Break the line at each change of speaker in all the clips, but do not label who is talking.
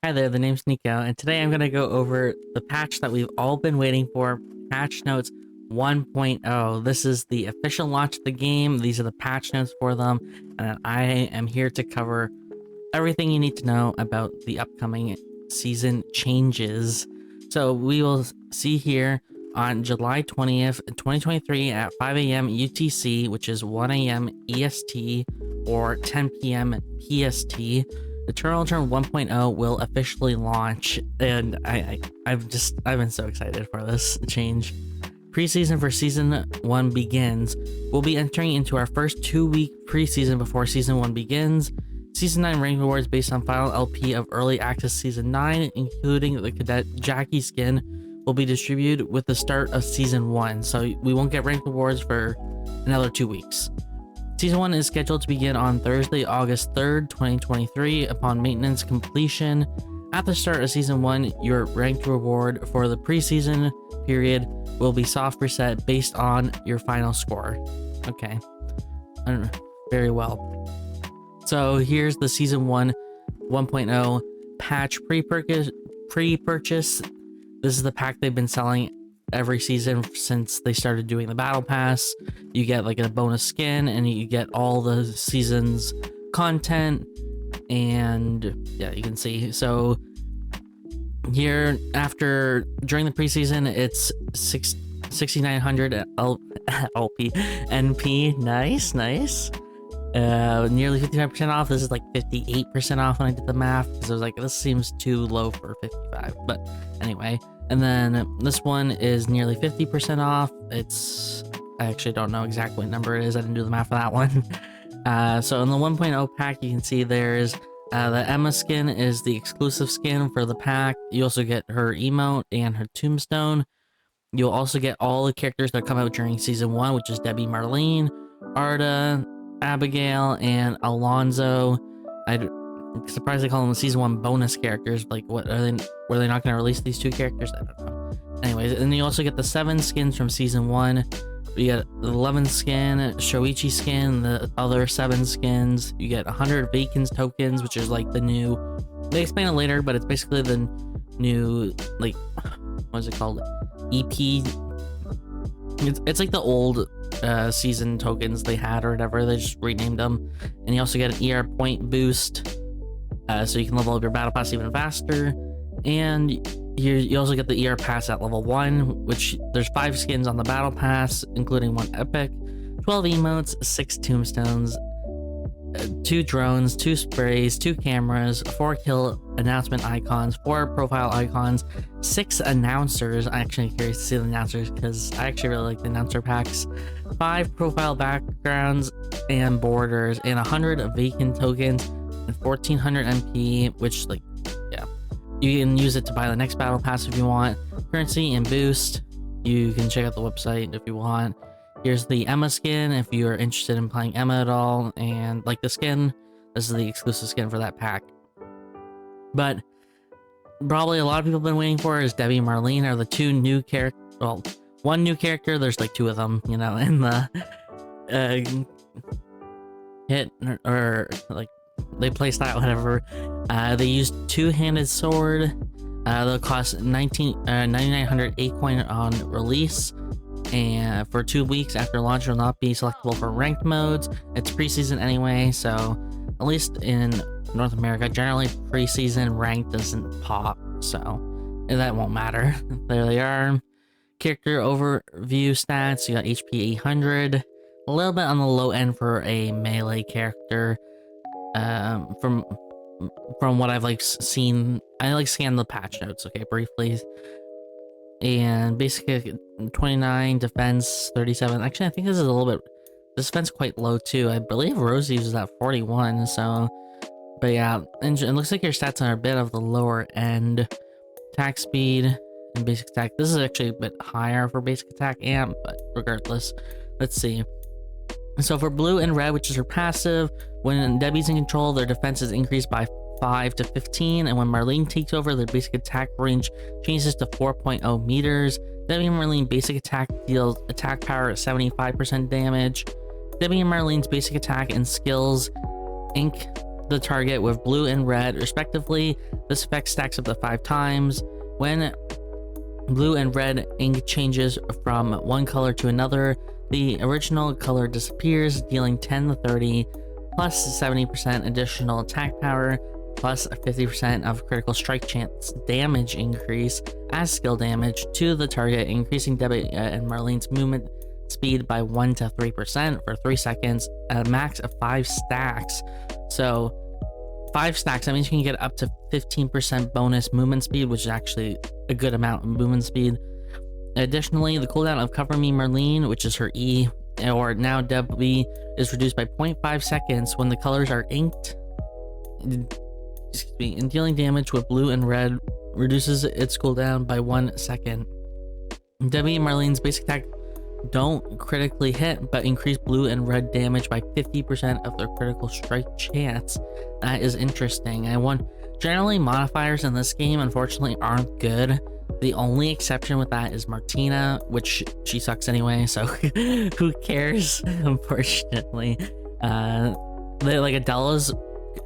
Hi there, the name's Nico, and today I'm going to go over the patch that we've all been waiting for, Patch Notes 1.0. This is the official launch of the game. These are the patch notes for them, and I am here to cover everything you need to know about the upcoming season changes. So we will see here on July 20th, 2023 at 5 a.m. UTC, which is 1 a.m. EST or 10 p.m. PST. Eternal Return 1.0 will officially launch, and I've been so excited for this change. Preseason for Season 1 begins. We'll be entering into our first 2-week preseason before Season 1 begins. Season 9 rank rewards based on final LP of Early Access Season 9, including the Cadet Jackie skin, will be distributed with the start of Season 1, so we won't get rank rewards for another 2 weeks. Season 1 is scheduled to begin on Thursday, August 3rd, 2023, upon maintenance completion. At the start of Season 1, your ranked reward for the preseason period will be soft reset based on your final score. Okay. Very well. So here's the Season 1 1.0 patch pre-purchase. This is the pack they've been selling every season since they started doing the battle pass. You get like a bonus skin and you get all the season's content, and yeah, you can see. So here, during the preseason, it's 6,900 LP NP. Nice. Nearly 55% off. This is like 58% off when I did the math, because I was like, this seems too low for 55, but anyway. And then this one is nearly 50% off. I actually don't know exactly what number it is. I didn't do the math for that one. So in the 1.0 pack, you can see there's the Emma skin is the exclusive skin for the pack. You also get her emote and her tombstone. You'll also get all the characters that come out during Season 1, which is Debi, Marlene, Arda, Abigail, and Alonzo. I'm surprised they call them Season 1 bonus characters. Like, what are they? Were they not going to release these 2 characters? I don't know. Anyways, and you also get the 7 skins from Season 1. You get the 11 skin, Shoichi skin, the other 7 skins. You get 100 Vacants tokens, which is like the new. They explain it later, but it's basically the new, like, what is it called? EP. It's like the old season tokens they had or whatever. They just renamed them. And you also get an ER point boost, so you can level up your battle pass even faster. And you also get the ER pass at level 1, which there's 5 skins on the battle pass, including 1 epic, 12 emotes, 6 tombstones, 2 drones, 2 sprays, 2 cameras, 4 kill announcement icons, 4 profile icons, 6 announcers. I'm actually curious to see the announcers because I actually really like the announcer packs, 5 profile backgrounds and borders, and 100 vacant tokens, and 1400 MP, which, like, yeah, you can use it to buy the next battle pass if you want. Currency and boost. You can check out the website if you want. Here's the Emma skin if you are interested in playing Emma at all, and like the skin, this is the exclusive skin for that pack. But probably a lot of people have been waiting for is Debi and Marlene are the 2 new characters. Well, 1 new character, there's like 2 of them, you know, in the hit or like they play style, whatever. They use 2-handed sword. They'll cost 9,900 A-coin on release, and for 2 weeks after launch will not be selectable for ranked modes. It's preseason anyway, so at least in North America, generally preseason ranked doesn't pop, so that won't matter. There they are. Character overview stats. You got HP 800, a little bit on the low end for a melee character. From what I've like seen, I like scanned the patch notes, okay, briefly. And basically 29 defense, 37. Actually, I think this is a little bit, this defense quite low too. I believe Rosie uses at 41, so, but yeah, and it looks like your stats are a bit of the lower end. Attack speed and basic attack. This is actually a bit higher for basic attack and, but regardless, let's see. So for blue and red, which is her passive, when Debi's in control, their defense is increased by 5 to 15, and when Marlene takes over, their basic attack range changes to 4.0 meters. Debi and Marlene basic attack deals attack power at 75% damage. Debi and Marlene's basic attack and skills Inc. the target with blue and red respectively. This effect stacks up to 5 times. When blue and red ink changes from one color to another, the original color disappears, dealing 10 to 30 plus 70% additional attack power plus 50% of critical strike chance damage increase as skill damage to the target, increasing Debi and Marlene's movement speed by 1 to 3% for 3 seconds at a max of 5 stacks. So 5 stacks, that means you can get up to 15% bonus movement speed, which is actually a good amount of movement speed. Additionally, the cooldown of Cover Me Marlene, which is her E, or now Debi, is reduced by 0.5 seconds when the colors are inked. Excuse me, and dealing damage with blue and red reduces its cooldown by 1 second. Debi and Marlene's basic attack don't critically hit, but increase blue and red damage by 50% of their critical strike chance. That is interesting. Generally modifiers in this game unfortunately aren't good. The only exception with that is Martina, which she sucks anyway, so who cares, unfortunately. Like Adela's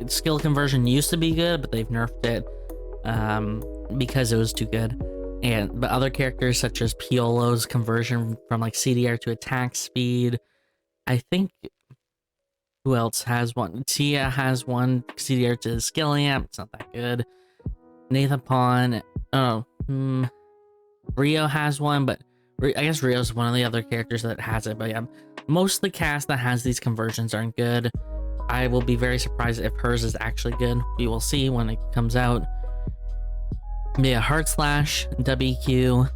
skill conversion used to be good, but they've nerfed it because it was too good. But other characters such as Piolo's conversion from like CDR to attack speed, I think, who else has one? Tia has one CDR to skill amp. It's not that good. Nathan Pawn. Rio has one, but I guess Rio's one of the other characters that has it. But yeah, most of the cast that has these conversions aren't good. I will be very surprised if hers is actually good. We will see when it comes out. Yeah, Heart Slash, WQ.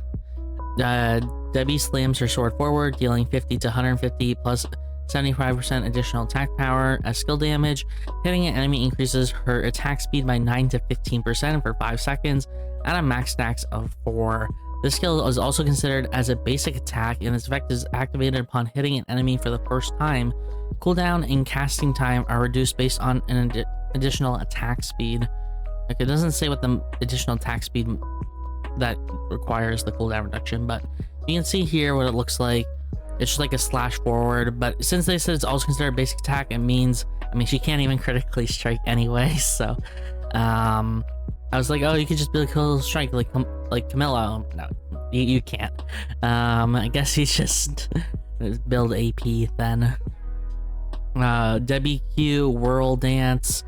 Debi slams her sword forward, dealing 50 to 150 plus 75% additional attack power as skill damage. Hitting an enemy increases her attack speed by 9 to 15% for 5 seconds at a max stacks of 4. This skill is also considered as a basic attack, and its effect is activated upon hitting an enemy for the first time. Cooldown and casting time are reduced based on an additional attack speed. Like, it doesn't say what the additional attack speed that requires the cooldown reduction, but you can see here what it looks like. It's just like a slash forward, but since they said it's also considered a basic attack, it means, I mean, she can't even critically strike anyway, so I was like, oh, you could just be critical strike like Camilla. No, you can't. I guess you just build AP then. Debi Q, Whirl Dance.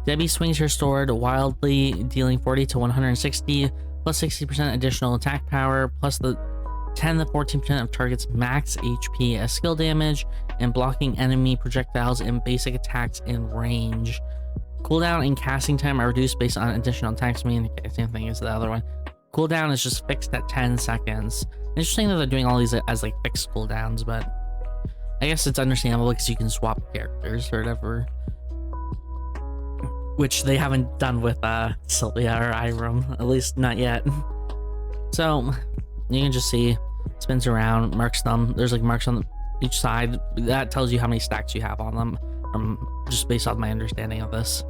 Debi swings her sword wildly, dealing 40 to 160 plus 60% additional attack power plus the 10 to 14% of target's max HP as skill damage, and blocking enemy projectiles and basic attacks in range. Cooldown and casting time are reduced based on additional attacks. Okay, same thing as the other one. Cooldown is just fixed at 10 seconds. Interesting that they're doing all these as like fixed cooldowns, but I guess it's understandable because you can swap characters or whatever, which they haven't done with Sylvia or Irem, at least not yet. So you can just see, spins around, marks them. There's like marks on each side. That tells you how many stacks you have on them, just based on my understanding of this.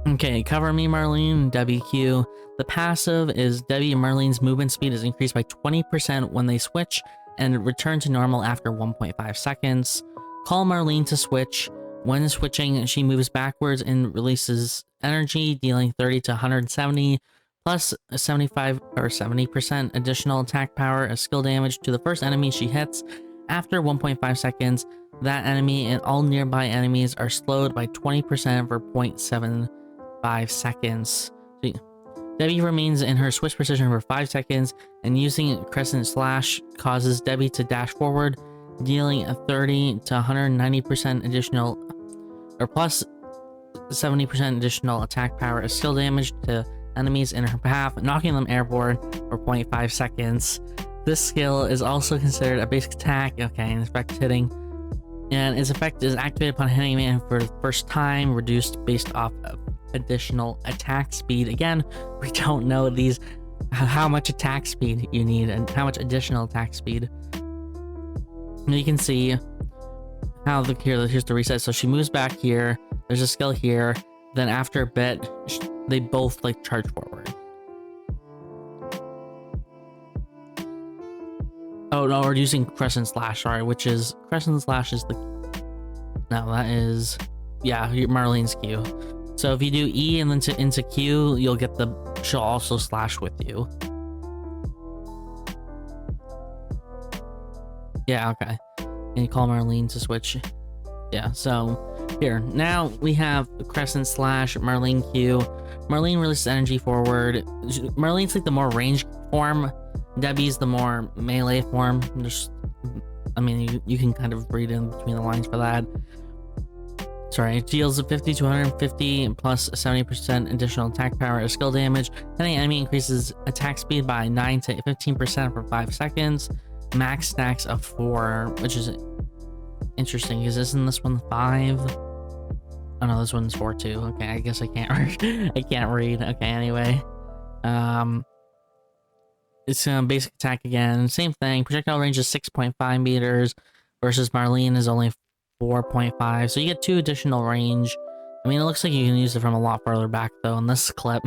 Okay, Cover Me Marlene, WQ. The passive is Debi and Marlene's movement speed is increased by 20% when they switch and return to normal after 1.5 seconds. Call Marlene to switch. When switching, she moves backwards and releases energy, dealing 30 to 170 plus 75 or 70% additional attack power as skill damage to the first enemy she hits. After 1.5 seconds, that enemy and all nearby enemies are slowed by 20% for 0.75 seconds. Debi remains in her switch position for 5 seconds, and using Crescent Slash causes Debi to dash forward, dealing a 30 to 190% additional or plus 70% additional attack power as skill damage to enemies in her path, knocking them airborne for 0.5 seconds. This skill is also considered a basic attack. Okay, and effect hitting, and its effect is activated upon hitting man for the first time, reduced based off of additional attack speed. Again, we don't know how much attack speed you need and how much additional attack speed. And you can see how here's the reset. So she moves back here, there's a skill here, then after a bit they both like charge forward. Oh no, we're using Crescent Slash, sorry, which is Crescent Slash is the, no, that is yeah, Marlene's Q. So if you do E and then into Q, you'll get she'll also slash with you. Yeah, okay. And you call Marlene to switch. Yeah, so here. Now we have Crescent slash Marlene Q. Marlene releases energy forward. Marlene's like the more ranged form. Debi's the more melee form. I mean, you can kind of read in between the lines for that. Sorry, it deals 50 to 150 plus 70% additional attack power or skill damage. Any enemy increases attack speed by 9 to 15% for 5 seconds. Max stacks of 4, which is interesting. Isn't this one 5? Oh no, this one's 4 too. Okay, I guess I can't read. I can't read. Okay, anyway. It's basic attack again. Same thing. Projectile range is 6.5 meters versus Marlene is only 4.5. So you get 2 additional range. I mean, it looks like you can use it from a lot farther back though in this clip.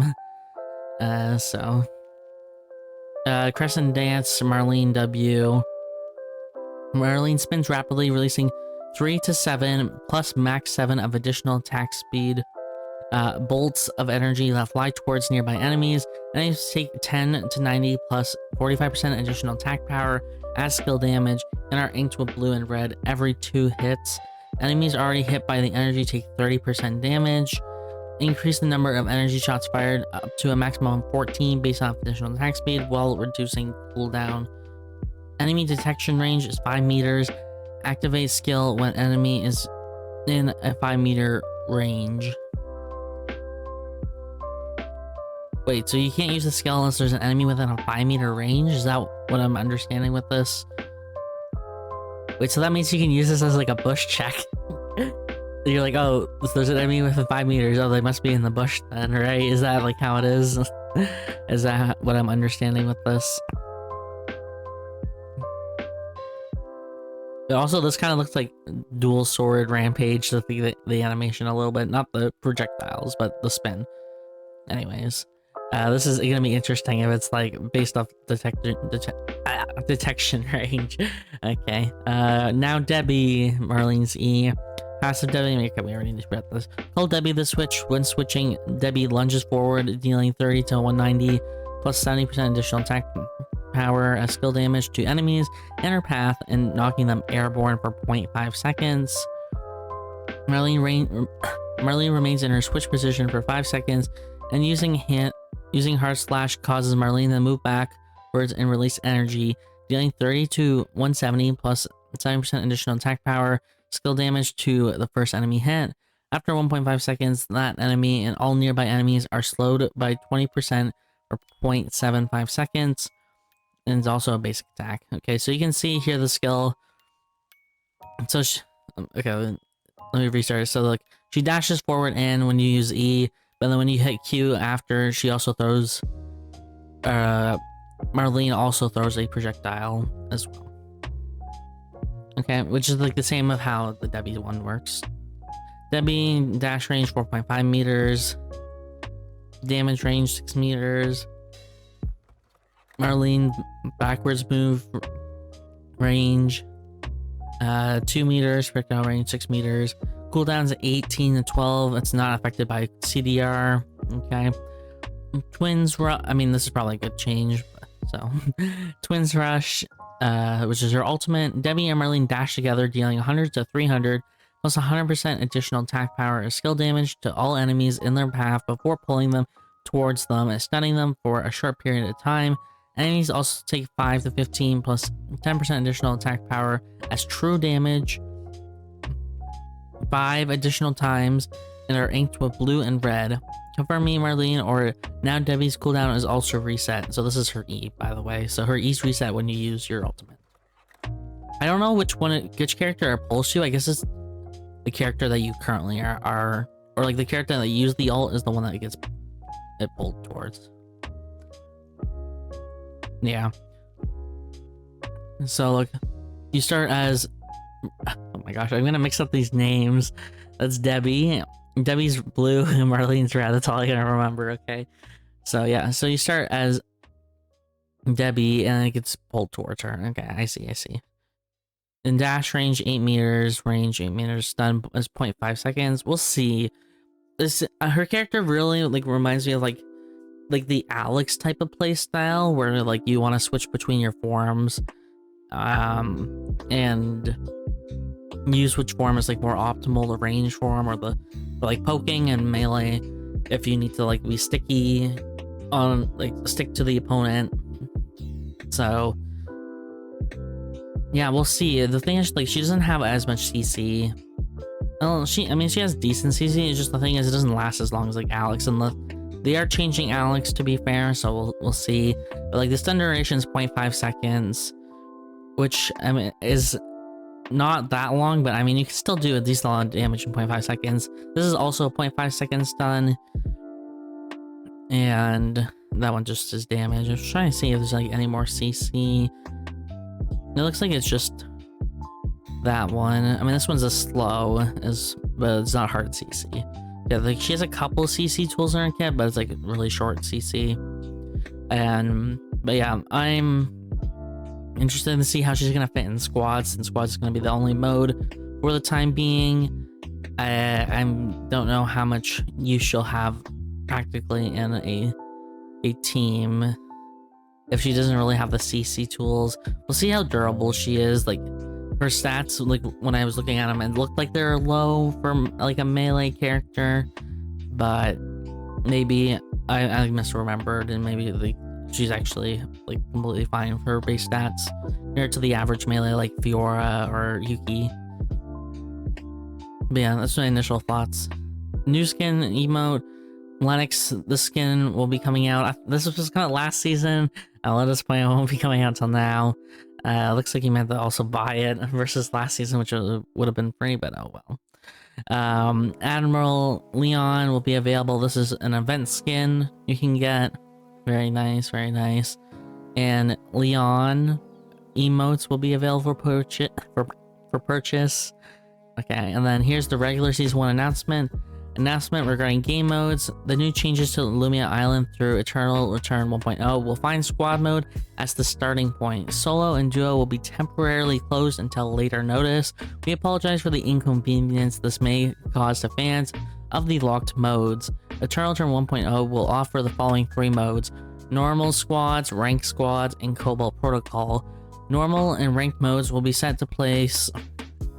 Crescent Dance, Marlene W. Marlene spins rapidly, releasing 3 to 7 plus max 7 of additional attack speed. Bolts of energy that fly towards nearby enemies. Enemies take 10 to 90 plus 45% additional attack power as skill damage and are inked with blue and red every 2 hits. Enemies already hit by the energy take 30% damage. Increase the number of energy shots fired up to a maximum of 14 based on additional attack speed while reducing cooldown. Enemy detection range is 5 meters. Activate skill when enemy is in a 5 meter range. Wait, so you can't use the skill unless there's an enemy within a 5 meter range? Is that what I'm understanding with this? Wait, so that means you can use this as like a bush check. You're like, oh, there's an enemy within 5 meters. Oh, they must be in the bush then, right? Is that like how it is? Is that what I'm understanding with this? But also, this kind of looks like dual sword rampage, the animation a little bit. Not the projectiles, but the spin. Anyways. This is gonna be interesting if it's like based off detection range. Okay. Now Debi, Marlene's E. Passive Debi, okay, we already about this. Call Debi the switch. When switching, Debi lunges forward, dealing 30 to 190 plus 70% additional attack power as skill damage to enemies in her path and knocking them airborne for 0.5 seconds. Marlene remains in her switch position for 5 seconds and using hard slash causes Marlene to move backwards and release energy, dealing 30 to 170 plus 70% additional attack power, skill damage to the first enemy hit. After 1.5 seconds, that enemy and all nearby enemies are slowed by 20% for 0.75 seconds. And it's also a basic attack. Okay, so you can see here the skill. So, okay, let me restart it. So, like, she dashes forward and when you use E, but then when you hit Q after, she also throws, Marlene also throws a projectile as well. Okay, which is like the same of how the Debi one works. Debi, dash range 4.5 meters. Damage range 6 meters. Marlene, backwards move range 2 meters. Projectile range 6 meters. Cooldown's 18 to 12. It's not affected by CDR. Okay. Twins Rush. I mean, this is probably a good change. So, Twins Rush, which is her ultimate. Debi and Marlene dash together, dealing 100 to 300 plus 100% additional attack power or skill damage to all enemies in their path before pulling them towards them and stunning them for a short period of time. Enemies also take 5 to 15 plus 10% additional attack power as true damage 5 additional times and are inked with blue and red. Confirm me, Marlene, or now Debi's cooldown is also reset. So this is her E, by the way. So her E's reset when you use your ultimate. I don't know which character it pulls to. I guess it's the character that you currently are or like the character that used the ult is the one that gets it pulled towards. Yeah. So look, you start as, oh my gosh, I'm gonna mix up these names. That's Debi. Debi's blue and Marlene's red. That's all I can remember. Okay. So yeah, so you start as Debi and it gets pulled towards her. Okay, I see. In dash range 8 meters, range 8 meters, stun is 0.5 seconds. We'll see. This her character really like reminds me of like the Alex type of play style where like you want to switch between your forms, and use which form is like more optimal, the range form or the for, like poking and melee. If you need to like be sticky on like stick to the opponent. So yeah, we'll see. The thing is like she doesn't have as much CC. Well, I mean she has decent CC. It's just the thing is it doesn't last as long as like Alex, and they are changing Alex to be fair, so we'll see. But like the stun duration is 0.5 seconds, which I mean is not that long, but I mean you can still do a decent amount of damage in 0.5 seconds. This is also a 0.5 second stun, and that one just is damage. I'm trying to see if there's like any more CC. It looks like it's just that one. I mean this one's a slow, but it's not hard CC. Yeah, like she has a couple CC tools in her kit, but it's like really short CC. But yeah, I'm interested to see how she's gonna fit in squads, and squads is gonna be the only mode for the time being. I don't know how much use she'll have practically in a team if she doesn't really have the CC tools. We'll see how durable she is. Like her stats, like when I was looking at them, it looked like they're low for like a melee character, but maybe I misremembered, and maybe like she's actually like completely fine for her base stats, compared to the average melee like Fiora or Yuki. But yeah, that's my initial thoughts. New skin emote. Lennox, the skin will be coming out. This was kind of last season. At this point, it won't be coming out till now. Looks like you meant to also buy it versus last season, which would have been free, but oh well. Admiral Leon will be available. This is an event skin you can get. Very nice, very nice. And Leon emotes will be available for purchase. Okay, and then here's the regular season 1 announcement. Announcement regarding game modes. The new changes to Lumia Island through Eternal Return 1.0 will find squad mode as the starting point. Solo and duo will be temporarily closed until later notice. We apologize for the inconvenience this may cause to fans of the locked modes. Eternal Return 1.0 will offer the following 3 modes: normal squads, ranked squads, and Cobalt Protocol. Normal and ranked modes will be set to place.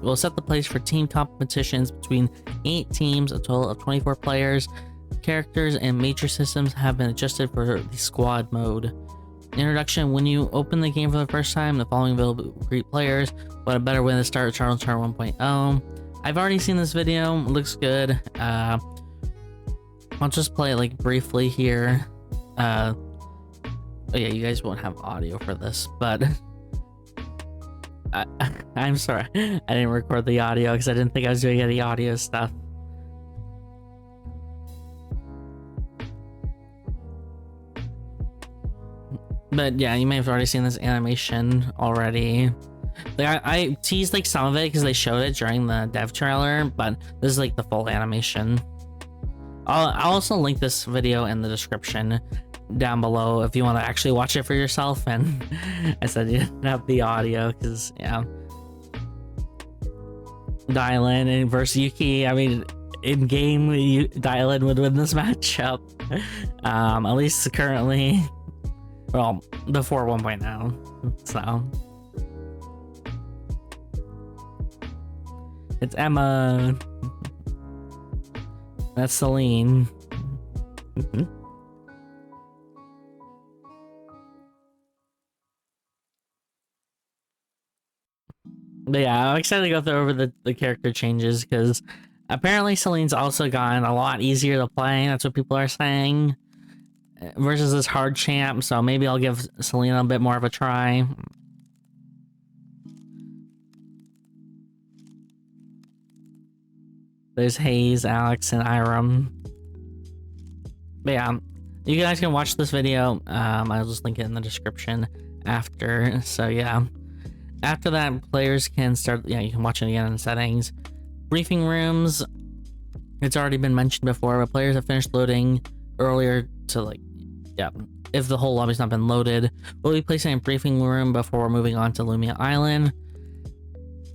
Will set the place for team competitions between 8 teams, a total of 24 players. Characters and major systems have been adjusted for the squad mode. Introduction: when you open the game for the first time, the following will greet players. What a better way to start Eternal Return 1.0. I've already seen this video, it looks good. I'll just play it like briefly here. Oh yeah, you guys won't have audio for this, but I'm sorry, I didn't record the audio because I didn't think I was doing any audio stuff. But yeah, you may have already seen this animation already. Like I teased like some of it because they showed it during the dev trailer, but this is like the full animation. I'll also link this video in the description down below if you want to actually watch it for yourself. And I said you didn't have the audio because yeah, Dylan and versus Yuki. I mean, in game, Dylan would win this matchup. At least currently. Well, before 1.0. So it's Emma. That's Celine. But yeah, I'm excited to go through over the character changes because apparently Celine's also gotten a lot easier to play. That's what people are saying. Versus this hard champ, so maybe I'll give Selena a bit more of a try. There's Hayes, Alex, and Iram. But yeah, you guys can watch this video. I'll just link it in the description after. So yeah, after that, players can start. Yeah, you can watch it again in settings. Briefing rooms. It's already been mentioned before, but players have finished loading earlier to like, yeah, if the whole lobby's not been loaded, we'll be placing a briefing room before moving on to Lumia Island.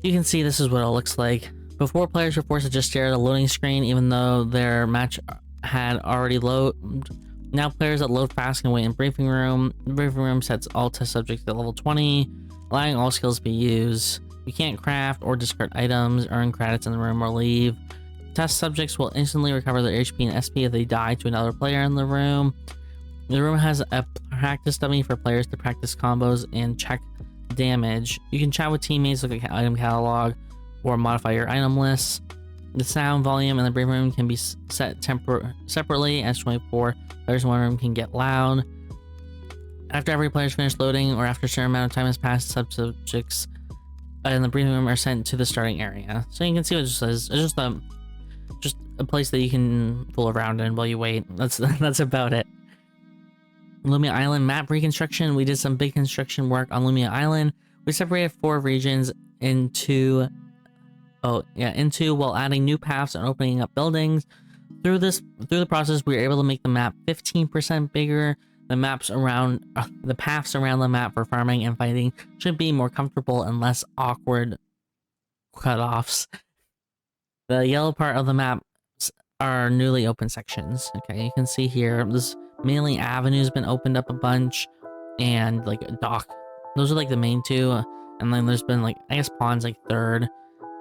You can see this is what it looks like. Before, players were forced to just stare at a loading screen even though their match had already loaded. Now players that load fast can wait in briefing room. The briefing room sets all test subjects at level 20, allowing all skills to be used. You can't craft or discard items, earn credits in the room, or leave. Test subjects will instantly recover their HP and SP if they die to another player in the room. The room has a practice dummy for players to practice combos and check damage. You can chat with teammates, look at item catalog, or modify your item list. The sound volume in the briefing room can be set separately, as 24 players in one room can get loud. After every player's finished loading, or after a certain amount of time has passed, subjects in the briefing room are sent to the starting area. So you can see what it says. It's just a place that you can fool around in while you wait. That's about it. Lumia Island map reconstruction. We did some big construction work on Lumia Island. We separated 4 regions into while adding new paths and opening up buildings. Through the process, we were able to make the map 15% bigger. The paths around the map for farming and fighting should be more comfortable and less awkward cutoffs. The yellow part of the map are newly open sections. Okay, you can see here, this mainly avenue's been opened up a bunch, and like a dock. Those are like the main 2, and then there's been like, I guess pond's like 3rd.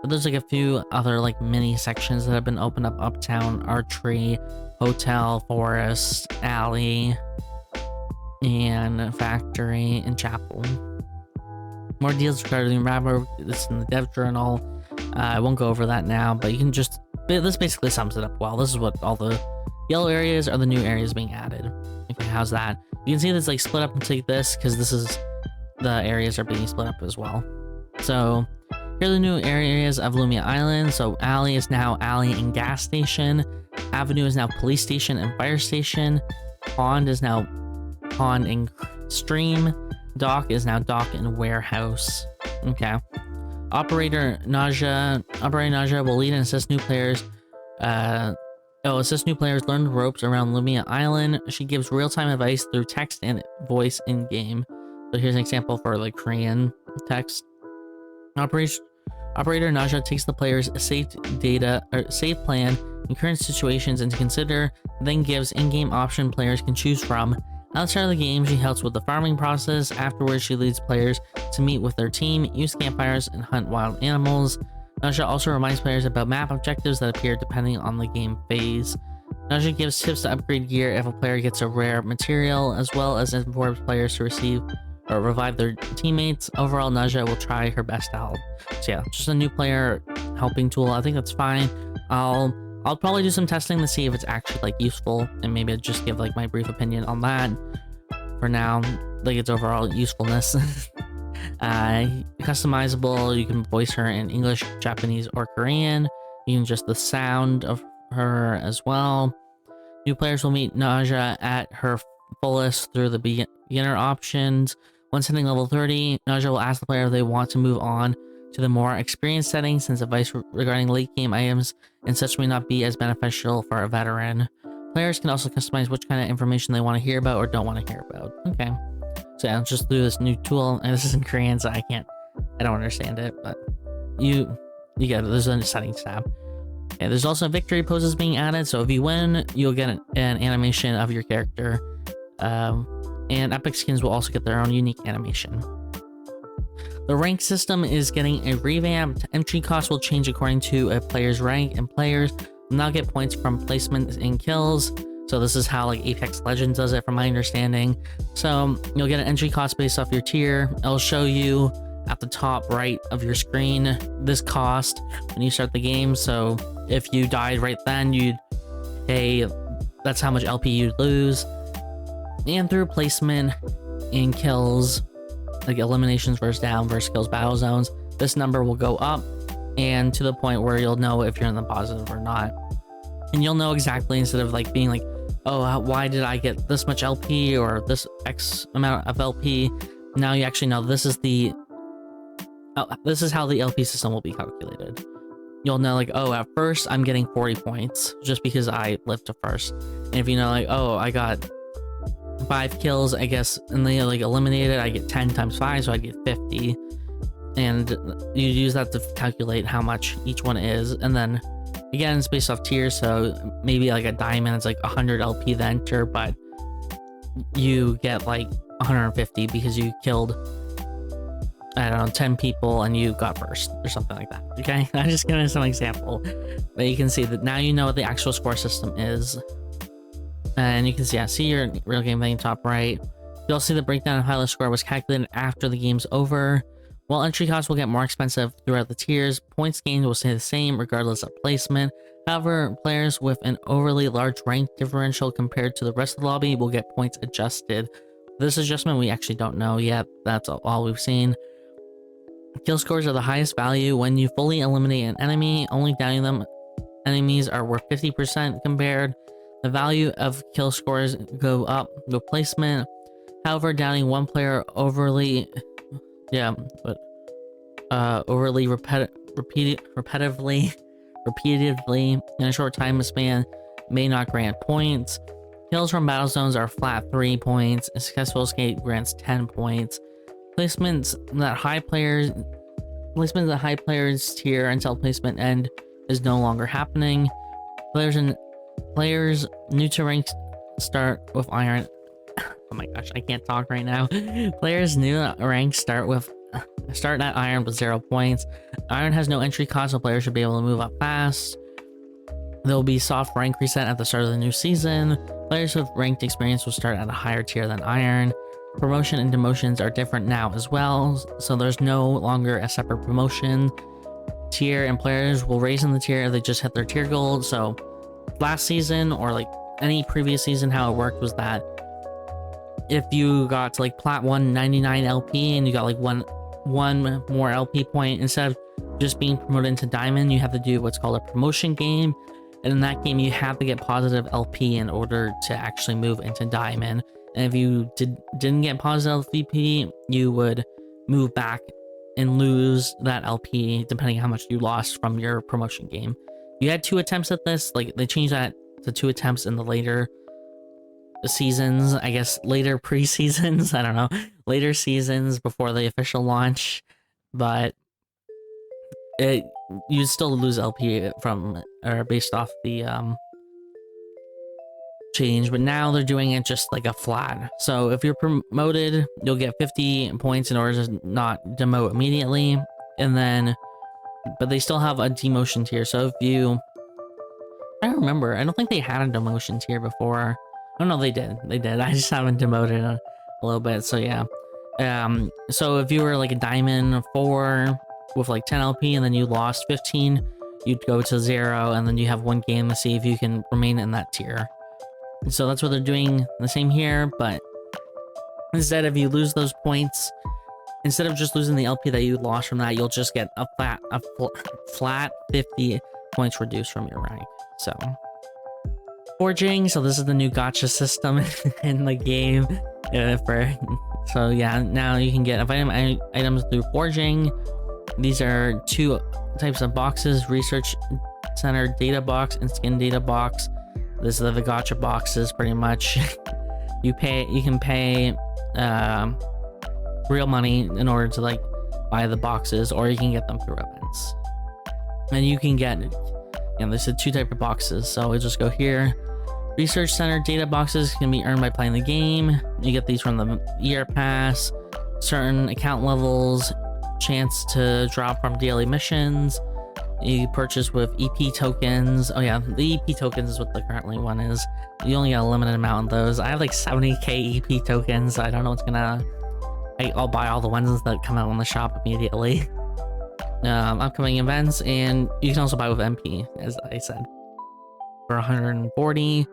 But there's like a few other like mini sections that have been opened up: uptown, archery, hotel, forest, alley, and factory, and chapel. More deals regarding Rapper. This is in the dev journal. I won't go over that now, but you can just, this basically sums it up well. This is what all the yellow areas are, the new areas being added. Okay, how's that? You can see this like split up into this because this is, the areas are being split up as well. So here are the new areas of Lumia Island. So alley is now alley and gas station. Avenue is now police station and fire station. Pond is now pond and stream. Dock is now dock and warehouse. Okay. Operator Naja will lead and assist new players. Assist new players learn the ropes around Lumia Island. She gives real-time advice through text and voice in game. So here's an example for like Korean text. Operator Naja takes the player's saved plan in current situations into consider, then gives in-game option players can choose from. Outside of the game, she helps with the farming process. Afterwards, she leads players to meet with their team, use campfires, and hunt wild animals. Naja also reminds players about map objectives that appear depending on the game phase. Naja gives tips to upgrade gear if a player gets a rare material, as well as informs players to receive or revive their teammates. Overall, Naja will try her best to help. So yeah, just a new player helping tool. I think that's fine. I'll probably do some testing to see if it's actually like useful, and maybe I'll just give like my brief opinion on that. For now, like its overall usefulness. Customizable, you can voice her in English, Japanese, or Korean. You can adjust the sound of her as well. New players will meet Naja at her fullest through the beginner options. Once hitting level 30, Naja will ask the player if they want to move on to the more experienced settings, since advice regarding late game items and such may not be as beneficial for a veteran. Players can also customize which kind of information they want to hear about or don't want to hear about. Okay, so yeah, just through this new tool, and this is in Korean, so I don't understand it, but you get it. There's a settings tab. Okay, there's also victory poses being added, so if you win, you'll get an animation of your character, and epic skins will also get their own unique animation. The rank system is getting a revamp. Entry costs will change according to a player's rank, and players will now get points from placement and kills. So this is how like Apex Legends does it, from my understanding. So you'll get an entry cost based off your tier. It'll show you at the top right of your screen this cost when you start the game. So if you died right then, you'd pay, that's how much LP you'd lose. And through placement and kills, like eliminations versus down versus kills battle zones, this number will go up, and to the point where you'll know if you're in the positive or not. And you'll know exactly, instead of like being like, oh, why did I get this much LP or this X amount of LP? Now you actually know this is how the LP system will be calculated. You'll know like, oh, at first I'm getting 40 points just because I lived to first. And if you know like, oh, I got 5 kills, I guess, and they like eliminated, I get 10 times 5, so I get 50. and you use that to calculate how much each one is. And then again, it's based off tiers, so maybe like a diamond is like 100 LP to enter, but you get like 150 because you killed, I don't know, 10 people and you got first or something like that. Okay, I'm just giving some example, but you can see that now you know what the actual score system is. And you can see, see your real game thing top right. You'll see the breakdown of how the score was calculated after the game's over. While entry costs will get more expensive throughout the tiers, points gained will stay the same regardless of placement. However, players with an overly large rank differential compared to the rest of the lobby will get points adjusted. This adjustment we actually don't know yet. That's all we've seen. Kill scores are the highest value when you fully eliminate an enemy. Only downing them enemies are worth 50% compared. The value of kill scores go up with placement. However, downing one player overly repetitively in a short time span may not grant points. Kills from battle zones are flat 3 points. A successful escape grants 10 points. Placements that high players tier until placement end is no longer happening. Players new to rank start with iron. Oh my gosh, I can't talk right now. Players new at rank start at iron with 0 points. Iron has no entry cost, so players should be able to move up fast. There will be soft rank reset at the start of the new season. Players with ranked experience will start at a higher tier than iron. Promotion and demotions are different now as well, so there's no longer a separate promotion tier, and players will raise in the tier if they just hit their tier goal. So last season, or like any previous season, how it worked was that if you got to like plat 199 LP and you got like one more LP point, instead of just being promoted into diamond, you have to do what's called a promotion game, and in that game you have to get positive LP in order to actually move into diamond. And if you didn't get positive LP, you would move back and lose that LP depending on how much you lost from your promotion game. You had 2 attempts at this. Like, they changed that to 2 attempts in the later seasons, I guess later pre-seasons, I don't know, later seasons before the official launch, but you still lose LP from, or based off the change, but now they're doing it just like a flat. So if you're promoted, you'll get 50 points in order to not demote immediately, and then but they still have a demotion tier. So if you, I don't remember, I don't think they had a demotion tier before. Oh no, they did, I just haven't demoted a little bit. So yeah, so if you were like a diamond 4 with like 10 LP and then you lost 15, you'd go to 0, and then you have 1 game to see if you can remain in that tier. So that's what they're doing the same here, but instead, if you lose those points, instead of just losing the LP that you lost from that, you'll just get a flat 50 points reduced from your rank. So forging, so this is the new gacha system in the game. So yeah, now you can get items through forging. These are 2 types of boxes: research center data box and skin data box. This is the gacha boxes, pretty much. You can pay real money in order to like buy the boxes, or you can get them through events. And you can get, there's 2 type of boxes. So we just go here. Research center data boxes can be earned by playing the game. You get these from the year pass, certain account levels, chance to drop from daily missions. You purchase with EP tokens. Oh yeah, the EP tokens is what the currently one is. You only got a limited amount of those. I have like 70k EP tokens, so I don't know what's gonna... I'll buy all the ones that come out on the shop immediately. Upcoming events, and you can also buy with MP, as I said, for 140.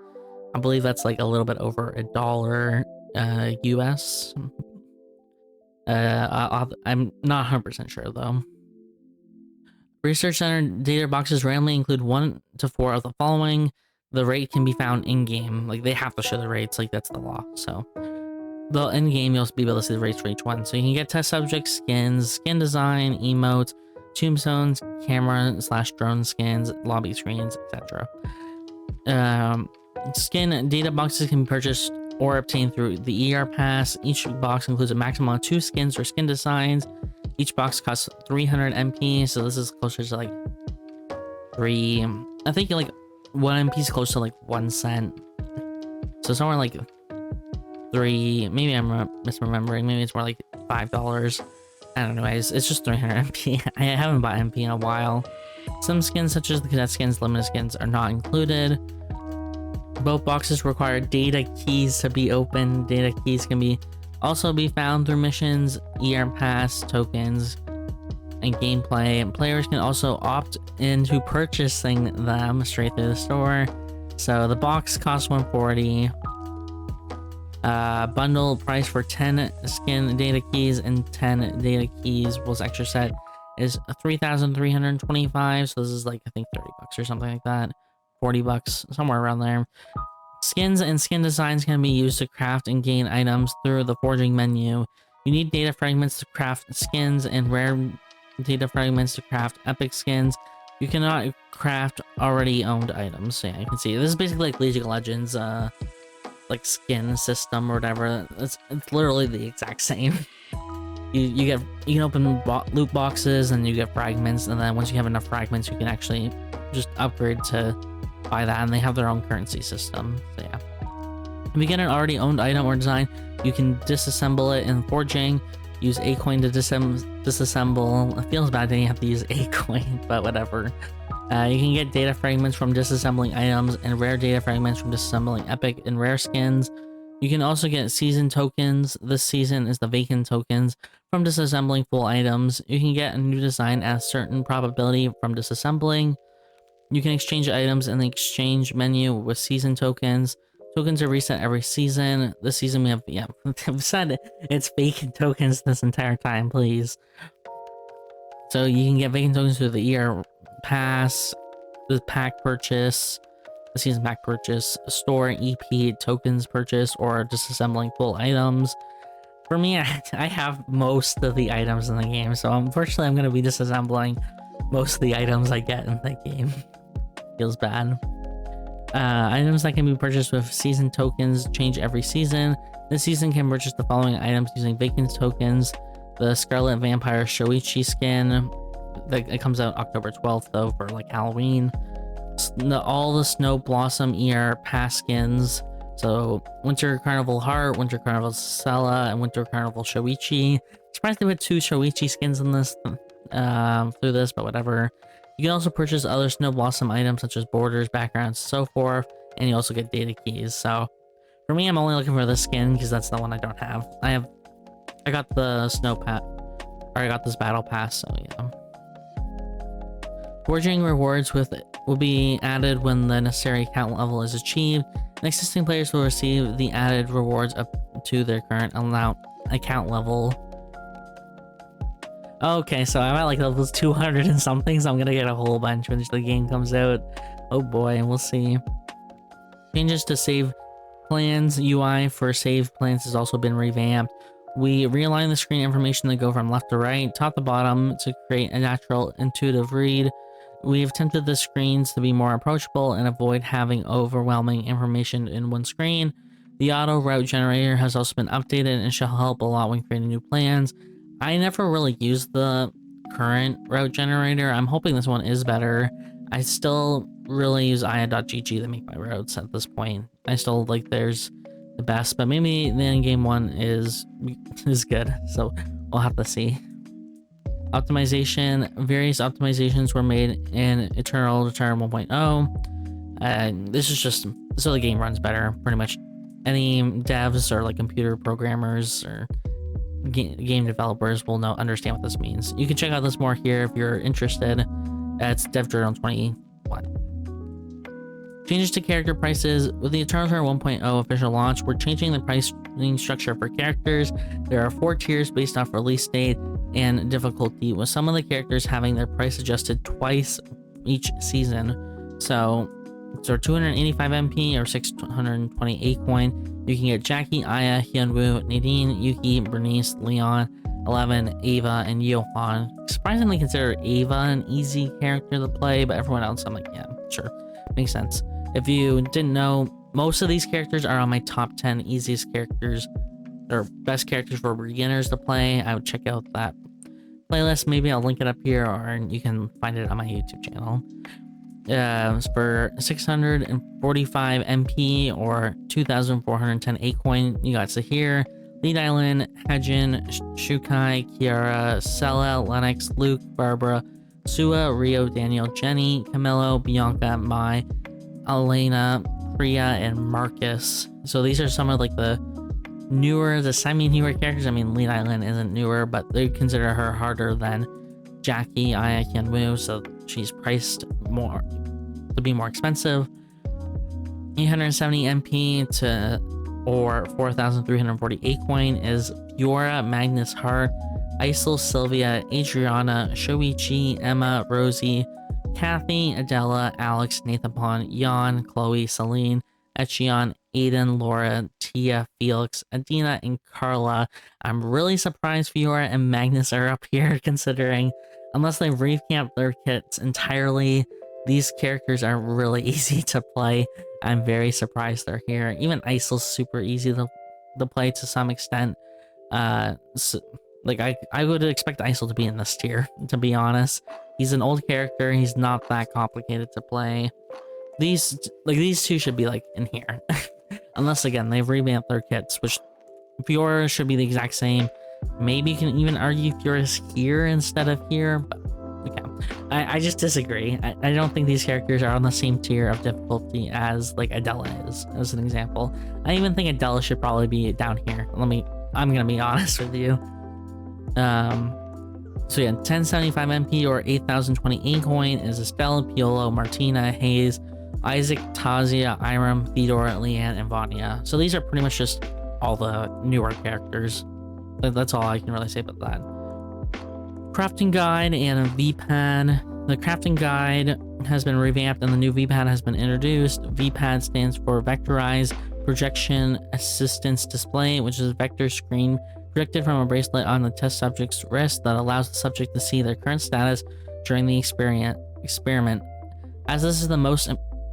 I believe that's like a little bit over $1 US. I'm not 100% sure though. Research center data boxes randomly include 1 to 4 of the following. The rate can be found in-game. Like, they have to show the rates, like that's the law. So the in-game, you'll be able to see the rates for each one. So you can get test subjects, skins, skin design, emotes, tombstones, camera/drone skins, lobby screens, etc. Skin data boxes can be purchased or obtained through the ER pass. Each box includes a maximum of 2 skins or skin designs. Each box costs 300 MP, so this is closer to like 3. I think like 1 MP is close to like 1 cent. So somewhere like 3. Maybe I'm misremembering. Maybe it's more like $5. I don't know. It's just 300 MP. I haven't bought MP in a while. Some skins, such as the cadet skins, limited skins, are not included. Both boxes require data keys to be opened. Data keys can also be found through missions, ER pass, tokens, and gameplay. And players can also opt into purchasing them straight through the store. So the box costs $140. Bundle price for 10 skin data keys and 10 data keys plus extra set is 3,325. So this is like, I think $30 or something like that. $40, somewhere around there. Skins and skin designs can be used to craft and gain items through the forging menu. You need data fragments to craft skins and rare data fragments to craft epic skins. You cannot craft already owned items. So yeah, you can see this is basically like League of Legends like skin system or whatever. It's literally the exact same. You can open loot boxes and you get fragments, and then once you have enough fragments, you can actually just upgrade to buy that, and they have their own currency system. So yeah, if you get an already owned item or design, you can disassemble it in forging. Use a coin to disassemble. It feels bad that you have to use a coin, but whatever. You can get data fragments from disassembling items and rare data fragments from disassembling epic and rare skins. You can also get season tokens. This season is the vacant tokens from disassembling full items. You can get a new design at a certain probability from disassembling. You can exchange items in the exchange menu with season tokens. Tokens are reset every season. This season we have, yeah, I've said it's vacant tokens this entire time, please. So you can get vacant tokens through the ER pass, the pack purchase, the season pack purchase, store EP tokens purchase, or disassembling full items. For me, I have most of the items in the game, so unfortunately I'm going to be disassembling most of the items I get in the game. Feels bad. Items that can be purchased with season tokens change every season. This season can purchase the following items using vacant tokens. The Scarlet Vampire Shoichi skin. It comes out October 12th though for like Halloween. All the Snow Blossom ER pass skins. So Winter Carnival Heart, Winter Carnival Sella, and Winter Carnival Shoichi. Surprised they put 2 Shoichi skins in this through this, but whatever. You can also purchase other Snow Blossom items such as borders, backgrounds, so forth, and you also get data keys. So for me, I'm only looking for this skin because that's the one I don't have. I got the snow pack, or I got this battle pass, so yeah. Forging rewards will be added when the necessary account level is achieved. And existing players will receive the added rewards up to their current account level. Okay, so I'm at like levels 200 and something, so I'm gonna get a whole bunch when the game comes out. Oh boy, we'll see. Changes to save plans. UI for save plans has also been revamped. We realign the screen information to go from left to right, top to bottom, to create a natural, intuitive read. We have tempted the screens to be more approachable and avoid having overwhelming information in one screen. The auto route generator has also been updated and shall help a lot when creating new plans. I never really used the current route generator. I'm hoping this one is better. I still really use aya.gg to make my routes at this point. I still like theirs the best, but maybe the in-game one is good, so we'll have to see. Optimization. Various optimizations were made in Eternal Return 1.0. This is just so the game runs better. Pretty much any devs or like computer programmers or game developers will understand what this means. You can check out this more here if you're interested. It's Dev Journal 21. Changes to character prices. With the Eternal Return 1.0 official launch, we're changing the pricing structure for characters. There are 4 tiers based off release date and difficulty, with some of the characters having their price adjusted twice each season. So 285 MP or 628 coin. You can get Jackie, Aya, Hyunwoo, Nadine, Yuki, Bernice, Leon, 11, Ava, and Johan. Surprisingly consider Ava an easy character to play, but everyone else I'm like, yeah, sure, makes sense. If you didn't know, most of these characters are on my top 10 easiest characters or best characters for beginners to play. I would check out that playlist. Maybe I'll link it up here, or you can find it on my YouTube channel. It's for 645 MP or 2,410 Acoin. You got Zahir, Lead Island, Hejin, Shukai, Kiara, Sella, Lennox, Luke, Barbara, Sua, Rio, Daniel, Jenny, Camilo, Bianca, Mai, Elena, Priya, and Marcus. So these are some of like the semi-newer characters. I mean, Lead Island isn't newer, but they consider her harder than Jackie, Aya, Kianwu, so she's priced more to be more expensive. 870 MP or 4,340 Acoin is Fiora, Magnus Hart, Isel, Sylvia, Adriana, Shoichi, Emma, Rosie, Kathy, Adela, Alex, Nathapon, Jan, Chloe, Celine, Echion, Aiden, Laura, Tia, Felix, Adina, and Carla. I'm really surprised Fiora and Magnus are up here, considering unless they've revamped their kits entirely, these characters are really easy to play. I'm very surprised they're here. Even Isel's super easy to play to some extent. Like I would expect Isel to be in this tier, to be honest. He's an old character, he's not that complicated to play. These two should be like in here. Unless again they've revamped their kits, which Fiora should be the exact same. Maybe you can even argue Fiora's here instead of here, but okay. I just disagree. I don't think these characters are on the same tier of difficulty as like Adela is, as an example. I even think Adela should probably be down here. I'm gonna be honest with you. So yeah, 1075 MP or 8,020 Acoin is Estelle, Piolo, Martina, Hayes, Isaac, Tazia, Iram, Theodore, Leanne, and Vanya. So these are pretty much just all the newer characters. That's all I can really say about that. Crafting guide and a VPAD. The crafting guide has been revamped and the new VPAD has been introduced. VPAD stands for Vectorized Projection Assistance Display, which is a vector screen projected from a bracelet on the test subject's wrist that allows the subject to see their current status during the experiment. As this is the most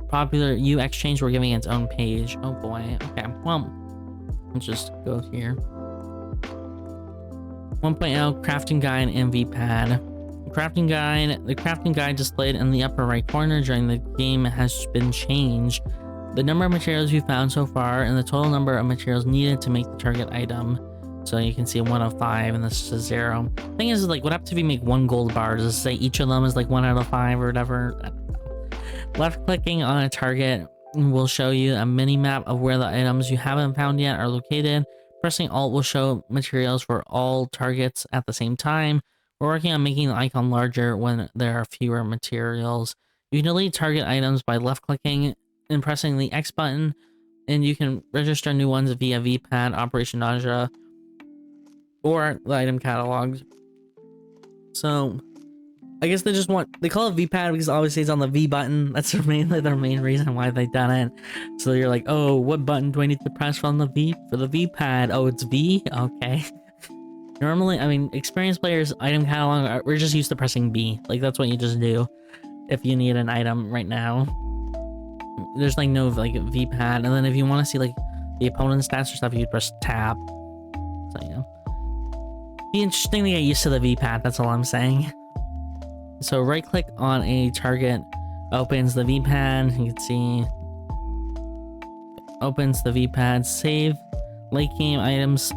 popular UX change, we're giving it its own page. Oh boy. Okay, well, let's just go here. 1.0 Crafting Guide and VPAD. Crafting Guide. The crafting guide displayed in the upper right corner during the game has been changed. The number of materials we found so far and the total number of materials needed to make the target item. So you can see 1 of 5 and this is 0. Thing is, like, what happens if you make 1 gold bar? Does it say each of them is like 1 out of 5 or whatever? I don't know. Left clicking on a target will show you a mini map of where the items you haven't found yet are located. Pressing Alt will show materials for all targets at the same time. We're working on making the icon larger when there are fewer materials. You can delete target items by left clicking and pressing the X button, and you can register new ones via VPAD, Operation Nausea, or the item catalogs. So I guess they call it VPAD because obviously it's on the V button. That's mainly their main reason why they done it. So you're like, oh, what button do I need to press from the V for the VPAD? Oh, it's V? Okay. Normally, I mean, experienced players, item catalog, we're just used to pressing B. Like, that's what you just do if you need an item right now. There's like no like VPAD. And then if you want to see like the opponent's stats or stuff, you press tab. So yeah. Be interesting to get used to the VPAD, that's all I'm saying. So right click on a target, opens the VPAD, you can see, opens the VPAD, save, late game items,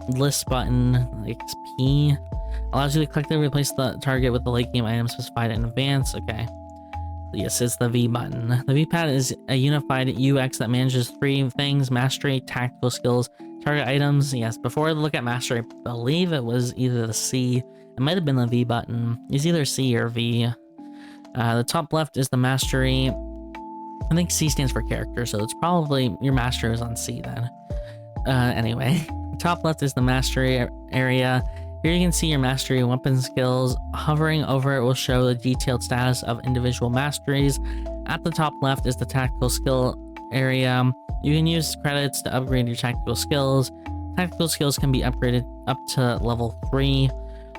list button, XP, allows you to click to replace the target with the late game item specified in advance. Okay. Yes, it's the V button. The VPAD is a unified UX that manages 3 things: mastery, tactical skills, target items. Yes, before I look at mastery, I believe it was either the C. It might have been the V button. It's either C or V. The top left is the mastery. I think C stands for character, so it's probably your mastery is on C then. Anyway, top left is the mastery area. Here you can see your mastery weapon skills. Hovering over it will show the detailed status of individual masteries. At the top left is the tactical skill area. You can use credits to upgrade your tactical skills. Tactical skills can be upgraded up to level 3.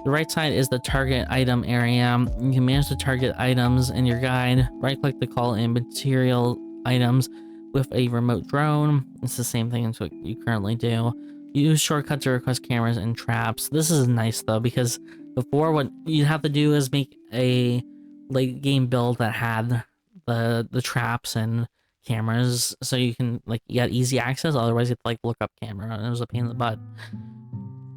The right side is the target item area. You can manage the target items in your guide. Right click to call in material items with a remote drone. It's the same thing as what you currently do. Use shortcut to request cameras and traps. This is nice though, because Before, what you'd have to do is make a late game build that had the traps and cameras, so you can like get easy access. Otherwise, you have to like look up camera, and it was a pain in the butt.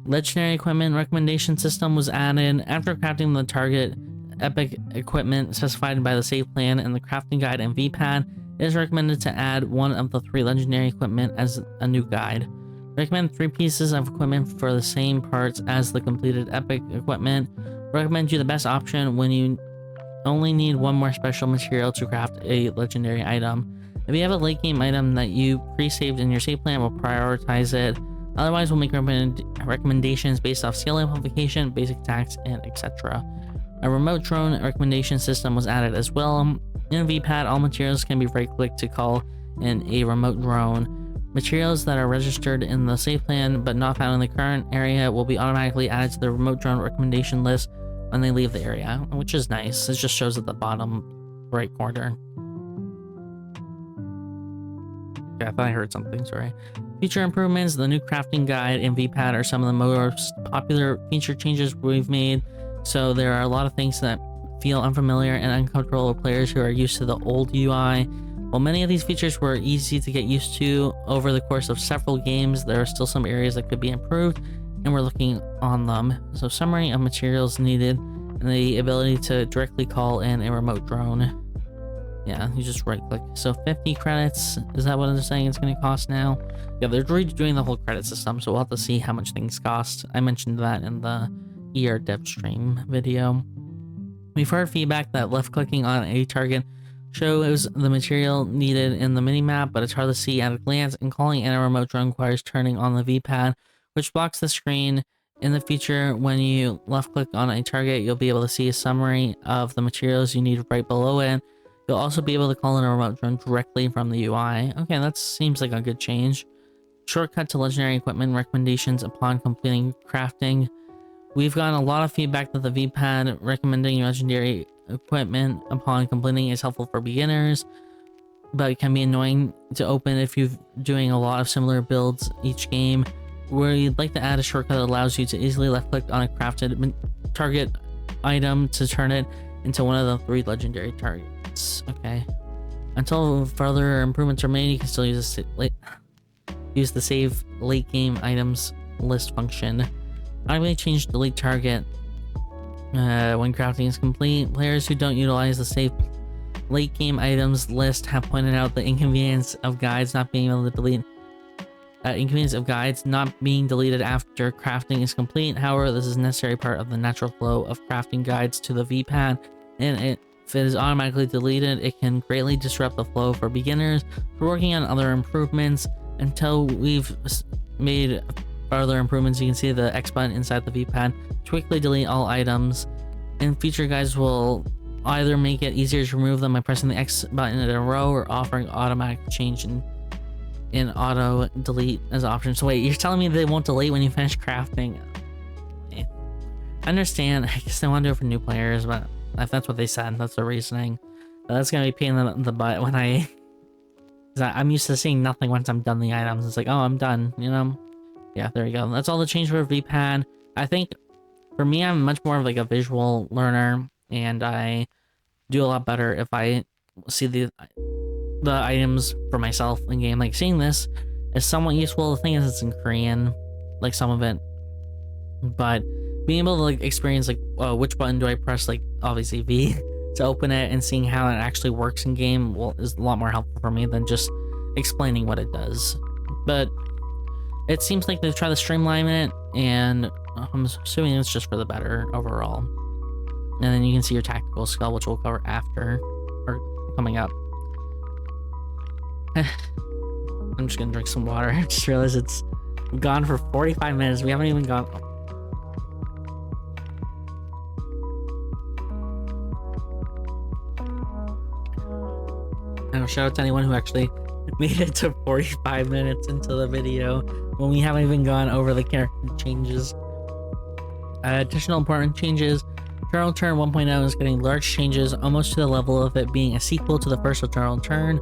Legendary equipment recommendation system was added after crafting the target epic equipment specified by the save plan and the crafting guide and VPad. It is recommended to add one of the 3 legendary equipment as a new guide. Recommend 3 pieces of equipment for the same parts as the completed epic equipment. Recommend you the best option when you only need 1 more special material to craft a legendary item. If you have a late game item that you pre-saved in your save plan, we'll prioritize it. Otherwise, we'll make recommendations based off skill amplification, basic attacks, and etc. A remote drone recommendation system was added as well. In VPad, all materials can be right-clicked to call in a remote drone. Materials that are registered in the save plan but not found in the current area will be automatically added to the remote drone recommendation list when they leave the area, which is nice. It just shows at the bottom right corner. Okay, I thought I heard something, sorry. Feature improvements, the new crafting guide and VPad are some of the most popular feature changes we've made. So there are a lot of things that feel unfamiliar and uncomfortable to players who are used to the old UI. While many of these features were easy to get used to over the course of several games, there are still some areas that could be improved, and we're looking on them. So summary of materials needed, and the ability to directly call in a remote drone. Yeah, you just right click. So 50 credits, is that what they're saying it's going to cost now? Yeah, they're redoing the whole credit system, so we'll have to see how much things cost. I mentioned that in the ER dev stream video. We've heard feedback that left clicking on a target shows the material needed in the minimap, but it's hard to see at a glance, and calling in a remote drone requires turning on the VPad, which blocks the screen. In the future, when you left click on a target, you'll be able to see a summary of the materials you need right below it. You'll also be able to call in a remote drone directly from the UI. Okay, that seems like a good change. Shortcut to legendary equipment recommendations upon completing crafting. We've gotten a lot of feedback that the VPad recommending legendary equipment upon completing is helpful for beginners, but it can be annoying to open if you're doing a lot of similar builds each game. Where you'd like to add a shortcut that allows you to easily left click on a crafted target item to turn it into one of the 3 legendary targets. Okay. Until further improvements are made, you can still use the save late game items list function. I'm going to change delete target when crafting is complete. Players who don't utilize the save late game items list have pointed out the inconvenience of guides not being able to delete. Not being deleted after crafting is complete. However, this is a necessary part of the natural flow of crafting guides to the VPad, and if it is automatically deleted, it can greatly disrupt the flow for beginners. We're working on other improvements. Until we've made further improvements, you can see the X button inside the VPad to quickly delete all items, and feature guides will either make it easier to remove them by pressing the X button in a row or offering automatic change in auto delete as option. So wait, you're telling me they won't delete when you finish crafting? I understand. I guess they want to do it for new players, but if that's what they said, that's the reasoning. But that's gonna be a pain in the butt when I'm used to seeing nothing once I'm done the items. It's like, oh, I'm done, you know? Yeah, there you go. That's all the change for VPad. I think for me, I'm much more of like a visual learner, and I do a lot better if I see the items for myself in game. Like, seeing this is somewhat useful. The thing is, it's in Korean, like some of it, but being able to like experience like, oh, which button do I press, like obviously V to open it, and seeing how it actually works in game, well, is a lot more helpful for me than just explaining what it does. But it seems like they've tried to streamline it, and I'm assuming it's just for the better overall. And then you can see your tactical skill, which we'll cover after, or coming up. I'm just gonna drink some water. I just realized it's gone for 45 minutes. We haven't even gone. And shout out to anyone who actually made it to 45 minutes into the video when we haven't even gone over the character changes. Additional important changes. Eternal Turn 1.0 is getting large changes, almost to the level of it being a sequel to the first Eternal Turn.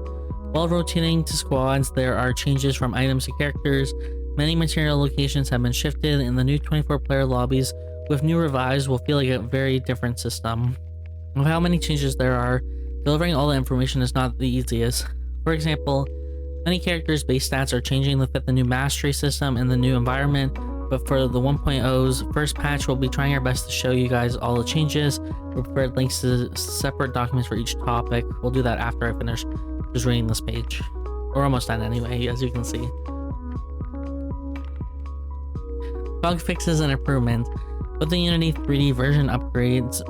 While rotating to squads, there are changes from items to characters. Many material locations have been shifted in the new 24-player lobbies, With new revives, will feel like a very different system. With how many changes there are, delivering all the information is not the easiest. For example, many characters' base stats are changing to fit the new mastery system and the new environment, but for the 1.0's first patch, we'll be trying our best to show you guys all the changes. We prepared links to separate documents for each topic. We'll do that after I finish just reading this page. We're almost done anyway, as you can see. Bug fixes and improvements. With the Unity 3D version upgrades,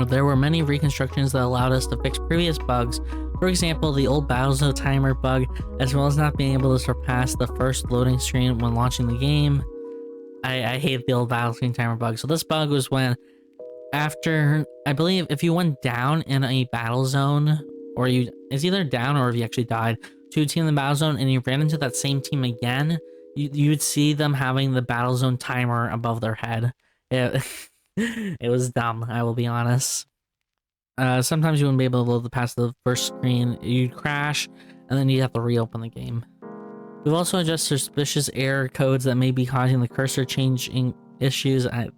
there were many reconstructions that allowed us to fix previous bugs. For example, the old battle zone timer bug, as well as not being able to surpass the first loading screen when launching the game. I hate the old battle screen timer bug. So this bug was when, after, I believe, if you went down in a battle zone, or it's either down or if you actually died to a team in the battle zone and you ran into that same team again, you would see them having the battle zone timer above their head. It was dumb, I will be honest. Sometimes you wouldn't be able to load past the first screen, you'd crash, and then you'd have to reopen the game. We've also adjusted suspicious error codes that may be causing the cursor changing issues. I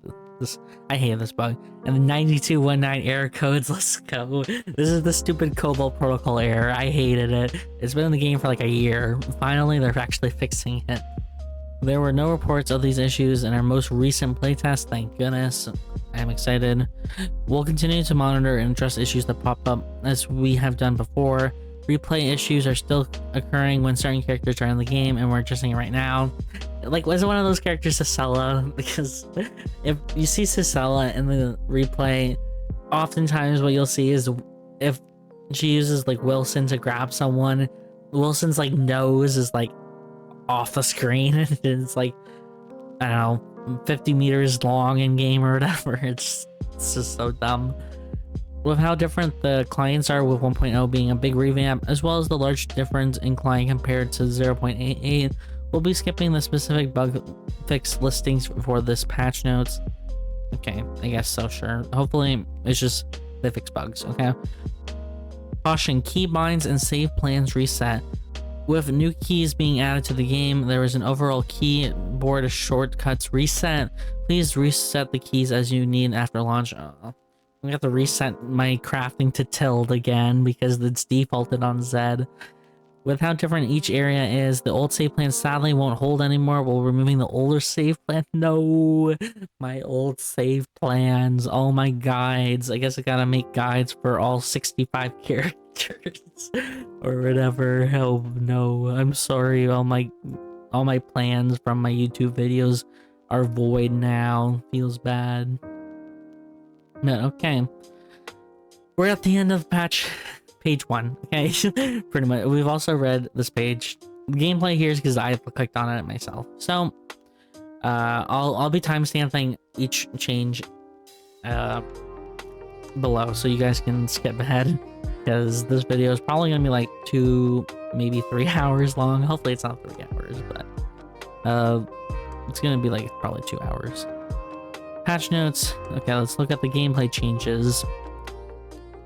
hate this bug. And the 9219 error codes, let's go. This is the stupid Cobalt Protocol error. I hated it. It's been in the game for like a year. Finally, they're actually fixing it. There were no reports of these issues in our most recent playtest, thank goodness. I'm excited. We'll continue to monitor and address issues that pop up as we have done before. Replay issues are still occurring when certain characters are in the game, and we're addressing it right now. Like, was it one of those characters, Cicella? Because if you see Cicella in the replay, oftentimes what you'll see is if she uses like Wilson to grab someone, Wilson's like nose is like off the screen, and it's like, I don't know, 50 meters long in game or whatever. It's just so dumb. With how different the clients are, with 1.0 being a big revamp, as well as the large difference in client compared to 0.88, we'll be skipping the specific bug fix listings for this patch notes. Okay, I guess so, sure. Hopefully it's just they fix bugs, okay? Caution, keybinds and save plans reset. With new keys being added to the game, there is an overall keyboard shortcuts reset. Please reset the keys as you need after launch. I have to reset my crafting to tilde again because it's defaulted on Z. With how different each area is, the old save plan sadly won't hold anymore while removing the older save plan. No, my old save plans, all my guides. I guess I gotta make guides for all 65 characters or whatever. Oh no, I'm sorry. All my plans from my YouTube videos are void now. Feels bad. But okay, we're at the end of page 1. Okay, pretty much. We've also read this page. The gameplay here is because I clicked on it myself. So, I'll be timestamping each change below, so you guys can skip ahead, because this video is probably gonna be like 2, maybe 3 hours long. Hopefully, it's not 3 hours, but it's gonna be like probably 2 hours. Patch notes. Okay, let's look at the gameplay changes.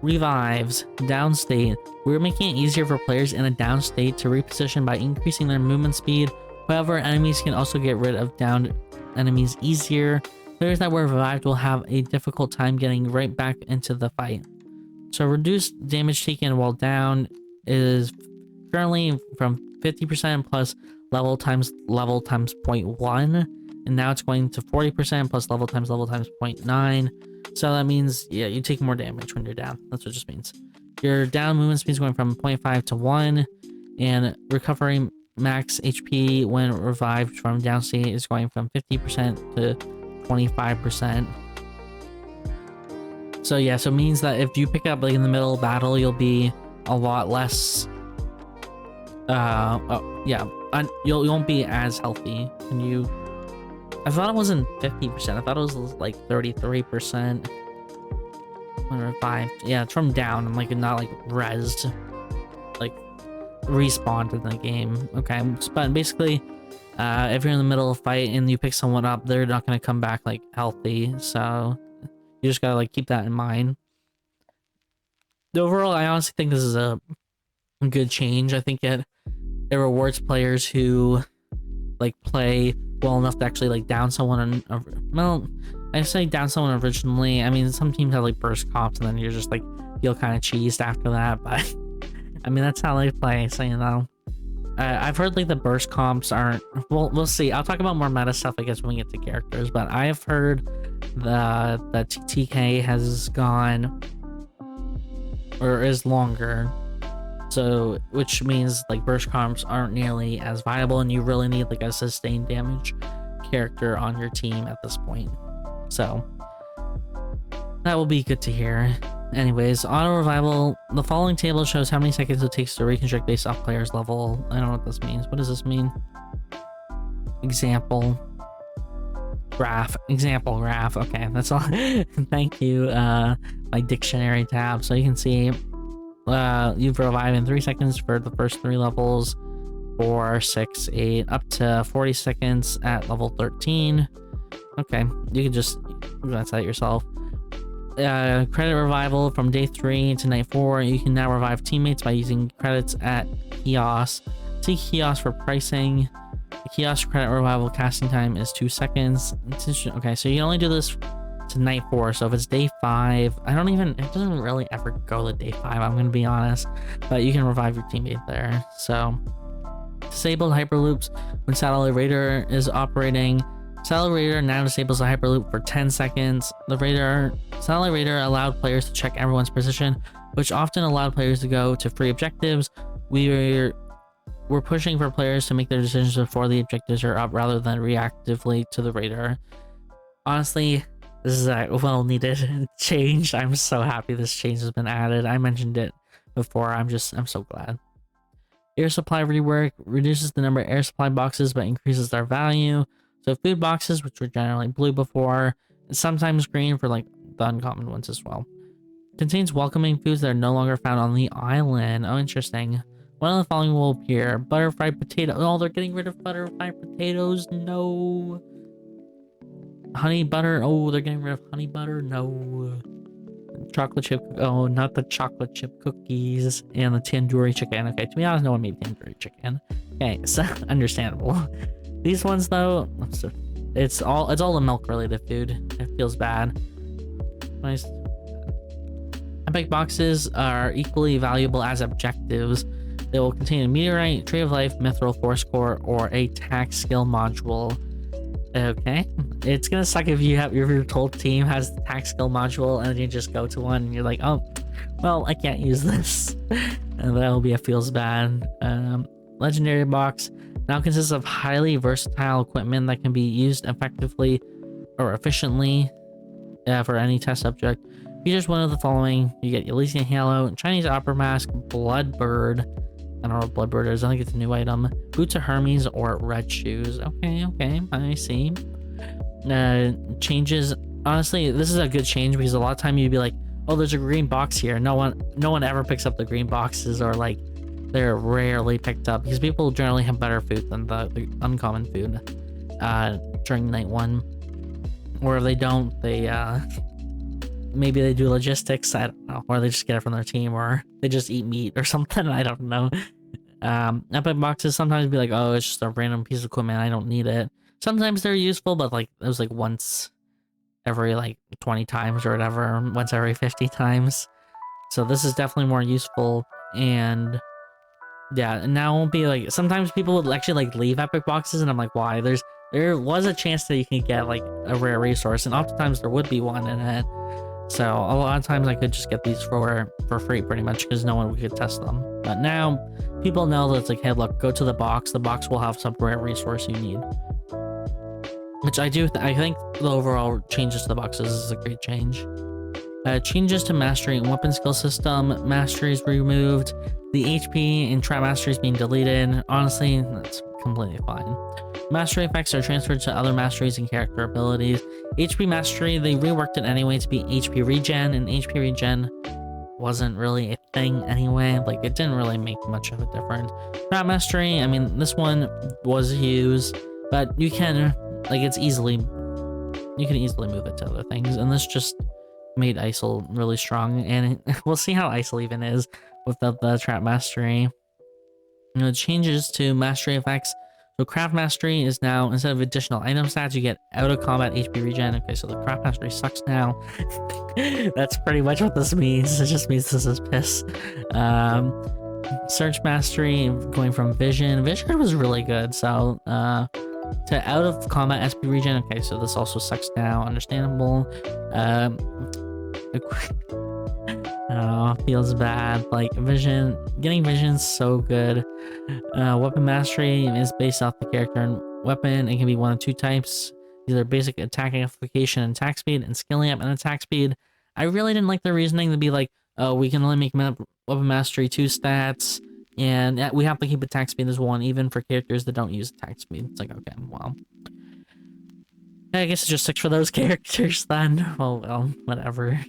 Revives. Down state. We're making it easier for players in a down state to reposition by increasing their movement speed. However, enemies can also get rid of downed enemies easier. Players that were revived will have a difficult time getting right back into the fight. So reduced damage taken while down is currently from 50% plus level times 0.1. And now it's going to 40% plus level times 0.9. So that means, yeah, you take more damage when you're down. That's what it just means. Your down movement speed is going from 0.5 to 1. And recovering max HP when revived from down state is going from 50% to 25%. So yeah, so it means that if you pick up like in the middle of battle, you'll be a lot less... you won't be as healthy when you... I thought it wasn't 50%. I thought it was like 33% when revived. Yeah, it's from down and like not like rezzed, like respawned in the game. Okay, but basically, if you're in the middle of a fight and you pick someone up, they're not gonna come back like healthy. So you just gotta like keep that in mind. Overall, I honestly think this is a good change. I think it rewards players who like play well enough to actually like down someone. Well, I say down someone originally. I mean, some teams have like burst comps, and then you're just like feel kind of cheesed after that. But I mean, that's how they play. So you know, I've heard like the burst comps aren't. Well, we'll see. I'll talk about more meta stuff, I guess, when we get to characters. But I have heard that TK has gone or is longer. So, which means like burst comps aren't nearly as viable, and you really need like a sustained damage character on your team at this point. So that will be good to hear. Anyways, auto revival. The following table shows how many seconds it takes to reconstruct based off player's level. I don't know what this means. What does this mean? Example graph. Example graph. Okay, that's all. Thank you. My dictionary tab, so you can see. You revive in 3 seconds for the first 3 levels, 4, 6, 8, up to 40 seconds at level 13. Okay, you can just glance at yourself. Credit revival from day 3 to night 4. You can now revive teammates by using credits at kiosk. See kiosk for pricing. The kiosk credit revival casting time is 2 seconds. Okay, so you can only do this to night 4. So if it's day 5, it doesn't really ever go to day 5, I'm gonna be honest, but you can revive your teammate there. So disabled hyperloops when satellite radar is operating. Satellite radar now disables the hyperloop for 10 seconds. The satellite radar allowed players to check everyone's position, which often allowed players to go to free objectives. We're pushing for players to make their decisions before the objectives are up rather than reactively to the radar. Honestly, this is a well-needed change. I'm so happy this change has been added. I mentioned it before. I'm so glad. Air supply rework reduces the number of air supply boxes but increases their value. So food boxes, which were generally blue before, and sometimes green for like the uncommon ones as well. Contains welcoming foods that are no longer found on the island. Oh, interesting. One of the following will appear. Butter fried potato. Oh, they're getting rid of butter fried potatoes. No. Honey butter. Oh, they're getting rid of honey butter. No. Chocolate chip. Oh, not the chocolate chip cookies. And the tandoori chicken. Okay, to be honest, no one made tandoori chicken. Okay, so understandable. These ones though, it's all the milk related food. It feels bad. Nice. Epic boxes are equally valuable as objectives. They will contain a meteorite, tree of life, mithril force core, or a tax skill module. Okay, it's gonna suck if your whole team has the tax skill module and then you just go to one and you're like, oh, well, I can't use this, and that'll be a feels bad. Legendary box now consists of highly versatile equipment that can be used effectively or efficiently for any test subject. Features one of the following: you get Elysian Halo, Chinese Opera Mask, Bloodbird. I don't know what Bloodbird is. I think it's a new item. Boots of Hermes or red shoes. Okay, I see. Changes. Honestly, this is a good change because a lot of time you'd be like, oh, there's a green box here. No one ever picks up the green boxes, or like they're rarely picked up because people generally have better food than the uncommon food during night 1. Or if they don't, they maybe they do logistics, I don't know, or they just get it from their team, or they just eat meat or something, I don't know. Epic boxes sometimes be like, oh, it's just a random piece of equipment, I don't need it. Sometimes they're useful, but like it was like once every like 20 times or whatever, once every 50 times. So this is definitely more useful. And yeah, and now it won't be like, sometimes people would actually like leave epic boxes and I'm like, why? There was a chance that you can get like a rare resource, and oftentimes there would be one in it. So a lot of times I could just get these for free pretty much because no one could test them. But now people know that it's like, hey, look, go to the box will have some rare resource you need. Which I think the overall changes to the boxes is a great change. Changes to mastery and weapon skill system. Mastery is removed. The HP and trap mastery is being deleted. Honestly, that's completely fine. Mastery effects are transferred to other masteries and character abilities. HP mastery, they reworked it anyway to be HP regen, and HP regen wasn't really a thing anyway. Like, it didn't really make much of a difference. Trap mastery, I mean, this one was used, but you can, like, you can easily move it to other things, and this just made ISIL really strong, and we'll see how ISIL even is without the trap mastery. Changes to mastery effects. So craft mastery is now, instead of additional item stats, you get out of combat HP regen. Okay, so the craft mastery sucks now. That's pretty much what this means. It just means this is piss. Search mastery, going from vision. Vision was really good. So to out of combat SP regen. Okay, so this also sucks now. Understandable. Oh, feels bad. Like vision, getting vision's so good. Weapon mastery is based off the character and weapon. It can be one of two types, either basic attack amplification and attack speed, and skill amp and attack speed. I really didn't like the reasoning to be like, oh, we can only make weapon mastery 2 stats, and we have to keep attack speed as 1, even for characters that don't use attack speed. It's like, okay, well, I guess it's just 6 for those characters then. Well, whatever.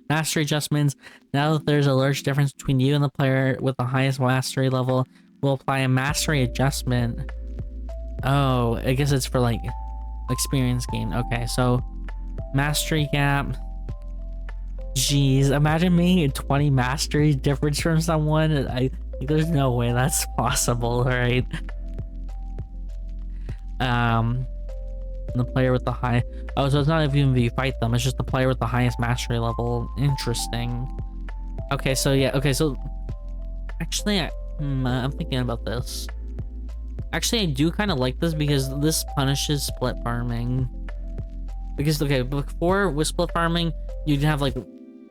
Mastery adjustments. Now that there's a large difference between you and the player with the highest mastery level, we'll apply a mastery adjustment. Oh, I guess it's for like experience gain. Okay, so mastery gap. Jeez, imagine making a 20 mastery difference from someone. There's no way that's possible, right? The player with the high. Oh, so it's not even if you fight them, it's just the player with the highest mastery level. Interesting. Okay, so yeah, okay, so actually I'm thinking about this. Actually, I do kind of like this because this punishes split farming. Because okay, before with split farming, you'd have like,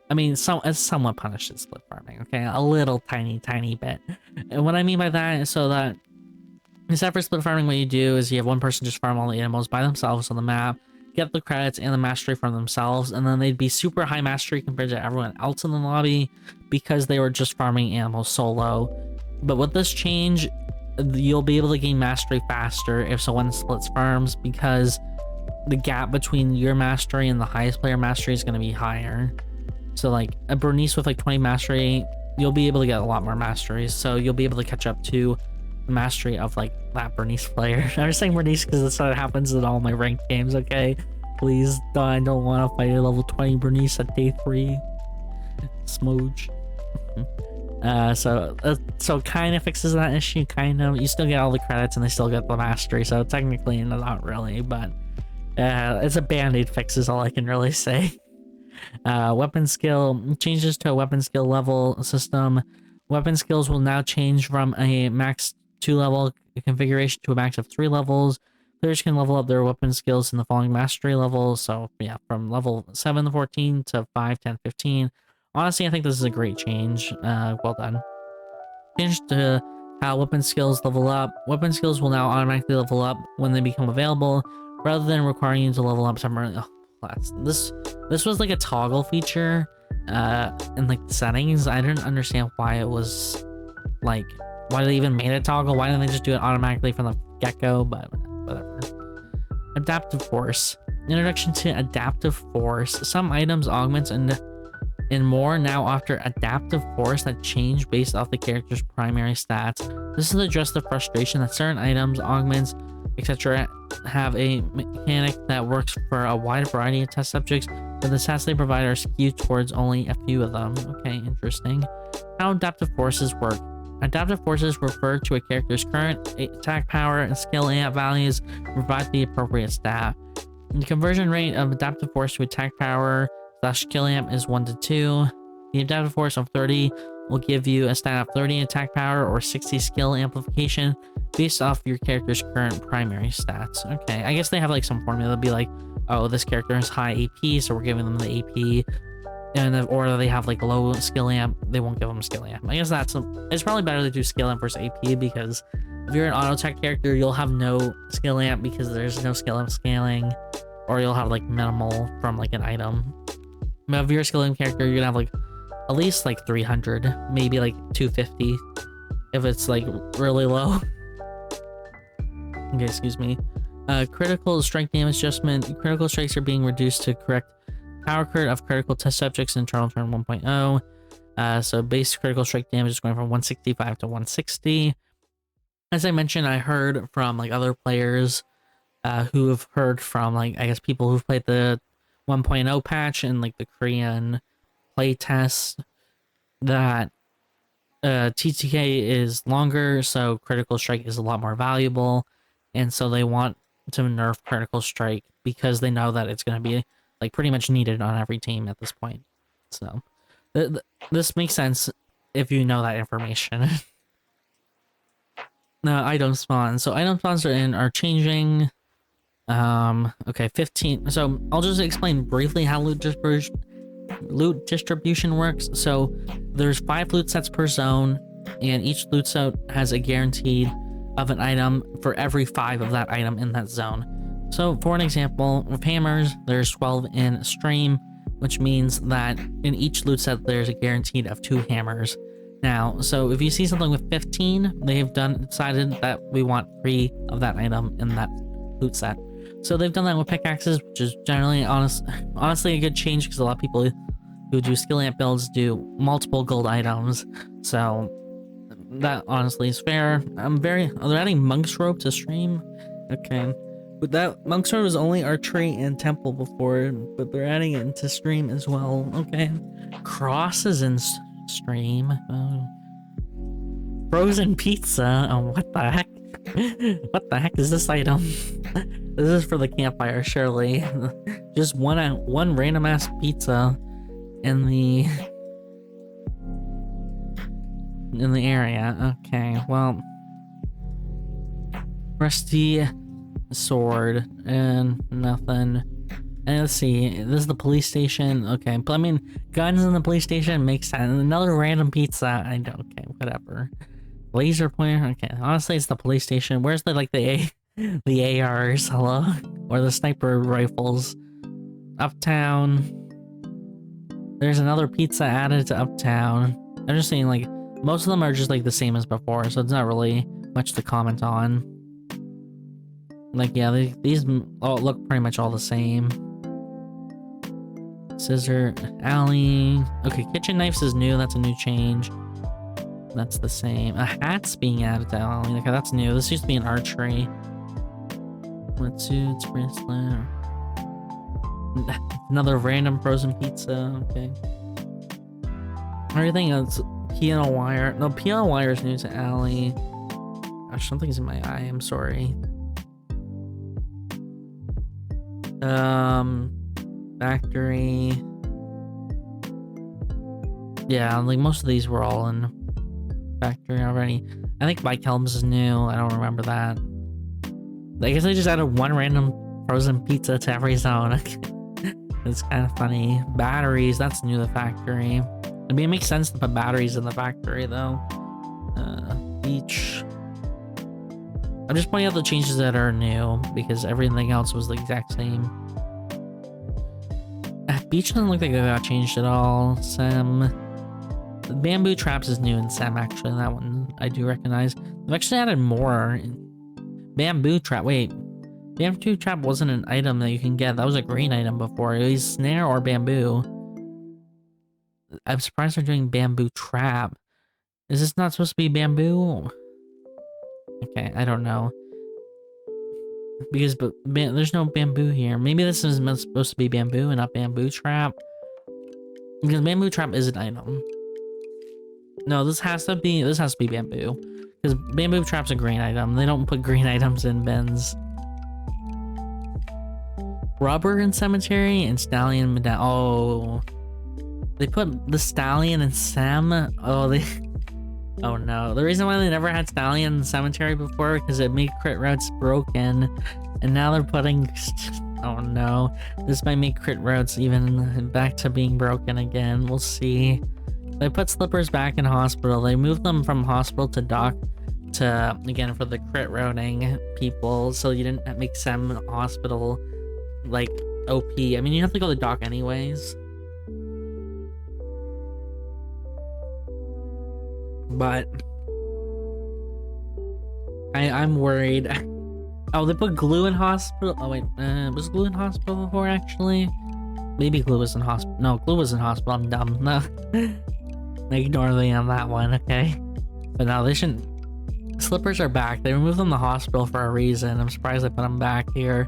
I mean, it somewhat punishes split farming, okay? A little tiny bit. And what I mean by that is so that instead for split farming, what you do is you have one person just farm all the animals by themselves on the map, get the credits and the mastery from themselves, and then they'd be super high mastery compared to everyone else in the lobby because they were just farming animals solo. But with this change, you'll be able to gain mastery faster if someone splits farms because the gap between your mastery and the highest player mastery is going to be higher. So like a Bernice with like 20 mastery, you'll be able to get a lot more masteries, so you'll be able to catch up to mastery of like that Bernice player. I'm just saying Bernice because that's what happens in all my ranked games, okay? Please, I don't want to fight a level 20 Bernice at day 3. Smooch. So kind of fixes that issue, kind of. You still get all the credits and they still get the mastery, so technically not really, but it's a band-aid fix is all I can really say. Weapon skill changes to a weapon skill level system. Weapon skills will now change from a max 2 level configuration to a max of 3 levels. Players can level up their weapon skills in the following mastery levels. So yeah, from level 7 to 14 to 5, 10, 15. Honestly, I think this is a great change. Well done. Change to how weapon skills level up. Weapon skills will now automatically level up when they become available, rather than requiring you to level up separately. Oh, this was like a toggle feature in like the settings. I didn't understand why it was like, why they even made it toggle. Why didn't they just do it automatically from the get-go? But whatever. Adaptive force. Introduction to adaptive force. Some items, augments, and more now offer adaptive force that change based off the character's primary stats. This is to address the frustration that certain items, augments, etc. have a mechanic that works for a wide variety of test subjects, but the stats they provide are skewed towards only a few of them. Okay, interesting. How adaptive forces work. Adaptive forces refer to a character's current attack power and skill amp values to provide the appropriate stat. The conversion rate of adaptive force to attack power / skill amp is 1 to 2. The adaptive force of 30 will give you a stat of 30 attack power or 60 skill amplification based off your character's current primary stats. Okay, I guess they have like some formula to be like, oh, this character has high AP, so we're giving them the AP. And or they have like low skill amp, they won't give them skill amp. I guess it's probably better to do skill amp versus AP, because if you're an auto attack character, you'll have no skill amp because there's no skill amp scaling, or you'll have like minimal from like an item. But if you're a skill amp character, you're gonna have like at least like 300, maybe like 250 if it's like really low. Okay, excuse me. Critical strike damage adjustment. Critical strikes are being reduced to correct power crit of critical test subjects in Eternal Turn 1.0. So base critical strike damage is going from 165 to 160. As I mentioned, I heard from like other players who have heard from like, I guess, people who've played the 1.0 patch and like the Korean play test, that TTK is longer, so critical strike is a lot more valuable, and so they want to nerf critical strike because they know that it's going to be like pretty much needed on every team at this point. So this makes sense if you know that information. Item spawn. So item spawns are changing. Okay, 15. So I'll just explain briefly how loot distribution works. So there's 5 loot sets per zone, and each loot set has a guaranteed of an item for every 5 of that item in that zone. So for an example, with hammers, there's 12 in stream, which means that in each loot set there's a guaranteed of 2 hammers. Now, so if you see something with 15, they've decided that we want 3 of that item in that loot set. So they've done that with pickaxes, which is generally honestly a good change because a lot of people who do skill amp builds do multiple gold items. So that honestly is fair. Are they adding monk's robe to stream? Okay. But that monk's robe was only archery and temple before, but they're adding it into stream as well. Okay. Crosses in stream. Frozen pizza. Oh, what the heck? What the heck is this item? This is for the campfire, surely. Just one random ass pizza in the area. Okay, well, rusty sword and nothing. And let's see, this is the police station. Okay, but I mean, guns in the police station makes sense. Another random pizza. Okay, whatever. Laser pointer. Okay, honestly, it's the police station. Where's the the ARs? Hello, or the sniper rifles? Uptown. There's another pizza added to Uptown. I'm just saying, like, most of them are just like the same as before, so it's not really much to comment on. Like, yeah, these all look pretty much all the same. Scissor alley. Okay, kitchen knives is new. That's a new change. That's the same. A hat's being added to alley. Okay, that's new. This used to be an archery. Wetsuits, bracelet. Another random frozen pizza. Okay. Everything else. Piano wire. No, piano wire is new to alley. Gosh, something's in my eye. I'm sorry. Factory. Yeah, like most of these were all in factory already. I think bike helms is new. I don't remember that. I guess I just added one random frozen pizza to every zone. It's kind of funny. Batteries, that's new to the factory. I mean, it makes sense to put batteries in the factory though. Beach. I'm just pointing out the changes that are new because everything else was the exact same. Beach doesn't look like it got changed at all. Sem. The bamboo traps is new in Sem, actually. That one I do recognize. They've actually added more. Bamboo trap. Wait. Bamboo trap wasn't an item that you can get. That was a green item before. It was snare or bamboo. I'm surprised they're doing bamboo trap. Is this not supposed to be bamboo? Okay, I don't know. Because there's no bamboo here. Maybe this is supposed to be bamboo and not bamboo trap. Because bamboo trap is an item. No, this has to be bamboo. Because bamboo trap's a green item. They don't put green items in bins. Rubber in cemetery and stallion medallion. Oh, they put the stallion in Sem. Oh no. The reason why they never had stallion in cemetery before because it made crit routes broken, and now they're putting. Oh no, this might make crit routes even back to being broken again. We'll see. They put slippers back in hospital. They moved them from hospital to dock to again for the crit routing people, so you didn't make Sem hospital like OP. I mean, you have to go to dock anyways. But I'm worried. Oh, they put glue in hospital. Oh wait, was glue in hospital before actually? Maybe glue was in hospital. No, glue was in hospital. I'm dumb. No, ignore me on that one. Okay, but no, they shouldn't. Slippers are back. They removed them from the hospital for a reason. I'm surprised they put them back here.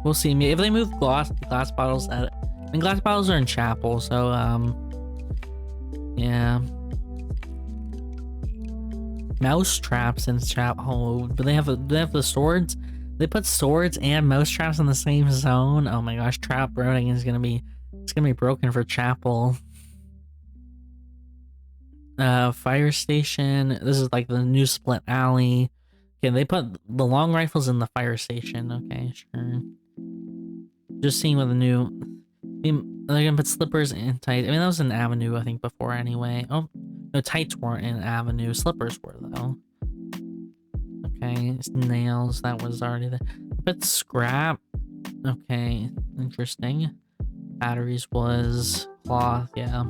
We'll see. If they move glass bottles, and glass bottles are in chapel, so Yeah. Mouse traps in trap. Oh, but they have the swords. They put swords and mouse traps in the same zone. Oh my gosh, trap routing is gonna be broken for Chapel. Fire station. This is like the new split alley. Okay, they put the long rifles in the fire station. Okay, sure. Just seeing what the new. They're gonna put slippers and tights. I mean, that was an avenue I think before anyway. Oh, no, tights weren't in avenue. Slippers were though. Okay, nails. That was already there. But scrap. Okay, interesting. Batteries was cloth. Yeah.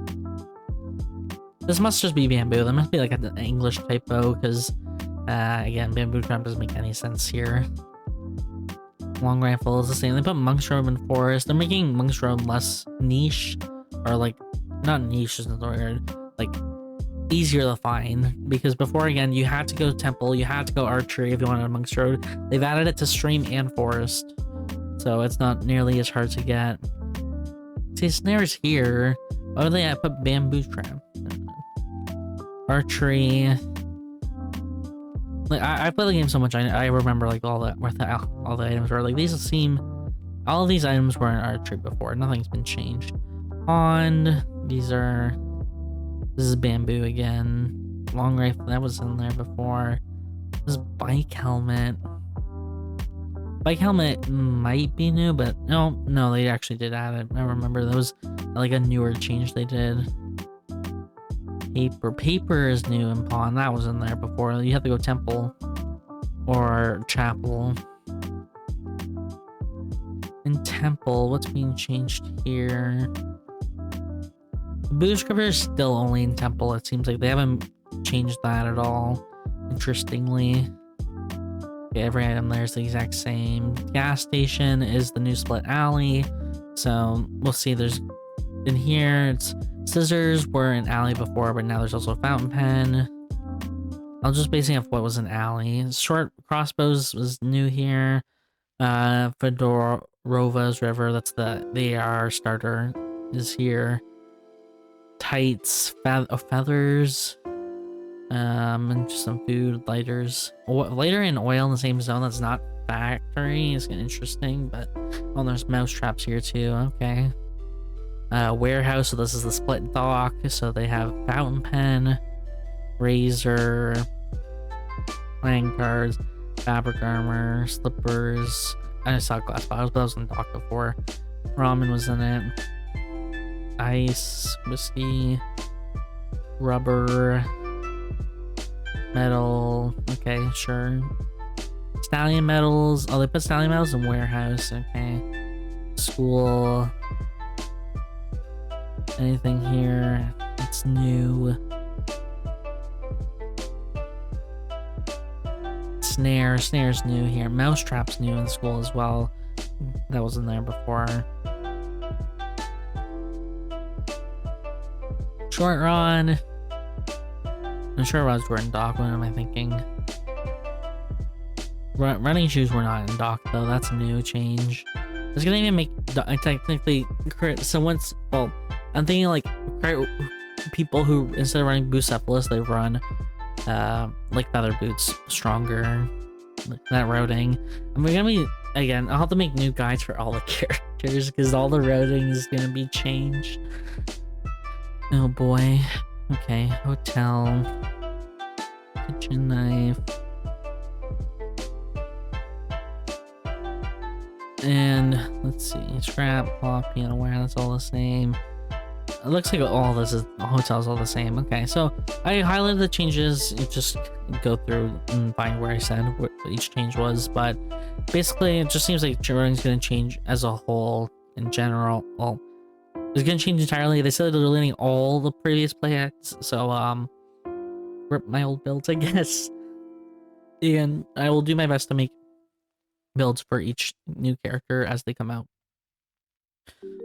This must just be bamboo. There must be like an English typo because, again, bamboo trap doesn't make any sense here. Long rifle is the same. They put monk's robe in forest. They're making monk's robe less niche, or like, not niche isn't the word, like easier to find. Because before, again, you had to go temple, you had to go archery if you wanted a monk's robe. They've added it to stream and forest, so it's not nearly as hard to get. See, snares here. Why would they put bamboo trap? Archery. Like I play the game so much, I remember like all the items were like these seem. All of these items were in archery before. Nothing's been changed. Pond. These are. This is bamboo again. Long rifle that was in there before. This bike helmet. Bike helmet might be new, but no, they actually did add it. I remember that was like a newer change they did. Paper is new in Pawn. That was in there before. You have to go temple or chapel. In temple, what's being changed here? Boost gripper is still only in temple. It seems like they haven't changed that at all. Interestingly. Okay, every item there is the exact same. Gas station is the new split alley. So we'll see. There's in here, it's scissors were an alley before, but now there's also a fountain pen. I'll just basing off what was an alley. Short crossbows was new here. Fedorova's River, that's the AR starter, is here. Tights, feathers, and just some food, lighters. Lighter and oil in the same zone. That's not factory. It's interesting, but there's mouse traps here too. Okay. Warehouse, so this is the split dock, so they have fountain pen, razor, playing cards, fabric armor, slippers. I just saw glass bottles, but I was in the dock before. Ramen was in it. Ice, whiskey, rubber, metal. Okay, sure. Stallion metals. Oh, they put stallion metals in warehouse. Okay. School. Anything here? It's new. Snare's new here. Mousetrap's new in school as well. That was in there before. Short rod. I'm sure rods were in dock. What am I thinking? Running shoes were not in dock though. That's a new change. It's gonna even make technically so once. Well, I'm thinking like people who instead of running Bucephalus, they run like feather boots, stronger. Like that routing. And we're gonna be again. I'll have to make new guides for all the characters because all the routing is gonna be changed. Oh boy. Okay, hotel, kitchen knife, and let's see, scrap, cloth, piano wire. That's all the same. It looks like all this is hotels all the same. Okay, so I highlighted the changes. You just go through and find where I said what each change was, but basically it just seems like routing's going to change as a whole in general. Well, it's going to change entirely. They said they're deleting all the previous playheads, so rip my old builds, I guess. And I will do my best to make builds for each new character as they come out.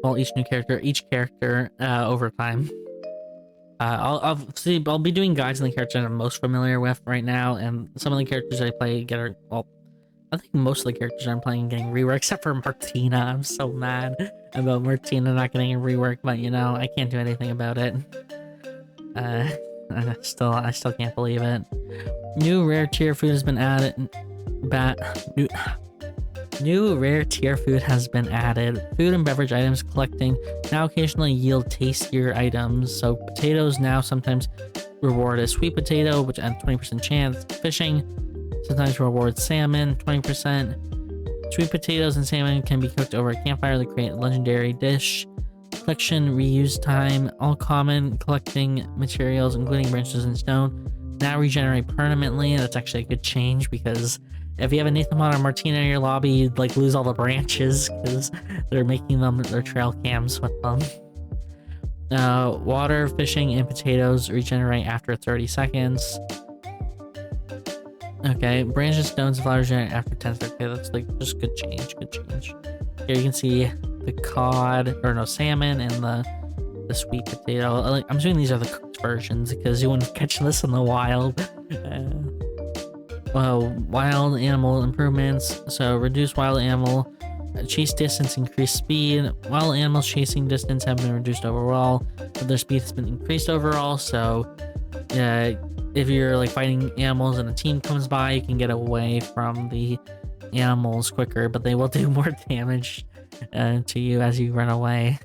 Well, each character over time. I'll be doing guides on the characters I'm most familiar with right now, and some of the characters I play I think most of the characters I'm playing getting reworked, except for Martina. I'm so mad about Martina not getting a rework, but you know, I can't do anything about it. I still can't believe it. New rare tier food has been added. New rare tier food has been added. Food and beverage items collecting now occasionally yield tastier items. So potatoes now sometimes reward a sweet potato, which adds 20% chance. Fishing sometimes rewards salmon, 20%. Sweet potatoes and salmon can be cooked over a campfire to create a legendary dish. Collection reuse time. All common collecting materials, including branches and stone, now regenerate permanently. That's actually a good change, because if you have a Nathamon or Martina in your lobby, you'd like lose all the branches because they're making them their trail cams with them. Water, fishing, and potatoes regenerate after 30 seconds. Okay, branches, stones, and flowers regenerate after 10 seconds. Okay, that's like just good change. Here you can see the cod, or no, salmon, and the sweet potato. I'm assuming these are the cooked versions because you wouldn't catch this in the wild. Wild animal improvements. So reduce wild animal chase distance, increase speed. Wild animals chasing distance have been reduced overall, but their speed has been increased overall. So if you're like fighting animals and a team comes by, you can get away from the animals quicker, but they will do more damage to you as you run away.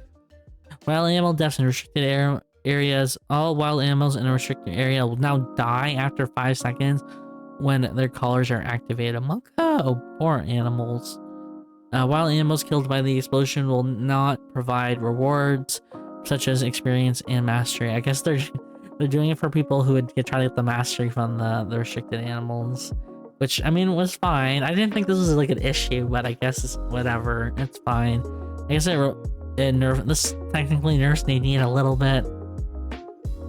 Wild animal deaths in restricted areas. All wild animals in a restricted area will now die after 5 seconds when their collars are activated. Oh, poor animals. Wild animals killed by the explosion will not provide rewards such as experience and mastery. I guess they're doing it for people who would try to get the mastery from the restricted animals, which I mean was fine. I didn't think this was like an issue, but I guess it's whatever. It's fine. I guess this technically nerfs Nadine a little bit,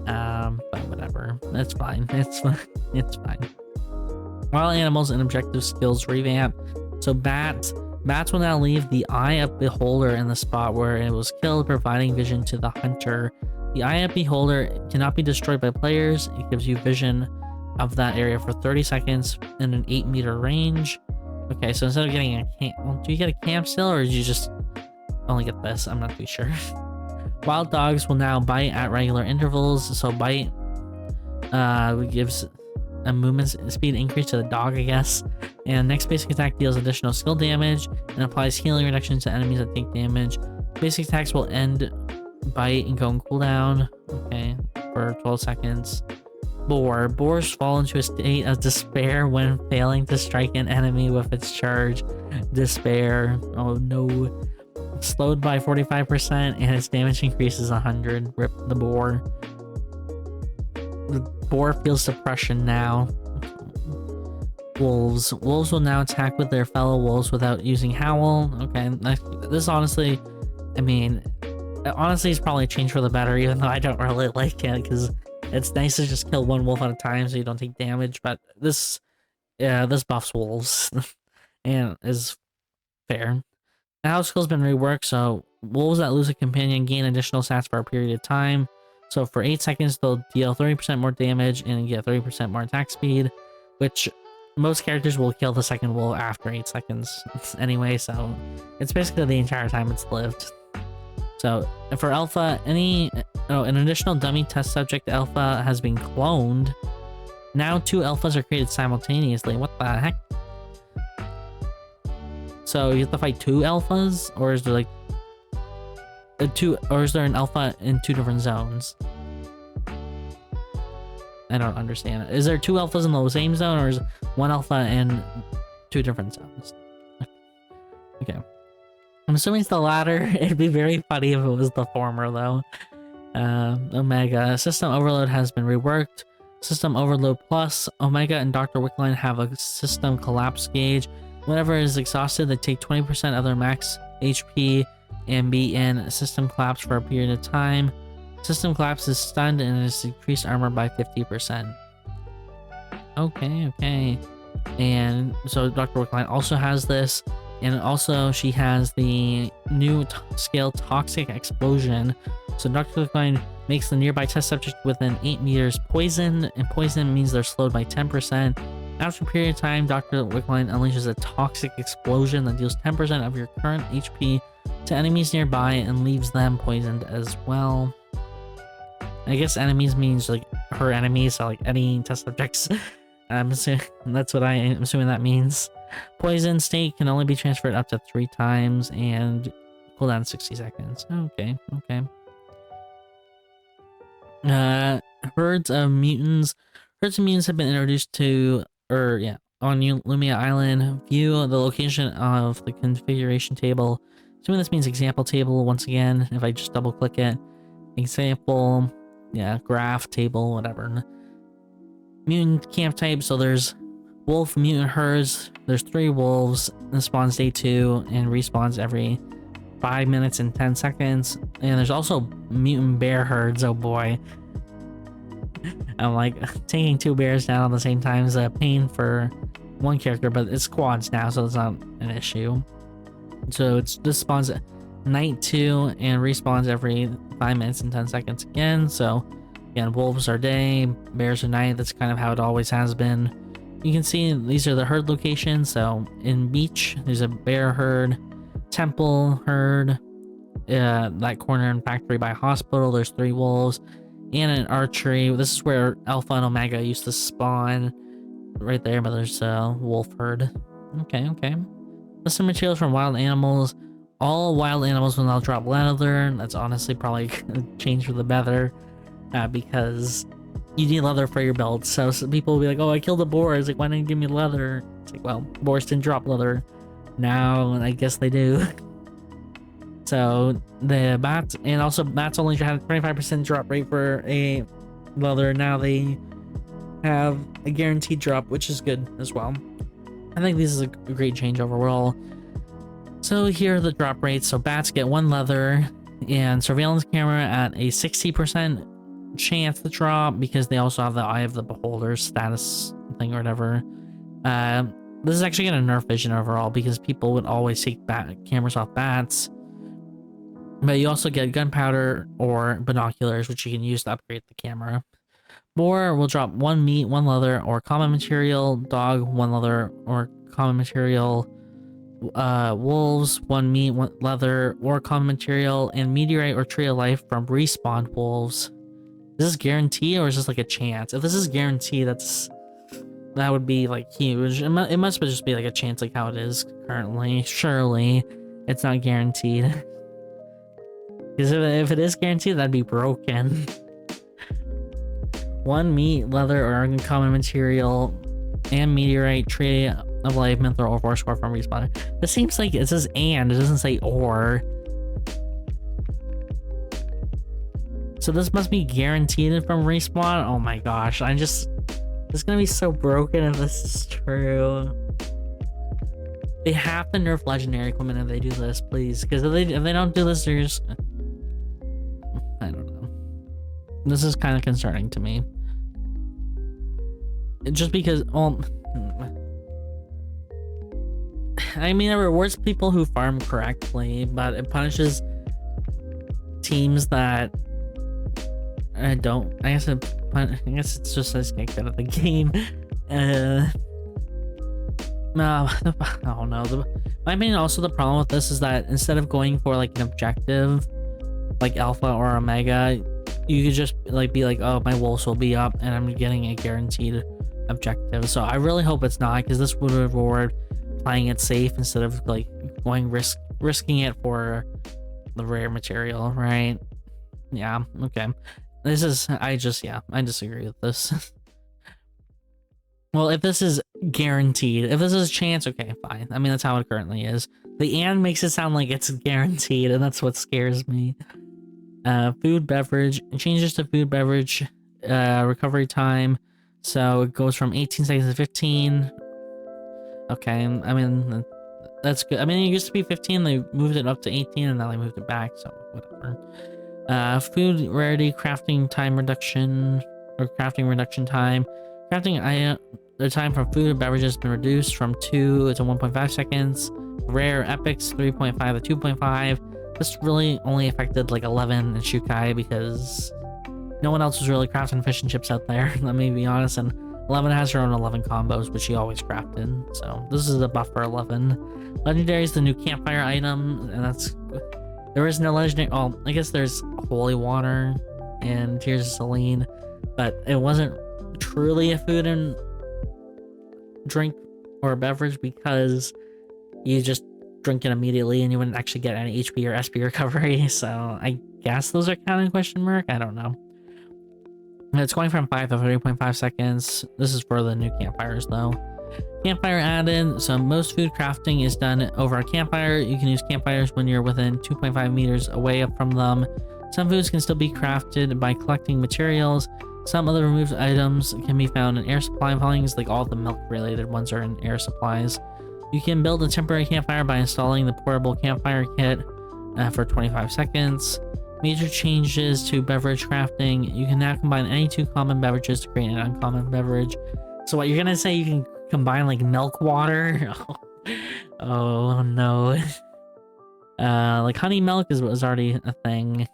but whatever. It's fine. It's fine. Wild animals and objective skills revamp. So bats will now leave the eye of beholder in the spot where it was killed, providing vision to the hunter. The eye of beholder cannot be destroyed by players. It gives you vision of that area for 30 seconds in an 8-meter range. Okay, so instead of getting a camp, well, do you get a camp still, or do you just only get this? I'm not too sure. Wild dogs will now bite at regular intervals. So bite gives a movement speed increase to the dog, I guess. And next basic attack deals additional skill damage and applies healing reduction to enemies that take damage. Basic attacks will end bite and go on cooldown. Okay, for 12 seconds. Boars fall into a state of despair when failing to strike an enemy with its charge. Despair. Oh no. Slowed by 45% and its damage increases 100. Rip the boar. The boar feels depression now. Wolves will now attack with their fellow wolves without using howl. Okay, this honestly, I mean, honestly is probably a change for the better, even though I don't really like it, because it's nice to just kill one wolf at a time so you don't take damage. But this buffs wolves and is fair. The house skill's been reworked, so wolves that lose a companion gain additional stats for a period of time. So for 8 seconds, they'll deal 30% more damage and get 30% more attack speed, which most characters will kill the second wolf after 8 seconds anyway, so it's basically the entire time it's lived. So for alpha, an additional dummy test subject alpha has been cloned. Now 2 alphas are created simultaneously. What the heck? So you have to fight 2 alphas, or is there like is there an alpha in 2 different zones? I don't understand it. Is there 2 alphas in the same zone, or is 1 alpha in 2 different zones? Okay. I'm assuming it's the latter. It'd be very funny if it was the former, though. Omega. System Overload has been reworked. System Overload Plus. Omega and Dr. Wickline have a system collapse gauge. Whenever it is exhausted, they take 20% of their max HP and be in system collapse for a period of time. System collapse is stunned and is increased armor by 50%. Okay. And so Dr. Wickline also has this. And also she has the new scale Toxic Explosion. So Dr. Wickline makes the nearby test subject within 8 meters poisoned, and poison means they're slowed by 10%. After a period of time, Dr. Wickline unleashes a Toxic Explosion that deals 10% of your current HP to enemies nearby and leaves them poisoned as well. I guess enemies means like her enemies, so like any test subjects. I'm assuming that's what I'm assuming that means. Poison state can only be transferred up to 3 times and cooldown 60 seconds. Okay, okay. Herds of mutants. Herds of mutants have been introduced to, on Lumia Island. View the location of the configuration table. Assuming this means example table once again. If I just double click it, example, yeah, graph table, whatever. Mutant camp type. So there's wolf mutant herds. There's 3 wolves. This spawns day 2 and respawns every 5 minutes and 10 seconds. And there's also mutant bear herds. Oh boy. I'm like, taking 2 bears down at the same time is a pain for one character, but it's squads now, so it's not an issue. So this spawns at night 2 and respawns every 5 minutes and 10 seconds again. So again, wolves are day, bears are night. That's kind of how it always has been. You can see these are the herd locations. So in beach, there's a bear herd, temple herd, that corner in factory by hospital, there's 3 wolves, and an archery. This is where Alpha and Omega used to spawn, right there, but there's a wolf herd. Okay, okay. List of materials from wild animals. All wild animals will now drop leather. That's honestly probably gonna change for the better, because you need leather for your build. So some people will be like, oh, I killed a boar. It's like, why didn't you give me leather? It's like, well, boars didn't drop leather. Now I guess they do. So the bats, and also bats only had a 25% drop rate for a leather. Now they have a guaranteed drop, which is good as well. I think this is a great change overall. So here are the drop rates. So bats get 1 leather, and surveillance camera at a 60% chance to drop, because they also have the Eye of the Beholder status thing or whatever. This is actually gonna nerf vision overall, because people would always take cameras off bats. But you also get gunpowder or binoculars, which you can use to upgrade the camera. Boar will drop 1 meat, 1 leather, or common material. Dog, 1 leather or common material. Wolves, 1 meat, 1 leather, or common material. And meteorite or tree of life from respawned wolves. Is this guaranteed, or is this like a chance? If this is guaranteed, that would be like huge. It must just be like a chance, like how it is currently. Surely it's not guaranteed. Because if it is guaranteed, that'd be broken. 1 meat, leather, or common material, and meteorite, tree of life, mythril, or fourscore from respawn. This seems like it says and, it doesn't say or. So this must be guaranteed from respawn? Oh my gosh, it's gonna be so broken if this is true. They have to nerf legendary equipment if they do this, please. Because if they don't do this, there's... I don't know. This is kind of concerning to me. Just because, well... I mean, it rewards people who farm correctly, but it punishes teams that don't. I guess it's just as good at the game. No, I don't know. My opinion, also the problem with this is that instead of going for like an objective, like Alpha or Omega, you could just like be like, oh, my wolves will be up, and I'm getting a guaranteed objective. So I really hope it's not, because this would reward playing it safe instead of like going risking it for the rare material, right? Yeah, okay. I disagree with this. Well, if this is guaranteed, if this is chance, okay, fine. I mean, that's how it currently is. The and makes it sound like it's guaranteed, and that's what scares me. Food, beverage, changes to food, beverage, recovery time. So it goes from 18 seconds to 15. Okay, I mean, that's good. I mean, it used to be 15, they moved it up to 18, and now they moved it back, so whatever. Food rarity, crafting time reduction, or crafting reduction time. Crafting the time for food and beverages has been reduced from 2 to 1.5 seconds. Rare epics 3.5 to 2.5. This really only affected like 11 and Shukai, because no one else was really crafting fish and chips out there. Let me be honest. And 11 has her own 11 combos, which she always crafted. So this is a buff for 11. Legendary is the new campfire item, and there is no legendary. Oh, I guess there's holy water. and Tears of Celine, but it wasn't truly a food and drink or beverage because you just drink it immediately and you wouldn't actually get any HP or SP recovery. So I guess those are counting question mark. I don't know. It's going from 5 to 3.5 seconds. This is for the new campfires though. Campfire added. So most food crafting is done over a campfire. You can use campfires when you're within 2.5 meters away from them. Some foods can still be crafted by collecting materials. Some other removed items can be found in air supply volumes, like all the milk related ones are in air supplies. You can build a temporary campfire by installing the portable campfire kit for 25 seconds. Major changes to beverage crafting. You can now combine any two common beverages to create an uncommon beverage. So what you're gonna say, you can combine like milk water? Oh no. Like honey milk was already a thing.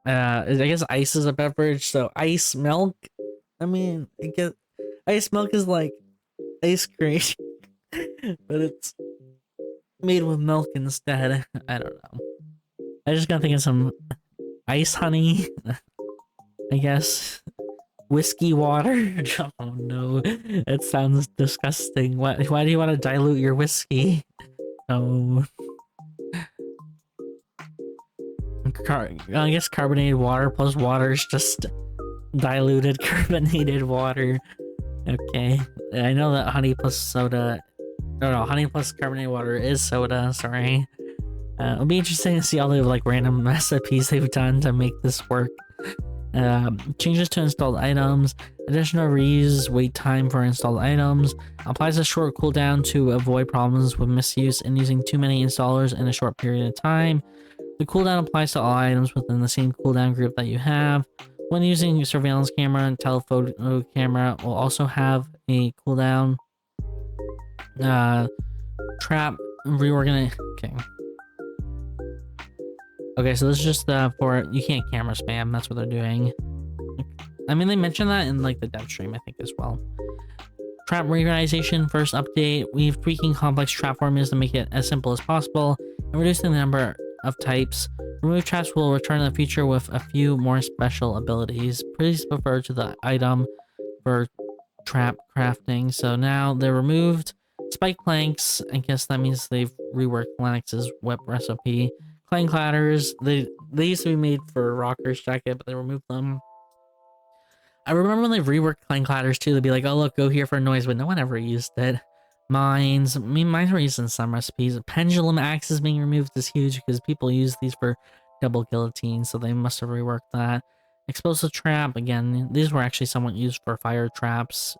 I guess ice is a beverage, so ice milk. I mean, ice milk is like ice cream, but it's made with milk instead. I don't know. I just gotta think of some ice honey. I guess whiskey water. Oh no, it sounds disgusting. Why do you want to dilute your whiskey? Oh. I guess carbonated water plus water is just diluted carbonated water. Okay, I know that honey plus soda. No, honey plus carbonated water is soda. Sorry. It'll be interesting to see all the like random recipes they've done to make this work. Changes to installed items. Additional reuse wait time for installed items. Applies a short cooldown to avoid problems with misuse and using too many installers in a short period of time. The cooldown applies to all items within the same cooldown group that you have. When using a surveillance camera and telephoto camera will also have a cooldown. Trap reorganize. Okay, so this is just for you can't camera spam. That's what they're doing. I mean, they mentioned that in like the dev stream, I think, as well. Trap reorganization first update. We've tweaking complex trap formulas to make it as simple as possible and reducing the number of types. Remove traps will return in the future with a few more special abilities. Please refer to the item for trap crafting. So now they're removed. Spike planks. I guess that means they've reworked Lennox's whip recipe. Clang clatters. They used to be made for Rocker's jacket, but they removed them. I remember when they reworked clang clatters too. They'd be like, "Oh look, go here for a noise," but no one ever used it. Mines. I mean, mines were used in some recipes. Pendulum axes being removed is huge because people use these for double guillotine, so they must have reworked that. Explosive trap. Again, these were actually somewhat used for fire traps,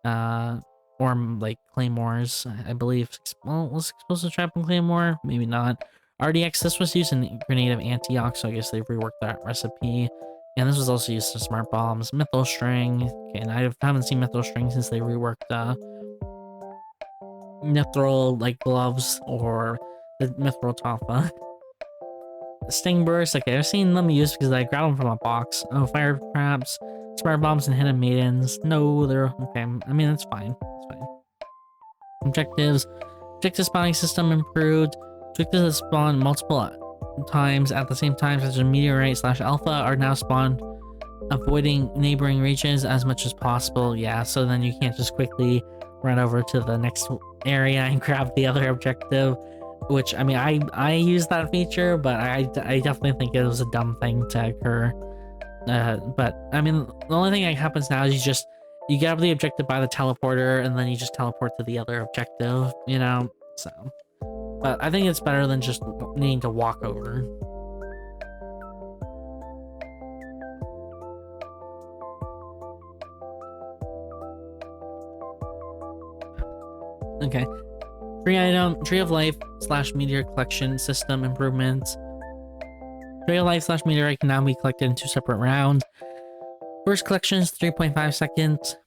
or like claymores, I believe. Well, was explosive trap and claymore? Maybe not. RDX. This was used in grenade of Antioch, so I guess they've reworked that recipe. And this was also used for smart bombs. Mithril string. Okay, and I haven't seen mithril string since they reworked mithril like gloves or the mithril toffa. Sting burst. Okay, I've seen them used because I grabbed them from a box. Oh, fire traps, smart bombs, and hidden maidens. No, they're okay. I mean, that's fine. It's fine. Objectives. Objective spawning system improved. Objectives that spawn multiple times at the same time, such as meteorite / alpha, are now spawned, avoiding neighboring regions as much as possible. Yeah, so then you can't just quickly run over to the next area and grab the other objective, which I mean, I use that feature, but I definitely think it was a dumb thing to occur. But I mean, the only thing that happens now is you grab the objective by the teleporter and then you just teleport to the other objective, you know. So, but I think it's better than just needing to walk over. Okay. Tree of Life / meteor collection system improvements. Tree of Life / meteorite can now be collected in 2 separate rounds. First collection is 3.5 seconds.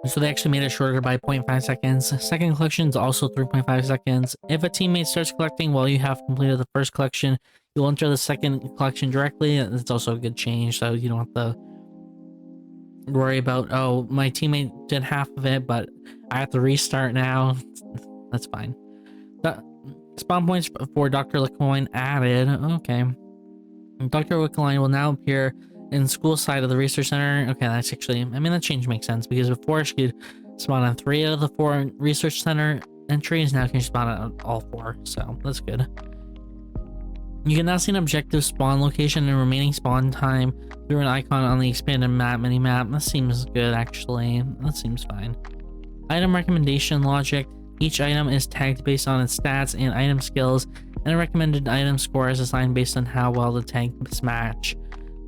So they actually made it shorter by 0.5 seconds. Second collection is also 3.5 seconds. If a teammate starts collecting while you have completed the first collection, you'll enter the second collection directly. It's also a good change, so you don't have to worry about, oh, my teammate did half of it, but I have to restart now. That's fine. The spawn points for Dr. Lacoin added. Okay. Dr. Wickeline will now appear in school side of the research center. Okay, that's actually, I mean, that change makes sense because before she could spawn on 3 out of the 4 research center entries. Now can spawn on all 4, so that's good. You can now see an objective spawn location and remaining spawn time through an icon on the expanded map minimap. That seems good, actually. That seems fine. Item recommendation logic. Each item is tagged based on its stats and item skills, and a recommended item score is assigned based on how well the tags match.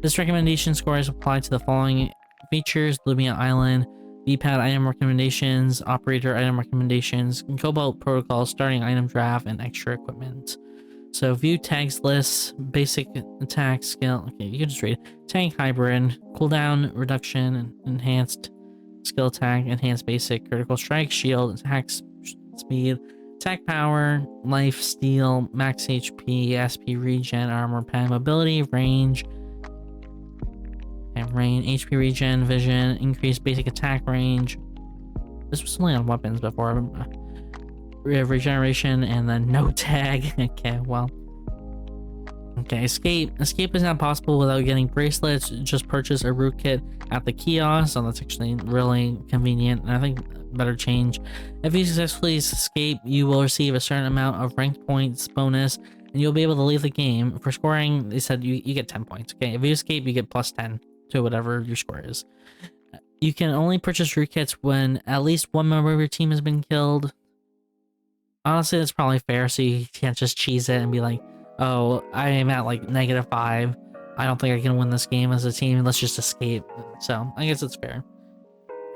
This recommendation score is applied to the following features: Lumia Island, V-Pad item recommendations, operator item recommendations, Cobalt protocol, starting item draft, and extra equipment. So view tags lists, basic attack skill. Okay, you can just read tank hybrid, cooldown reduction, enhanced skill attack, enhanced basic, critical strike, shield, attack speed, attack power, life steal, max HP, SP regen, armor pen, mobility, range, and HP regen, vision, increased basic attack range. This was only on weapons before. We have regeneration and then no tag. Okay, well. Okay, escape. Escape is not possible without getting bracelets. Just purchase a root kit at the kiosk. So that's actually really convenient. And I think better change. If you successfully escape, you will receive a certain amount of ranked points bonus, and you'll be able to leave the game. For scoring, they said you get 10 points. Okay, if you escape, you get plus 10 to whatever your score is. You can only purchase root kits when at least one member of your team has been killed. Honestly, that's probably fair, so you can't just cheese it and be like, oh, I am at like -5. I don't think I can win this game as a team. Let's just escape. So I guess it's fair.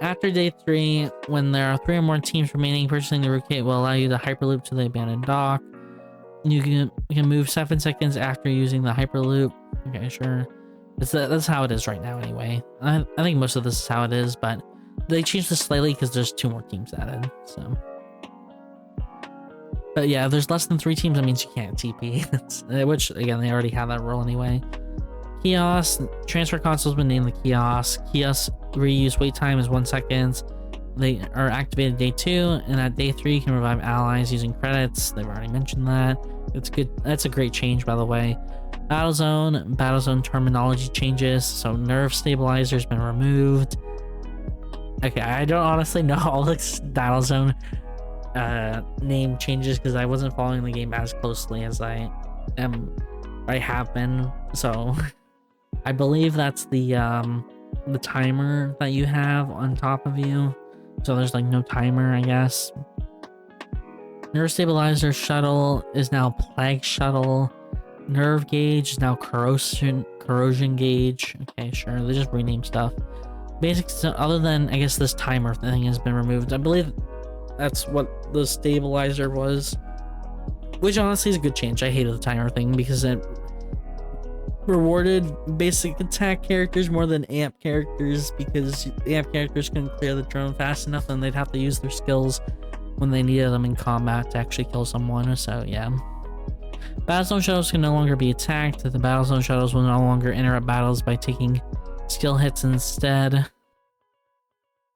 After day 3, when there are 3 or more teams remaining, purchasing the root kit will allow you to hyperloop to the abandoned dock. You can move 7 seconds after using the hyperloop. Okay, sure. That's how it is right now anyway. I think most of this is how it is, but they changed this slightly because there's 2 more teams added, so. But yeah, if there's less than 3 teams, that means you can't TP. Which, again, they already have that rule anyway. Kiosk. Transfer consoles been named the kiosk. Kiosk reuse wait time is 1 second. They are activated day 2, and at day 3 you can revive allies using credits. They've already mentioned that. It's good. That's a great change, by the way. Battlezone terminology changes. So nerve stabilizer's been removed. Okay, I don't honestly know all the Battlezone name changes because I wasn't following the game as closely as I have been. So I believe that's the timer that you have on top of you. So there's like no timer, I guess. Nerve stabilizer shuttle is now plague shuttle. Nerve gauge is now corrosion gauge. Okay, sure. They just rename stuff. Basics, other than I guess this timer thing has been removed. I believe that's what the stabilizer was, which honestly is a good change. I hated the timer thing because it rewarded basic attack characters more than amp characters, because the amp characters couldn't clear the drone fast enough and they'd have to use their skills when they needed them in combat to actually kill someone. So yeah. Battlezone shuttles can no longer be attacked. The Battlezone shuttles will no longer interrupt battles by taking skill hits instead.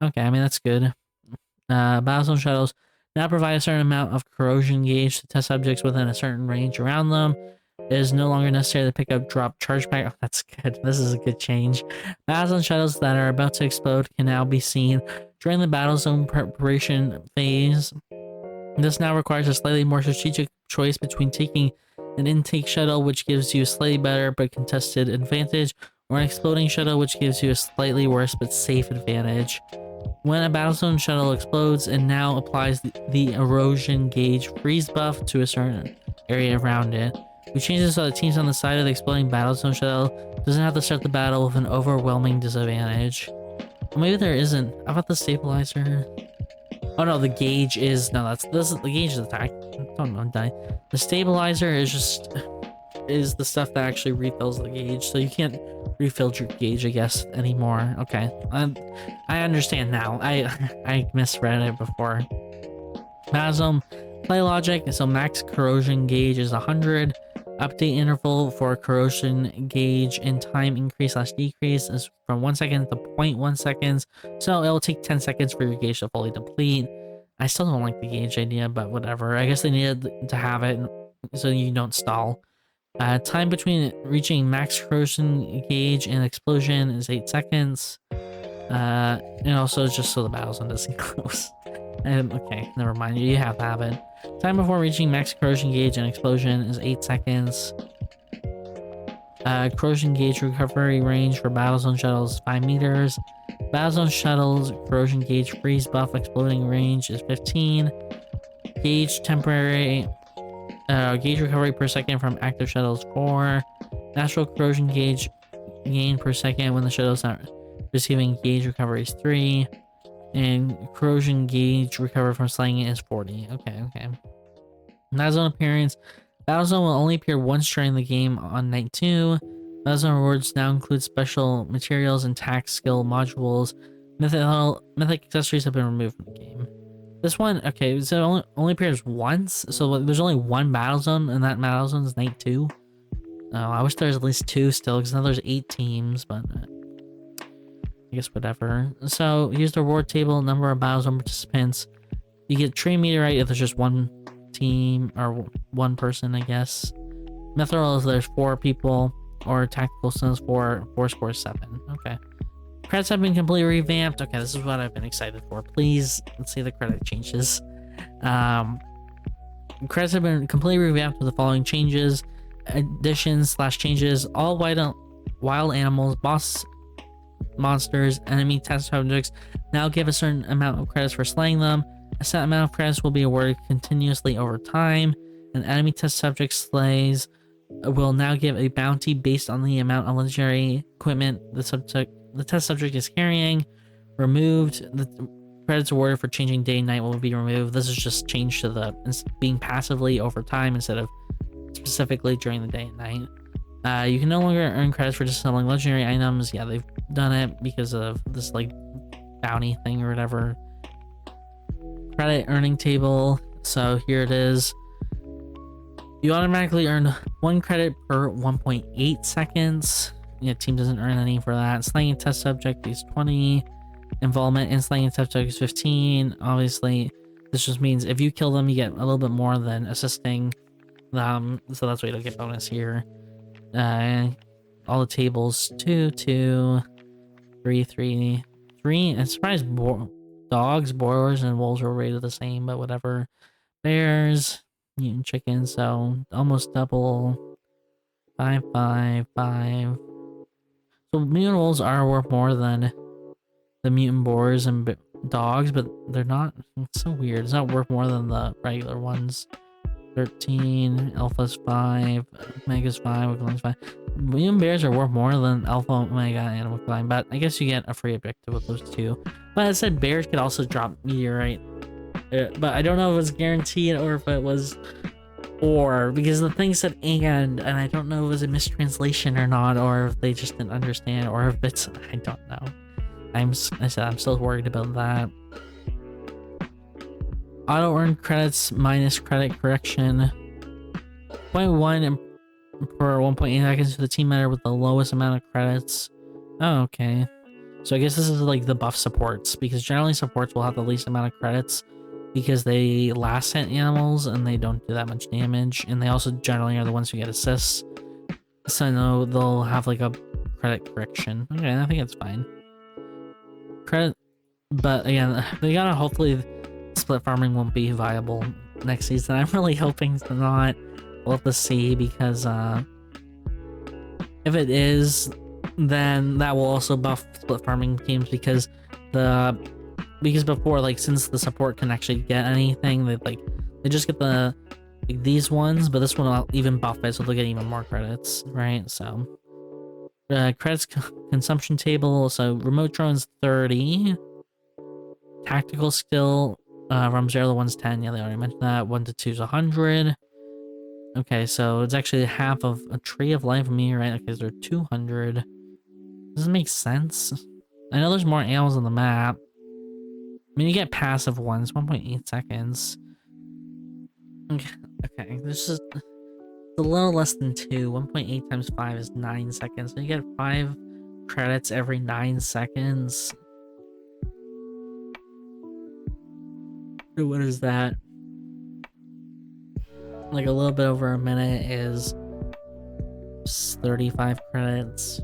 Okay, I mean that's good. Battlezone shuttles now provide a certain amount of corrosion gauge to test subjects within a certain range around them. It is no longer necessary to pick up drop charge pack. Oh, that's good. This is a good change. Battlezone shuttles that are about to explode can now be seen during the Battlezone preparation phase. This now requires a slightly more strategic choice between taking an intake shuttle, which gives you a slightly better but contested advantage, or an exploding shuttle, which gives you a slightly worse but safe advantage. When a Battlezone shuttle explodes, it now applies the erosion gauge freeze buff to a certain area around it. We changed this so that teams on the side of the exploding Battlezone shuttle doesn't have to start the battle with an overwhelming disadvantage. Well, maybe there isn't. How about the stabilizer? Oh no, the gauge is the gauge is attack. Don't die. The stabilizer is the stuff that actually refills the gauge, so you can't refill your gauge, I guess, anymore. Okay, I understand now. I misread it before. Battlezone play logic. So max corrosion gauge is 100. Update interval for corrosion gauge and time increase/decrease is from 1 second to 0.1 seconds. So it'll take 10 seconds for your gauge to fully deplete. I still don't like the gauge idea, but whatever. I guess they needed to have it so you don't stall. Time between reaching max corrosion gauge and explosion is 8 seconds. And also just so the battle zone doesn't close. Okay, never mind. You have to have it. Time before reaching max corrosion gauge and explosion is 8 seconds. Corrosion gauge recovery range for battlezone shuttles is 5 meters. Battlezone shuttles corrosion gauge freeze buff exploding range is 15. Gauge temporary gauge recovery per second from active shuttles 4. Natural corrosion gauge gain per second when the shuttle's not receiving gauge recovery is 3. And corrosion gauge recovery from slanging is 40. Okay. Battlezone appearance. Battlezone will only appear once during the game on night 2. Battlezone rewards now include special materials and tax skill modules. Mythic accessories have been removed from the game. This one, okay, so it only appears once, so there's only one Battlezone, and that Battlezone is night 2. Oh, I wish there was at least 2 still, because now there's 8 teams, but I guess whatever. So here's the reward table, number of Battlezone participants. You get tree meteorite if there's just one team or one person, I guess. Mithril if there's 4 people, or tactical stones 4 scores 7. Okay. Credits have been completely revamped. Okay, this is what I've been excited for. Please, let's see the credit changes. Credits have been completely revamped with the following changes. Additions / changes. All wild animals, boss monsters, enemy test subjects now give a certain amount of credits for slaying them. A set amount of credits will be awarded continuously over time. An enemy test subject slays will now give a bounty based on the amount of legendary equipment the test subject is carrying. Removed. The credits awarded for changing day and night will be removed. This is just changed to the being passively over time instead of specifically during the day and night. You can no longer earn credits for just selling legendary items. Yeah, they've done it because of this like bounty thing or whatever. Credit earning table. So here it is. You automatically earn 1 credit per 1.8 seconds. Yeah, team doesn't earn any for that. Slaying test subject is 20. Involvement in slaying test subject is 15. Obviously, this just means if you kill them, you get a little bit more than assisting them. So that's why you don't get bonus here. All the tables 2, 2, 3, 3, 3. And surprised dogs, boars, and wolves were rated the same, but whatever. Bears, mutant chickens, so almost double. 5, 5, 5. So mutant wolves are worth more than the mutant boars and dogs, but they're not. It's so weird. It's not worth more than the regular ones. 13, Alpha's 5, Omega's 5, Wiggly's 5. Mutant bears are worth more than Alpha, Omega, and Wiggly, but I guess you get a free objective with those 2. But I said bears could also drop meteorite. But I don't know if it was guaranteed or if it was or, because the thing said and I don't know if it was a mistranslation or not, or if they just didn't understand, or if it's, I don't know. I said I'm still worried about that. Auto earned credits minus credit correction. 0.1 per 1.8 seconds for the team member with the lowest amount of credits. Oh, okay. So I guess this is like the buff supports, because generally supports will have the least amount of credits because they last hit animals and they don't do that much damage, and they also generally are the ones who get assists. So no, they'll have like a credit correction. Okay, I think it's fine. Credit, but again, they gotta hopefully split farming won't be viable next season. I'm really hoping to not. We'll have to see, because if it is, then that will also buff split farming games, because before, like, since the support can actually get anything, they just get the these ones, but this one will even buff it, so they'll get even more credits, right? So credits consumption table. So remote drones 30, tactical skill from 0 to 1's 10. Yeah, they already mentioned that. 1 to 2's 100. Okay, so it's actually half of a tree of life meteorite. Okay, so 200. Does it make sense? I know there's more animals on the map. I mean, you get passive ones, 1.8 seconds. Okay, this is a little less than 2. 1.8 times 5 is 9 seconds. So you get 5 credits every 9 seconds. So what is that? Like a little bit over a minute is 35 credits.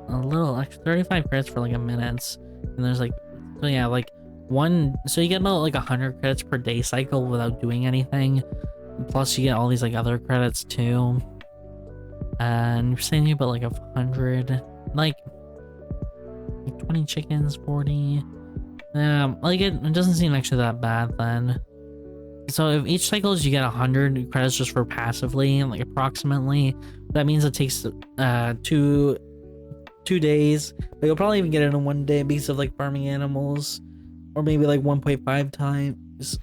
A little extra 35 credits for like a minute. And there's like, so yeah, like so you get about like 100 credits per day cycle without doing anything. Plus you get all these like other credits too. And you're saying about like 100, like 20 chickens, 40. Like it doesn't seem actually that bad then. So if each cycles you get 100 credits just for passively, like approximately, that means it takes 2 days, but you'll probably even get it in 1 day because of like farming animals, or maybe like 1.5 times.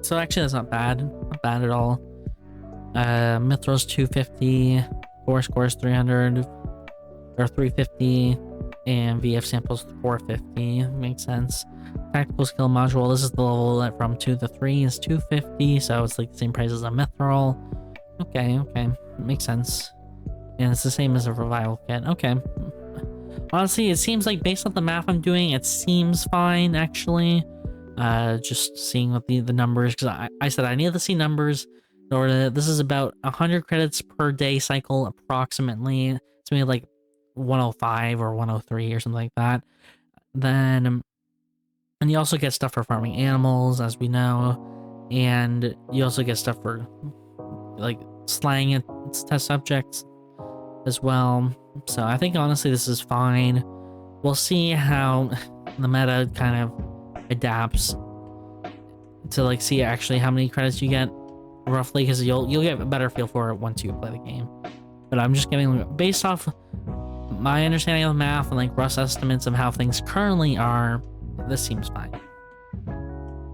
So actually that's not bad at all. Mithral's 250, 4 scores 300 or 350, and VF samples 450. Makes sense. Tactical skill module, this is the level that from 2 to 3 is 250, so it's like the same price as a mithril. Okay, makes sense. And it's the same as a revival kit. Okay. Honestly, it seems like based on the math I'm doing, it seems fine actually. Just seeing what the numbers, because I said I needed to see numbers in order to, this is about 100 credits per day cycle approximately. It's maybe like 105 or 103 or something like that. Then, and you also get stuff for farming animals, as we know, and you also get stuff for like slaying its test subjects as well. So I think honestly this is fine. We'll see how the meta kind of adapts to like see actually how many credits you get roughly, because you'll get a better feel for it once you play the game. But I'm just giving, based off my understanding of the math and like rough estimates of how things currently are, this seems fine.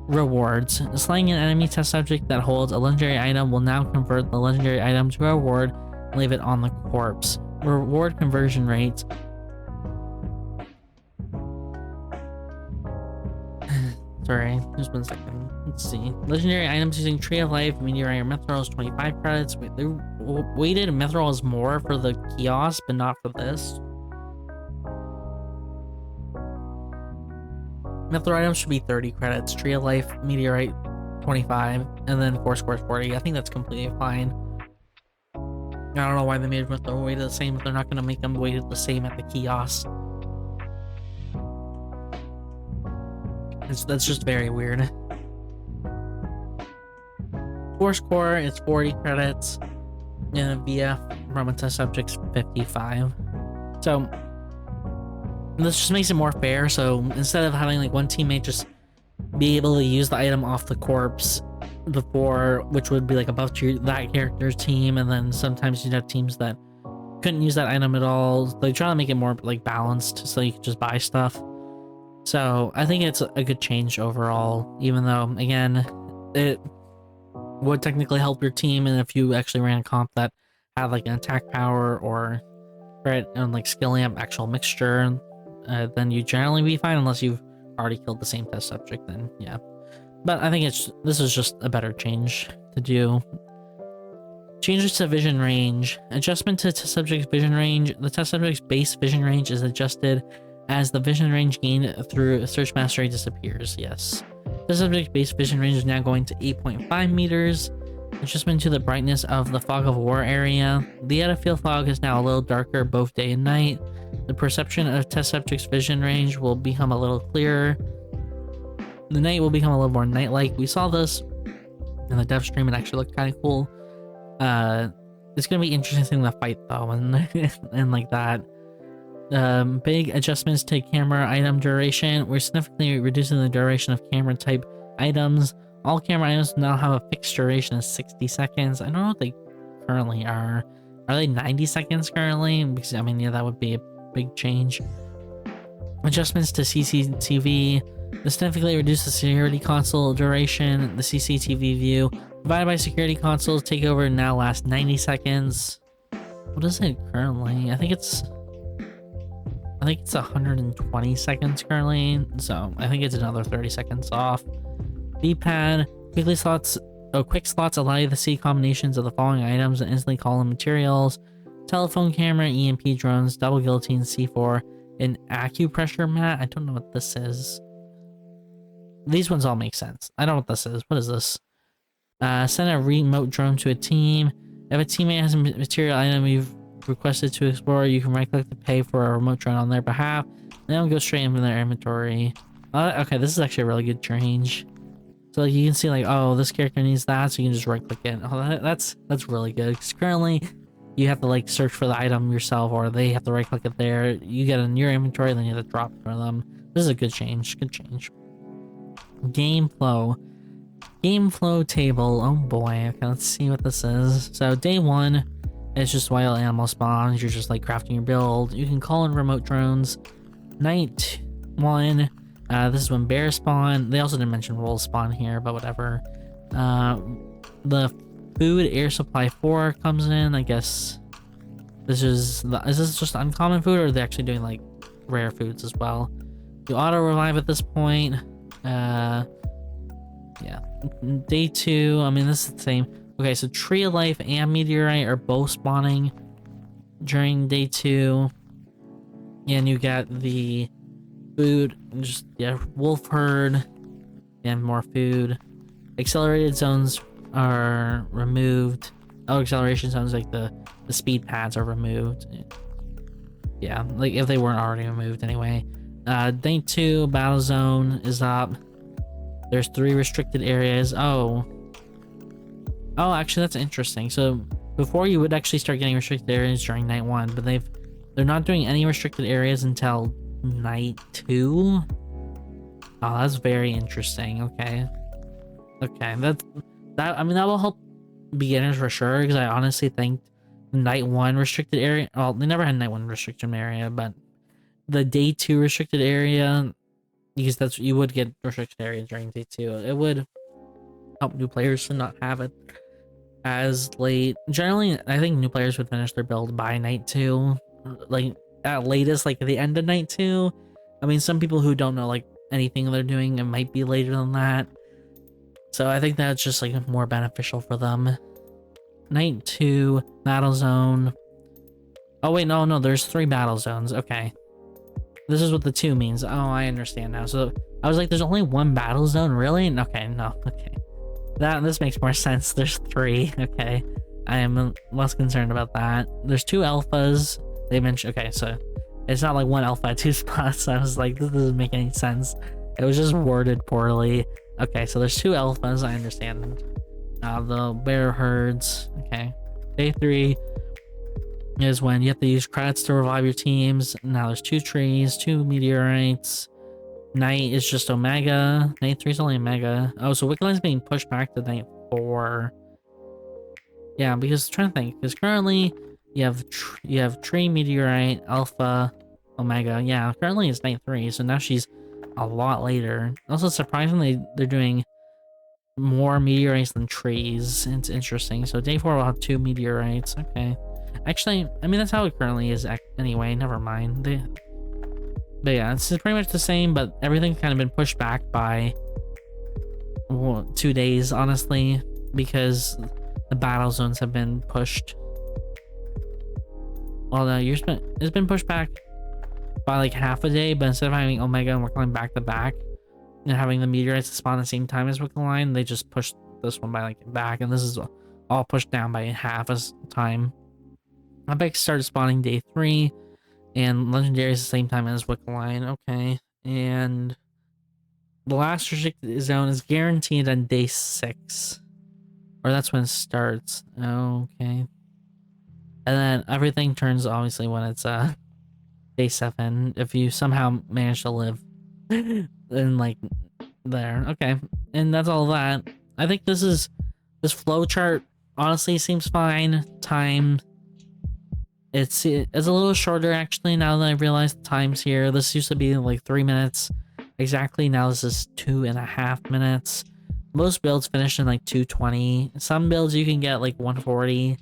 Rewards. Slaying an enemy test subject that holds a legendary item will now convert the legendary item to a reward and leave it on the corpse. Reward conversion rate. Sorry, just 1 second. Let's see. Legendary items using Tree of Life, Meteorite, or Mithril is 25 credits. Wait, they weighted Mithril is more for the kiosk, but not for this. Mithril items should be 30 credits. Tree of Life, Meteorite, 25, and then 4 scores 40. I think that's completely fine. I don't know why they made Mithril weighted the same if they're not going to make them weighted the same at the kiosk. That's just very weird. 4 score is 40 credits, and VF from a test subject's 55. So this just makes it more fair. So instead of having like one teammate just be able to use the item off the corpse before, which would be like above that character's team, and then sometimes you'd have teams that couldn't use that item at all. They try to make it more like balanced so you can just buy stuff. So I think it's a good change overall, even though again it would technically help your team, and if you actually ran a comp that had like an attack power or crit and like skill amp actual mixture, then you generally be fine unless you've already killed the same test subject. Then yeah, but I think this is just a better change to do. Changes to vision range. Adjustment to test subject's vision range. The test subject's base vision range is adjusted as the vision range gained through search mastery disappears. Yes. The subject's base vision range is now going to 8.5 meters. Adjustment to the brightness of the fog of war area. The out-of-field fog is now a little darker both day and night. The perception of test subject's vision range will become a little clearer. The night will become a little more night-like. We saw this in the dev stream. It actually looked kind of cool. It's gonna be interesting to fight though, and and like that. Big adjustments to camera item duration. We're significantly reducing the duration of camera type items. All camera items now have a fixed duration of 60 seconds. I don't know what they currently are. Are they 90 seconds currently? Because I mean, yeah, that would be a big change. Adjustments to CCTV. This significantly reduces the security console duration. The CCTV view provided by security consoles take over and now lasts 90 seconds. What is it currently? I think it's 120 seconds currently, so I think it's another 30 seconds off. D-pad, quick slots allow you to see combinations of the following items and instantly call in materials: telephone camera, EMP drones, double guillotine, C4, and acupressure mat. I don't know what this is. These ones all make sense. I don't know what this is. What is this? Send a remote drone to a team. If a teammate has a material item you've requested to explore, you can right-click to pay for a remote drone on their behalf. Then it'll go straight into their inventory. Okay, this is actually a really good change. So like you can see like, oh, this character needs that, so you can just right-click it. Oh, that's really good. Because currently, you have to like search for the item yourself, or they have to right-click it there. You get it in your inventory, then you have to drop it for them. This is a good change. Good change. Game flow. Game flow table. Oh boy. Okay, let's see what this is. So day 1 is just wild animal spawns. You're just like crafting your build. You can call in remote drones. Night 1. This is when bears spawn. They also didn't mention wolves spawn here, but whatever. The food air supply 4 comes in. I guess this is this just uncommon food, or are they actually doing like rare foods as well? You auto revive at this point. Yeah. Day 2, I mean, this is the same. Okay, so tree of life and meteorite are both spawning during day 2. And you got the food, just, yeah, wolf herd and more food. Accelerated zones are removed. Oh, acceleration zones, like the speed pads are removed. Yeah, like if they weren't already removed anyway. Day 2, battle zone is up. There's 3 restricted areas. Oh, actually, that's interesting. So before you would actually start getting restricted areas during night 1, but they're not doing any restricted areas until night 2. Oh, that's very interesting. Okay, that I mean, that will help beginners for sure, because I honestly think night 1 restricted area, well, they never had night 1 restricted area, but the day 2 restricted area, because that's, you would get restricted areas during day 2. It would help new players to not have it as late. Generally, I think new players would finish their build by night 2, like at latest, like at the end of night 2. I mean, some people who don't know like anything they're doing, it might be later than that. So I think that's just like more beneficial for them. Night 2, battle zone. Oh wait, no, there's 3 battle zones. Okay. This is what the 2 means. Oh, I understand now. So I was like, there's only 1 battle zone, really? Okay, no, okay. This makes more sense. There's 3. Okay. I am less concerned about that. There's 2 alphas. They mentioned, okay, so it's not like 1 alpha at 2 spots. I was like, this doesn't make any sense. It was just worded poorly. Okay, so there's 2 alphas. I understand. The bear herds. Okay. Day 3 is when you have to use credits to revive your teams. Now there's 2 trees, 2 meteorites. Night is just Omega. Night 3 is only Omega. Oh, so Wickedline's being pushed back to night 4. Yeah, because I'm trying to think. Because currently you have tree, meteorite, alpha, Omega. Yeah, currently it's night 3, so now she's a lot later. Also, surprisingly, they're doing more meteorites than trees. It's interesting. So day 4 will have 2 meteorites. Okay. Actually, I mean, that's how it currently is anyway. Never mind. But yeah, it's pretty much the same, but everything's kind of been pushed back by 2 days, honestly, because the battle zones have been pushed. Well, no, it's been pushed back by like half a day, but instead of having Omega and Wickedline back to back and having the meteorites spawn at the same time as Wickedline, they just pushed this one by like back, and this is all pushed down by half as time. Epic started spawning day 3, and Legendary is the same time as Wickedline. Okay, and the last restricted zone is guaranteed on day 6, or that's when it starts. Okay, and then everything turns obviously when it's day 7, if you somehow manage to live in like there. Okay, and that's all that. I think this flow chart honestly seems fine. Time, it's a little shorter actually now that I realize the times here. This used to be like 3 minutes exactly. Now this is 2.5 minutes. Most builds finish in like 2:20. Some builds you can get like 1:40,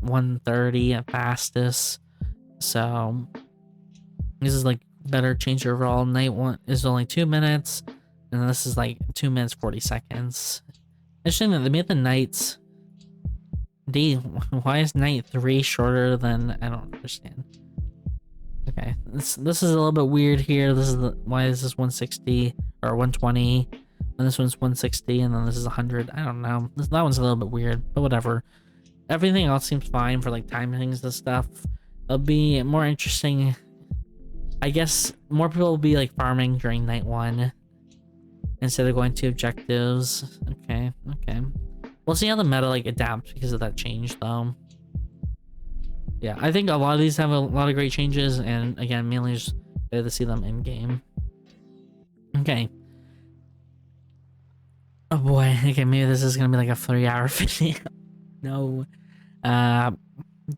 1:30 at fastest. So this is like better change overall. Night 1 is only 2 minutes, and this is like 2 minutes 40 seconds. Interesting that they made the nights. Why is night 3 shorter than, I don't understand. Okay, this is a little bit weird here. Why is this 160 or 120 when and this one's 160, and then this is 100. I don't know. That one's a little bit weird, but whatever. Everything else seems fine for like timings and stuff. It'll be more interesting. I guess more people will be like farming during night 1 instead of going to objectives. Okay. We'll see how the meta like adapts because of that change though. Yeah, I think a lot of these have a lot of great changes, and again, mainly just better to see them in game. Okay. Oh boy. Okay, maybe this is gonna be like a 3-hour video. No.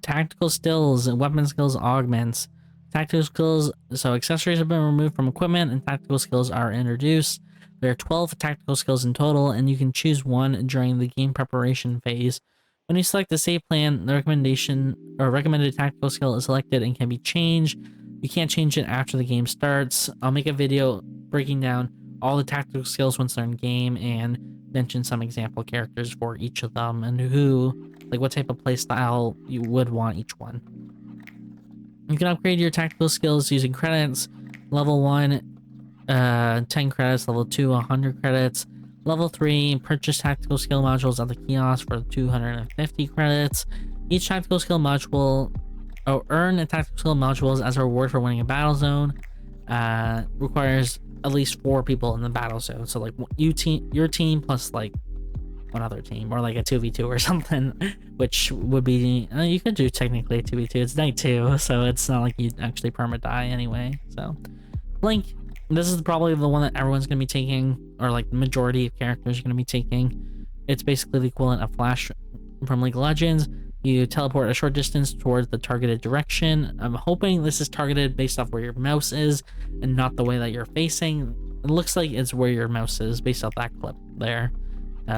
Tactical skills and weapon skills augments. Tactical skills, so accessories have been removed from equipment and tactical skills are introduced. There are 12 tactical skills in total, and you can choose one during the game preparation phase. When you select the save plan, the recommended tactical skill is selected and can be changed. You can't change it after the game starts. I'll make a video breaking down all the tactical skills once they're in game and mention some example characters for each of them and what type of playstyle you would want each one. You can upgrade your tactical skills using credits. Level 1, 10 credits. Level 2, 100 credits. Level 3, purchase tactical skill modules at the kiosk for 250 credits. Each tactical skill module, earn a tactical skill modules as a reward for winning a battle zone. Requires at least 4 people in the battle zone. So like your team plus like one other team, or like a 2v2 or something, which would be you could do technically a 2v2. It's night 2, so it's not like you'd actually perma die anyway. So Blink, this is probably the one that everyone's gonna be taking, or like the majority of characters are gonna be taking. It's basically the equivalent of Flash from League of Legends. You teleport a short distance towards the targeted direction. I'm hoping this is targeted based off where your mouse is and not the way that you're facing. It looks like it's where your mouse is based off that clip there.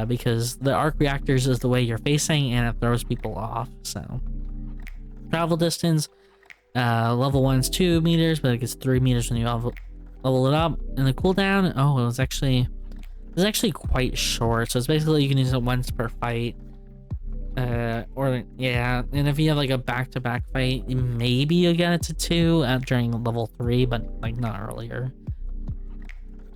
Because the arc reactors is the way you're facing and it throws people off. So travel distance, level 1 is 2 meters, but it gets 3 meters when you level it up. And the cooldown, it's actually quite short. So it's basically you can use it once per fight. And if you have like a back-to-back fight, maybe you'll get it to 2 during level 3, but like not earlier.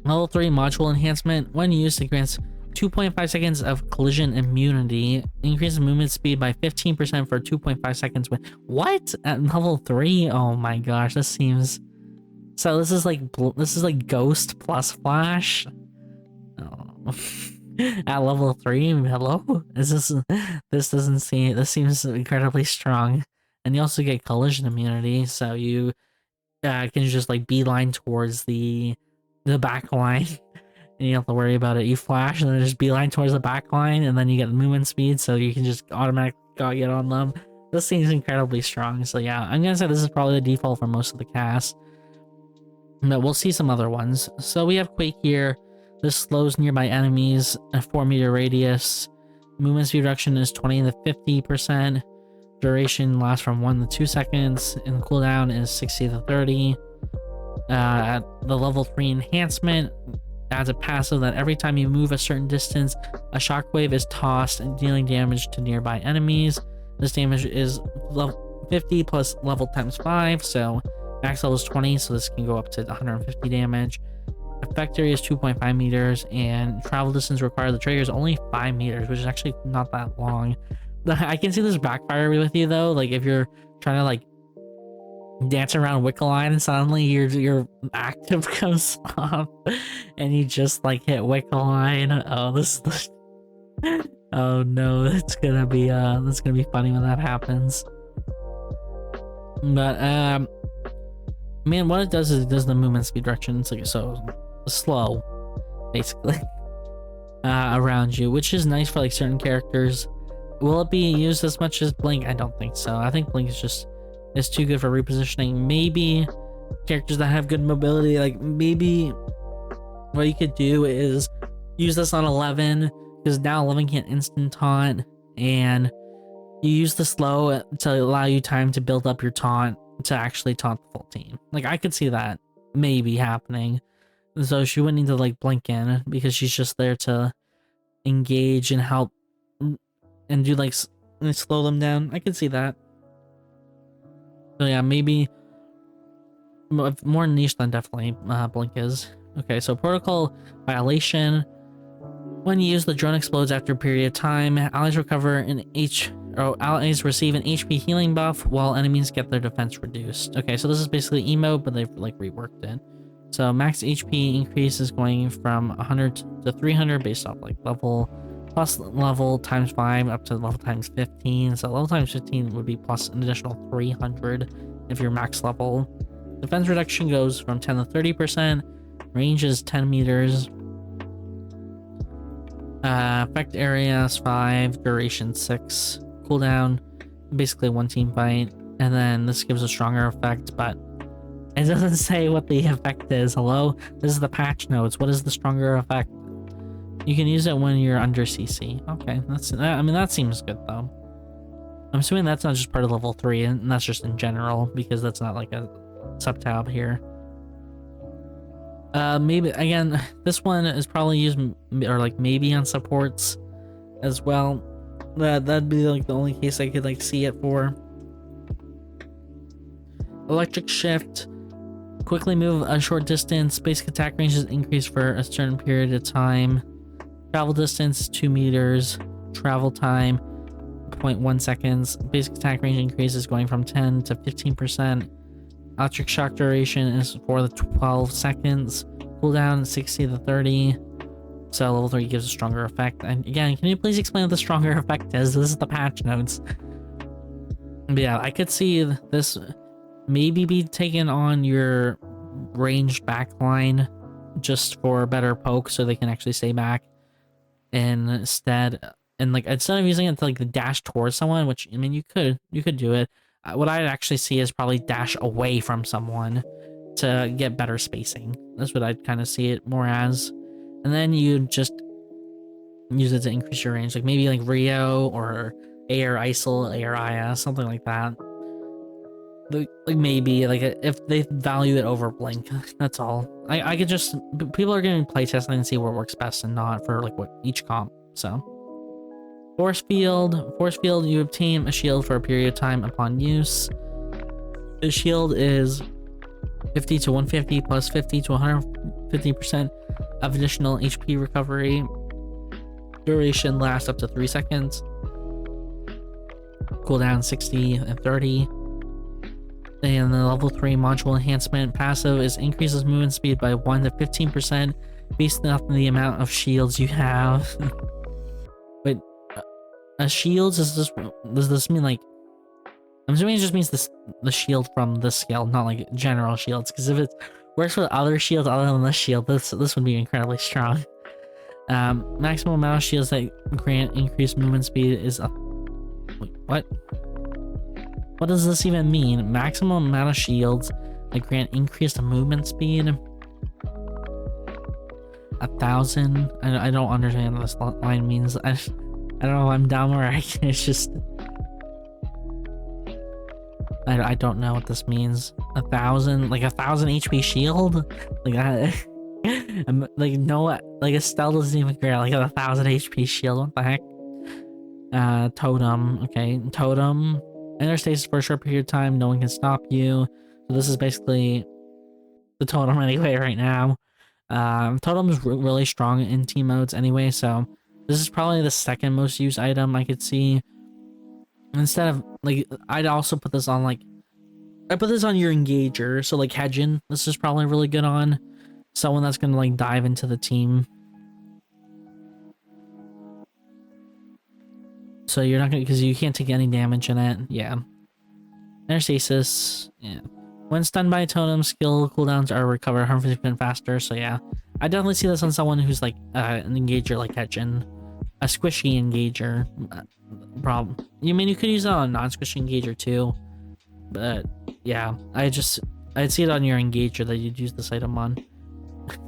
Level 3 module enhancement, when used, it grants 2.5 seconds of collision immunity, increases movement speed by 15% for 2.5 seconds. What? At level 3? Oh my gosh, this seems... So this is like Ghost plus Flash? Oh. At level 3? Hello? This seems incredibly strong. And you also get collision immunity, so you can just like beeline towards the back line. And you don't have to worry about it. You flash and then just beeline towards the back line, and then you get movement speed, so you can just automatically get on them. This seems incredibly strong. So yeah, I'm gonna say this is probably the default for most of the cast. But we'll see some other ones. So we have Quake here. This slows nearby enemies a 4-meter radius. Movement speed reduction is 20 to 50%. Duration lasts from 1 to 2 seconds, and cooldown is 60 to 30. At the level 3 enhancement adds a passive that every time you move a certain distance, a shockwave is tossed and dealing damage to nearby enemies. This damage is level 50 plus level times 5, so max level is 20, so this can go up to 150 damage. Effect area is 2.5 meters, and travel distance required the trigger is only 5 meters, which is actually not that long. I can see this backfire with you though, like if you're trying to like dance around Wiccaline and suddenly your active comes off and you just like hit Wiccaline. Oh no, that's gonna be funny when that happens. But man, what it does is it does the movement speed reduction. It's like so slow basically around you, which is nice for like certain characters. Will it be used as much as Blink? I don't think so. I think Blink is too good for repositioning. Maybe characters that have good mobility, like maybe what you could do is use this on 11, because now 11 can't instant taunt, and you use the slow to allow you time to build up your taunt to actually taunt the full team. Like I could see that maybe happening. So she wouldn't need to like blink in, because she's just there to engage and help and do like slow them down. I could see that. So yeah, maybe more niche than definitely Blink is. Okay, so protocol violation. When used, the drone explodes after a period of time. Allies allies receive an HP healing buff while enemies get their defense reduced. Okay, so this is basically emote, but they've like reworked it. So max HP increase is going from 100 to 300 based off like level, plus level times 5 up to level times 15. So level times 15 would be plus an additional 300 if you're max level. Defense reduction goes from 10 to 30%. Range is 10 meters. Effect area is 5, duration 6, cooldown, basically one team fight, and then this gives a stronger effect, but it doesn't say what the effect is. Hello? This is the patch notes. What is the stronger effect? You can use it when you're under CC. Okay, I mean, that seems good though. I'm assuming that's not just part of level 3, and that's just in general, because that's not like a sub-tab here. Maybe again, this one is probably used or like maybe on supports as well. That'd be like the only case I could like see it for. Electric shift, quickly move a short distance. Basic attack range is increased for a certain period of time. Travel distance 2 meters. Travel time 0.1 seconds. Basic attack range increases going from 10 to 15%. Electric shock duration is for the 12 seconds. Cooldown 60 to 30. So level 3 gives a stronger effect. And again, can you please explain what the stronger effect is? This is the patch notes. But yeah, I could see this maybe be taken on your ranged backline just for a better poke so they can actually stay back. Instead of using it to like dash towards someone, which I mean you could do it. What I'd actually see is probably dash away from someone to get better spacing. That's what I'd kind of see it more as. And then you just use it to increase your range, like maybe like Rio or Air ISIL, Air Aya, something like that. Like maybe like if they value it over Blink, that's all. I could just, people are going to play testing and see what works best and not for like what each comp. So Force field, you obtain a shield for a period of time upon use. The shield is 50 to 150 plus 50 to 150% of additional HP recovery. Duration lasts up to 3 seconds. Cooldown 60 and 30. And the level 3 module enhancement passive is increases movement speed by 1 to 15% based on the amount of shields you have. Wait, shields, does this mean like, I'm assuming it just means the shield from this skill, not like general shields, because if it works with other shields other than this shield, this would be incredibly strong. Maximum amount of shields that grant increased movement speed is up. Wait, what? What does this even mean? Maximum amount of shields that grant increased movement speed? 1,000? I don't understand what this line means. I don't know if I'm dumb or it's just... I don't know what this means. 1,000? Like 1,000 HP shield? Like I'm like, no, like Estelle doesn't even care. Like 1,000 HP shield, what the heck? Totem, okay. Totem. Enter stasis for a short period of time, no one can stop you. So this is basically the totem anyway right now. Totem is really strong in team modes anyway, so this is probably the second most used item I could see. Instead of, like, I'd also put this on, like, I put this on your engager, so like Hedgen, this is probably really good on someone that's gonna like dive into the team. So you're not gonna, because you can't take any damage in it. Yeah. Enter stasis. Yeah. When stunned by a totem, skill cooldowns are recovered 150% faster. So yeah, I definitely see this on someone who's like an engager like Hedgen, a squishy engager. Problem. You mean you could use it on a non-squishy engager too, but yeah, I'd see it on your engager that you'd use this item on.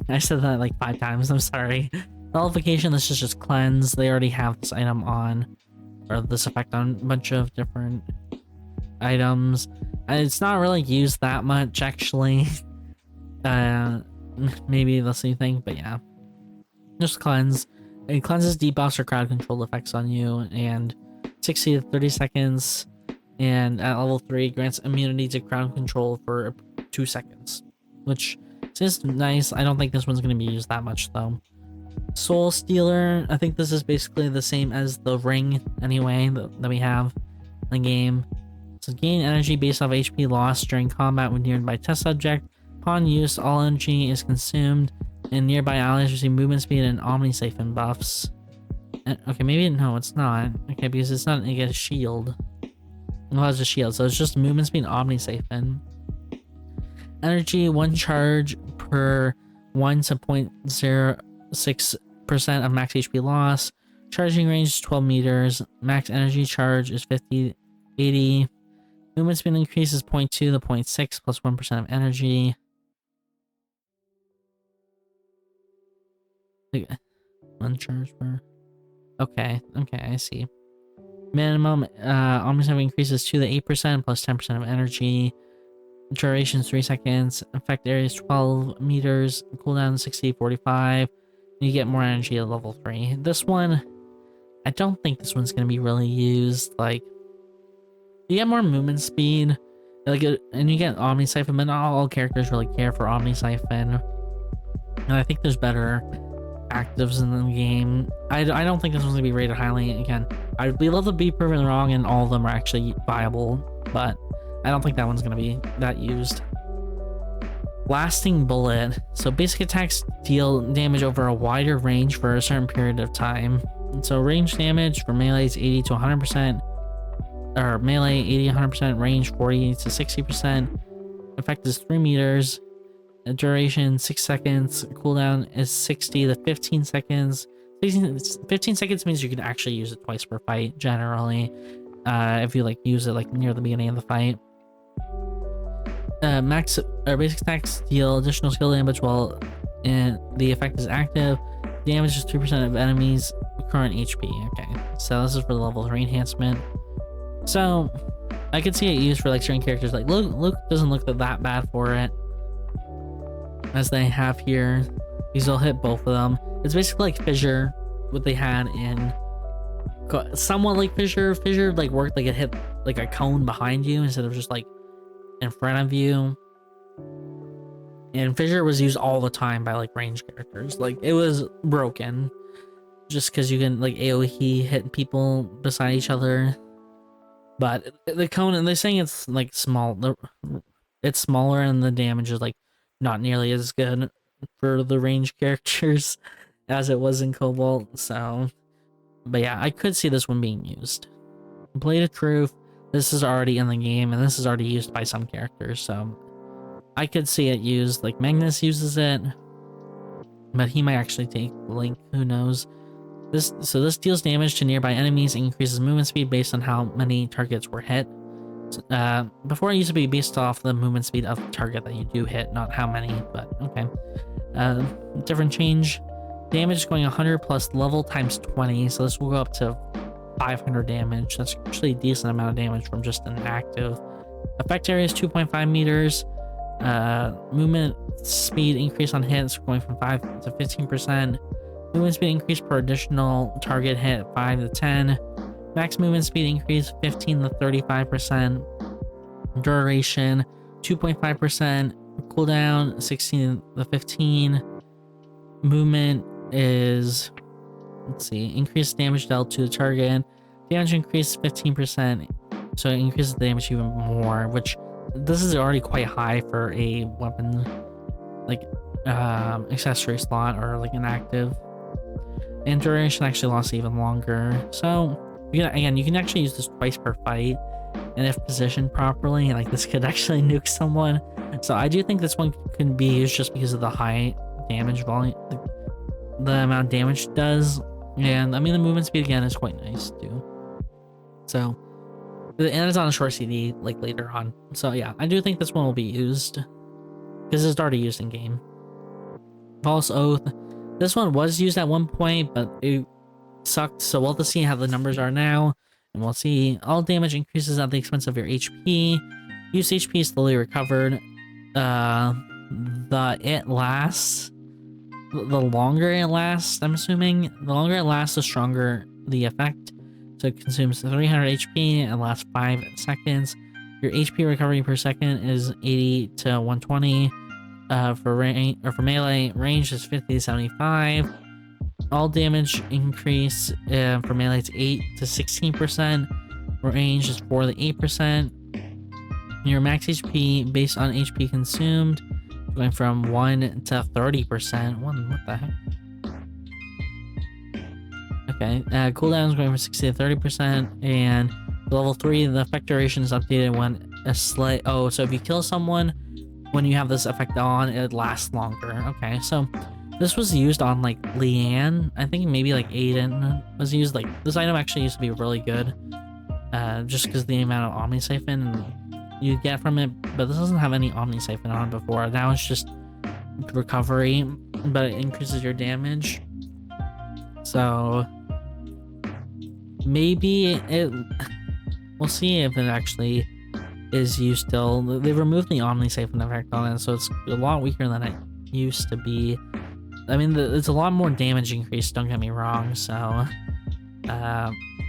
I said that like 5 times. I'm sorry. Nullification. This is just cleanse. They already have this item on, or this effect on a bunch of different items. And it's not really used that much actually. Maybe the same thing, but yeah. Just cleanse. It cleanses debuffs or crowd control effects on you, and 60 to 30 seconds. And at level 3, grants immunity to crowd control for 2 seconds, which is nice. I don't think this one's going to be used that much though. Soul Stealer. I think this is basically the same as the ring anyway that we have in the game. So gain energy based off HP lost during combat when nearby test subject. Upon use, all energy is consumed, and nearby allies receive movement speed and Omni-Siphon buffs. Okay, maybe no, it's not. Okay, because it's not like a shield. Well, it's a shield, so it's just movement speed and Omni-Siphon. Energy, 1 charge per 1 to 0.06% of max HP loss. Charging range is 12 meters. Max energy charge is 80. Movement speed increase is 0.2 to 0.6 plus 1% of energy. Okay. 1 charge per. Okay, I see. Minimum Omni-Siphon increases 2 to 8% plus 10% of energy. Duration is 3 seconds. Effect area is 12 meters. Cooldown 60, 45. You get more energy at level 3. This one, I don't think this one's going to be really used. Like, you get more movement speed. Like, and you get Omni-Siphon, but not all characters really care for Omni-Siphon. And I think there's better actives in the game. I don't think this one's going to be rated highly. Again, I'd be love to be proven wrong and all of them are actually viable, but I don't think that one's going to be that used. Lasting Bullet. So basic attacks deal damage over a wider range for a certain period of time. And so range damage for melee is 80 to 100%, or melee 80 100%, range 40 to 60%. Effect is 3 meters. Duration 6 seconds. Cooldown is 60 to 15 seconds. 15 seconds means you can actually use it twice per fight generally. If you like use it like near the beginning of the fight. Max or basic attacks deal additional skill damage while the effect is active. Damage is 3% of enemies current HP. Okay, so this is for the level 3 enhancement. So I could see it used for like certain characters. Like Luke doesn't look that bad for it, as they have here. These will hit both of them. It's basically like Fissure, what they had in somewhat like Fissure. Fissure like worked like it hit like a cone behind you instead of just like in front of you. And Fissure was used all the time by like ranged characters. Like it was broken just because you can like AoE hit people beside each other. But the cone, and they're saying it's like small. It's smaller and the damage is like not nearly as good for the ranged characters as it was in Cobalt. So, but yeah, I could see this one being used. Blade of Truth. This is already in the game, and this is already used by some characters, so I could see it used. Like Magnus uses it, but he might actually take Link. Who knows? This deals damage to nearby enemies and increases movement speed based on how many targets were hit. Before it used to be based off the movement speed of the target that you do hit, not how many. But okay. Different change. Damage going 100 plus level times 20, so this will go up to 500 damage. That's actually a decent amount of damage from just an active. Effect area is 2.5 meters. Movement speed increase on hits going from 5 to 15%. Movement speed increase per additional target hit 5 to 10. Max movement speed increase 15 to 35%. Duration 2.5%. Cooldown 16 to 15. Movement is, let's see, increased damage dealt to the target. Damage increase 15%, so it increases the damage even more, which this is already quite high for a weapon, like accessory slot or like an active. And duration actually lasts even longer. So you can actually use this twice per fight, and if positioned properly, like this could actually nuke someone. So I do think this one can be used just because of the high damage volume, the amount of damage it does. And I mean, the movement speed again is quite nice too. So, and it's on a short CD like later on. So yeah, I do think this one will be used because it's already used in game. False Oath. This one was used at one point, but it sucked. So we'll have to see how the numbers are now, and we'll see. All damage increases at the expense of your HP. Use HP is slowly recovered. It lasts. The longer it lasts, I'm assuming, the longer it lasts, the stronger the effect. So it consumes 300 HP and lasts 5 seconds. Your HP recovery per second is 80 to 120. For melee, range is 50 to 75. all damage increase for melee is 8 to 16%. Range is 4 to 8%. Your max HP based on HP consumed going from 1 to 30%. What the heck? Okay, cooldown is going from 60 to 30%, and level 3, the effect duration is updated when a slight. Oh, so if you kill someone when you have this effect on, it lasts longer. Okay, so this was used on like Leanne. I think maybe like Aiden was used. Like this item actually used to be really good, just because the amount of Omni Siphon you get from it. But this doesn't have any Omni Siphon on before. Now it's just recovery, but it increases your damage. So maybe it. We'll see if it actually is used still. They removed the Omni Siphon effect on it, so it's a lot weaker than it used to be. I mean, it's a lot more damage increase, don't get me wrong, so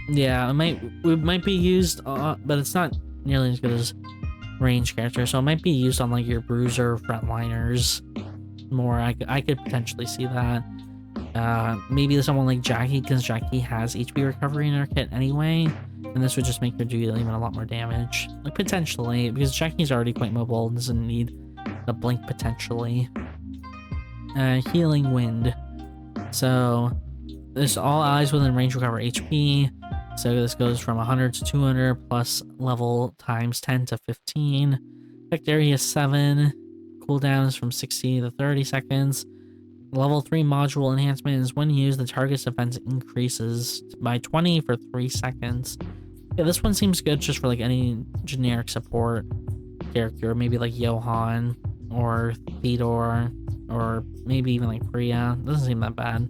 yeah, it might be used, but it's not nearly as good as range character, so it might be used on like your bruiser frontliners more. I could potentially see that. Maybe someone like Jackie, because Jackie has HP recovery in her kit anyway, and this would just make her do even a lot more damage. Like potentially, because Jackie's already quite mobile and doesn't need a blink potentially. Healing Wind. So this all allies within range recover HP. So this goes from 100 to 200 plus level times 10 to 15. Effect area 7. Cooldowns from 60 to 30 seconds. Level 3 module enhancement is when used, the target's defense increases by 20 for 3 seconds. Yeah, this one seems good just for like any generic support character, maybe like Johan or Theodore, or maybe even like Priya. Doesn't seem that bad.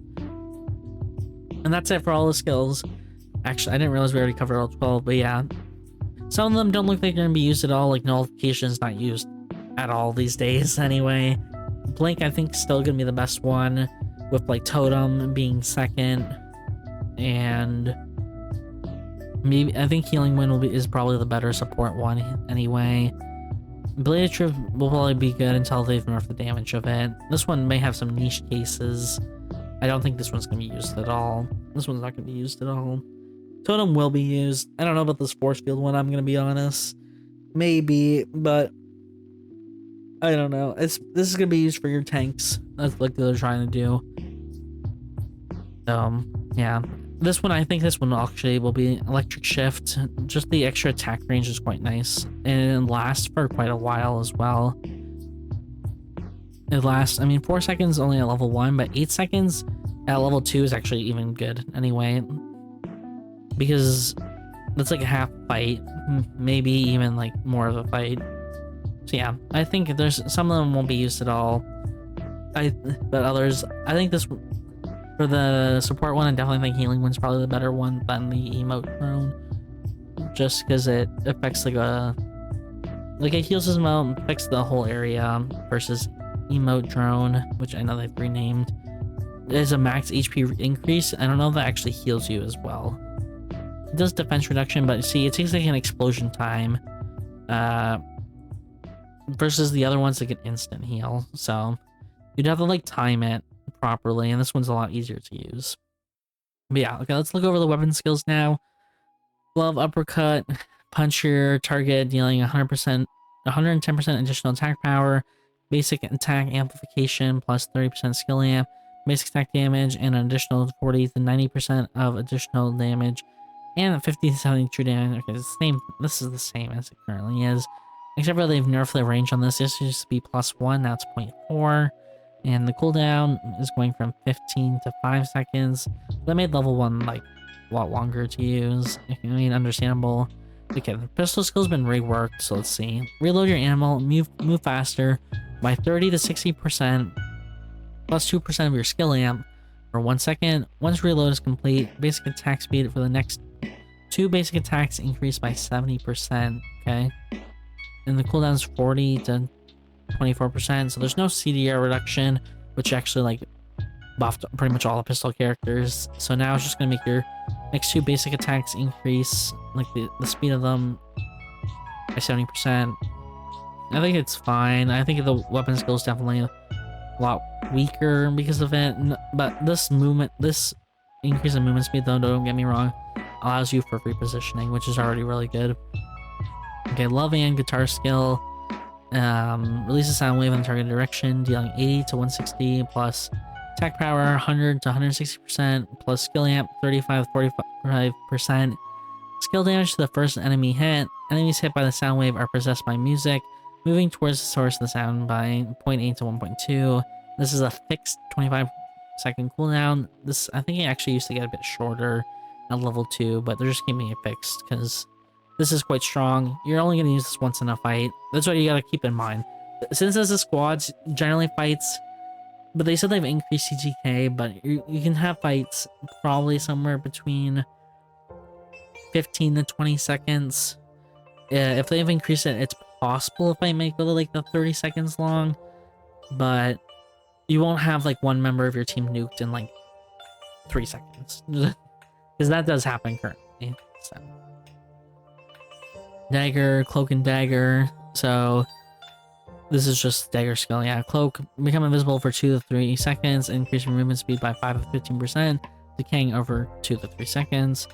And that's it for all the skills. Actually, I didn't realize we already covered all 12, but yeah. Some of them don't look like they're going to be used at all, like Nullification is not used at all these days anyway. Blink, I think, still going to be the best one, with like Totem being second, and maybe I think Healing Wind is probably the better support one anyway. Blade of Truth will probably be good until they've nerfed the damage of it. This one may have some niche cases. I don't think this one's going to be used at all. This one's not going to be used at all. Totem will be used. I don't know about this Force Field one, I'm going to be honest. Maybe, but I don't know. This is going to be used for your tanks. That's like they're trying to do. Yeah. This one, I think this one actually will be Electric Shift. Just the extra attack range is quite nice. And it lasts for quite a while as well. It lasts, I mean, 4 seconds only at level 1, but 8 seconds at level 2 is actually even good anyway. Because that's like a half fight. Maybe even like more of a fight. So yeah, I think there's some of them won't be used at all. But others, I think this... For the support one, I definitely think Healing Wind's probably the better one than the Emote Drone. Just because it affects like it heals as well, affects the whole area, versus Emote Drone, which I know they've renamed. There's a max HP increase. I don't know if that actually heals you as well. It does defense reduction, but see, it takes like an explosion time. Versus the other ones like an instant heal. So you'd have to like time it properly, and this one's a lot easier to use. But yeah, okay, let's look over the weapon skills now. Glove Uppercut, punch your target, dealing 110% additional attack power, basic attack amplification plus 30% skill amp, basic attack damage, and an additional 40 to 90% of additional damage, and 50 to 70 true damage. Okay, this is the same as it currently is, except for they've nerfed the range on this. This used to be +1, now it's 0.4. And the cooldown is going from 15 to 5 seconds. That made level 1 like a lot longer to use. I mean, understandable. Okay, the pistol skill's been reworked, so let's see. Reload your ammo, move faster by 30 to 60%, plus 2% of your skill amp for 1 second. Once reload is complete, basic attack speed for the next 2 basic attacks increased by 70%. Okay, and the cooldown is 40 to 24%, so there's no CDR reduction, which actually like buffed pretty much all the pistol characters. So now it's just gonna make your next 2 basic attacks increase like the speed of them by 70%. I think it's fine. I think the weapon skill is definitely a lot weaker because of it. But this increase in movement speed, though, don't get me wrong, allows you for repositioning, which is already really good. Okay, love and guitar skill. Release a sound wave in the target direction, dealing 80 to 160 plus attack power 100 to 160% plus skill amp 35 to 45%. Skill damage to the first enemy hit. Enemies hit by the sound wave are possessed by music, moving towards the source of the sound by 0.8 to 1.2. This is a fixed 25-second cooldown. This, I think it actually used to get a bit shorter at level 2, but they're just keeping it fixed because this is quite strong. You're only going to use this once in a fight. That's what you got to keep in mind. Since this is squads, generally fights, but they said they've increased CGK, but you can have fights probably somewhere between 15 to 20 seconds. If they've increased it, it's possible if I make it like the 30 seconds long, but you won't have like one member of your team nuked in like 3 seconds. Because that does happen currently. So dagger, cloak and dagger. So this is just dagger skill. Yeah, cloak, become invisible for 2 to 3 seconds, increase your movement speed by 5 to 15%, decaying over 2 to 3 seconds.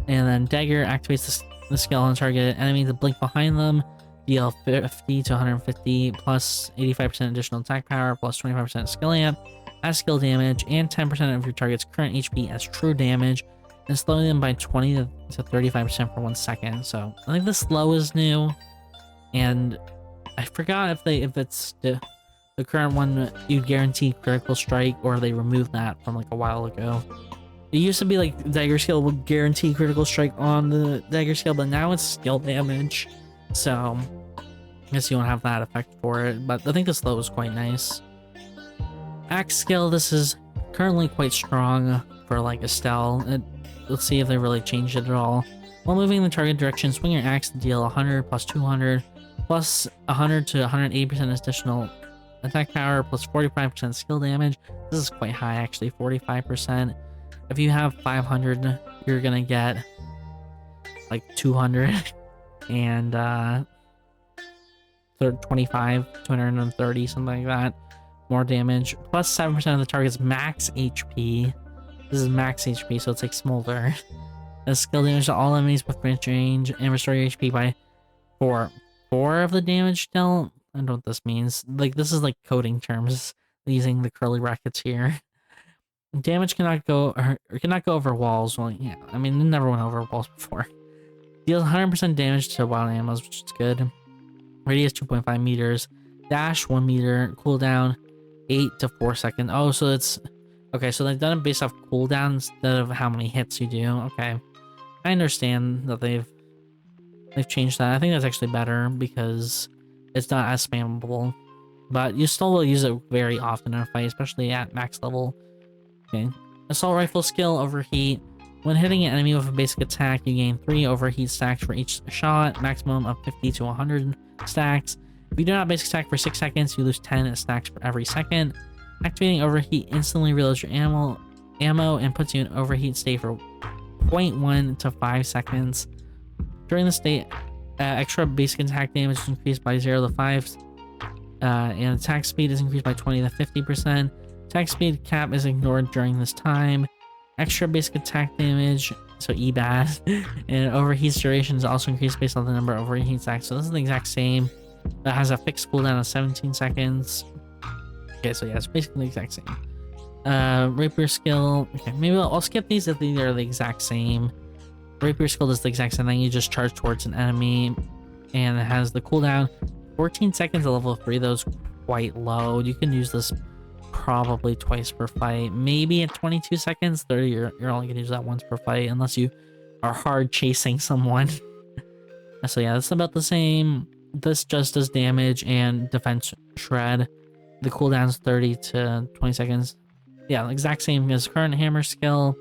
And then dagger activates the skill on target enemy to blink behind them, deal 50 to 150 plus 85% additional attack power plus 25% skill amp as skill damage, and 10% of your target's current HP as true damage, and slowing them by 20 to 35% for 1 second. So I think the slow is new, and I forgot if it's the current one you guarantee critical strike, or they removed that from like a while ago. It used to be like dagger skill would guarantee critical strike on the dagger skill, but now it's skill damage. So I guess you don't have that effect for it, but I think the slow is quite nice. Axe skill, this is currently quite strong for like Estelle. Let's see if they really changed it at all. While moving in the target direction, swing your axe to deal 100 plus 200 plus 100 to 180% additional attack power plus 45% skill damage. This is quite high actually, 45%. If you have 500, you're gonna get like 200 and 25, 230, something like that. More damage. Plus 7% of the target's max HP. This is max HP, so it's like Smolder. Does skill damage to all enemies with range and restore your HP by 4. 4 of the damage dealt? I don't know what this means. Like, this is like coding terms using the curly brackets here. Damage cannot go over walls. Well, yeah, I mean, it never went over walls before. Deals 100% damage to wild animals, which is good. Radius 2.5 meters. Dash 1 meter. Cooldown 8 to 4 seconds. Oh, so it's okay. So they've done it based off cooldown instead of how many hits you do. Okay, I understand that they've changed that. I think that's actually better because it's not as spammable, but you still will use it very often in a fight, especially at max level. Okay. Assault rifle skill, overheat. When hitting an enemy with a basic attack, you gain 3 overheat stacks for each shot, maximum of 50 to 100 stacks. If you do not basic attack for 6 seconds, you lose 10 stacks for every second. Activating overheat instantly reloads your ammo and puts you in overheat state for 0.1 to 5 seconds. During the state, extra basic attack damage is increased by 0 to 5, and attack speed is increased by 20 to 50%. Attack speed cap is ignored during this time. Extra basic attack damage, so EBAD, and overheat duration is also increased based on the number of overheat stacks. So this is the exact same. That has a fixed cooldown of 17 seconds. Okay, so yeah, it's basically the exact same. Rapier skill. Okay, maybe I'll skip these if they are the exact same. Rapier skill does the exact same thing. You just charge towards an enemy, and it has the cooldown 14 seconds at level 3. Those quite low. You can use this probably twice per fight, maybe at 22 seconds. 30, you're only gonna use that once per fight unless you are hard chasing someone. So yeah, that's about the same. This just does damage and defense shred. The cooldown's 30 to 20 seconds. Yeah, exact same as current hammer skill.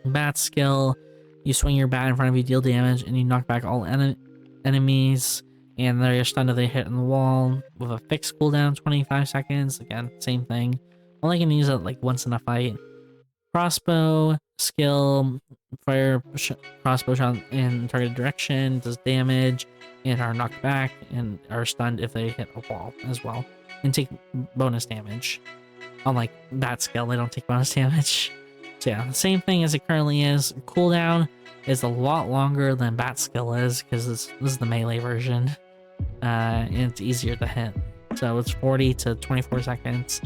Bat skill, you swing your bat in front of you, deal damage, and you knock back all enemies, and they're stunned if they hit on the wall with a fixed cooldown, 25 seconds. Again, same thing. Only can use it like once in a fight. Crossbow skill, fire crossbow shot in targeted direction, does damage, and are knocked back, and are stunned if they hit a wall as well. and take bonus damage. Unlike that skill, they don't take bonus damage. So yeah, the same thing as it currently is. Cooldown is a lot longer than Bat skill is because this is the melee version, and it's easier to hit. So it's 40 to 24 seconds.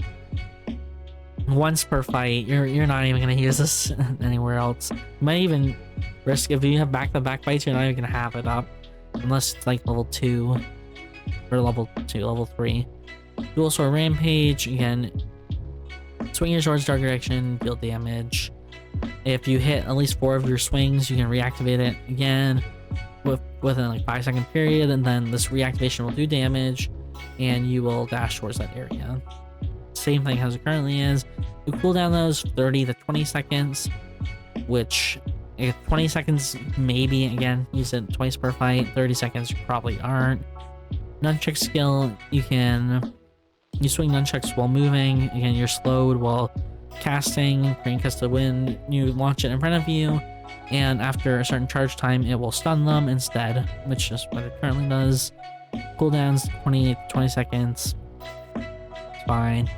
Once per fight. You're not even gonna use this anywhere else. You might even risk if you have back-to-back fights. You're not even gonna have it up unless it's like level 2 or level 3. Dual sword rampage again. Swing your sword's dark direction, deal damage. If you hit at least 4 of your swings, you can reactivate it again within like 5-second period, and then this reactivation will do damage, and you will dash towards that area. Same thing as it currently is. You cool down those 30 to 20 seconds, which 20 seconds maybe, again, use it twice per fight. 30 seconds you probably aren't. Nunchuck skill, you swing nunchucks while moving. Again, you're slowed while casting. Green gust of wind, you launch it in front of you, and after a certain charge time, it will stun them instead, which is what it currently does. Cooldowns 20 seconds. It's fine.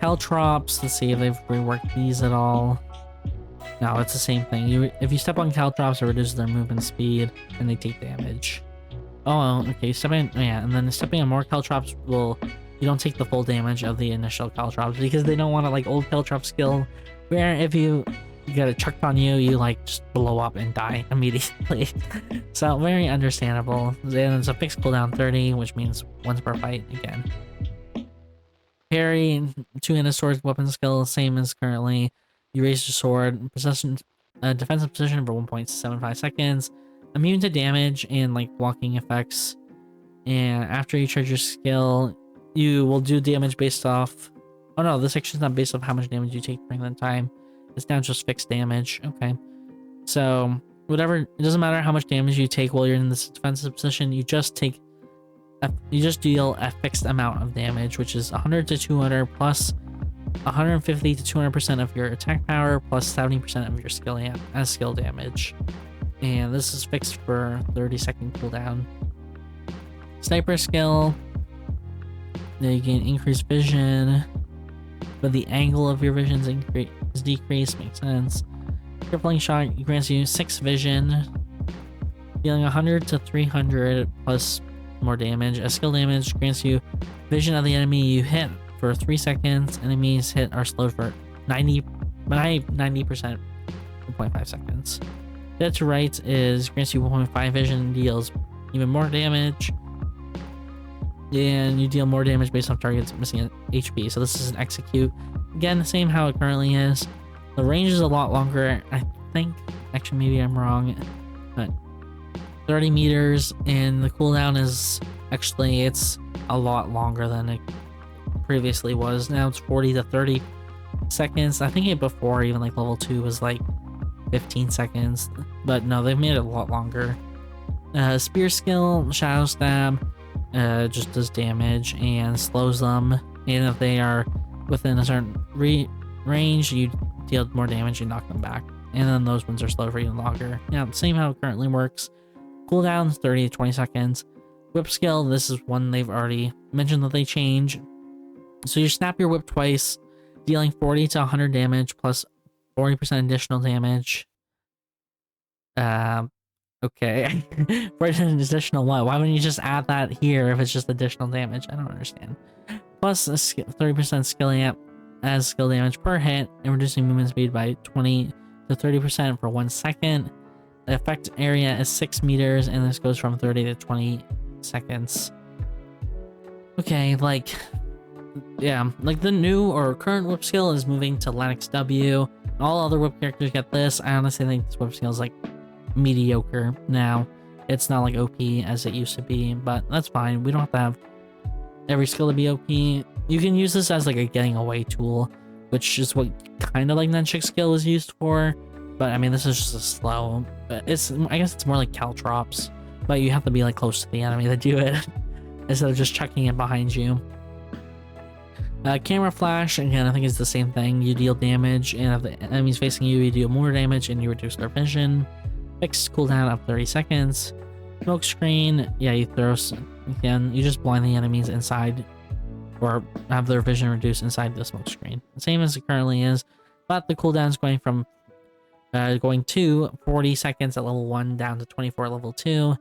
Caltrops, let's see if they've reworked these at all. No, it's the same thing. If you step on Caltrops, it reduces their movement speed, and they take damage. Oh, okay. And then stepping on more Caltrops you don't take the full damage of the initial Caltrops because they don't want to like old Caltrop skill where if you get it chucked on you, you like just blow up and die immediately. So very understandable. Then it's a fixed cooldown 30, which means once per fight again. Parry, 2-handed sword weapon skill, same as currently. You raise your sword, defensive position for 1.75 seconds. Immune to damage and like blocking effects. And after you charge your skill, you will do damage based off... Oh no, this section's not based off how much damage you take during that time. It's now just fixed damage. Okay. So, whatever... It doesn't matter how much damage you take while you're in this defensive position, you just deal a fixed amount of damage, which is 100 to 200 plus 150 to 200% of your attack power plus 70% of your skill damage. And this is fixed for 30-second cooldown. Sniper skill... Now you gain increased vision, but the angle of your vision is decreased. Makes sense. Crippling shot grants you 6 vision, dealing 100 to 300 plus more damage. A skill damage grants you vision of the enemy you hit for 3 seconds. Enemies hit are slowed for 90% for 0.5 seconds. Dead to Rights grants you 1.5 vision and deals even more damage. And you deal more damage based on targets missing HP. So this is an execute. Again, same how it currently is. The range is a lot longer, I think. Actually, maybe I'm wrong. But 30 meters, and the cooldown is actually it's a lot longer than it previously was. Now it's 40 to 30 seconds. I think it before even like level 2 was like 15 seconds. But no, they've made it a lot longer. Spear skill, Shadow Stab. Just does damage and slows them, and if they are within a certain range, you deal more damage and knock them back, and then those ones are slowed for even longer. Now, same how it currently works. Cooldown 30 to 20 seconds. Whip skill, this is one they've already mentioned that they change. So you snap your whip twice, dealing 40 to 100 damage plus 40% additional damage. Okay. For an additional what? Why wouldn't you just add that here if it's just additional damage? I don't understand. Plus a 30% skill amp as skill damage per hit, and reducing movement speed by 20 to 30% for 1 second. The effect area is 6 meters, and this goes from 30 to 20 seconds. Okay, like... Yeah, like the new or current whip skill is moving to Lennox W. All other whip characters get this. I honestly think this whip skill is like mediocre now. It's not like OP as it used to be, but that's fine. We don't have to have every skill to be OP. You can use this as like a getting away tool, which is what kind of like Nunchuck skill is used for. But I mean, this is just a slow. I guess it's more like Caltrops, but you have to be like close to the enemy to do it instead of just chucking it behind you. Camera flash, again, I think it's the same thing. You deal damage, and if the enemy's facing you, you deal more damage and you reduce their vision. Fixed cooldown of 30 seconds. Smoke screen, yeah, you throw again, you just blind the enemies inside or have their vision reduced inside the smoke screen. The same as it currently is, but the cooldown is going from going to 40 seconds at level 1 down to 24 at level 2.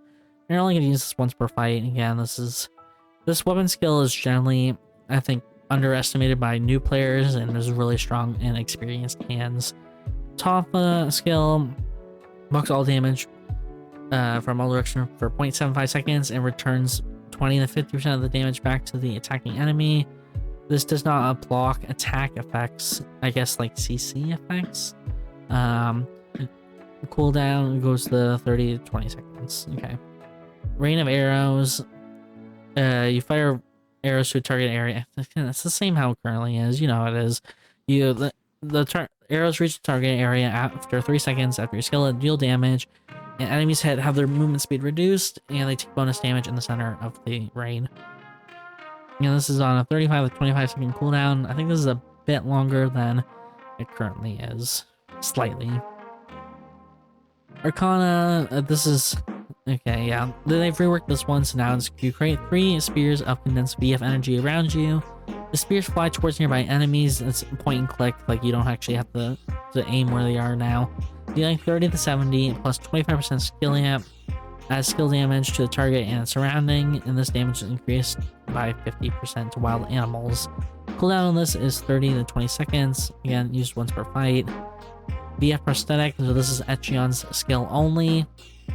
You're only going to use this once per fight. Again, this weapon skill is generally, I think, underestimated by new players and is really strong in experienced hands. Top skill, bucks all damage from all directions for 0.75 seconds and returns 20 to 50% of the damage back to the attacking enemy. This does not block attack effects, I guess like CC effects. Cooldown goes to 30 to 20 seconds. Okay. Rain of arrows. You fire arrows to a target area. It's the same how it currently is. You know how it is. Arrows reach the target area after 3 seconds after your skill deal damage, and enemies have their movement speed reduced, and they take bonus damage in the center of the rain. This is on a 35 to 25 second cooldown. I think this is a bit longer than it currently is. Slightly. Arcana, this is... Okay, yeah. They've reworked this one, so now you create 3 spears of condensed VF energy around you. The spears fly towards nearby enemies. It's point and click, like you don't actually have to aim where they are now. Dealing 30 to 70 plus 25% skill amp. Adds skill damage to the target and its surrounding, and this damage is increased by 50% to wild animals. Cooldown on this is 30 to 20 seconds. Again, used once per fight. VF prosthetic, so this is Echion's skill only.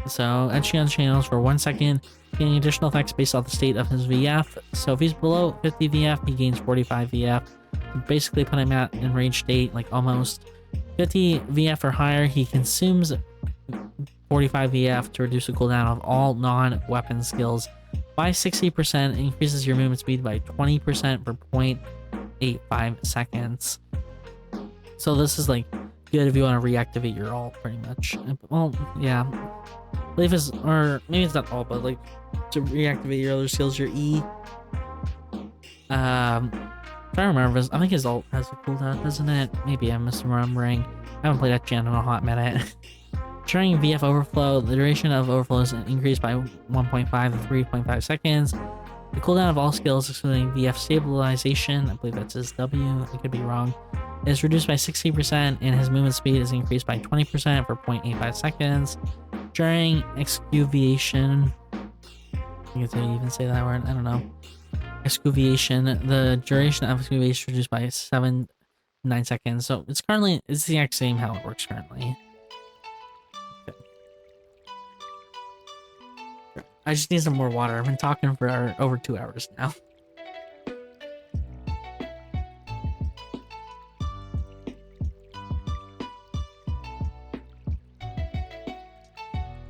So Echion channels for 1 second, gaining additional effects based off the state of his VF. So if he's below 50 VF, he gains 45 VF. Basically put him at enraged state, like almost 50 VF or higher. He consumes 45 VF to reduce the cooldown of all non-weapon skills by 60%, increases your movement speed by 20% per 0.85 seconds. So this is like good if you want to reactivate your ult, pretty much. Well, yeah. I believe it's, or maybe it's not all, but like to reactivate your other skills, your E. Trying to remember, I think his ult has a cooldown, doesn't it? Maybe I'm misremembering. I haven't played that gen in a hot minute. During VF overflow, the duration of overflow is increased by 1.5 to 3.5 seconds. The cooldown of all skills, excluding VF stabilization, I believe that's his W, I could be wrong, is reduced by 60%, and his movement speed is increased by 20% for 0.85 seconds. During excuvation, I can even say that word, I don't know. Excuvation, the duration of excuvation is reduced by 7 to 9 seconds. So it's the exact same how it works currently. Okay. I just need some more water. I've been talking for over 2 hours now.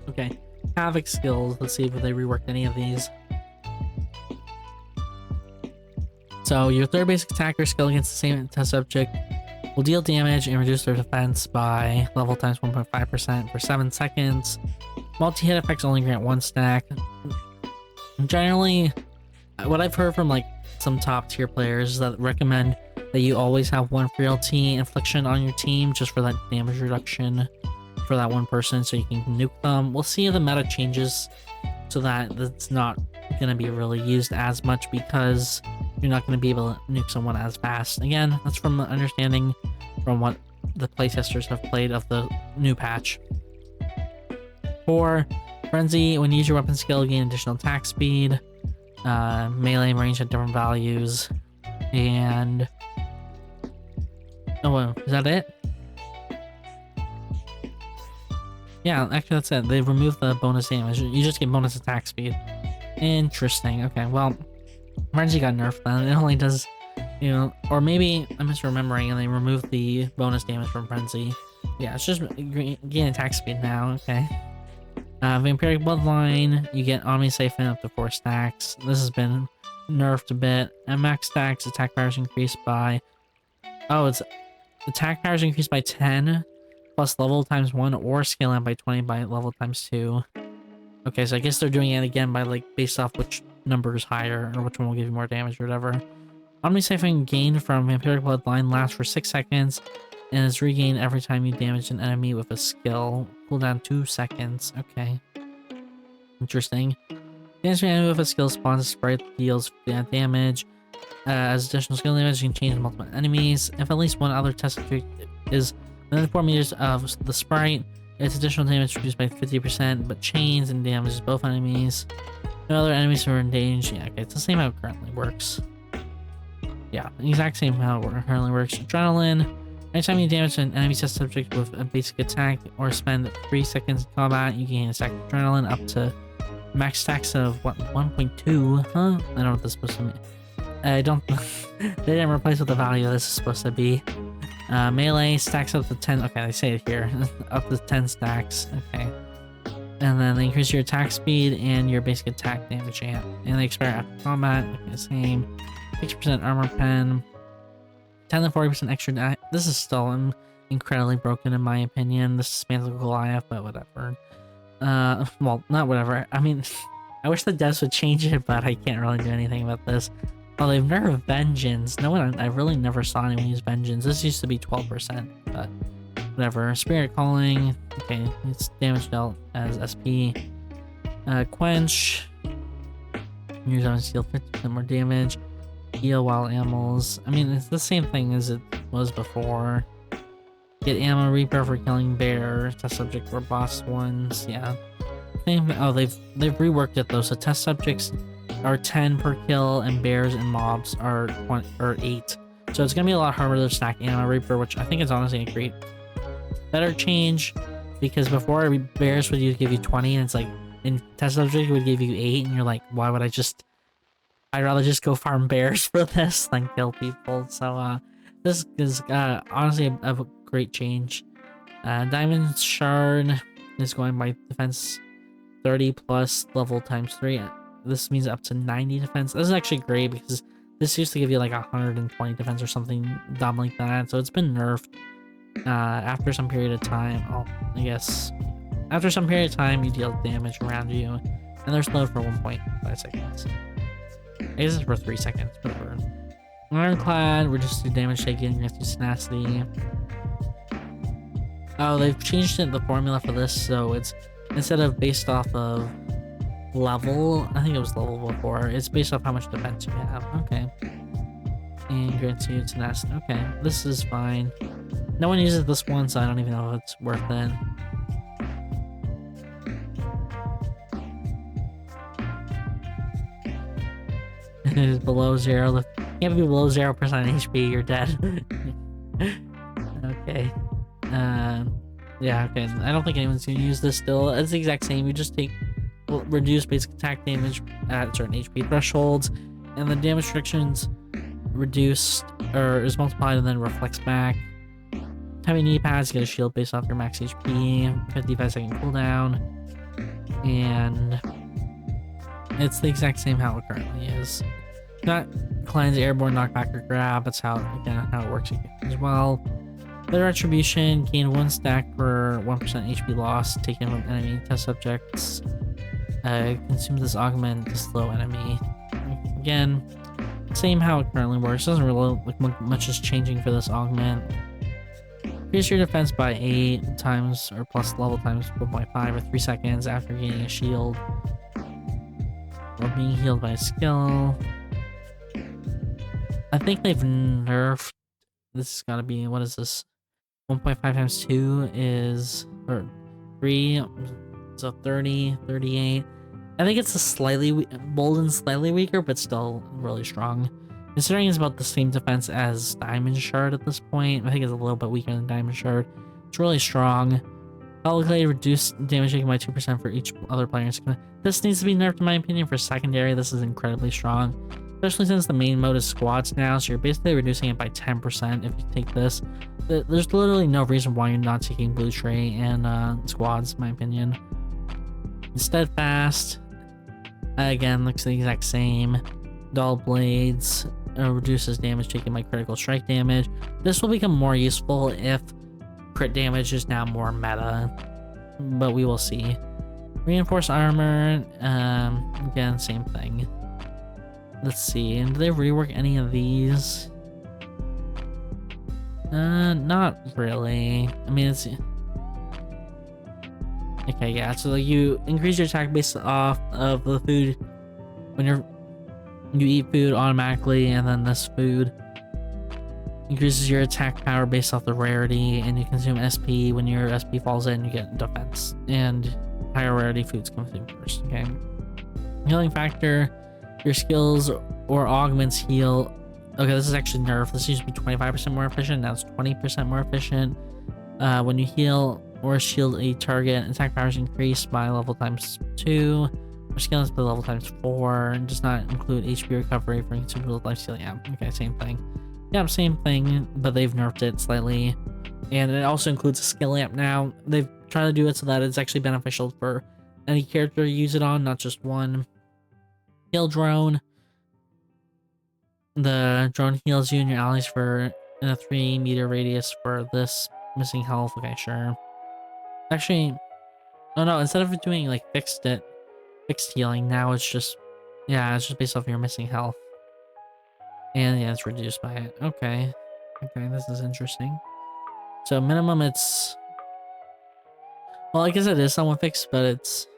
Okay, Havoc skills. Let's see if they reworked any of these. So your third basic attacker skill against the same test subject will deal damage and reduce their defense by level times 1.5% for 7 seconds. Multi-hit effects only grant 1 stack. Generally, what I've heard from like some top tier players is that recommend that you always have 1 frailty infliction on your team just for that damage reduction for that one person, so you can nuke them. We'll see if the meta changes so that it's not going to be really used as much, because you're not going to be able to nuke someone as fast. Again, that's from the understanding from what the playtesters have played of the new patch. For Frenzy, when you use your weapon skill, gain additional attack speed, melee and range at different values, and... Oh, is that it? Yeah, actually that's it. They removed the bonus damage. You just get bonus attack speed. Interesting. Okay, well, Frenzy got nerfed then. It only does, you know, or maybe I'm misremembering and they removed the bonus damage from Frenzy. Yeah, it's just gain attack speed now. Okay. Vampiric Bloodline, you get Omni Siphon up to 4 stacks. This has been nerfed a bit. And max stacks, attack powers increased by... Oh, it's... Attack powers increased by 10, plus level times 1, or skill amp by 20 by level times 2. Okay, so I guess they're doing it again by, like, based off which number is higher, or which one will give you more damage or whatever. Omni Siphon gained from Vampiric Bloodline lasts for 6 seconds, and is regained every time you damage an enemy with a skill. Cooldown 2 seconds. Okay. Interesting. Damage an enemy with a skill spawns a sprite that deals damage. As additional skill damage, you can change multiple enemies. If at least one other test subject is within 4 meters of the sprite, its additional damage reduced by 50%, but chains and damages both enemies. No other enemies are in danger. Yeah, okay, it's the same how it currently works. Yeah, the exact same how it currently works. Adrenaline. Anytime you damage an enemy test subject with a basic attack or spend 3 seconds in combat, you gain a stack of adrenaline up to max stacks of what, 1.2? Huh? I don't know what this is supposed to mean. I don't. They didn't replace what the value of this is supposed to be. Melee stacks up to 10. Okay, they say it here. Up to 10 stacks. Okay. And then they increase your attack speed and your basic attack damage amp. And they expire after combat. Okay, same. 6% armor pen. 10 to 40% extra. This is still incredibly broken in my opinion. This spans like Goliath, but whatever. Well, not whatever. I mean, I wish the devs would change it, but I can't really do anything about this. Oh, they've nerfed Vengeance. No one, I really never saw anyone use Vengeance. This used to be 12%, but whatever. Spirit Calling. Okay, it's damage dealt as SP. Quench. Use on steal 50% more damage. Heal while ammos. I mean, it's the same thing as it was before. Get ammo reaper for killing bear. Test subject for boss ones. Yeah. Same. Oh, they've reworked it though. So test subjects are 10 per kill, and bears and mobs are 20 or 8. So it's gonna be a lot harder to stack ammo reaper, which I think is honestly a great, better change, because before bears would give you 20, and it's like in test subject would give you 8, and you're like, why would I'd rather just go farm bears for this than kill people. So this is honestly a great change. Diamond Shard is going by defense 30 plus level times 3. This means up to 90 defense. This is actually great because this used to give you like 120 defense or something dumb like that. So it's been nerfed after some period of time. Oh, I guess after some period of time you deal damage around you, and they're slowed for 1.5 seconds. I guess it's for 3 seconds, whatever. Ironclad, reduces damage taken against use tenacity. Oh, they've changed the formula for this, so it's instead of based off of level, I think it was level before, it's based off how much defense you have. Okay. And grants you tenacity. Okay, this is fine. No one uses this one, so I don't even know if it's worth it. It is below 0. If you can't be below 0% HP, you're dead. Okay. Yeah, okay. I don't think anyone's gonna use this still. It's the exact same. You just take reduce basic attack damage at certain HP thresholds, and the damage restrictions reduced or is multiplied and then reflects back. Heavy knee pads, get a shield based off your max HP, 55-second cooldown, and it's the exact same how it currently is. Not cleanse, airborne, knockback, or grab. That's how it works as well. Better retribution, gain 1 stack per 1% HP loss taken from enemy test subjects. Consume this augment to slow enemy. Again, same how it currently works. Doesn't really look like much is changing for this augment. Increase your defense by 8 times or plus level times 1.5 or 3 seconds after gaining a shield or being healed by a skill. I think they've nerfed. This has got to be, what is this? 1.5 times 2 is, or 3, so 30, 38. I think it's a slightly, bold and slightly weaker, but still really strong. Considering it's about the same defense as Diamond Shard at this point, I think it's a little bit weaker than Diamond Shard. It's really strong. Publicly reduced damage taken by 2% for each other player. This needs to be nerfed in my opinion. For secondary, this is incredibly strong. Especially since the main mode is squads now, so you're basically reducing it by 10% if you take this. There's literally no reason why you're not taking Blue Tray and squads, in my opinion. Steadfast, again, looks the exact same. Dull Blades reduces damage taken by critical strike damage. This will become more useful if crit damage is now more meta, but we will see. Reinforced armor, again, same thing. Let's see, and do they rework any of these? Not really. I mean, it's... Okay, yeah, so like you increase your attack based off of the food when you're You eat food automatically, and then this food increases your attack power based off the rarity, and you consume SP. When your SP falls in, you get defense, and higher rarity foods consume first. Okay. Healing factor, your skills or augments heal. Okay, this is actually nerfed. This used to be 25% more efficient. Now it's 20% more efficient. When you heal or shield a target, attack powers increase by level times 2. Or skill is by level times 4. And does not include HP recovery for consumable life steal. Yeah, okay, same thing. Yeah, same thing, but they've nerfed it slightly. And it also includes a skill amp now. They've tried to do it so that it's actually beneficial for any character you use it on, not just one. Heal drone. The drone heals you and your allies for in a 3-meter radius for this missing health. Okay, sure. Actually, oh no, instead of doing like fixed healing, now it's just, yeah, it's just based off your missing health. And yeah, it's reduced by it. Okay. Okay, this is interesting. So minimum it's, well, I guess it is somewhat fixed, but it's,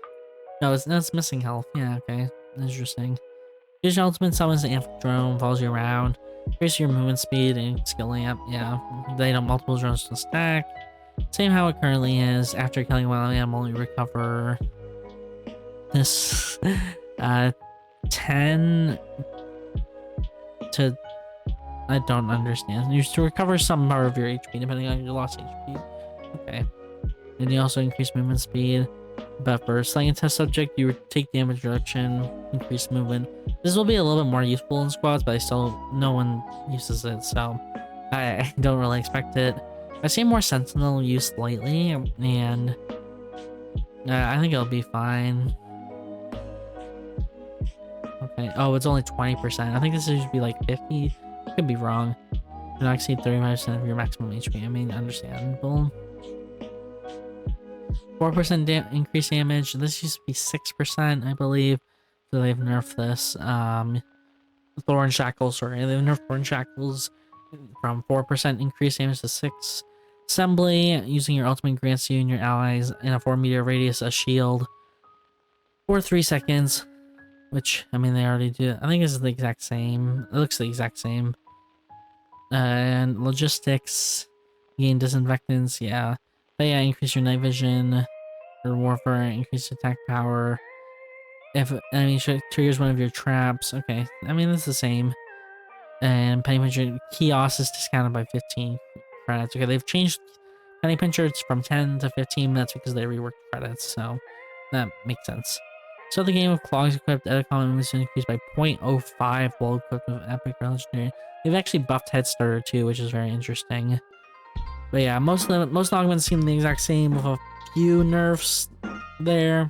no, it's missing health. Yeah, okay. Interesting. Use your ultimate summons the amp drone, follows you around. Increase your movement speed and skill amp. Yeah, they don't multiple drones to stack. Same how it currently is. After killing a wild animal, you recover this 10 to, I don't understand. You to recover some part of your HP depending on your lost HP. Okay. And you also increase movement speed. But for slaying a test subject, you take damage reduction, increase movement. This will be a little bit more useful in squads, but no one uses it, so I don't really expect it. I've seen more Sentinel used lately, and I think it'll be fine. Okay. Oh, it's only 20%. I think this should be like 50. Could be wrong. Do not exceed 35% of your maximum HP. I mean, understandable. 4% increased damage. This used to be 6%, I believe. So they've nerfed this. Thorn Shackles, sorry. They've nerfed Thorn Shackles from 4% increased damage to 6. Assembly, using your ultimate grants you and your allies in a 4-meter radius a shield for 3 seconds. Which, I mean, they already do. I think this is the exact same. It looks the exact same. And logistics, gain disinfectants, yeah. But yeah, increase your night vision, your warfare, increase attack power. If enemy triggers one of your traps, okay. I mean, it's the same. And penny pincher kiosk is discounted by 15 credits. Okay, they've changed penny pincher from 10 to 15 minutes because they reworked credits, so that makes sense. So the game of clogs equipped edit common moves increased by 0.05 while equipped with epic or legendary. They've actually buffed head starter too, which is very interesting. But yeah, most augments seem the exact same with a few nerfs there.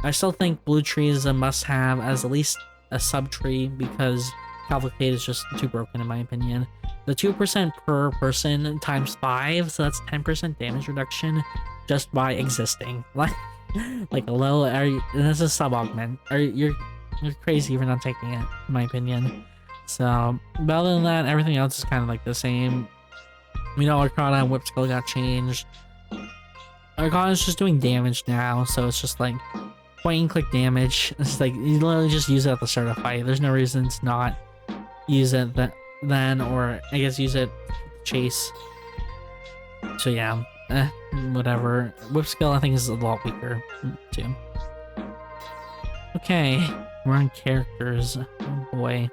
I still think blue tree is a must-have as at least a sub-tree because Cavalcade is just too broken in my opinion. The 2% per person times 5, so that's 10% damage reduction just by existing. Like a low, this is sub-augment. You're crazy for not taking it, in my opinion. So, but other than that, everything else is kind of like the same. We know Arcana and Whip Skill got changed. Arcana is just doing damage now, so it's just like point and click damage. It's like you literally just use it at the start of the fight. There's no reason to not use it then, or I guess use it chase. So yeah, whatever. Whip Skill I think is a lot weaker too. Okay, we're on characters. Oh boy.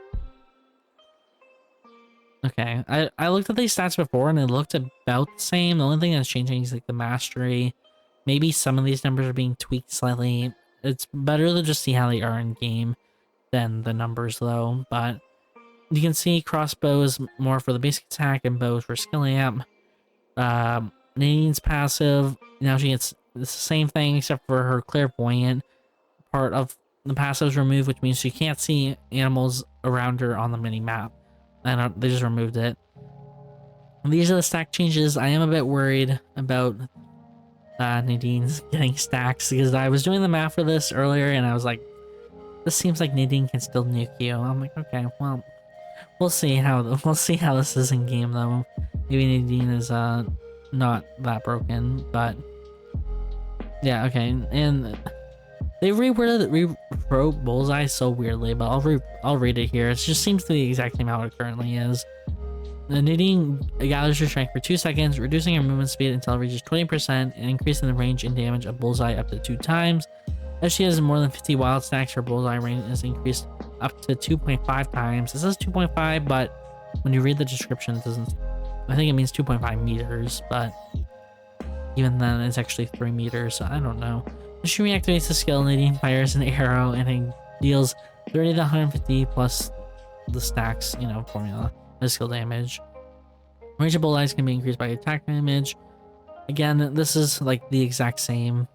Okay, I looked at these stats before and it looked about the same. The only thing that's changing is like the mastery. Maybe some of these numbers are being tweaked slightly. It's better to just see how they are in game than the numbers though. But you can see crossbows more for the basic attack and bows for skill amp. Nadine's passive, now she gets the same thing except for her clairvoyant part of the passive is removed, which means she can't see animals around her on the mini map. And they just removed it. And these are the stack changes. I am a bit worried about Nadine's getting stacks because I was doing the math for this earlier and I was like, this seems like Nadine can still nuke you. I'm like, okay, well, we'll see how this is in game though. Maybe Nadine is not that broken, but yeah, okay. And They rewrote Bullseye so weirdly, but I'll read it here. It just seems to be the exact same how it currently is. The knitting gathers your strength for 2 seconds, reducing your movement speed until it reaches 20% and increasing the range and damage of Bullseye up to 2 times. If she has more than 50 wild stacks, her Bullseye range is increased up to 2.5 times. It says 2.5, but when you read the description, it doesn't. I think it means 2.5 meters, but even then, it's actually 3 meters, so I don't know. She reactivates the skill, knitting fires an arrow, and it deals 30 to 150 plus the stacks, formula. The skill damage. Range of bullseyes can be increased by attack damage. Again, this is like the exact same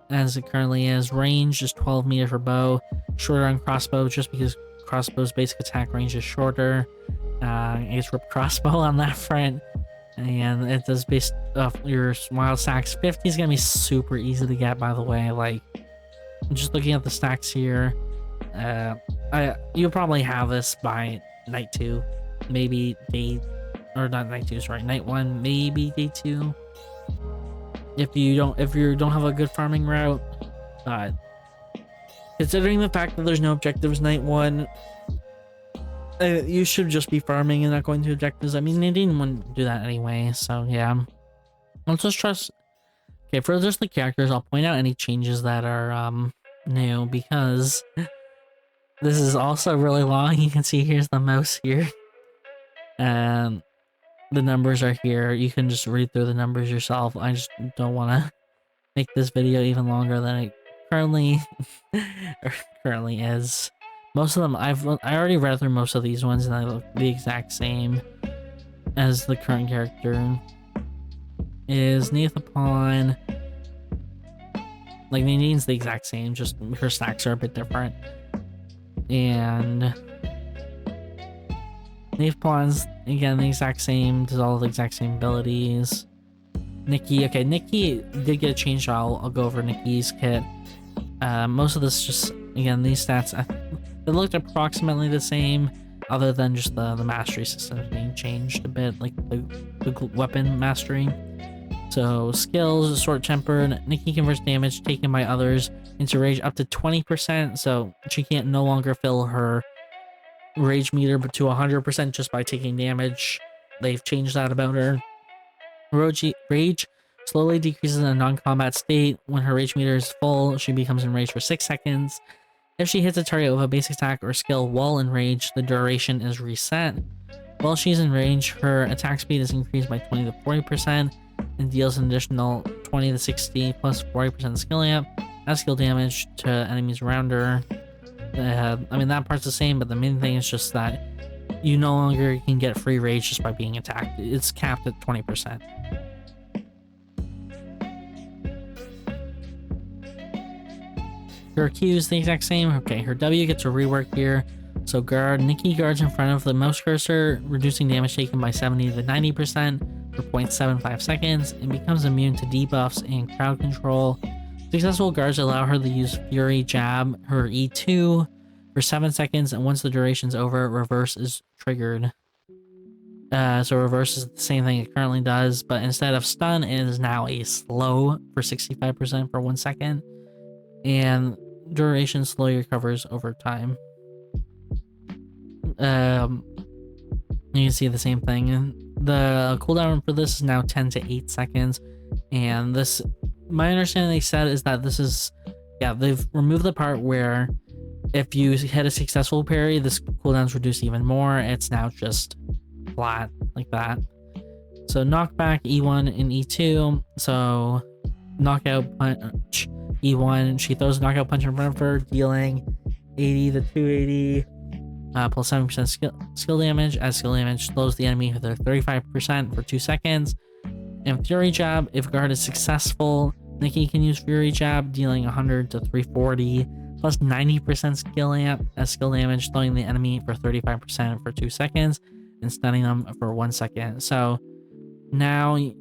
as it currently is. Range is 12 meters for bow, shorter on crossbow just because crossbow's basic attack range is shorter. I guess rip crossbow on that front. And it does based off your wild stacks. 50 is gonna be super easy to get, by the way. Like, just looking at the stacks here, you'll probably have this by night 2. Maybe day, or not night 2, sorry, night 1, maybe day 2. If you don't have a good farming route, but considering the fact that there's no objectives night 1, you should just be farming and not going to objectives. I mean, they didn't want to do that anyway, so yeah. Let's just trust. Okay, for just the characters, I'll point out any changes that are new because this is also really long. You can see here's the mouse here. The numbers are here. You can just read through the numbers yourself. I just don't want to make this video even longer than it currently is. Most of them I already read through most of these ones and they look the exact same as the current character. Is Neathapon. Like, Nadine's the exact same, just her stacks are a bit different. And Neathpon's, again, the exact same, does all the exact same abilities. Nikki, okay, Nikki did get a change, so I'll go over Nikki's kit. Most of this just, again, these stats, they looked approximately the same, other than just the mastery system being changed a bit, like the weapon mastery. So, skills, short-tempered, Nikki converts damage taken by others into rage up to 20%, so she can't no longer fill her rage meter but to 100% just by taking damage. They've changed that about her. Rage slowly decreases in a non-combat state. When her rage meter is full, she becomes enraged for 6 seconds. If she hits a target with a basic attack or skill while enraged, the duration is reset. While she's enraged, her attack speed is increased by 20 to 40% and deals an additional 20 to 60 plus 40% skill amp as skill damage to enemies around her. I mean, that part's the same, but the main thing is just that you no longer can get free rage just by being attacked. It's capped at 20%. Her Q is the exact same. Okay, her W gets a rework here. So guard, Nikki guards in front of the mouse cursor, reducing damage taken by 70 to 90% for 0.75 seconds, and becomes immune to debuffs and crowd control. Successful guards allow her to use Fury Jab, her E2, for 7 seconds, and once the duration's over, reverse is triggered. So reverse is the same thing it currently does, but instead of stun, it is now a slow for 65% for 1 second, and duration slowly recovers over time. You can see the same thing, and the cooldown for this is now 10 to 8 seconds, and this, my understanding they said is that this is, yeah, they've removed the part where if you hit a successful parry, this cooldown's reduced even more. It's now just flat like that. So knockback, E1 and E2. So knockout punch, E1, she throws a knockout punch in front of her, dealing 80 to 280 plus 7% skill damage, as skill damage slows the enemy for 35% for 2 seconds. And Fury Jab, if guard is successful, Nikki can use Fury Jab, dealing 100 to 340 plus 90% skill amp as skill damage, slowing the enemy for 35% for 2 seconds and stunning them for 1 second. So now you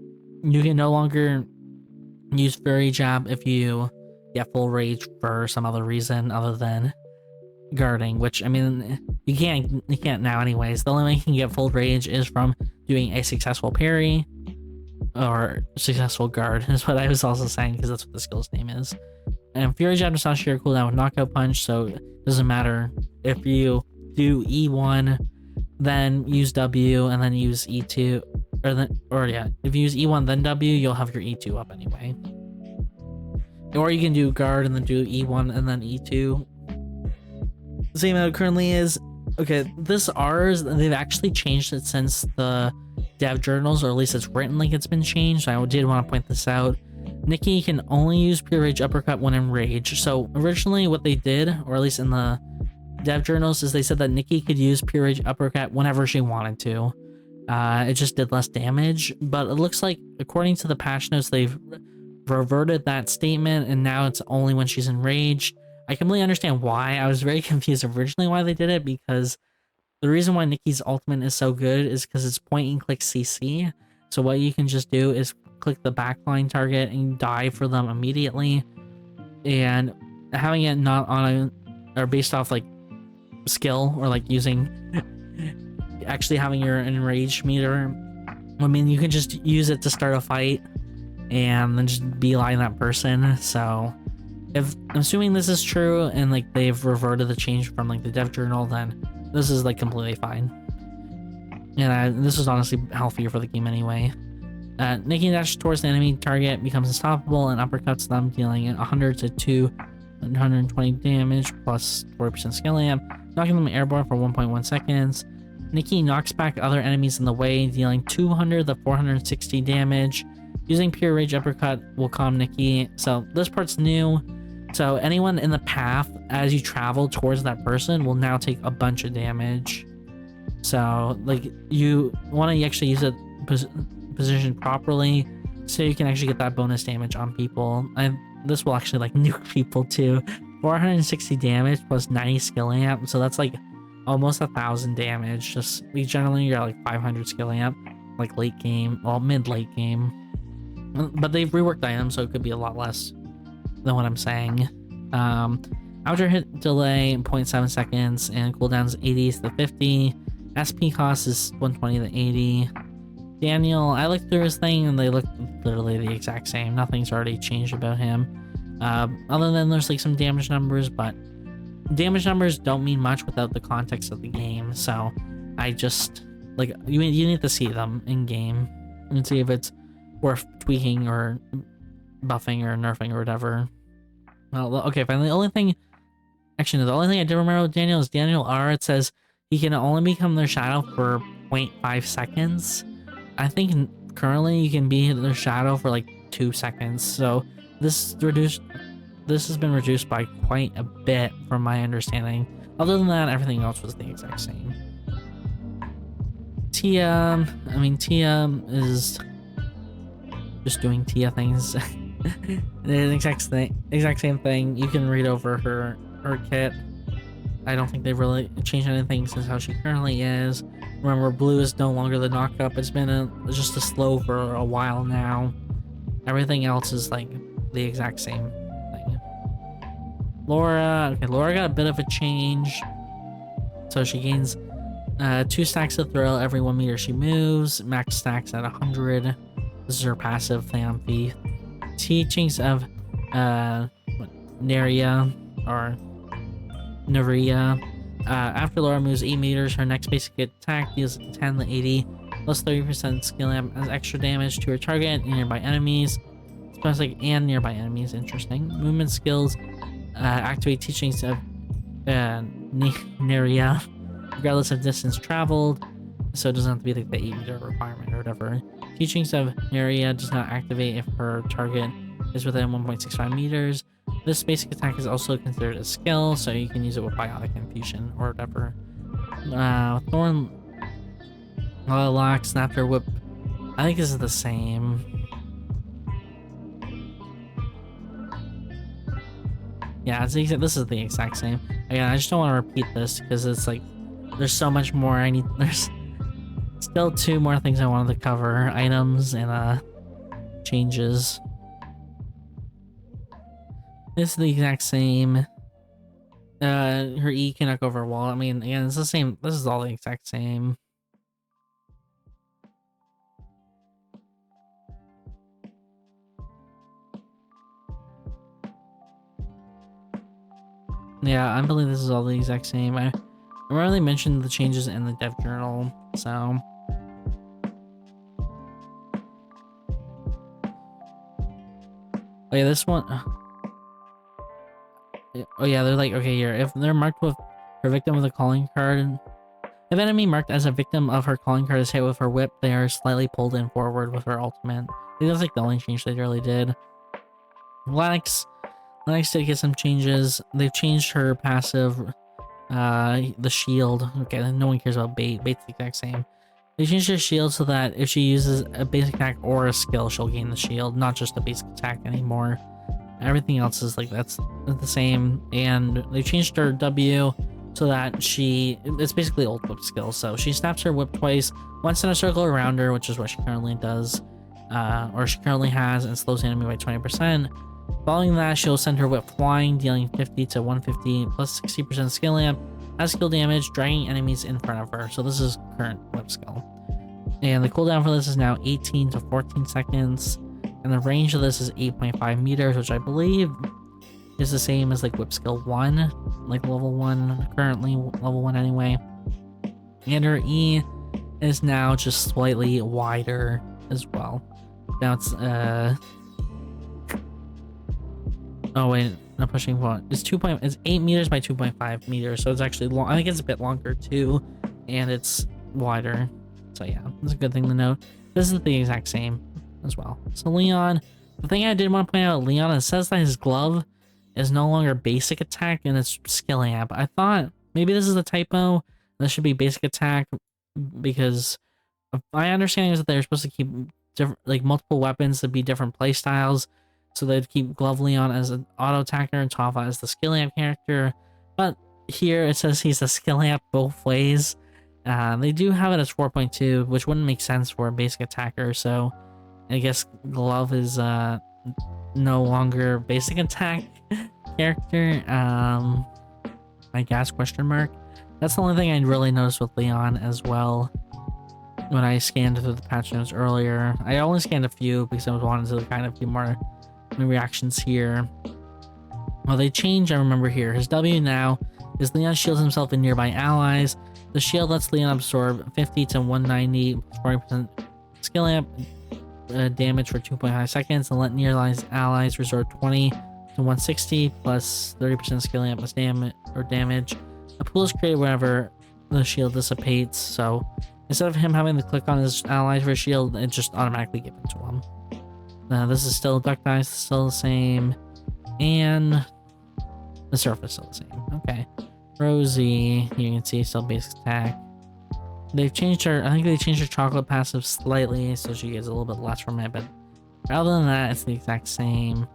can no longer use Fury Jab if you get full rage for some other reason other than guarding, which, I mean, you can't now anyways. The only way you can get full rage is from doing a successful parry or successful guard, is what I was also saying, because that's what the skill's name is. And Fury Jab does not share a cooldown with Knockout Punch, so it doesn't matter if you do E1, then use W, and then use E2, if you use E1 then W, you'll have your E2 up anyway. Or you can do guard and then do E1 and then E2. The same how it currently is. Okay, this R's, they've actually changed it since the dev journals, or at least it's written like it's been changed. I did want to point this out. Nikki can only use Pure Rage Uppercut when in rage. So originally what they did, or at least in the dev journals, is they said that Nikki could use Pure Rage Uppercut whenever she wanted to. It just did less damage, but it looks like according to the patch notes, they've reverted that statement, and now it's only when she's enraged. I completely understand why. I was very confused originally why they did it, because the reason why Nikki's ultimate is so good is because it's point and click CC. So what you can just do is click the backline target and dive for them immediately. And having it not on or based off like skill, or like using actually having your enraged meter, I mean, you can just use it to start a fight and then just beeline that person. So if I'm assuming this is true and like they've reverted the change from like the dev journal, then this is like completely fine. And this is honestly healthier for the game anyway. Nikki dashes towards the enemy target, becomes unstoppable, and uppercuts them, dealing 100 to 220 damage plus 40% skill amp, knocking them airborne for 1.1 seconds. Nikki knocks back other enemies in the way, dealing 200 to 460 damage. Using Pure Rage Uppercut will calm Nikki. So this part's new. So anyone in the path as you travel towards that person will now take a bunch of damage. So like you want to actually use it positioned properly so you can actually get that bonus damage on people. And this will actually like nuke people too. 460 damage plus 90 skill amp, so that's like almost 1,000 damage. Just generally you're like 500 skill amp, like late game, well mid-late game. But they've reworked items, so it could be a lot less than what I'm saying. Outer hit delay 0.7 seconds, and cooldowns 80 to 50. SP cost is 120 to 80. Daniel, I looked through his thing and they look literally the exact same. Nothing's already changed about him. Other than there's like some damage numbers, but damage numbers don't mean much without the context of the game. So I just like you need to see them in game and see if it's worth tweaking or buffing or nerfing or whatever. Well, okay, finally, the only thing I did remember with Daniel is Daniel R. It says he can only become their shadow for 0.5 seconds. I think currently you can be their shadow for like 2 seconds. So this has been reduced by quite a bit from my understanding. Other than that, everything else was the exact same. Tia is just doing Tia things. The exact same thing. You can read over her kit. I don't think they've really changed anything since how she currently is. Remember, blue is no longer the knockup. It's been just a slow for a while now. Everything else is like the exact same thing. Laura got a bit of a change. So she gains 2 stacks of thrill every 1 meter she moves. Max stacks at 100. This is her passive Thamphi. Teachings of Neria or Neria. After Laura moves 8 meters, her next basic attack deals 10 to 80 plus 30% skill amp as extra damage to her target and nearby enemies. Specific and nearby enemies. Interesting. Movement skills activate teachings of Neria regardless of distance traveled, so it doesn't have to be like the 8 meter requirement or whatever. Teachings of Neria does not activate if her target is within 1.65 meters. This basic attack is also considered a skill, so you can use it with Biotic Infusion or whatever. Thorn Lock, Snapper Whip. I think this is the same. Yeah, this is the exact same. Again, I just don't want to repeat this because it's like there's so much more there's still 2 more things I wanted to cover. Items and changes. This is the exact same. Her E cannot go over a wall. I mean, again, it's the same. This is all the exact same. Yeah, I believe this is all the exact same. I remember they mentioned the changes in the dev journal, so. Oh yeah, this one. Oh yeah, they're like, okay, here, if they're marked with her victim of the calling card, if enemy marked as a victim of her calling card is hit with her whip, they are slightly pulled in forward with her ultimate. I think that's like the only change they really did. Lennox did get some changes. They've changed her passive, the shield. Okay, no one cares about bait. Bait's the exact same. They changed her shield so that if she uses a basic attack or a skill, she'll gain the shield, not just a basic attack anymore. Everything else is like that's the same, and they changed her W so that it's basically old whip skill. So she snaps her whip twice, once in a circle around her, which is what she currently does, or she currently has, and slows the enemy by 20%. Following that, she'll send her whip flying, dealing 50 to 150 plus 60% skill amp as skill damage, dragging enemies in front of her. So this is current whip skill. And the cooldown for this is now 18 to 14 seconds. And the range of this is 8.5 meters, which I believe is the same as like whip skill 1, like level 1, currently level 1 anyway. And her E is now just slightly wider as well. Now it's, oh wait, not pushing point. It's 8 meters by 2.5 meters, so it's actually long. I think it's a bit longer too, and it's wider. So yeah, that's a good thing to note. This is the exact same as well. So Leon, the thing I did want to point out, Leon, it says that his glove is no longer basic attack and it's skill amp. I thought maybe this is a typo. This should be basic attack because my understanding is that they're supposed to keep different, like multiple weapons to be different play styles. So they'd keep Glove Leon as an auto attacker and Toffa as the skill amp character. But here it says he's a skill amp both ways. They do have it as 4.2, which wouldn't make sense for a basic attacker. So I guess Glove is no longer basic attack character. I guess question mark. That's the only thing I really noticed with Leon as well. When I scanned through the patch notes earlier, I only scanned a few because I was wanting to kind of do more reactions here. Well, they change. I remember here. His W now is Leon shields himself and nearby allies. The shield lets Leon absorb 50 to 190 40% skill amp damage for 2.5 seconds and let nearby allies resort 20 to 160 plus 30% skill amp as damage. A pool is created whenever the shield dissipates, so instead of him having to click on his allies for a shield, it's just automatically given to him. This is still Duck Dice, still the same, and the surface still the same. Okay. Rosie, you can see still basic attack. They've changed her, I think they changed her chocolate passive slightly, so she gets a little bit less from it, but other than that, it's the exact same.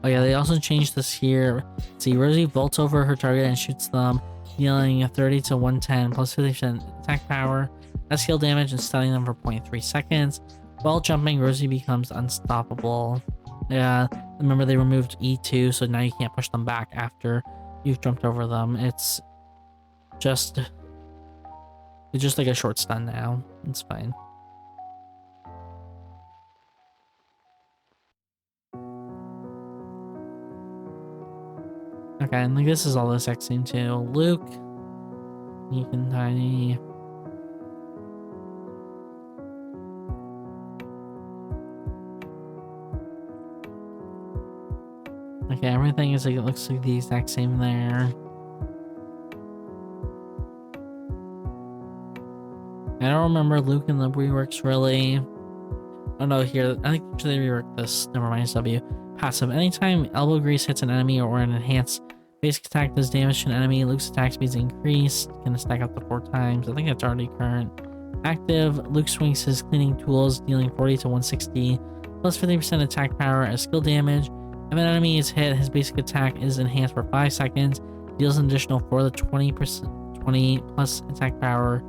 Oh yeah, they also changed this here. See, Rosie vaults over her target and shoots them, dealing a 30 to 110 plus 50% attack power, as skill damage, and stunning them for 0.3 seconds. While jumping, Rosie becomes unstoppable. Yeah, remember they removed E2, so now you can't push them back after you've jumped over them. It's just like a short stun now. It's fine. Okay, and like this is all the exact same too. Luke, you can tiny. Okay, everything is like, it looks like the exact same there. I don't remember Luke and the reworks really. Oh no, here, I think actually they reworked this. Never mind, it's W. Passive. Anytime elbow grease hits an enemy or an enhanced basic attack does damage to an enemy, Luke's attack speed is increased. Can stack up to 4 times. I think that's already current. Active. Luke swings his cleaning tools, dealing 40 to 160 plus 50% attack power as skill damage. If an enemy is hit, his basic attack is enhanced for 5 seconds. Deals an additional 4 to 20 plus attack power,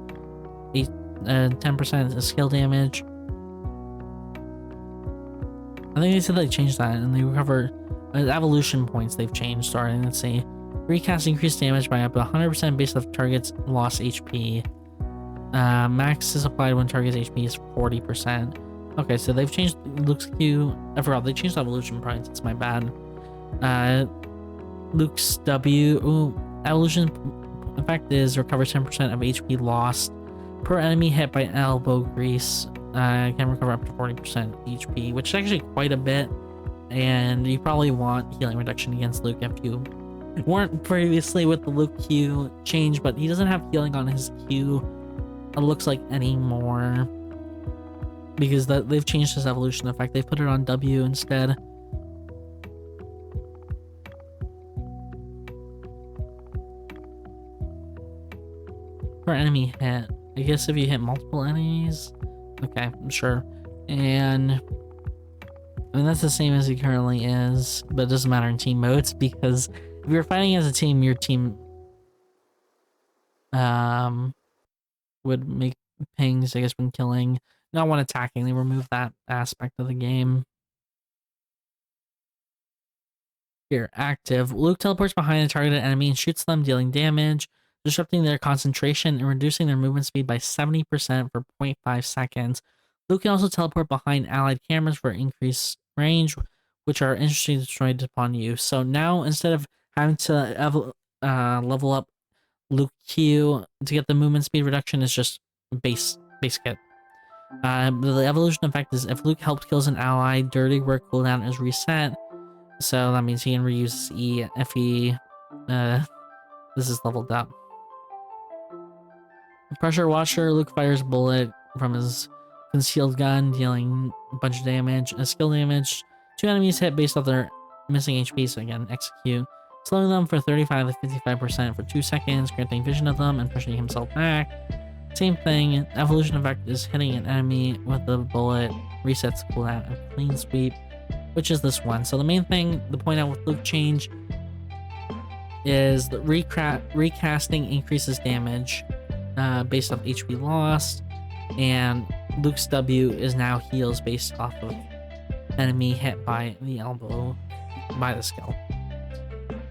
10% skill damage. I think they said they changed that, and they recover evolution points they've changed. Sorry, let's see. Recast increased damage by up to 100% based off target's lost HP. Max is applied when target's HP is 40%. Okay, so they've changed Luke's Q. I forgot they changed evolution points. It's my bad. Luke's W. Ooh, evolution effect is recovers 10% of HP lost per enemy hit by elbow grease. Can recover up to 40% HP, which is actually quite a bit. And you probably want healing reduction against Luke if you weren't previously with the Luke Q change, but he doesn't have healing on his Q, it looks like, anymore. Because they've changed his evolution effect. They put it on W instead. Per enemy hit. I guess if you hit multiple enemies. Okay, I'm sure. And I mean that's the same as he currently is, but it doesn't matter in team modes because if you're fighting as a team, your team would make pings, I guess, when killing. Not when attacking. They remove that aspect of the game. Here, active. Luke teleports behind a targeted enemy and shoots them, dealing damage, disrupting their concentration and reducing their movement speed by 70% for 0.5 seconds. Luke can also teleport behind allied cameras for increased range, which are instantly destroyed upon use. So now, instead of having to level up Luke Q to get the movement speed reduction, is just base kit. The evolution effect is if Luke helped kills an ally, dirty work cooldown is reset. So that means he can reuse his E if he this is leveled up. Pressure washer, Luke fires a bullet from his concealed gun, dealing a bunch of damage. Skill damage, 2 enemies hit based off their missing HP, so again, execute. Slowing them for 35 to 55% for 2 seconds, granting vision of them and pushing himself back. Same thing, evolution effect is hitting an enemy with the bullet, resets cooldown and clean sweep, which is this one. So the main thing to point out with Luke change is the recasting increases damage based off HP lost, and Luke's W is now heals based off of enemy hit by the elbow by the skill.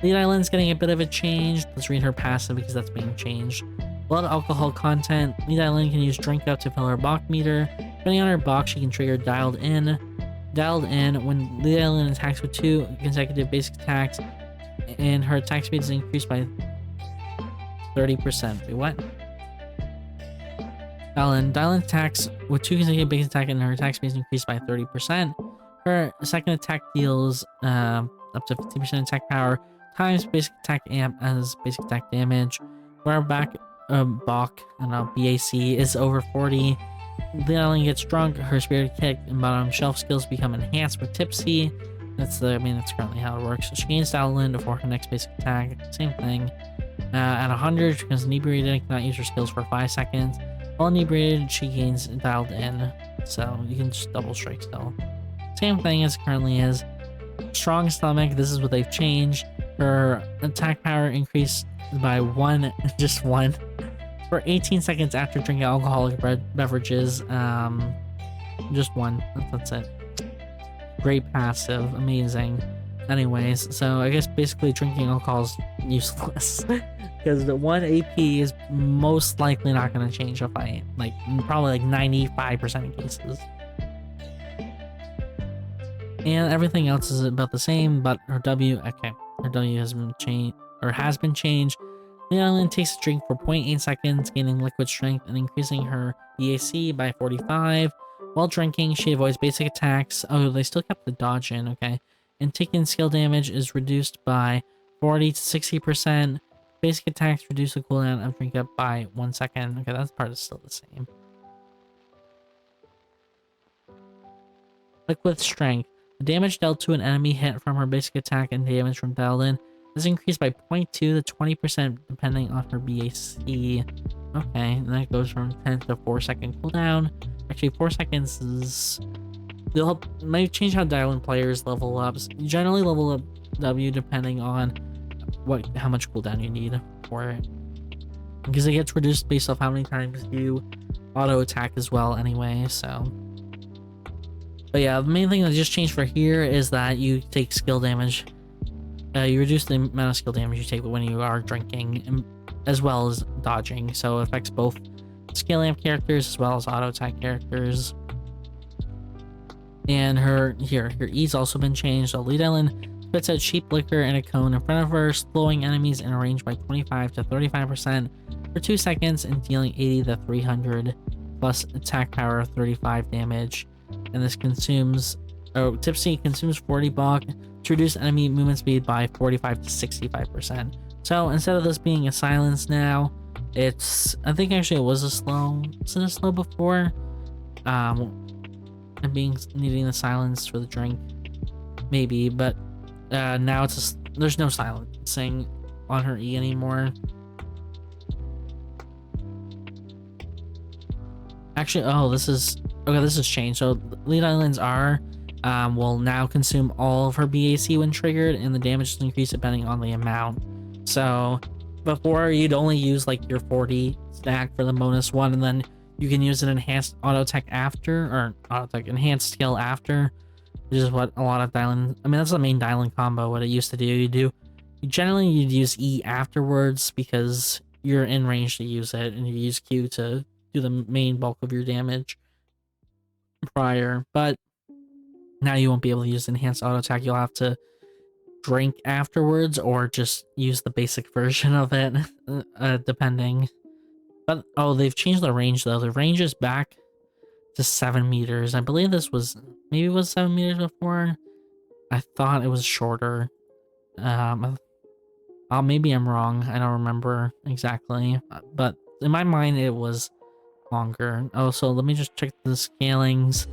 Lead Island's getting a bit of a change. Let's read her passive because that's being changed. Blood alcohol content. Lead Island can use drink up to fill her Bach meter. Depending on her Bach, she can trigger dialed in. Dialed in, when Lead Island attacks with 2 consecutive basic attacks and her attack speed is increased by 30%. Wait, what? Dialed attacks with 2 consecutive basic attacks and her attack speed is increased by 30%. Her second attack deals up to 50% attack power times basic attack amp as basic attack damage. Where Bach BAC is over 40. Lead Island gets drunk, her spirit kick and bottom shelf skills become enhanced with tipsy. That's currently how it works. So she gains dialed in before her next basic attack. Same thing. At 100, because inebriated, cannot use her skills for 5 seconds. While inebriated, she gains dialed in, so you can just double strike still. Same thing as it currently is. Strong stomach, this is what they've changed. Her attack power increased by 1, just 1, for 18 seconds after drinking alcoholic beverages. Just 1. That's it. Great passive, amazing. Anyways, so I guess basically drinking alcohol is useless because the 1 AP is most likely not going to change a fight, like probably like 95% of cases. And everything else is about the same, but her W, okay, her W has been changed. The island takes a drink for 0.8 seconds, gaining liquid strength and increasing her BAC by 45. While drinking, she avoids basic attacks. Oh, they still kept the dodge in, okay. And taking skill damage is reduced by 40 to 60%. Basic attacks reduce the cooldown of drink up by 1 second. Okay, that part is still the same. Liquid strength. The damage dealt to an enemy hit from her basic attack and damage from dialed in is increased by 0.2 to 20% depending on her BAC. Okay, and that goes from 10 to 4 second cooldown. Actually, 4 seconds is... might change how dial-in players level up. You generally level up W depending on how much cooldown you need for it. Because it gets reduced based off how many times you auto attack as well anyway, so... But yeah, the main thing that just changed for here is that you take skill damage. You reduce the amount of skill damage you take when you are drinking, as well as dodging. So it affects both skill amp characters as well as auto attack characters. And her E's also been changed. So Lead Island spits out cheap liquor in a cone in front of her, slowing enemies in a range by 25 to 35% for 2 seconds and dealing 80 to 300 plus attack power of 35 damage. And this consumes, Tipsy consumes 40 block to reduce enemy movement speed by 45 to 65%. So instead of this being a silence now, I think actually it was a slow. Was it a slow before? And needing the silence for the drink, maybe, but now there's no silencing on her E anymore. Actually, this is changed. So lead islands will now consume all of her BAC when triggered, and the damage will increase depending on the amount. So before, you'd only use like your 40 stack for the bonus one, and then you can use an enhanced auto attack after, or auto attack enhanced skill after, which is what a lot of Dylan. I mean, that's the main Dylan combo. What it used to do, you'd use E afterwards because you're in range to use it, and you use Q to do the main bulk of your damage prior. But now you won't be able to use enhanced auto attack. You'll have to drink afterwards, or just use the basic version of it, depending. But they've changed the range though. The range is back to 7 meters. I believe this was 7 meters before. I thought it was shorter. Maybe I'm wrong. I don't remember exactly, but in my mind it was longer. So let me just check the scalings.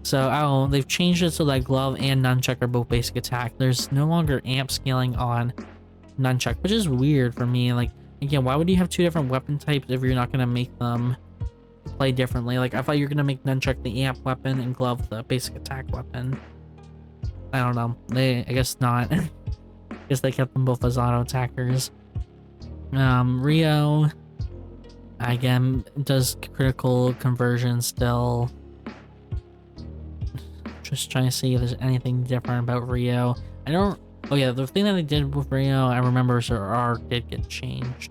So they've changed it so that glove and nunchuck are both basic attack. There's no longer amp scaling on nunchuck, which is weird for me. Like, again, why would you have two different weapon types if you're not going to make them play differently? Like, I thought you were going to make nunchuck the amp weapon and glove the basic attack weapon. I don't know. I guess not. I guess they kept them both as auto attackers. Rio, again, does critical conversion still. Just trying to see if there's anything different about Rio. Oh yeah, the thing that they did with Rio, I remember, is her R did get changed.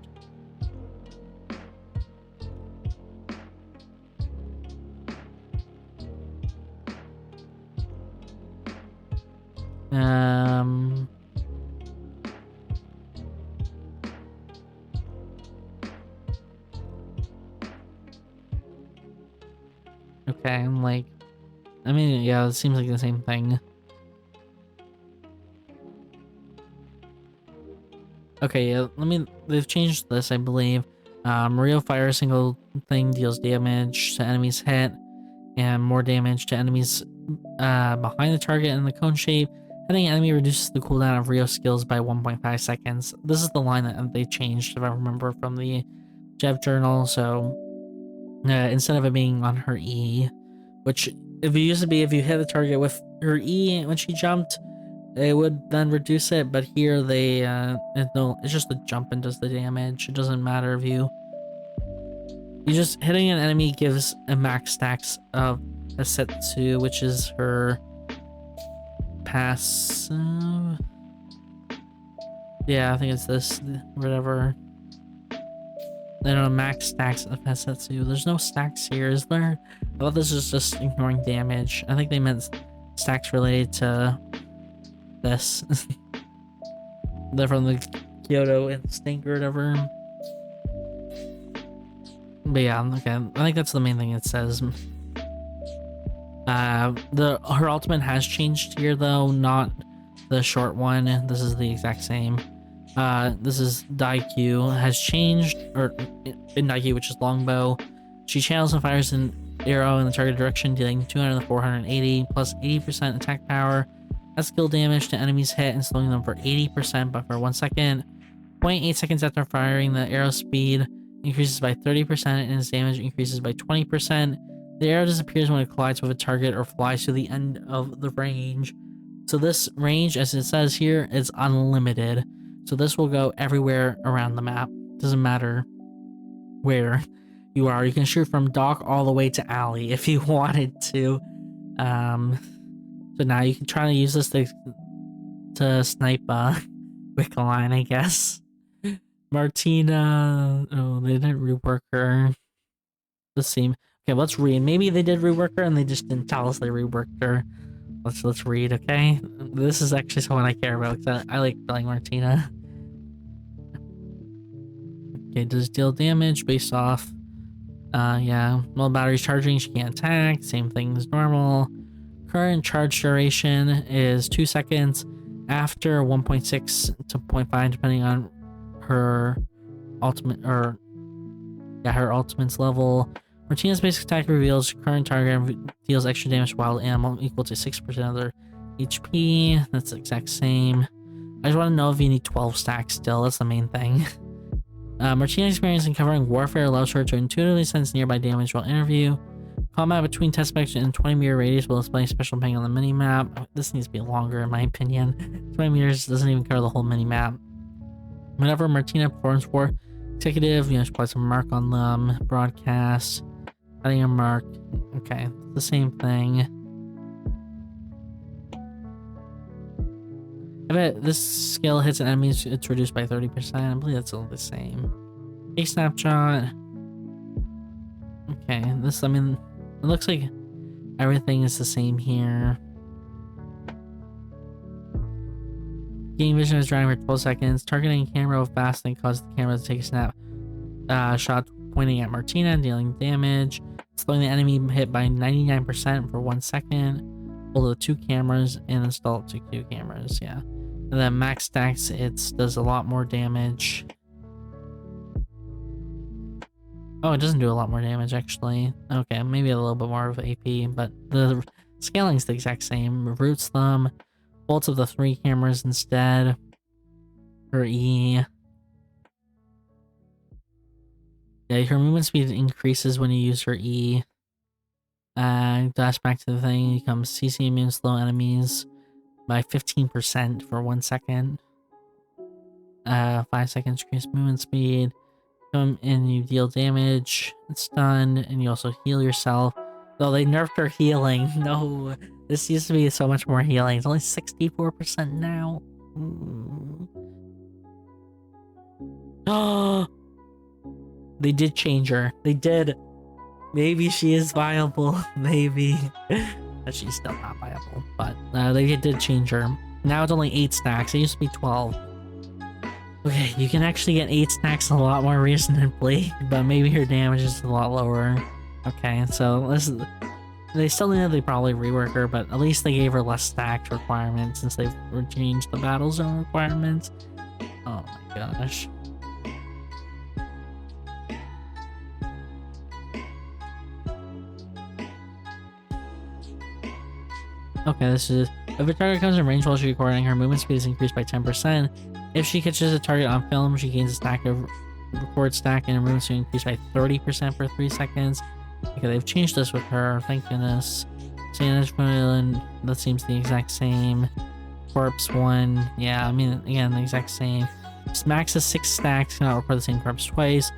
Okay, I'm like, I mean, yeah, it seems like the same thing. Okay, yeah, they've changed this, I believe. Rio fire a single thing deals damage to enemies hit, and more damage to enemies behind the target in the cone shape. Hitting an enemy reduces the cooldown of Rio skills by 1.5 seconds. This is the line that they changed, if I remember, from the Jev journal. So instead of it being on her E, which if it used to be if you hit the target with her E when she jumped, it would then reduce it, but here it's just the jump and does the damage. It doesn't matter if you just hitting an enemy gives a max stacks of a set 2, which is her passive. Yeah, I think it's this, whatever. I don't know, max stacks of Setsu. There's no stacks here, is there? I thought this was just ignoring damage. I think they meant stacks related to this. They're from the Kyoto Instinct or whatever. But yeah, okay. I think that's the main thing it says. Her ultimate has changed here though, not the short one. This is the exact same. This is Daikyu has changed, or in Daikyu, which is longbow. She channels and fires an arrow in the target direction, dealing 200 to 480 plus 80% attack power. That's skill damage to enemies hit and slowing them for 80%, but for 1 second. 0.8 seconds after firing, the arrow speed increases by 30% and its damage increases by 20%. The arrow disappears when it collides with a target or flies to the end of the range. So this range, as it says here, is unlimited. So this will go everywhere around the map. Doesn't matter where you are. You can shoot from dock all the way to alley if you wanted to. So now you can try to use this to snipe Wicked Line, I guess. Martina, oh, they didn't rework her. let's see. Okay, let's read. Maybe they did rework her and they just didn't tell us they reworked her. Let's read, okay? This is actually someone I care about because I like playing Martina. Okay, does deal damage based off. Yeah. While battery's charging, she can't attack. Same thing as normal. Current charge duration is 2 seconds. After 1.6 to 0.5, depending on her ultimate or her ultimate's level. Martina's basic attack reveals current target and deals extra damage to wild animal equal to 6% of their HP. That's the exact same. I just want to know if you need 12 stacks still. That's the main thing. Martina's experience in covering warfare allows her to intuitively sense nearby damage while interview. Combat between test specs and 20 meter radius will display special depending on the mini-map. This needs to be longer in my opinion. 20 meters doesn't even cover the whole mini-map. Whenever Martina performs for executive, she puts a mark on them. Broadcast, adding a mark. Okay, the same thing. I bet this skill hits an enemy, it's reduced by 30%. I believe that's all the same. A snapshot. Okay, this, I mean, it looks like everything is the same here. Gain vision is driving for 12 seconds. Targeting camera fast and causes the camera to take a snap shot pointing at Martina and dealing damage. Slowing the enemy hit by 99% for 1 second. Hold the 2 cameras and install up to 2 cameras, yeah. And then max stacks, it does a lot more damage. Oh, it doesn't do a lot more damage, actually. Okay, maybe a little bit more of AP, but the scaling's the exact same. Roots them. Bolts of the 3 cameras instead. Her E. Yeah, her movement speed increases when you use her E. Dash back to the thing, becomes CC immune slow enemies by 15% for 1 second. 5 seconds increase movement speed. Come and you deal damage, stun, and you also heal yourself. Though they nerfed her healing. No, this used to be so much more healing. It's only 64% now. Oh, they did change her. They did. Maybe she is viable. Maybe. But she's still not viable. But they did change her. Now it's only 8 stacks. It used to be 12. Okay, you can actually get 8 stacks a lot more reasonably, but maybe her damage is a lot lower. Okay, so they still need to probably rework her, but at least they gave her less stacks requirements since they've changed the battle zone requirements. Oh my gosh. Okay, this is... If a target comes in range while she's recording, her movement speed is increased by 10%. If she catches a target on film, she gains a stack of record stack and her movement speed increased by 30% for 3 seconds. Okay, they've changed this with her, thank goodness. Sanage Villain, that seems the exact same. Corpse 1, yeah, I mean, again, the exact same. Max is 6 stacks, cannot record the same corpse twice.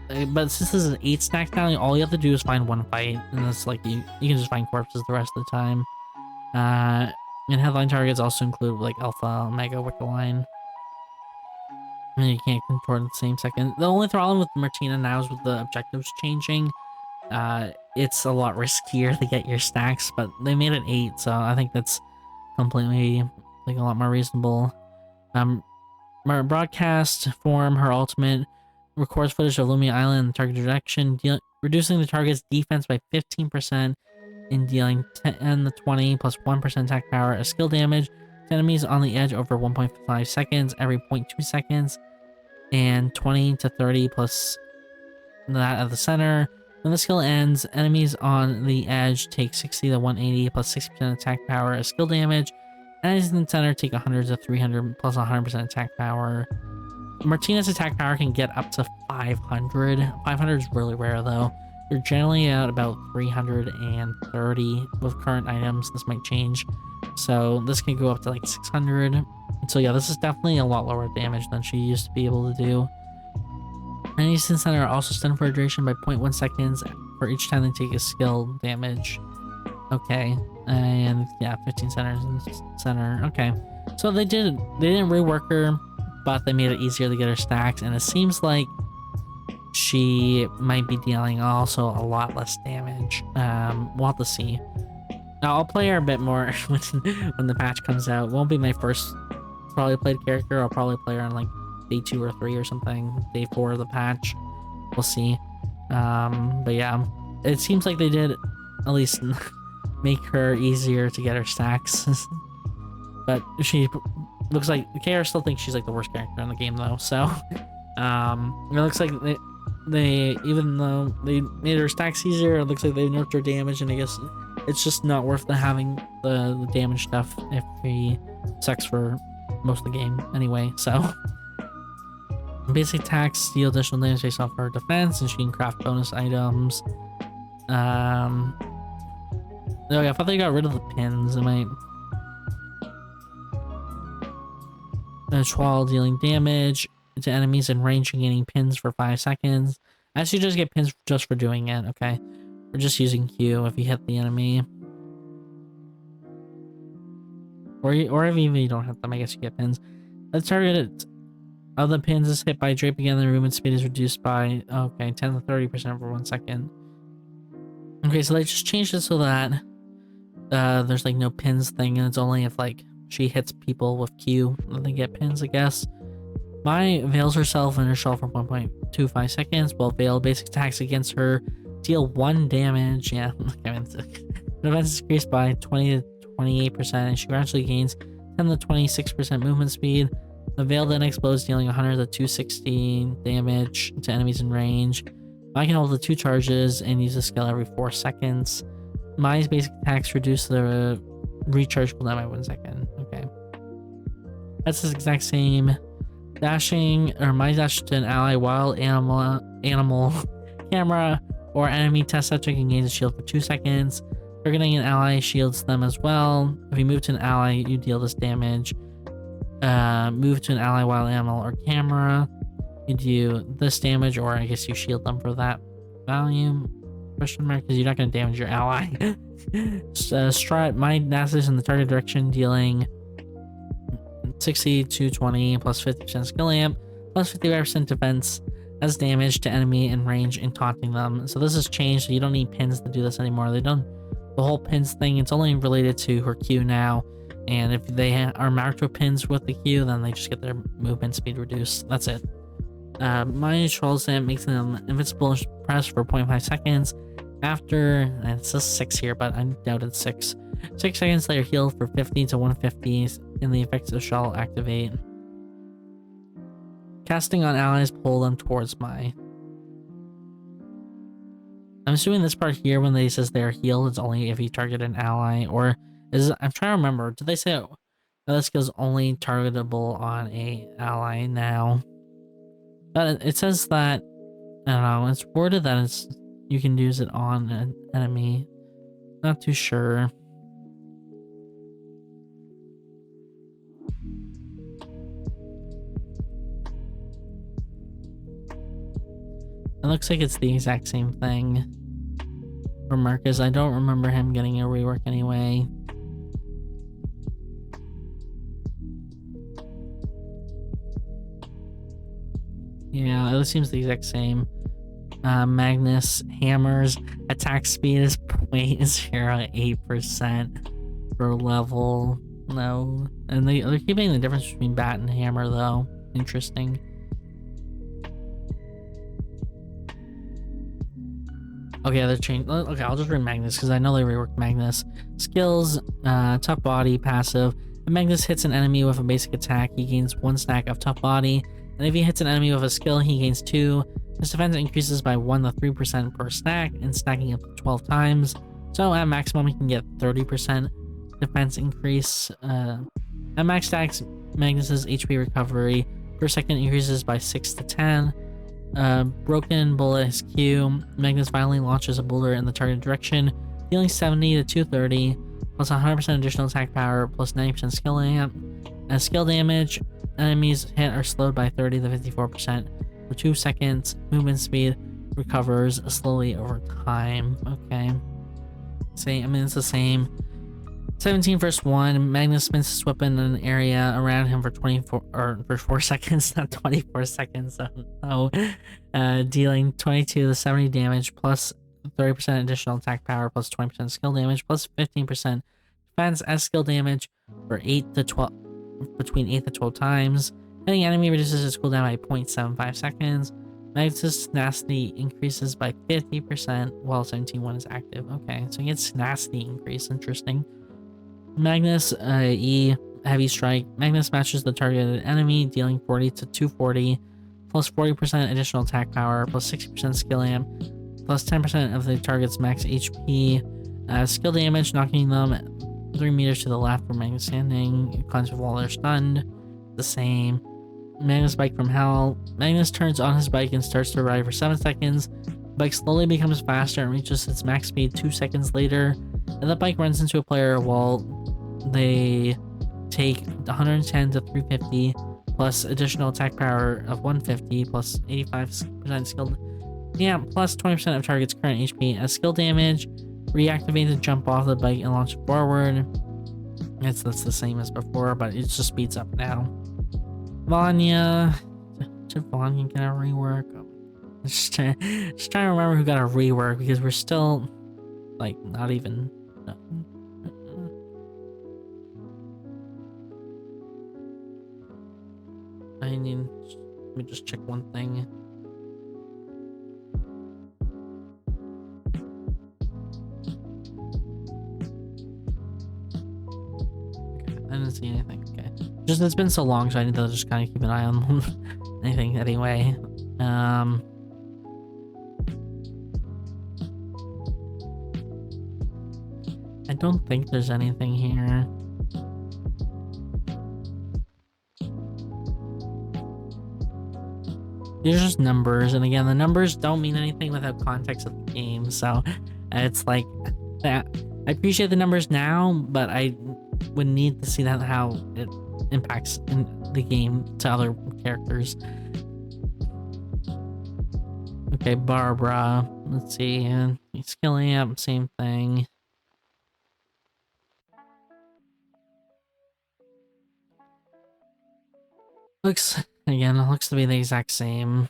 But since this is an 8 stack now, all you have to do is find 1 fight, and it's like you can just find corpses the rest of the time. And headline targets also include like Alpha, Omega, Wicca Line. And you can't control the same second. The only problem with Martina now is with the objectives changing. It's a lot riskier to get your stacks, but they made it 8, so I think that's completely like a lot more reasonable. Broadcast form, her ultimate records footage of Lumia Island and target direction, reducing the target's defense by 15%. In dealing 10 to 20 plus 1% attack power as skill damage to enemies on the edge over 1.5 seconds every 0.2 seconds, and 20 to 30 plus that at the center. When the skill ends, enemies on the edge take 60 to 180 plus 60% attack power as skill damage. Enemies in the center take 100 to 300 plus 100% attack power. Martina's attack power can get up to 500. 500 is really rare though. You're generally at about 330 with current items. This might change. So this can go up to like 600. So yeah, this is definitely a lot lower damage than she used to be able to do. Enemies in the center are also stunned for a duration by 0.1 seconds for each time they take a skill damage. Okay. And yeah, 15 centers in the center. Okay. So they didn't rework her, but they made it easier to get her stacks, and it seems like she might be dealing also a lot less damage. We'll have to see. I'll play her a bit more when the patch comes out. Won't be my first probably played character. I'll probably play her on like day 2 or 3 or something. Day 4 of the patch. We'll see. But yeah, it seems like they did at least make her easier to get her stacks. But she looks like KR still thinks she's like the worst character in the game though. So it looks like they even though they made her stacks easier, it looks like they nerfed her damage, and I guess it's just not worth having the damage stuff if he sucks for most of the game anyway. So basic attacks deal additional damage based off her defense, and she can craft bonus items. Oh yeah, I thought they got rid of the pins. It might while dealing damage to enemies in range and gaining pins for 5 seconds. Actually, just get pins just for doing it. Okay, we're just using Q if you hit the enemy, or if even you don't hit them, I guess you get pins. The target of the pins is hit by draping, and the movement speed is reduced by 10 to 30% for 1 second. Okay, so they just changed it so that there's like no pins thing, and it's only if like she hits people with Q that they get pins, I guess. Mai veils herself in her shell for 1.25 seconds, while veil basic attacks against her deal 1 damage. Yeah, defense is increased by 20 to 28%, and she gradually gains 10 to 26% movement speed. The veil then explodes, dealing 100 to 260 damage to enemies in range. Mai can hold the 2 charges and use the skill every 4 seconds. Mai's basic attacks reduce the recharge cooldown by 1 second. Okay. That's the exact same. Dashing, or Mai dash to an ally while animal camera or enemy test subject and gains a shield for 2 seconds. Targeting an ally shields them as well. If you move to an ally, you deal this damage. Move to an ally while animal or camera, you do this damage, or I guess you shield them for that value. Question mark, because you're not going to damage your ally. Strut, Mai dashes in the target direction, dealing 60 to 20 plus 50% skill amp plus 55% defense as damage to enemy in range and taunting them. So this has changed, so you don't need pins to do this anymore. They done the whole pins thing. It's only related to her Q now, and if they are marked with pins with the Q, then they just get their movement speed reduced. That's it. Mai controls them, makes them invincible and press for 0.5 seconds. After, and it says 6 here, but I doubt it's 6. 6 seconds later, heal for 50 to 150, and the effects of shall activate. Casting on allies, pull them towards Mai. I'm assuming this part here, when they says they're healed, it's only if you target an ally, or is it, I'm trying to remember, did they say that skill is only targetable on a ally now? But it says that, I don't know, it's worded that it's you can use it on an enemy. Not too sure. It looks like it's the exact same thing for Marcus. I don't remember him getting a rework anyway. Yeah, it seems the exact same. Magnus hammers attack speed is 0.08% per level. No, and they're keeping the difference between bat and hammer though. Interesting. Okay, they're changed. Okay, I'll just read Magnus because I know they reworked Magnus. Skills, tough body, passive. If Magnus hits an enemy with a basic attack, he gains 1 stack of tough body. And if he hits an enemy with a skill, he gains 2. His defense increases by 1 to 3% per stack, and stacking up to 12 times. So at maximum, he can get 30% defense increase. At max stacks, Magnus's HP recovery per second increases by 6 to 10. Broken bullet is Q. Magnus violently launches a bullet in the target direction, dealing 70 to 230, plus 100% additional attack power, plus 90% skill amp. As skill damage, enemies hit are slowed by 30 to 54% for 2 seconds. Movement speed recovers slowly over time. Okay. I mean, it's the same. 17 versus 1. Magnus spins his weapon in an area around him for 24 or for 4 seconds, not 24 seconds. Oh, dealing 22 to 70 damage plus 30% additional attack power plus 20% skill damage plus 15% defense as skill damage for 8 to 12 between 8 to 12 times. Hitting enemy reduces its cooldown by 0.75 seconds. Magnus' tenacity increases by 50% while 17-1 is active. Okay, so he gets tenacity increase. Interesting. Magnus E Heavy Strike. Magnus matches the targeted enemy, dealing 40 to 240, plus 40% additional attack power, plus 60% skill amp, plus 10% of the target's max HP. Skill damage, knocking them 3 meters to the left where Magnus standing. Climbs while they're stunned. The same. Magnus Bike from Hell. Magnus turns on his bike and starts to ride for 7 seconds. The bike slowly becomes faster and reaches its max speed 2 seconds later. And the bike runs into a player while they take 110 to 350 plus additional attack power of 150 plus 85% skill. Yeah, plus 20% of target's current HP as skill damage. Reactivate to jump off the bike and launch forward. That's the same as before, but it just speeds up now. Vanya. Did Vanya get a rework? Just trying to remember who got a rework because we're still like not even. I need. Let me just check one thing. Okay, I didn't see anything. Okay, just it's been so long, so I need to just kind of keep an eye on anything anyway. I don't think there's anything here. These are just numbers, and again, the numbers don't mean anything without context of the game, so it's like that. I appreciate the numbers now, but I would need to see that how it impacts in the game to other characters. Okay, Barbara. Let's see. Skill amp, same thing. Looks again, it looks to be the exact same.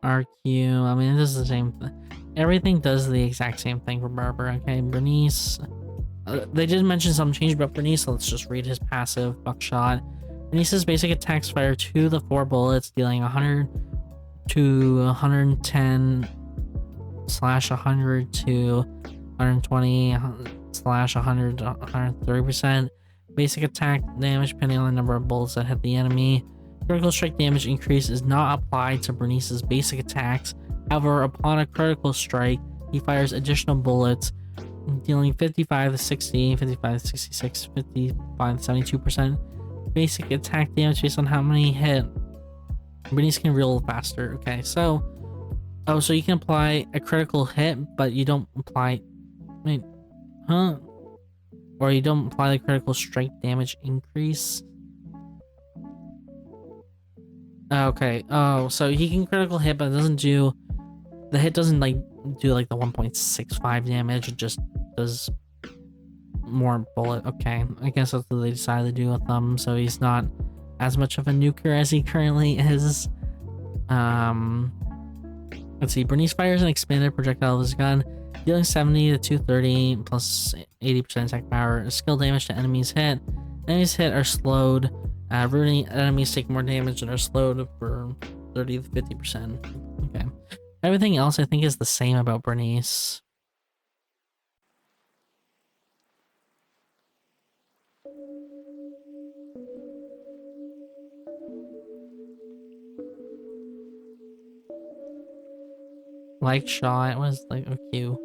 RQ, I mean, this is the same thing. Everything does the exact same thing for Barbara. Okay, Bernice. They did mention some change about Bernice, so let's just read his passive. Buckshot. Bernice's basic attacks fire 2 to 4 bullets, dealing 100 to 110 slash 100 to 120 slash 100 to 130%. Basic attack damage depending on the number of bullets that hit the enemy. Critical strike damage increase is not applied to Bernice's basic attacks. However, upon a critical strike, he fires additional bullets, dealing 55 to 60, 55 to 66, 55 to 72% basic attack damage based on how many hit. Bernice can reload faster. Okay, so so you can apply a critical hit, but you don't apply. Wait, huh? Or you don't apply the critical strike damage increase. Okay. Oh, so he can critical hit, but it doesn't do. The hit doesn't like do like the 1.65 damage. It just does more bullet. Okay, I guess that's what they decided to do with them. So he's not as much of a nuker as he currently is. Let's see. Bernice fires an expanded projectile with his gun, dealing 70 to 230 plus 80% attack power. Skill damage to enemies hit. Enemies hit are slowed. Ruining enemies take more damage and are slowed for 30 to 50%. Okay. Everything else I think is the same about Bernice. Like shot was like a Q.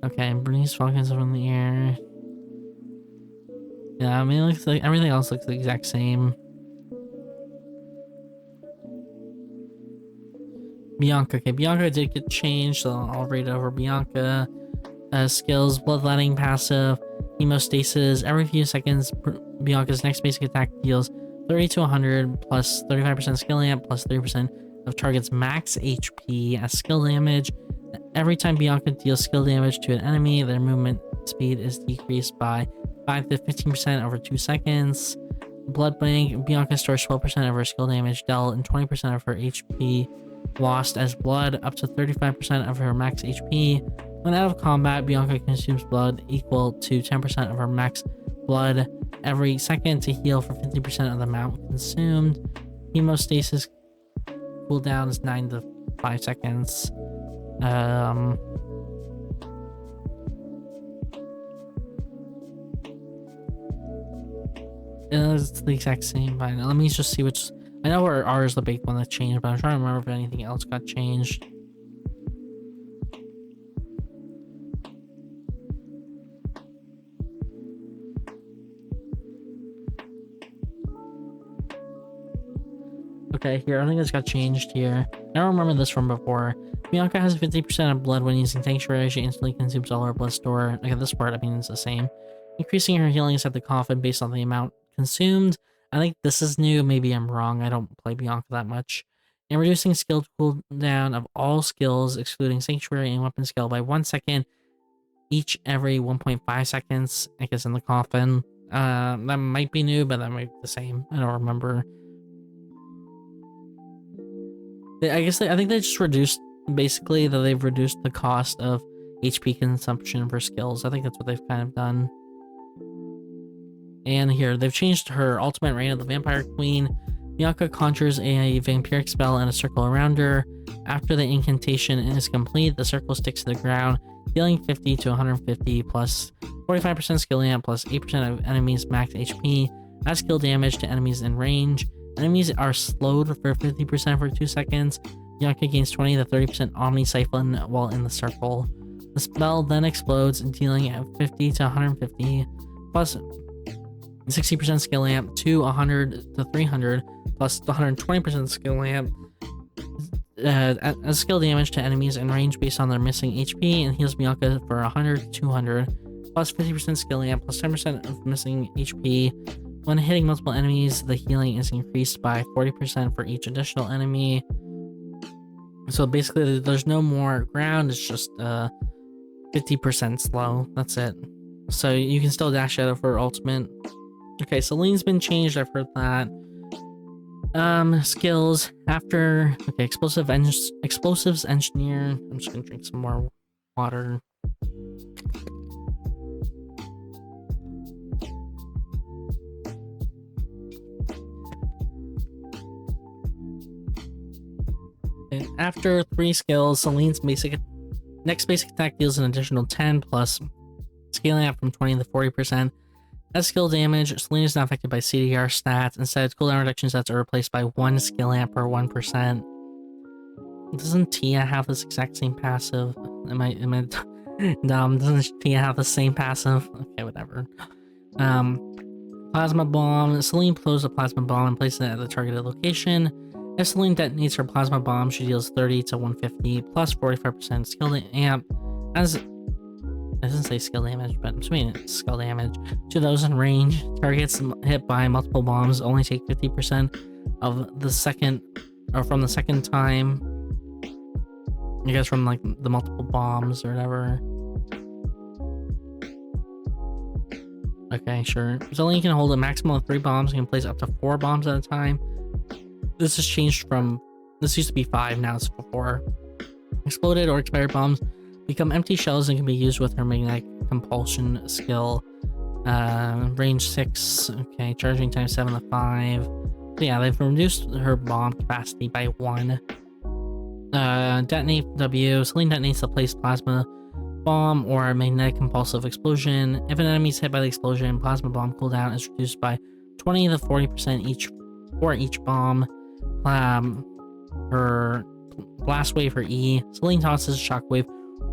Okay, Bernice Falcons up in the air. Yeah, I mean, it looks like everything else looks the exact same. Bianca. Okay, Bianca did get changed, so I'll read over Bianca. skills, bloodletting passive, hemostasis. Every few seconds, Bianca's next basic attack deals 30 to 100 plus 35% skill amp plus 30% of target's max HP as skill damage. Every time Bianca deals skill damage to an enemy, their movement speed is decreased by 5 to 15% over 2 seconds. Blood Bank, Bianca stores 12% of her skill damage dealt and 20% of her HP lost as blood, up to 35% of her max HP. When out of combat, Bianca consumes blood equal to 10% of her max blood every second to heal for 50% of the amount consumed. Hemostasis cooldown is 9 to 5 seconds. It's the exact same, but let me just see which. I know where R is the big one that changed, but I'm trying to remember if anything else got changed. Okay, here, I think this got changed here. I don't remember this from before. Bianca has 50% of blood when using Sanctuary. She instantly consumes all her blood store. Okay, this part, I mean, it's the same. Increasing her healing is at the coffin based on the amount consumed. I think this is new. Maybe I'm wrong. I don't play Bianca that much. And reducing skill cooldown of all skills, excluding Sanctuary and Weapon skill, by 1 second each every 1.5 seconds, I guess, in the coffin. That might be new, but that might be the same. I don't remember. I think they just reduced, basically, that they've reduced the cost of HP consumption for skills. I think that's what they've kind of done. And here, they've changed her ultimate reign of the Vampire Queen. Bianca conjures a vampiric spell and a circle around her. After the incantation is complete, the circle sticks to the ground, dealing 50 to 150 plus 45% skill amp plus 8% of enemies' max HP. Adds skill damage to enemies in range. Enemies are slowed for 50% for 2 seconds. Bianca gains 20 to 30% Omni Siphon while in the circle. The spell then explodes, dealing at 50 to 150 plus 60% skill amp to 100 to 300 plus 120% skill amp as skill damage to enemies in range based on their missing HP, and heals Bianca for 100 to 200 plus 50% skill amp plus 10% of missing HP. When hitting multiple enemies, the healing is increased by 40% for each additional enemy. So basically, there's no more ground, it's just 50% slow. That's it. So you can still dash out of her ultimate. Okay, Celine's been changed, I've heard that. Skills after. Okay, explosives engineer. I'm just gonna drink some more water. After 3 skills, Celine's next basic attack deals an additional 10 plus scaling up from 20 to 40%. As skill damage, Selene is not affected by CDR stats. Instead, cooldown reduction stats are replaced by 1 skill amp per 1%. Doesn't Tia have this exact same passive? Am I dumb? Doesn't Tia have the same passive? Okay, whatever. Plasma bomb. Selene throws a plasma bomb and places it at the targeted location. If Selene detonates her plasma bomb, she deals 30 to 150 plus 45% skill amp. As it doesn't say skill damage, but I'm assuming it's skill damage to those in range. Targets hit by multiple bombs only take 50% of the second, or from the second time. I guess from like the multiple bombs or whatever. Okay, sure. Selene can hold a maximum of 3 bombs and can place up to 4 bombs at a time. This has changed from, this used to be 5, now it's 4. Exploded or expired bombs become empty shells and can be used with her magnetic compulsion skill. Range 6, okay, charging time 7 to 5. So yeah, they've reduced her bomb capacity by 1. Detonate W. Selene detonates the placed plasma bomb or a magnetic compulsive explosion. If an enemy is hit by the explosion, plasma bomb cooldown is reduced by 20 to 40% each for each bomb. Her blast wave, her E. Selene tosses a shockwave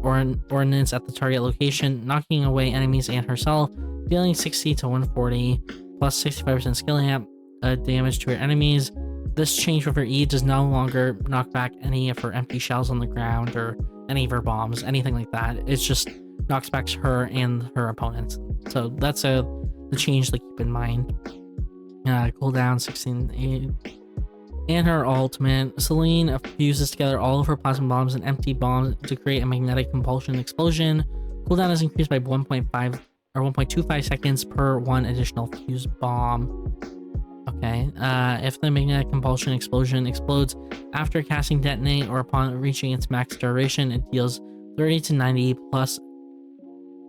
or an ordnance at the target location, knocking away enemies and herself, dealing 60 to 140 plus 65% skill amp damage to her enemies. This change with her E does no longer knock back any of her empty shells on the ground or any of her bombs, anything like that. It's just knocks back her and her opponents. So that's the change to keep in mind. Cooldown 16. And her ultimate, Celine fuses together all of her plasma bombs and empty bombs to create a magnetic compulsion explosion. Cooldown is increased by 1.5 or 1.25 seconds per one additional fuse bomb. Okay, if the magnetic compulsion explosion explodes after casting detonate or upon reaching its max duration, it deals 30 to 90 plus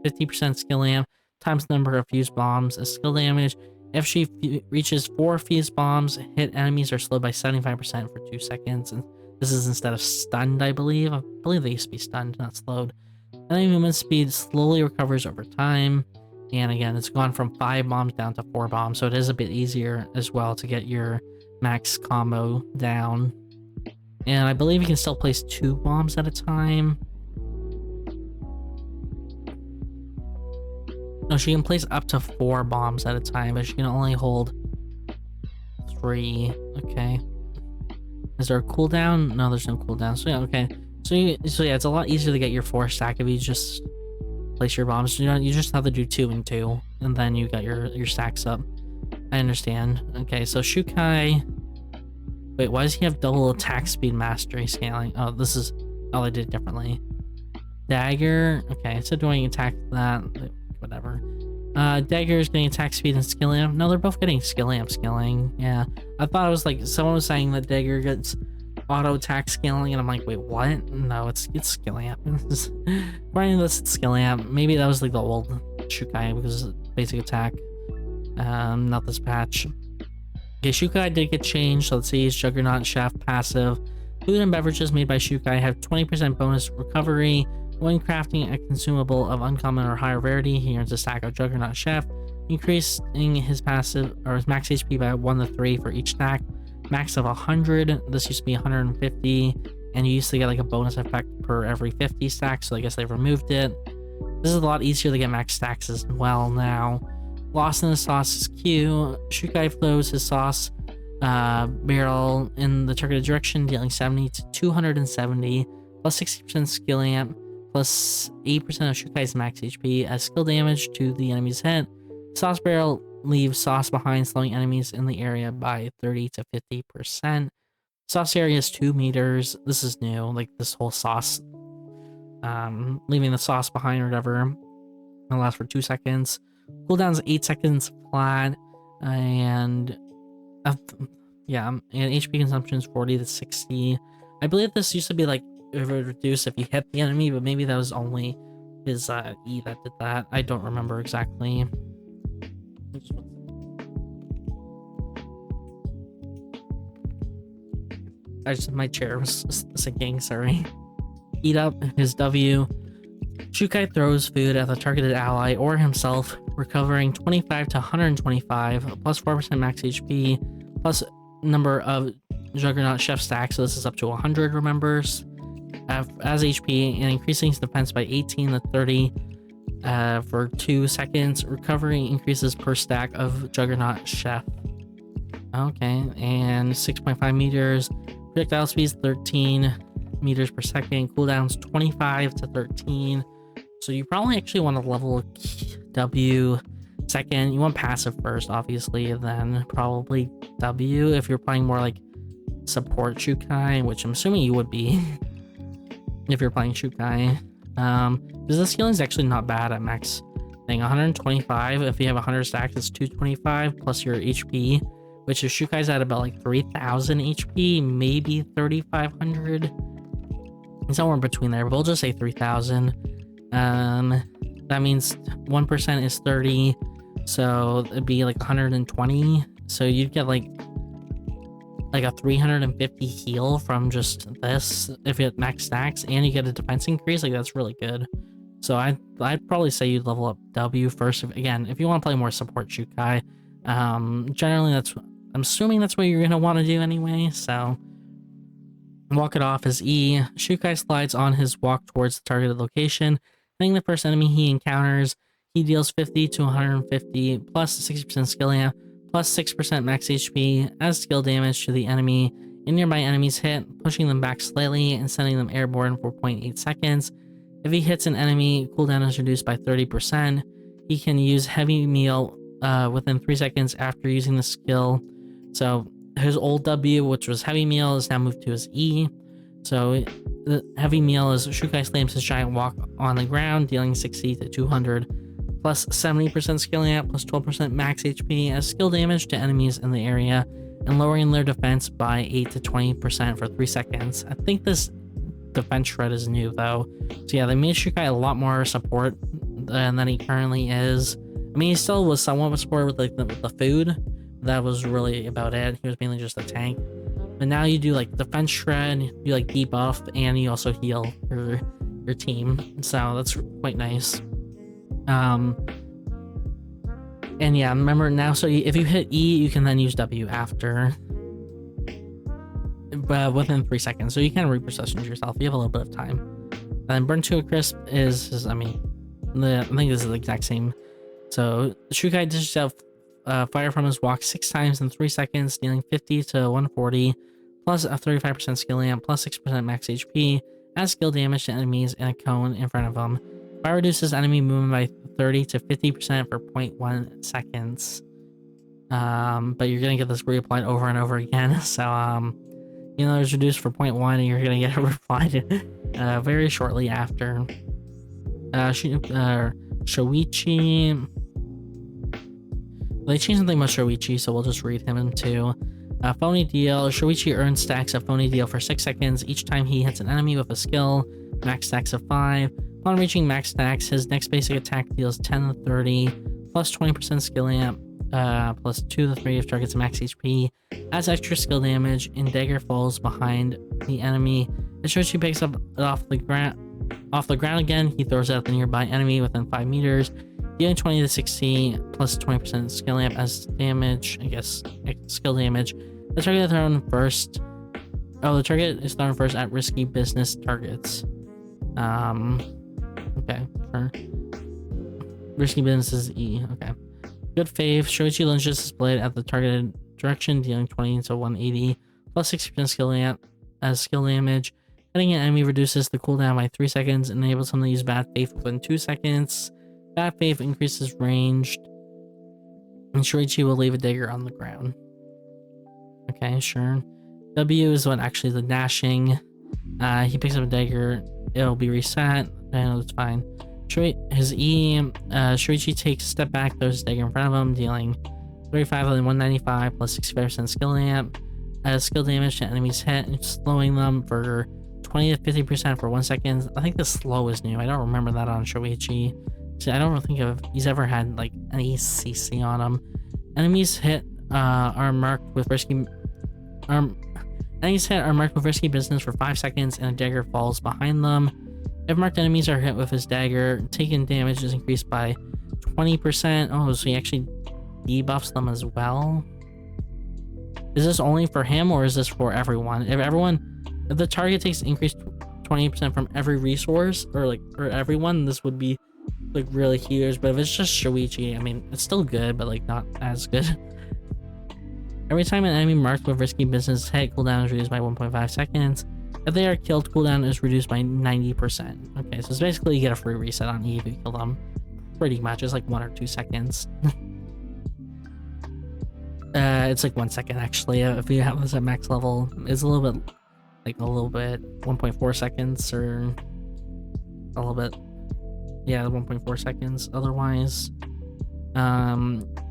50% skill amp times the number of fuse bombs as skill damage. If she reaches 4 fuse bombs, hit enemies are slowed by 75% for 2 seconds. And this is instead of stunned, I believe. I believe they used to be stunned, not slowed. Enemy movement speed slowly recovers over time. And again, it's gone from 5 bombs down to 4 bombs, so it is a bit easier as well to get your max combo down. And I believe you can still place 2 bombs at a time. No, she can place up to 4 bombs at a time, but she can only hold 3. Okay. Is there a cooldown? No, there's no cooldown. So yeah, okay. So yeah, it's a lot easier to get your 4 stack if you just place your bombs. You just have to do 2 and 2, and then you got your stacks up. I understand. Okay, so Shukai. Wait, why does he have double attack speed mastery scaling? Oh, this is. Oh, I did it differently. Dagger. Okay, so doing attack that. Whatever. Dagger is getting attack speed and skill amp. No, they're both getting skill amp scaling. Yeah, I thought it was like someone was saying that Dagger gets auto attack scaling, and I'm like, wait, what? No, it's skill amp. According to this, it's skill amp. Maybe that was like the old Shukai because it's basic attack. Not this patch. Okay, Shukai did get changed. So let's see, it's Juggernaut Chef passive. Food and beverages made by Shukai have 20% bonus recovery. When crafting a consumable of uncommon or higher rarity, he earns a stack of Juggernaut Chef, increasing his passive or his max HP by 1 to 3 for each stack. Max of 100. This used to be 150, and you used to get like a bonus effect per every 50 stacks. So I guess they removed it. This is a lot easier to get max stacks as well now. Lost in the sauce is Q. Shukai flows his sauce barrel in the targeted direction, dealing 70 to 270 plus 60% skill amp. Plus 8% of Shukai's max HP as skill damage to the enemy's head. Sauce barrel leaves sauce behind, slowing enemies in the area by 30 to 50%. Sauce area is 2 meters. This is new, like this whole sauce, leaving the sauce behind or whatever. It'll last for 2 seconds. Cooldown's 8 seconds flat, and yeah, and HP consumption is 40 to 60. I believe this used to be like it would reduce if you hit the enemy, but maybe that was only his E that did that. I don't remember exactly. My chair was sinking, sorry. Eat up his W. Shukai throws food at the targeted ally or himself, recovering 25 to 125, plus 4% max HP, plus number of Juggernaut Chef stacks, so this is up to 100, remembers. As HP, and increasing his defense by 18 to 30 for 2 seconds. Recovery increases per stack of Juggernaut Chef. Okay, and 6.5 meters. Projectile speed is 13 meters per second. Cooldowns 25 to 13. So you probably actually want to level W second. You want passive first, obviously, then probably W if you're playing more like support Shukai, which I'm assuming you would be. If you're playing Shukai, because the scaling is actually not bad at max thing. 125. If you have 100 stacks, it's 225 plus your HP, which if Shukai's at about like 3,000 HP, maybe 3,500, somewhere in between there. But we'll just say 3,000. That means 1% is 30, so it'd be like 120. So you'd get like a 350 heal from just this if it max stacks, and you get a defense increase. Like, that's really good. So I'd probably say you'd level up W first. If you want to play more support Shukai, generally I'm assuming that's what you're gonna want to do anyway. So walk it off as E. Shukai slides on his walk towards the targeted location, hitting the first enemy he encounters. He deals 50 to 150 plus 60% skill amp plus 6% max HP as skill damage to the enemy. And nearby enemies hit, pushing them back slightly and sending them airborne for 0.8 seconds. If he hits an enemy, cooldown is reduced by 30%. He can use heavy meal within 3 seconds after using the skill. So his old W, which was heavy meal, is now moved to his E. So the heavy meal is Shukai slams his giant walk on the ground, dealing 60 to 200, plus 70% skill amp, plus 12% max HP as skill damage to enemies in the area, and lowering their defense by 8 to 20% for 3 seconds. I think this defense shred is new though. So yeah, they made Shukai a lot more support than he currently is. I mean, he still was somewhat of support with like the food. That was really about it. He was mainly just a tank. But now you do like defense shred, you like debuff, and you also heal your team. So that's quite nice. And yeah, remember now, so if you hit E, you can then use W after, but within 3 seconds. So you can reposition yourself. You have a little bit of time. And then Burn to a Crisp is I think this is the exact same. So Shukai dishes out fire from his walk 6 times in 3 seconds, dealing 50 to 140, plus a 35% skill amp, plus 6% max HP, adds skill damage to enemies in a cone in front of him. Fire reduces enemy movement by 30 to 50% for 0.1 seconds. But you're gonna get this reapplied over and over again. So it's reduced for 0.1, and you're gonna get it reapplied very shortly after. Shoichi. They changed something about Shoichi, so we'll just read him too. Phony Deal. Shoichi earns stacks of Phony Deal for 6 seconds each time he hits an enemy with a skill. Max stacks of 5. Upon reaching max stacks, his next basic attack deals 10 to 30, plus 20% skill amp, plus 2 to 3 if target's max HP. Adds extra skill damage, and dagger falls behind the enemy. As Shoichi picks up off the ground again, he throws it at the nearby enemy within 5 meters. Dealing 20 to 60 plus 20% skill amp as damage, skill damage. The target is thrown first. The target is thrown first at risky business targets. Okay, sure. Risky business is E. Okay. Good Faith. Shoichi lunges his blade at the targeted direction, dealing 20 to 180 plus 60% skill amp as skill damage. Hitting an enemy reduces the cooldown by 3 seconds and enables him to use Bad Faith within 2 seconds. Bad Faith increases range, and Shoichi will leave a dagger on the ground. Okay, sure. W is what actually the dashing. He picks up a dagger, it'll be reset, and it's fine. His E, Shoichi takes a step back, throws his dagger in front of him, dealing 35 and 195 plus 65% skill amp. Skill damage to enemies hit, and slowing them for 20 to 50% for 1 second. I think the slow is new. I don't remember that on Shoichi. So I don't think he's ever had like any CC on him. Enemies hit are marked with risky business for 5 seconds, and a dagger falls behind them. If marked enemies are hit with his dagger, taken damage is increased by 20%. Oh, so he actually debuffs them as well. Is this only for him, or is this for everyone? If the target takes increased 20% from every resource, or like for everyone, this would be like really huge. But if it's just Shoichi, I mean, it's still good, but like not as good. Every time an enemy marked with risky business hit, cooldown is reduced by 1.5 seconds. If they are killed, cooldown is reduced by 90%. Okay, so it's basically you get a free reset on E if you kill them. Pretty much, it's like 1 or 2 seconds. It's like 1 second actually. If you have this at max level, it's a little bit 1.4 seconds, or a little bit, yeah, 1.4 seconds otherwise.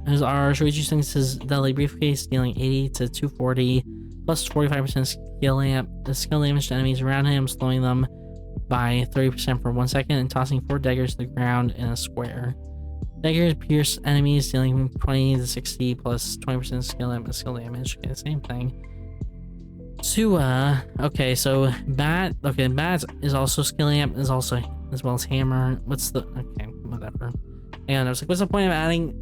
His R, Shoichi sinks his deadly briefcase, dealing 80 to 240 plus 45% skill amp. The skill damage to enemies around him, slowing them by 30% for 1 second, and tossing 4 daggers to the ground in a square. Daggers pierce enemies, dealing 20 to 60 plus 20% skill amp and skill damage. Okay, same thing. Sua. Okay, so Bat is also skill amp, is also as well as Hammer. Okay, whatever. And I was like, what's the point of adding?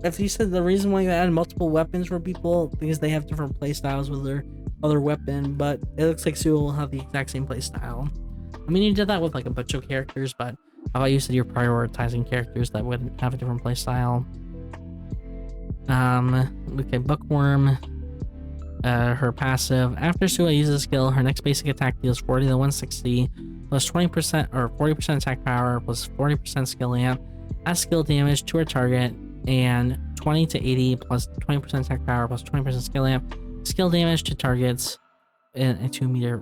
If you said the reason why you add multiple weapons for people because they have different playstyles with their other weapon, but it looks like Sua will have the exact same playstyle. I mean, you did that with like a bunch of characters, but how about you said you're prioritizing characters that would have a different playstyle? Okay, Bookworm. Her passive. After Sua uses a skill, her next basic attack deals 40 to 160 plus 20% or 40% attack power plus 40% skill amp, adds skill damage to her target, and 20 to 80 plus 20% attack power plus 20% skill amp, skill damage to targets in a 2-meter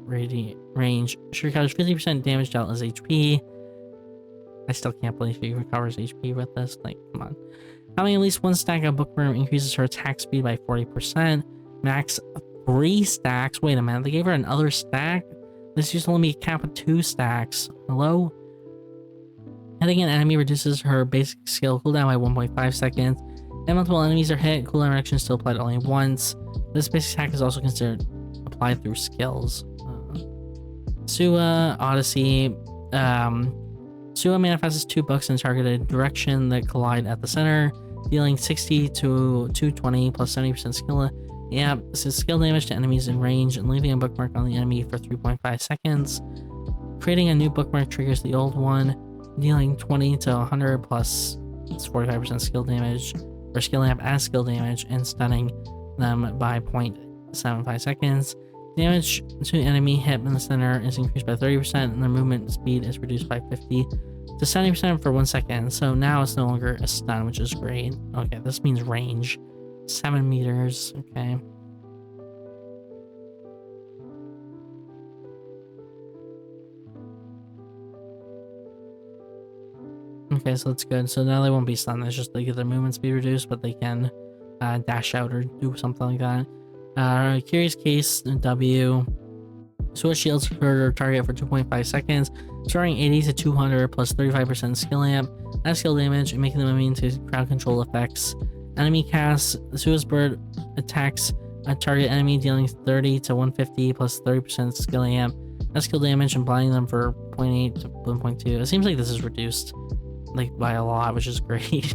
range. She recovers 50% damage dealt as HP. I still can't believe she recovers HP with this. Like, come on. Having at least one stack of bookworm increases her attack speed by 40%. Max 3 stacks. Wait a minute, they gave her another stack? This used to only be a cap of 2 stacks. Hello? Hitting an enemy reduces her basic skill cooldown by 1.5 seconds. And multiple enemies are hit, cooldown reduction is still applied only once. This basic attack is also considered applied through skills. Sua, Odyssey. Sua manifests 2 books in targeted direction that collide at the center, dealing 60 to 220 plus 70% skill. This is skill damage to enemies in range and leaving a bookmark on the enemy for 3.5 seconds. Creating a new bookmark triggers the old one, dealing 20 to 100 plus 45% skill damage, or skill amp as skill damage, and stunning them by 0.75 seconds. Damage to enemy hit in the center is increased by 30%, and their movement speed is reduced by 50 to 70% for 1 second. So now it's no longer a stun, which is great. Okay, this means range. 7 meters. Okay. Okay, so that's good. So now they won't be stunned. It's just they get their movement speed reduced, but they can dash out or do something like that. Curious case, W. Sword shields her target for 2.5 seconds, storing 80 to 200 plus 35% skill amp, adds skill damage, and making them immune to crowd control effects. Enemy casts, Sua's bird attacks a target enemy, dealing 30 to 150 plus 30% skill amp, adds skill damage, and blinding them for 0.8 to 1.2. It seems like this is reduced like by a lot, which is great.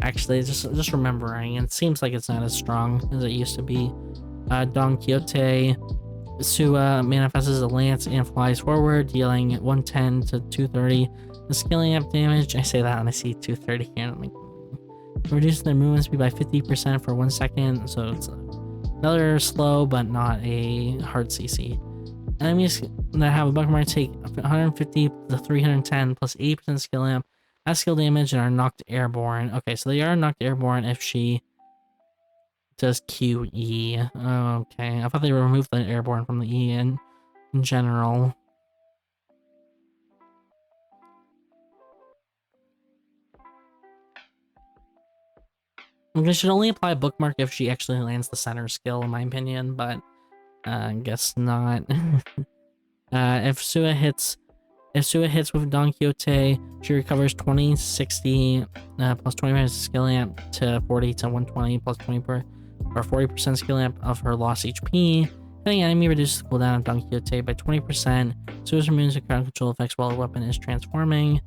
Actually, just remembering, it seems like it's not as strong as it used to be. Don Quixote. Sua manifests as a lance and flies forward, dealing 110 to 230 the skill amp damage. I say that and I see 230 here, and I'm like, reduces their movement speed by 50% for 1 second, so it's another slow but not a hard CC. Enemies that have a bookmark take 150 to 310 plus 80% skill amp, has skill damage, and are knocked airborne. Okay, so they are knocked airborne if she does QE. Okay, I thought they removed the airborne from the E in general. They should only apply bookmark if she actually lands the center skill, in my opinion, but I guess not. If Sua hits with Don Quixote, she recovers 20, 60 plus 20% skill amp to 40 to 120 plus 20 or 40% skill amp of her lost HP. Hitting enemy reduces the cooldown of Don Quixote by 20%. Sua removes the crowd control effects while the weapon is transforming.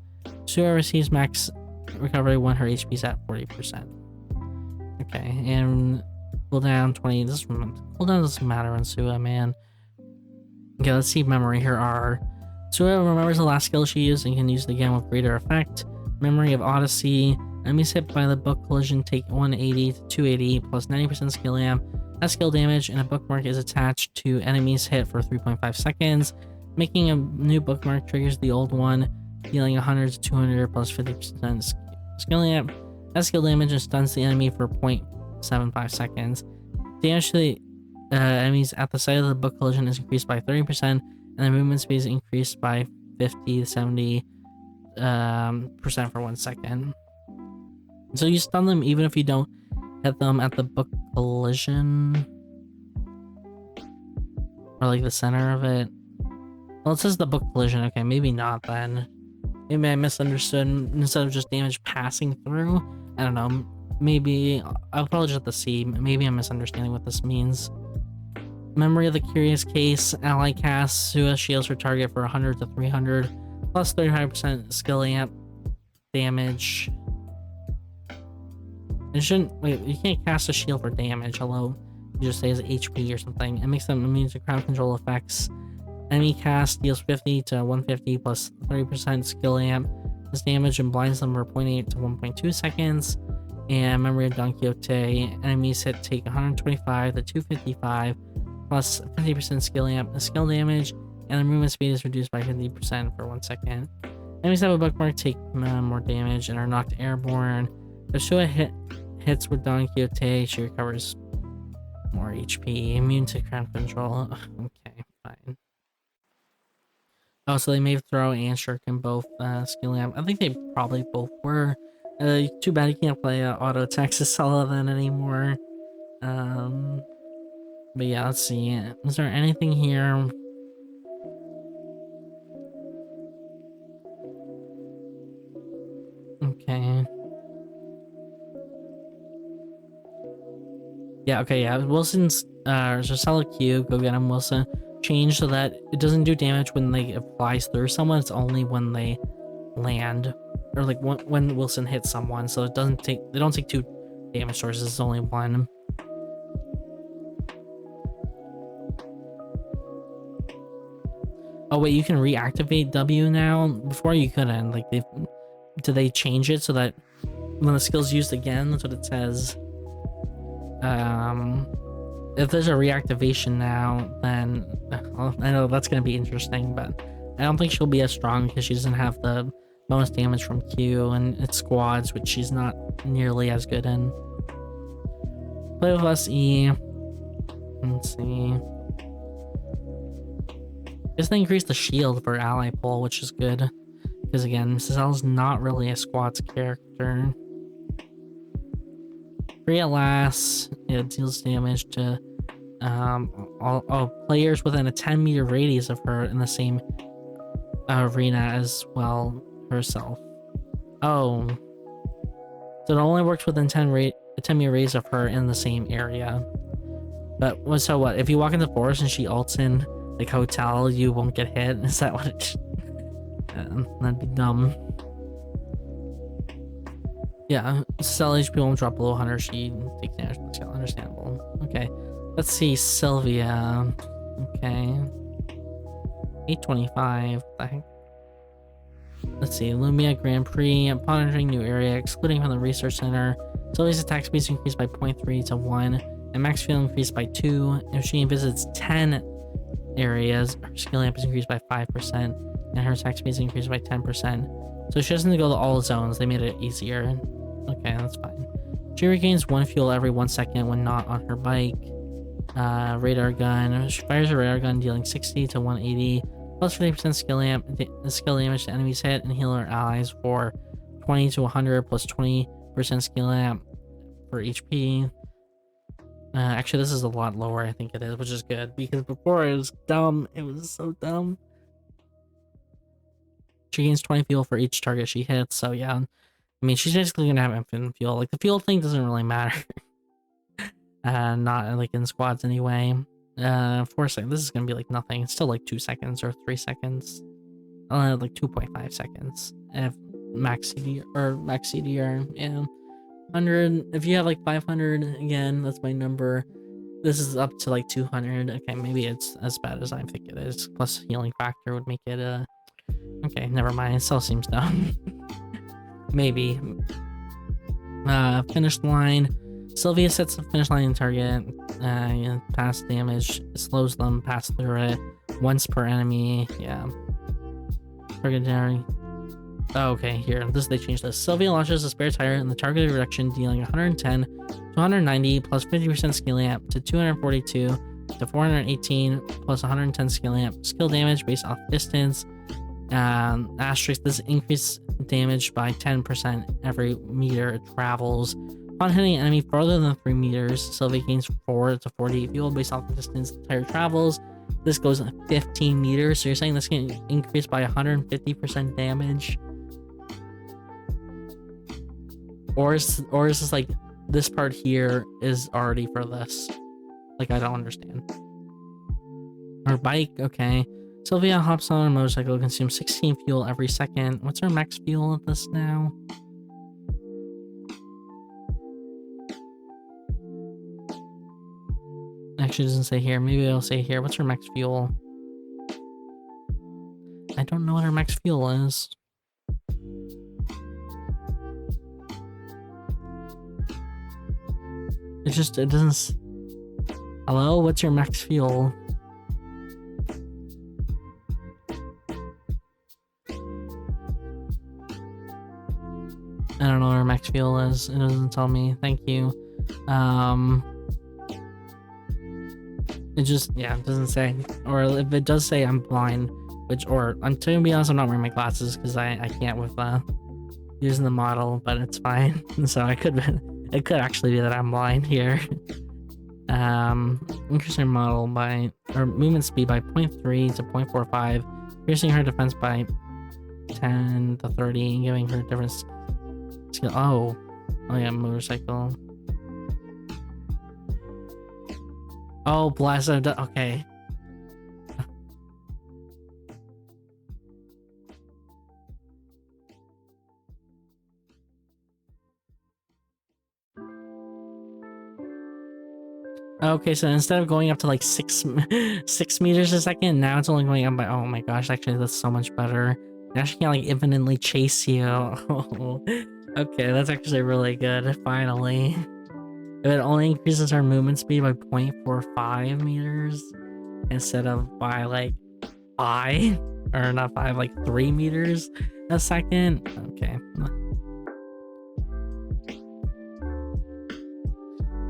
Sua receives max recovery when her HP is at 40%. Okay, and cooldown 20. Cooldown doesn't matter on Sua, man. Okay, let's see memory. Here are Sua remembers the last skill she used and can use it again with greater effect. Memory of Odyssey. Enemies hit by the book collision take 180 to 280 plus 90% skill amp. That skill damage, and a bookmark is attached to enemies hit for 3.5 seconds. Making a new bookmark triggers the old one, dealing 100 to 200 plus 50% skill amp. That skill damage and stuns the enemy for 0.75 seconds. Damage to the enemies at the site of the book collision is increased by 30%, and the movement speed is increased by 50 to 70% for 1 second. So you stun them even if you don't hit them at the book collision, or like the center of it. Well, it says the book collision. Okay, maybe not then. Maybe I misunderstood. Instead of just damage passing through, I don't know. Maybe I'll probably just have to see. Maybe I'm misunderstanding what this means. Memory of the Curious Case. Ally cast Sua shields her target for 100 to 300 plus 35% skill amp damage. It shouldn't. Wait, you can't cast a shield for damage. Hello, you just say as HP or something. It makes them immune to crowd control effects. Enemy cast deals 50 to 150 plus 30% skill amp. This damage and blinds them for 0.8 to 1.2 seconds. And Memory of Don Quixote. Enemies hit take 125 to 255 plus 50% skill amp. The skill damage and their movement speed is reduced by 50% for 1 second. Enemies have a bookmark take more damage and are knocked airborne. If Shua hits with Don Quixote, she recovers more HP. Immune to crowd control. Okay, fine. Oh, so they made Throw and Shuriken both skill amp. I think they probably both were. Too bad you can't play Auto Texas Sullivan anymore. But yeah, let's see. Is there anything here? Okay. Yeah, okay, yeah. Wilson's so sell a Q, go get him, Wilson. Change so that it doesn't do damage when it flies through someone, it's only when they land. Or like when Wilson hits someone, so they don't take 2 damage sources, it's only 1. Oh wait, you can reactivate W now? Before you couldn't. Like did they change it so that when the skill's used again, that's what it says. If there's a reactivation now, then I know that's gonna be interesting, but I don't think she'll be as strong because she doesn't have the bonus damage from Q and its squads, which she's not nearly as good in. Play with us, E. Let's see. Guess they increased the shield for ally pull, which is good. Because again, Mrs. L's not really a squad's character. Free at last, it deals damage to all players within a 10-meter radius of her in the same arena as well herself. Oh, so it only works within 10-meter radius of her in the same area. But so what? If you walk in the forest and she ults in like hotel, you won't get hit. Is that what it? That'd be dumb. Yeah, Cell HP won't drop below 100. She takes damage. Understandable. Okay, let's see Sylvia. Okay, 825. What the heck? Let's see Lumia Grand Prix. Upon entering new area, excluding from the research center, Sylvia's attack speed is increased by 0.3 to 1, and max field increased by 2. If she visits 10 areas, her skill amp is increased by 5%, and her attack speed is increased by 10%. So she doesn't go to all zones. They made it easier. Okay, that's fine. She regains 1 fuel every 1 second when not on her bike. Radar gun. She fires a radar gun dealing 60 to 180 plus 50% skill damage to enemies hit and heal her allies for 20 to 100 plus 20% skill amp for HP. Actually, this is a lot lower, I think it is, which is good because before it was dumb. It was so dumb. She gains 20 fuel for each target she hits, so yeah. I mean, she's basically gonna have infinite fuel. Like, the fuel thing doesn't really matter. Not like in squads anyway. 4 seconds. This is gonna be like nothing. It's still like 2 seconds or 3 seconds. Like 2.5 seconds. If max CDR, yeah. 100. If you have like 500, again, that's my number. This is up to like 200. Okay, maybe it's as bad as I think it is. Plus healing factor would make it okay, never mind. It still seems dumb. Maybe. Finish line. Sylvia sets the finish line and target. Pass damage. Slows them. Pass through it. Once per enemy. Yeah. Target generally. Oh, okay, here. They changed this. Sylvia launches a spare tire and the target reduction dealing 110 to 190 plus 50% skill amp to 242 to 418 plus 110 skill amp. Skill damage based off distance. Asterisk, this increased damage by 10% every meter it travels. Upon hitting an enemy farther than 3 meters, Sylvia gains 4 to 48 fuel based off the distance the tire travels. This goes 15 meters, so you're saying this can increase by 150% damage? Or is this like, this part here is already for this? Like, I don't understand. Her bike, okay. Sylvia hops on a motorcycle, consumes 16 fuel every second. What's her max fuel at this now? Actually, it doesn't say here. Maybe it'll say here. What's her max fuel? I don't know what her max fuel is. It doesn't... Hello? What's your max fuel? I don't know where max fuel is. It doesn't tell me. Thank you. It just, yeah, it doesn't say. Or if it does say, I'm blind. To be honest, I'm not wearing my glasses because I can't with using the model, but it's fine. So it could actually be that I'm blind here. Increasing her model or movement speed by 0.3 to 0.45, increasing her defense by 10 to 30, and giving her different skill. Oh yeah, motorcycle. Oh, bless. Okay. Okay, so instead of going up to like 6 meters a second, now it's only going up by, oh my gosh, actually that's so much better. It actually can like infinitely chase you. Okay, that's actually really good, finally. If it only increases our movement speed by 0.45 meters instead of by like 5, or not 5, like 3 meters a second. Okay.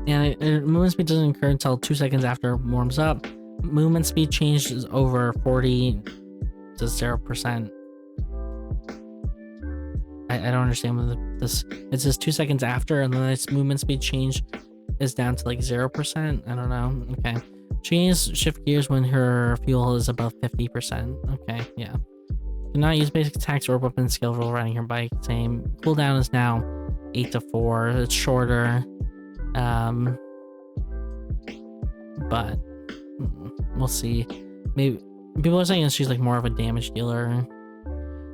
And movement speed doesn't occur until 2 seconds after it warms up. Movement speed changes over 40 to 0%. I don't understand what this. It says 2 seconds after, and then its movement speed change is down to like 0%. I don't know. Okay. Shift gears when her fuel is above 50%. Okay, yeah. Do not use basic attacks or weapon skill while riding her bike. Same. Cooldown is now 8 to 4. It's shorter. But we'll see. Maybe people are saying that she's like more of a damage dealer.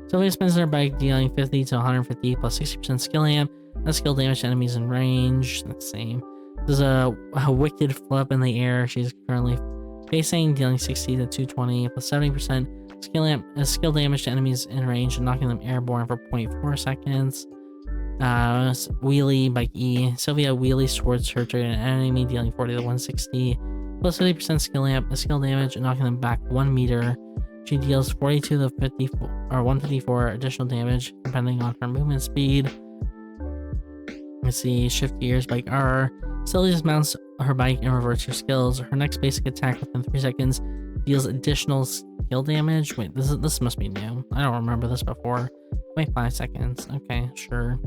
Sylvia spins her bike, dealing 50 to 150 plus 60% skill amp. That's skill damage to enemies in range. That's the same. There's a wicked flip in the air she's currently facing, dealing 60 to 220 plus 70% skill damage to enemies in range and knocking them airborne for 0.4 seconds. Wheelie by E. Sylvia wheelies towards her target enemy, dealing 40 to 160 plus 50% skill damage and knocking them back 1 meter. She deals 42 to 54 or 154 additional damage depending on her movement speed. Let's see. Shift gears, bike R. Sylvia dismounts her bike and reverts her skills. Her next basic attack within 3 seconds deals additional skill damage. Wait, this must be new. I don't remember this before. Wait, 5 seconds. Okay, sure.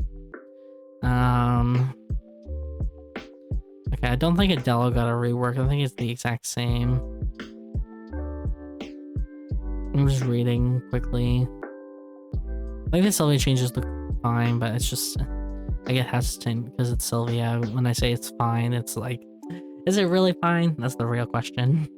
Okay, I don't think Adelo got a rework. I think it's the exact same. I'm just reading quickly. Like the Sylvia changes look fine, but it's just I get hesitant because it's Sylvia. When I say it's fine, it's like, is it really fine? That's the real question.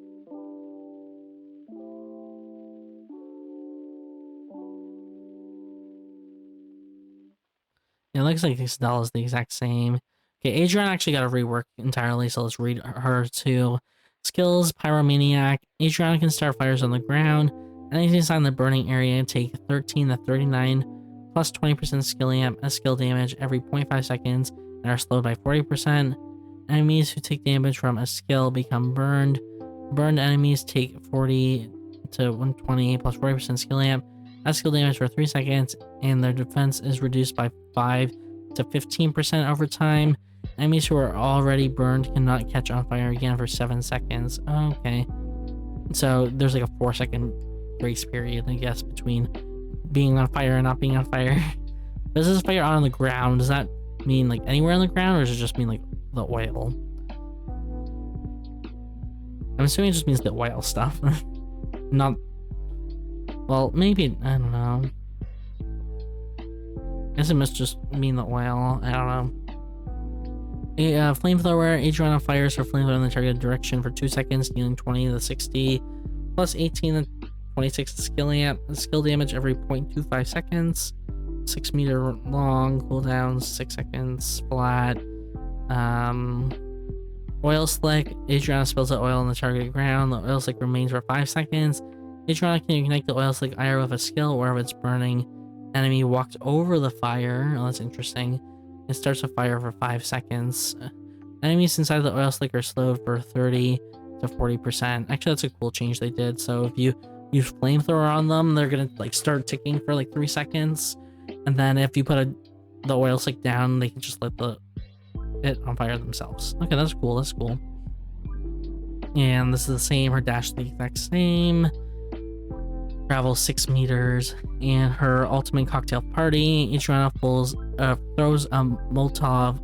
It looks like this doll is the exact same. Okay, Adrian actually got a rework entirely, so let's read her too. Skills, Pyromaniac. Adrian can start fires on the ground. Anything inside the burning area take 13 to 39 plus 20% skill amp as skill damage every 0.5 seconds and are slowed by 40%. Enemies who take damage from a skill become burned. Burned enemies take 40 to 120 plus 40% skill amp as skill damage for 3 seconds, and their defense is reduced by 5 to 15% over time. Enemies who are already burned cannot catch on fire again for 7 seconds. Okay. So there's like a 4-second grace period, I guess, between being on fire and not being on fire. Does this fire on the ground? Does that mean like anywhere on the ground, or does it just mean like the oil? I'm assuming it just means the oil stuff. Not... Well, maybe... I don't know. I guess it must just mean the oil. I don't know. A flamethrower. Adriana fires her flamethrower in the targeted direction for 2 seconds, dealing 20 to 60, plus 18 to 26 skill amp. Skill damage every 0.25 seconds. 6 meter long. Cooldowns 6 seconds flat. Oil slick. Adriana spills the oil on the targeted ground. The oil slick remains for 5 seconds. Adriana can ignite the oil slick either with a skill or if it's burning. Enemy walked over the fire. Oh, that's interesting. It starts a fire for 5 seconds. Enemies inside the oil slick are slowed for 30 to 40%. Actually, that's a cool change they did. So if you use flamethrower on them, they're gonna like start ticking for like 3 seconds. And then if you put the oil slick down, they can just let it on fire themselves. Okay, that's cool. That's cool. And this is the same. Her dash is the exact same. Travel 6 meters. And her ultimate cocktail party. Each round throws a Molotov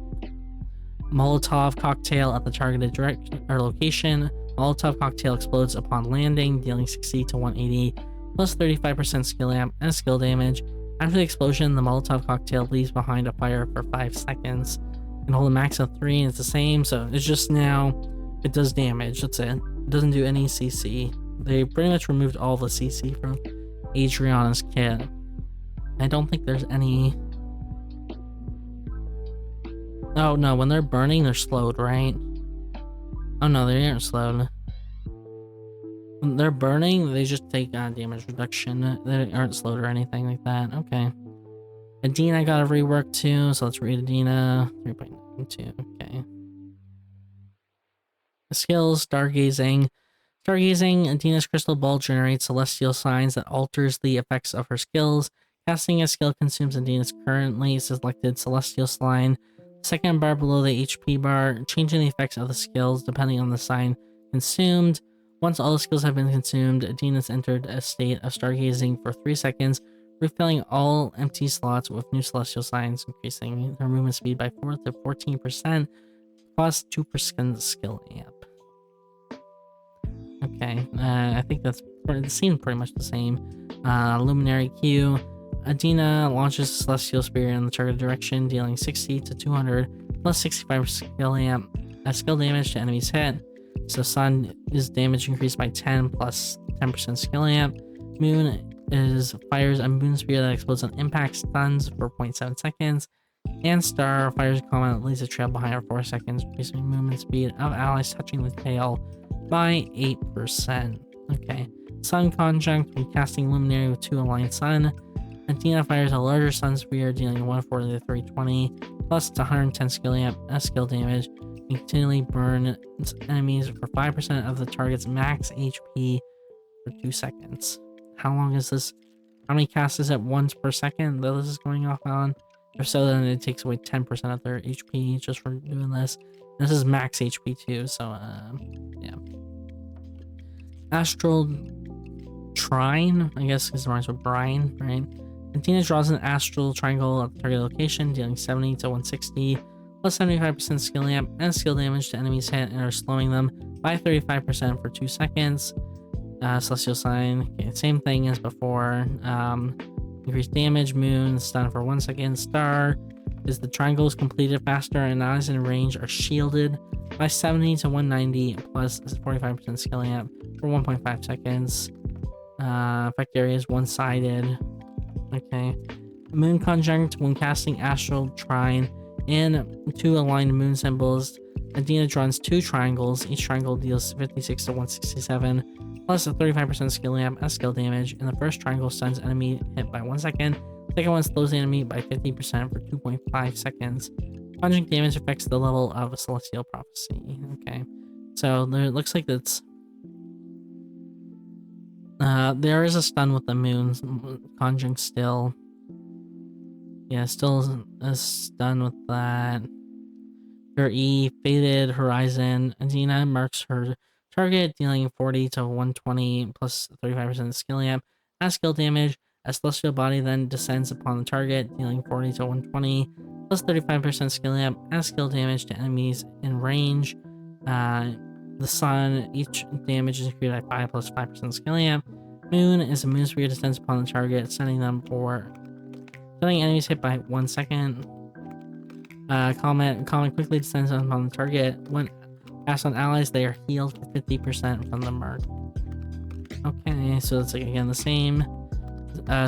cocktail at the targeted direction or location. Molotov cocktail explodes upon landing, dealing 60 to 180 plus 35% skill amp and skill damage. After the explosion, the Molotov cocktail leaves behind a fire for 5 seconds. And hold a max of 3, and it's the same. So it's just now it does damage. That's it. It doesn't do any CC. They pretty much removed all the CC from Adriana's kit. I don't think there's any. Oh no, when they're burning, they're slowed, right? Oh no, they aren't slowed. When they're burning, they just take damage reduction. They aren't slowed or anything like that. Okay. Adina got a rework too, so let's read Adina. 3.92. Okay. The skills, stargazing. Stargazing, Adina's crystal ball generates celestial signs that alters the effects of her skills. Casting a skill consumes Adina's currently selected celestial sign. Second bar below the HP bar, changing the effects of the skills depending on the sign consumed. Once all the skills have been consumed, Adina's entered a state of stargazing for 3 seconds, refilling all empty slots with new celestial signs, increasing her movement speed by 4 to 14%, plus 2% skill amp. Okay, I think it seemed pretty much the same. Luminary Q. Adina launches Celestial Spear in the target direction, dealing 60 to 200 plus 65 skill amp skill damage to enemies hit. So Sun is damage increased by 10 plus 10% skill amp. Moon fires a moon spear that explodes on impact, stuns for 0.7 seconds. And Star fires a comet that leaves a trail behind her 4 seconds, increasing movement speed of allies touching the tail by 8%. Okay. Sun conjunct when casting Luminary with 2 aligned sun. Adina fires a larger sun spear, dealing 140 to 320, plus 110 skill amp skill damage, and continually burns enemies for 5% of the target's max HP for 2 seconds. How long is this? How many casts is it once per second that this is going off on? If so, then it takes away 10% of their HP just for doing this. This is max HP too, so yeah. Astral Trine, I guess because it rhymes with Brian, right? Adina draws an astral triangle at the target location, dealing 70 to 160, plus 75% skill amp and skill damage to enemies hit and are slowing them by 35% for 2 seconds. Celestial sign, okay, same thing as before. Increased damage, moon, stun for 1 second. Star is the triangle is completed faster and eyes in range are shielded by 70 to 190 plus 45% skill amp for 1.5 seconds. Effect area is one-sided. Okay. Moon conjunct when casting Astral Trine and 2 aligned moon symbols. Adina draws 2 triangles. Each triangle deals 56 to 167 plus a 35% skill amp and skill damage. And the first triangle stuns enemy hit by 1 second. The second one slows the enemy by 50% for 2.5 seconds. Conjunct damage affects the level of a Celestial Prophecy. Okay. So it looks like it's there is a stun with the moon conjunct still. Yeah, still a stun with that. Her E, Faded Horizon. Adina marks her target, dealing 40 to 120 plus 35% skill amp as skill damage. A celestial body then descends upon the target, dealing 40 to 120 plus 35% skill amp as skill damage to enemies in range. The sun, each damage is increased by 5 plus 5% skill amp. Moon is a moon spear descends upon the target, sending enemies hit by 1 second. Comet quickly descends upon the target. When cast on allies, they are healed for 50% from the mark. Okay, so it's like again the same.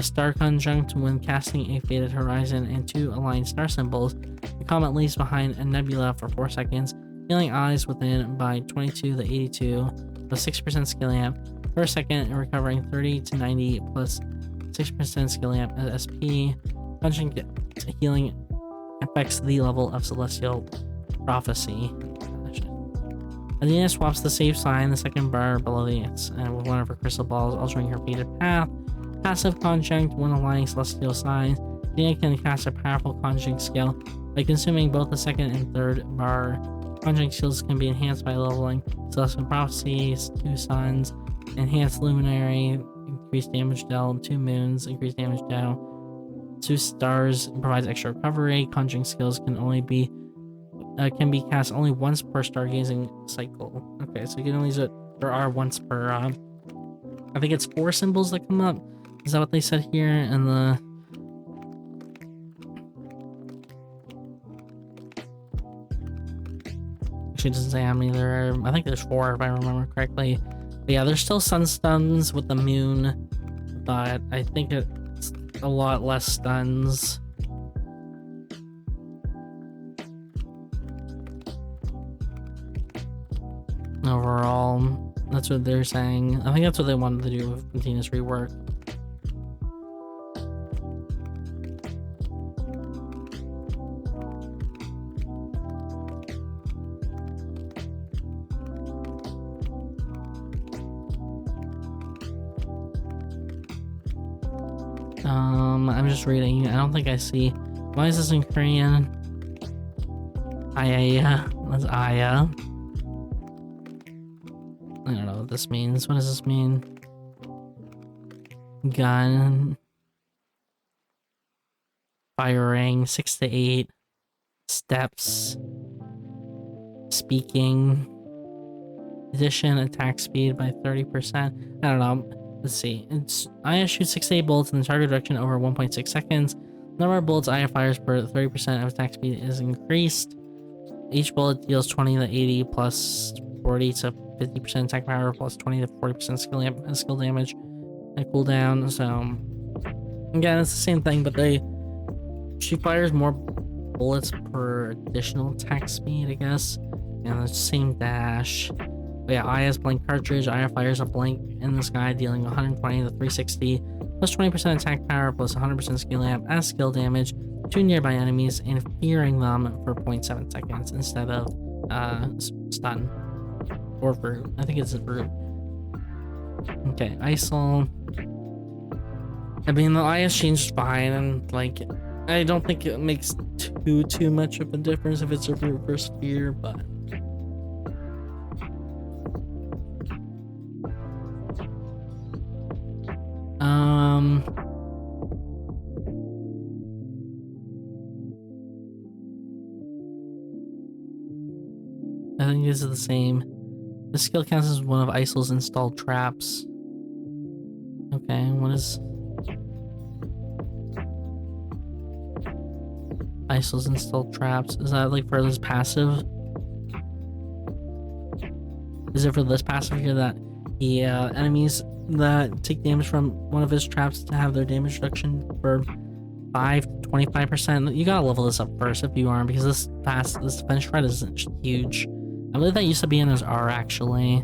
Star conjunct when casting a Faded Horizon and 2 aligned star symbols. The comet leaves behind a nebula for 4 seconds, healing allies within by 22 to 82 plus 6% skill amp per second and recovering 30 to 90 plus 6% skill amp as SP. Conjunct healing affects the level of Celestial Prophecy. Adina swaps the safe sign, the second bar below the with one of her crystal balls, altering her fated path. Passive conjunct when aligning celestial signs. Nia can cast a powerful conjuring skill by consuming both the second and third bar. Conjuring skills can be enhanced by leveling Celestial Prophecy, 2 Suns, Enhanced Luminary, increased damage dealt, 2 Moons, increased damage dealt, 2 Stars provides extra recovery. Conjuring skills can be cast only once per stargazing cycle. Okay, so you can only use it. There are once per. I think it's 4 symbols that come up. Is that what they said here in the? Actually, it doesn't say how many there are. I think there's 4 if I remember correctly. But yeah, there's still sun stuns with the moon, but I think it's a lot less stuns. Overall, that's what they're saying. I think that's what they wanted to do with continuous rework. I'm just reading. I don't think I see. Why is this in Korean? Aya. That's Aya. I don't know what this means. What does this mean? Gun. Firing. 6 to 8. Steps. Speaking. Addition. Attack speed by 30%. I don't know. Let's see. Aya shoots 6 to 8 bullets in the target direction over 1.6 seconds. Number of bullets Aya fires per 30% of attack speed is increased. Each bullet deals 20 to 80 plus 40 to 50% attack power plus 20 to 40% skill damage and cooldown. So again, it's the same thing, but she fires more bullets per additional attack speed, I guess. And the same dash. But yeah, Aya's blank cartridge. Aya fires a blank in the sky, dealing 120 to 360 plus 20% attack power plus 100% skill amp as skill damage to nearby enemies and fearing them for 0.7 seconds instead of stun or brute. I think it's a brute. Okay, ISIL. I mean, the Aya's changed fine, and like, I don't think it makes too much of a difference if it's a brute versus fear, but. I think this is the same. The skill counts as one of ISIL's installed traps. Okay, what is ISIL's installed traps? Is that like for this passive? Is it for this passive here that the enemies that take damage from one of his traps to have their damage reduction for 5 to 25%? You gotta level this up first if you aren't, because this defense shred is huge. I believe that used to be in his R actually.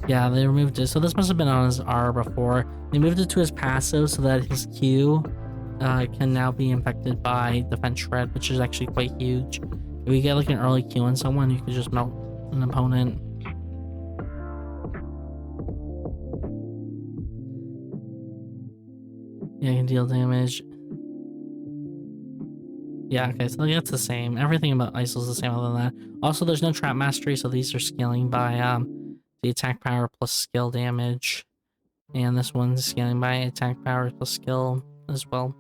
Yeah, they removed it. So this must have been on his R before. They moved it to his passive so that his Q can now be infected by defense shred, which is actually quite huge. If you get like an early Q on someone, you could just melt an opponent. Yeah, you can deal damage. Yeah, okay, so that's the same. Everything about ISIL is the same other than that. Also, there's no trap mastery, so these are scaling by the attack power plus skill damage. And this one's scaling by attack power plus skill as well.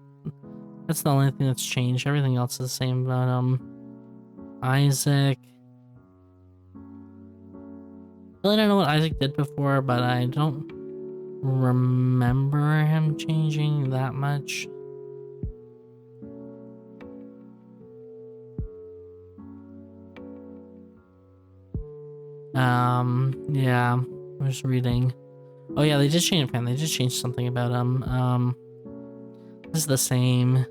That's the only thing that's changed. Everything else is the same about Isaac. Really don't know what Isaac did before, but I don't remember him changing that much. Yeah, I'm just reading. Oh yeah, they just changed him. They just changed something about him. This is the same.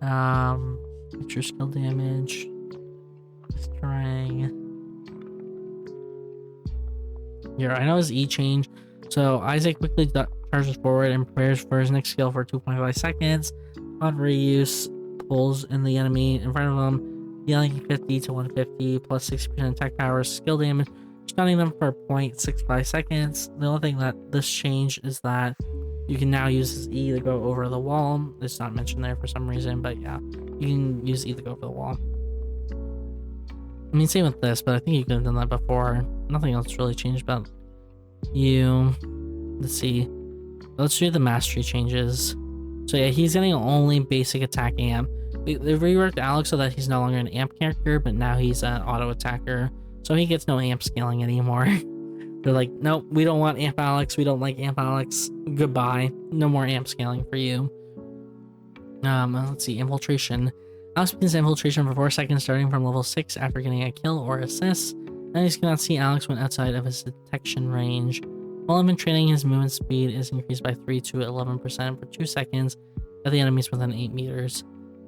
Extra skill damage. Strang. Here, I know his E change. So Isaac quickly charges forward and prepares for his next skill for 2.5 seconds. On reuse, pulls in the enemy in front of him, dealing 50 to 150 plus 60% attack power, skill damage, stunning them for 0.65 seconds. The only thing that this change is that you can now use his E to go over the wall. It's not mentioned there for some reason, but yeah, you can use E to go over the wall. I mean, same with this, but I think you could have done that before. Nothing else really changed about you. Let's see. Let's do the mastery changes. So yeah, he's getting only basic attack amp. They reworked Alex so that he's no longer an amp character, but now he's an auto attacker. So he gets no amp scaling anymore. They're like, nope, we don't want amp Alex. We don't like amp Alex. Goodbye. No more amp scaling for you. Let's see, infiltration. Alex begins infiltration for 4 seconds starting from level 6 after getting a kill or assist. Enemies cannot see Alex when outside of his detection range. While infiltrating, his movement speed is increased by 3 to 11% for 2 seconds at the enemies within 8 meters.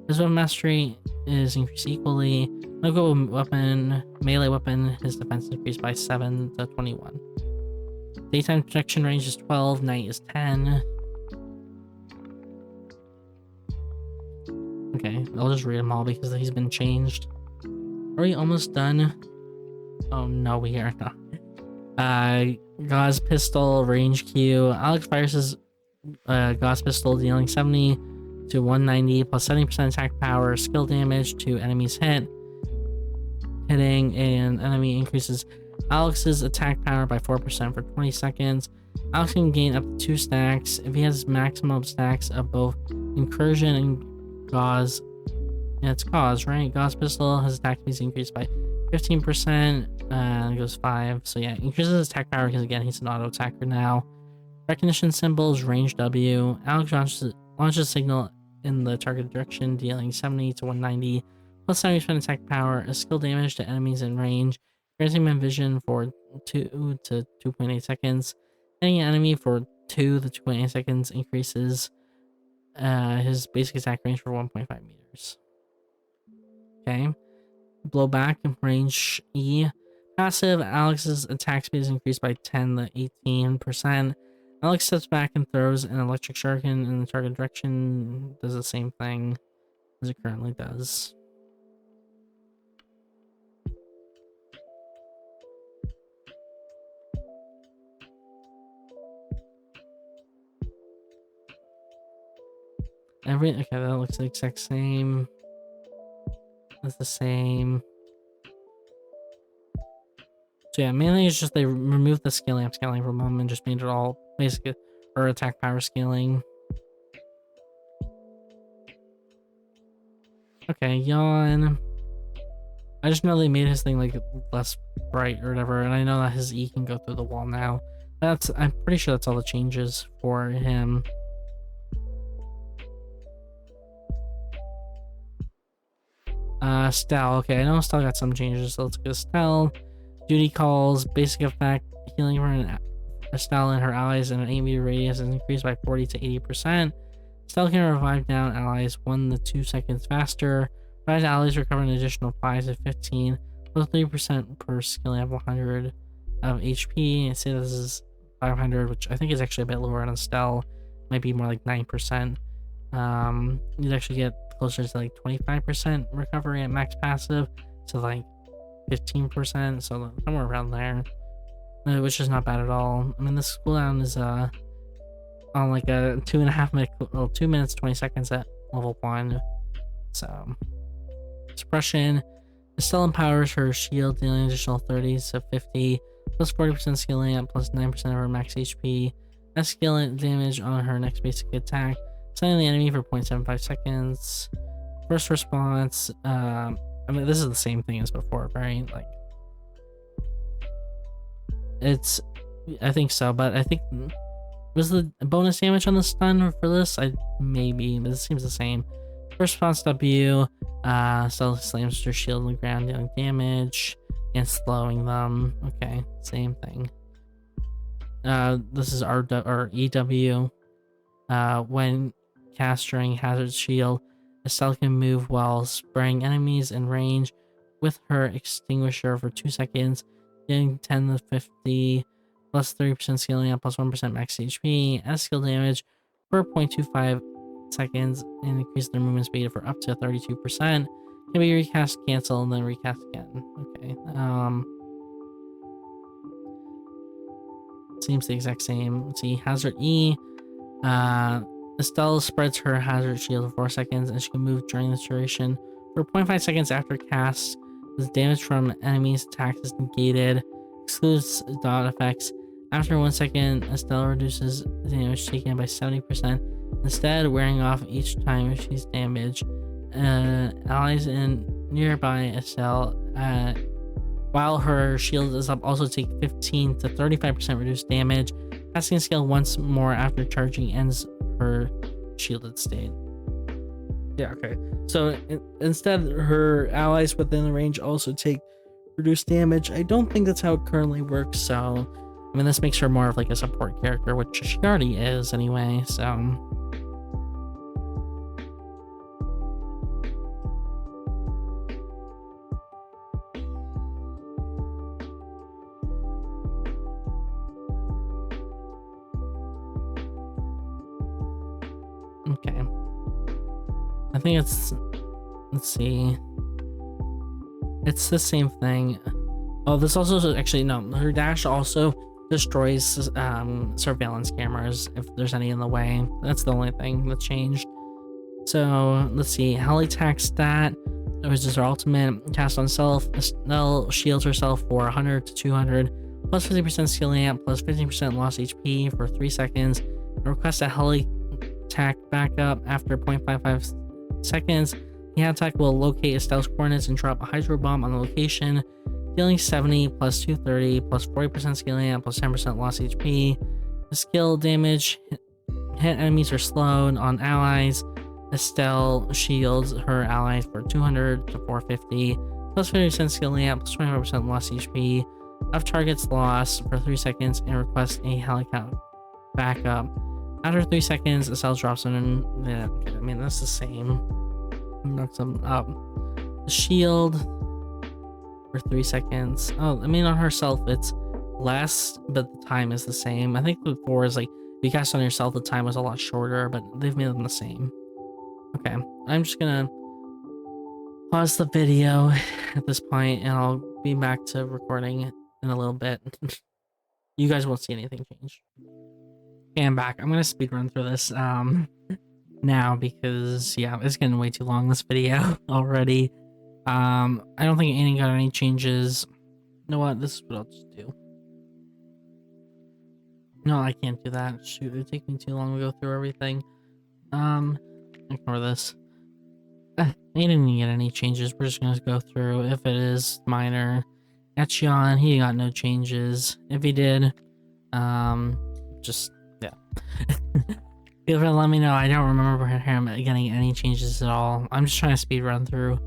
His weapon mastery is increased equally. No-go weapon, melee weapon, his defense increased by 7 to 21. Daytime detection range is 12, night is 10. Okay, I'll just read them all because he's been changed. Are we almost done? Oh no, we are not. Gauze pistol, range Q. Alex fires his Gauze pistol, dealing 70 to 190 plus 70% attack power, skill damage to enemies hitting an enemy increases Alex's attack power by 4% for 20 seconds. Alex can gain up to 2 stacks if he has maximum stacks of both incursion and gauze. Yeah, it's gauze, right? Gauze pistol has attack speed increased by 15%. It goes 5. So yeah, increases his attack power because again he's an auto attacker now. Recognition symbols, range W. Alex launches a signal in the target direction, dealing 70 to 190 plus 70% attack power, a skill damage to enemies in range, granting him vision for 2 to 2.8 seconds. Hitting an enemy for 2 to 2.8 seconds increases his basic attack range for 1.5 meters. Okay. Blowback, range E. Passive, Alex's attack speed is increased by 10 to 18%. Alex steps back and throws an electric shuriken in the target direction. Does the same thing as it currently does. Okay, that looks the exact same. That's the same. So yeah, mainly it's just they removed the skill amp scaling from them and just made it all basically or attack power scaling. Okay, yawn. I just know they made his thing like less bright or whatever, and I know that his E can go through the wall now. I'm pretty sure that's all the changes for him. Stell. Okay, I know Stell got some changes, so let's go Stell. Duty calls, basic effect, healing for Stell and her allies in an 8-meter radius is increased by 40 to 80%. Stell can revive down allies 1 to 2 seconds faster. Revived allies recover an additional 5 to 15, plus 3% per skill amp 100 of HP. And say this is 500, which I think is actually a bit lower on Stell. Might be more like 9%. You'd actually get closer to like 25% recovery at max passive to like 15%, so somewhere around there, which is not bad at all. I mean, this cooldown is on like a 2 minutes 20 seconds at level 1. So suppression, it still empowers her shield, dealing an additional 30 to 50 plus 40% skill amp plus 9% of her max HP. That's skill damage on her next basic attack, stunning the enemy for 0.75 seconds. First response, I mean, this is the same thing as before, right? Like, I think so, but I think, was the bonus damage on the stun for this? Maybe, but it seems the same. First response W, Stella slams her shield on the ground, dealing damage and slowing them. Okay, same thing. This is EW. When casting Hazard Shield, Estelle can move while spraying enemies in range with her extinguisher for 2 seconds, getting 10 to 50 plus 30% scaling up plus 1% max HP as skill damage for 0.25 seconds and increase their movement speed for up to 32%. Can be recast, cancel, and then recast again. Okay. seems the exact same. Let's see, hazard E. Estelle spreads her hazard shield for 4 seconds, and she can move during this duration. For 0.5 seconds after cast, the damage from enemies' attacks is negated. Excludes dot effects. After 1 second, Estelle reduces the damage taken by 70%, instead wearing off each time she's damaged. Allies in nearby Estelle, while her shield is up, also take 15 to 35% reduced damage. Casting skill once more after charging ends her shielded state. Yeah, okay. So instead, her allies within the range also take reduced damage. I don't think that's how it currently works, so I mean, this makes her more of like a support character, which she already is anyway, so. Okay. I think it's, let's see. It's the same thing. Oh, this also, actually, no, her dash also destroys surveillance cameras if there's any in the way. That's the only thing that changed. So let's see, Holly attack stat, which is her ultimate, cast on self. Estelle shields herself for 100 to 200, plus 50% skill amp, plus 15% lost HP for 3 seconds. Request a Holly attack backup after 0.55 seconds. The attack will locate Estelle's coordinates and drop a hydro bomb on the location, dealing 70 plus 230 plus 40% skill amp plus 10% lost HP. The skill damage hit enemies are slowed on allies. Estelle shields her allies for 200 to 450 plus 50% skill amp plus 25% lost HP. Of targets lost for 3 seconds and request a helicopter backup. After 3 seconds, Estelle drops in. Yeah, I mean, that's the same. Knocks them up. The shield for 3 seconds. Oh, I mean, on herself, it's less, but the time is the same. I think before is like, if you cast on yourself, the time was a lot shorter, but they've made them the same. Okay, I'm just gonna pause the video at this point, and I'll be back to recording in a little bit. You guys won't see anything change. Okay, I'm back. I'm gonna speed run through this now because yeah, it's getting way too long, this video already. I don't think Annie got any changes. You know what? This is what I'll just do. No, I can't do that. Shoot, it would take me too long to go through everything. Ignore this. He didn't get any changes. We're just gonna go through. If it is minor, Echion, he got no changes. If he did, just yeah. Feel free to let me know. I don't remember him getting any changes at all. I'm just trying to speed run through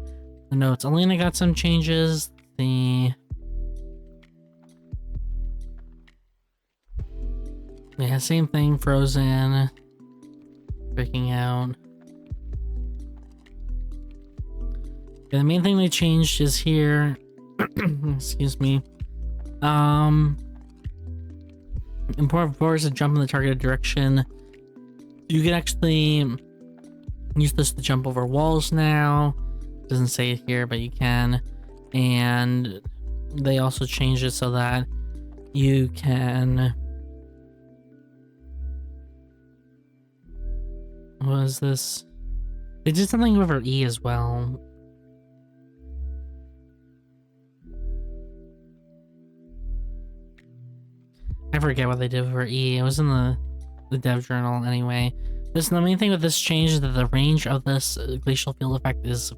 the notes. Alina got some changes. Yeah, same thing. Frozen. Breaking out. Yeah, the main thing they changed is here. Excuse me. Important force to jump in the targeted direction. You can actually use this to jump over walls now. Doesn't say it here, but you can. And they also changed it so that you can. What is this? They did something with her E as well. I forget what they did with her E. It was in the dev journal anyway. The main thing with this change is that the range of this glacial field effect is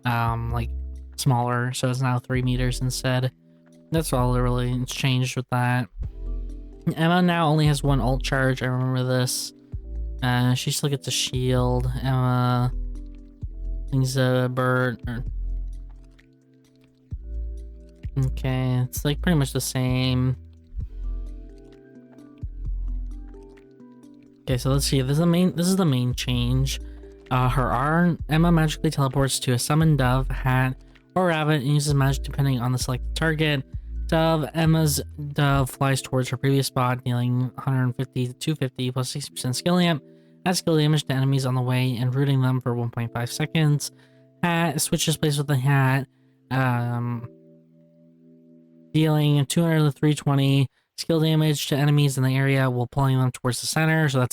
like smaller, so it's now 3 meters instead. That's all that really changed with that. Emma now only has 1 ult charge. I remember this. She still gets a shield. Emma things a bird. Okay, it's like pretty much the same. Okay, so let's see. This is the main change. Her R, Emma magically teleports to a summoned dove, hat, or rabbit and uses magic depending on the selected target. Emma's dove flies towards her previous spot, dealing 150 to 250 plus 60% skill amp. Adds skill damage to enemies on the way and rooting them for 1.5 seconds. Hat switches places with the hat, dealing 200 to 320 skill damage to enemies in the area while pulling them towards the center. So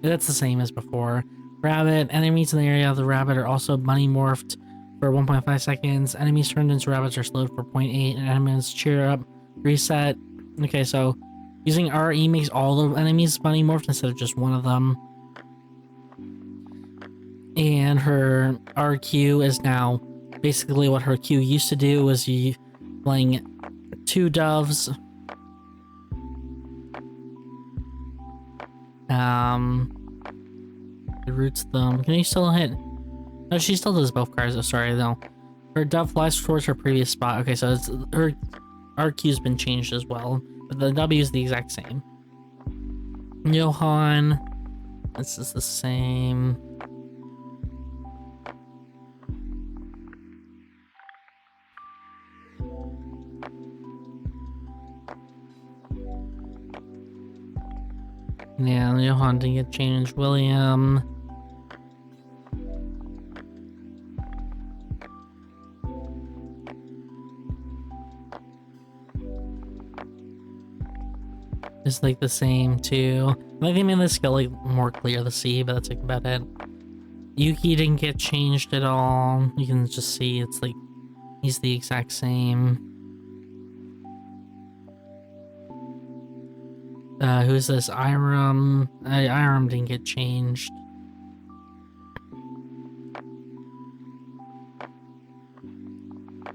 that's the same as before. Rabbit, enemies in the area of the rabbit are also bunny morphed for 1.5 seconds. Enemies turned into rabbits are slowed for 0.8, and enemies cheer up, reset. Okay, so using RE makes all the enemies bunny morphed instead of just one of them. And her RQ is now basically what her Q used to do, was you playing 2 doves. It roots them. Can you still hit? No, she still does both cards. Oh, sorry, no. Her dove flies towards her previous spot. Okay, so it's her RQ's been changed as well, but the W is the exact same. Johan, this is the same. Yeah, Johan didn't get changed. William. Is like the same too. I think they made the skill like more clear to see, but that's like about it. Yuki didn't get changed at all. You can just see it's like he's the exact same. Who's this? Iram. Iram didn't get changed.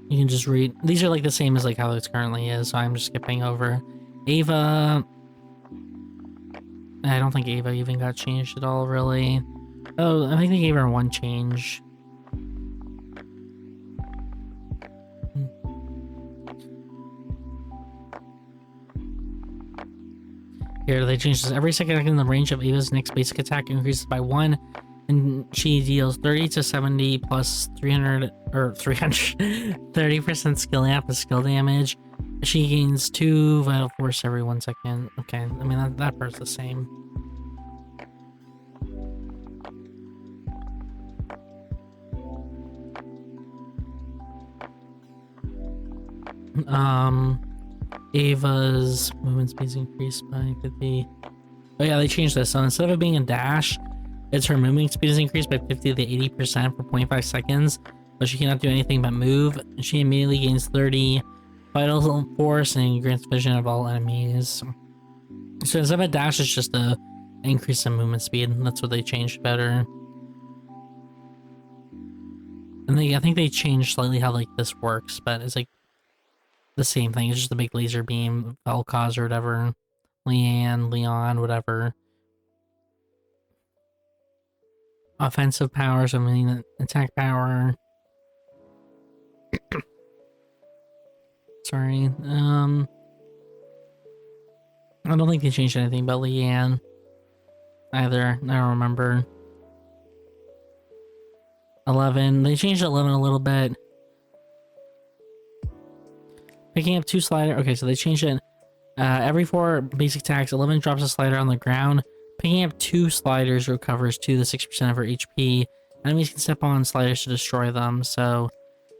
You can just read. These are like the same as like how it currently is, so I'm just skipping over. Ava. I don't think Ava even got changed at all, really. Oh, I think they gave her one change. Here, they changed this. Every second the range of Ava's next basic attack increases by 1, and she deals 30 to 70 plus 300 or 30% skill amp and skill damage. She gains 2 vital force every 1 second. Okay, I mean that part's the same. Ava's movement speed's increased by 50. Oh yeah, they changed this. So instead of it being a dash, it's her movement speed is increased by 50 to 80% for 0.5 seconds, but she cannot do anything but move. She immediately gains 30 vital force and grants vision of all enemies. So instead of a dash, it's just a increase in movement speed. That's what they changed better. And I think they changed slightly how like this works, but it's like the same thing. It's just a big laser beam, Vel'Koz or whatever. Leon, whatever. Offensive powers, I mean attack power. Sorry. I don't think they changed anything about Leanne either. I don't remember. 11. They changed 11 a little bit. Picking up 2 slider. Okay, so they changed it. Every 4 basic attacks, 11 drops a slider on the ground. Picking up 2 sliders recovers 2 to 6% of her HP. Enemies can step on sliders to destroy them, so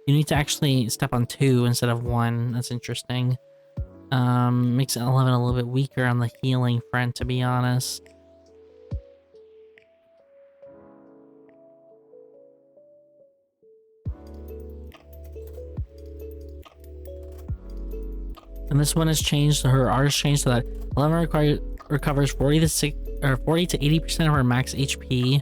you need to actually step on 2 instead of 1. That's interesting. Makes 11 a little bit weaker on the healing front, to be honest. And this one has changed, so her R is changed so that 11 recovers 40 to 80% of her max HP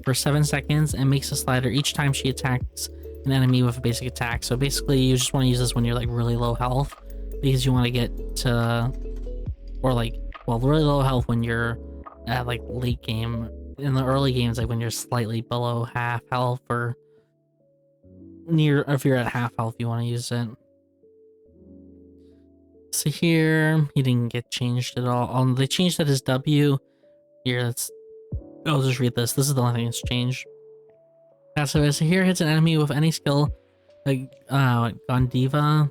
for 7 seconds and makes a slider each time she attacks an enemy with a basic attack. So basically you just want to use this when you're like really low health, because you want to get to, or like, well, really low health when you're at like late game. In the early games, like when you're slightly below half health, or near, if you're at half health, you want to use it. So here, he didn't get changed at all. They changed that as W. Here, I'll just read this. This is the only thing that's changed. So here hits an enemy with any skill, like Gondiva.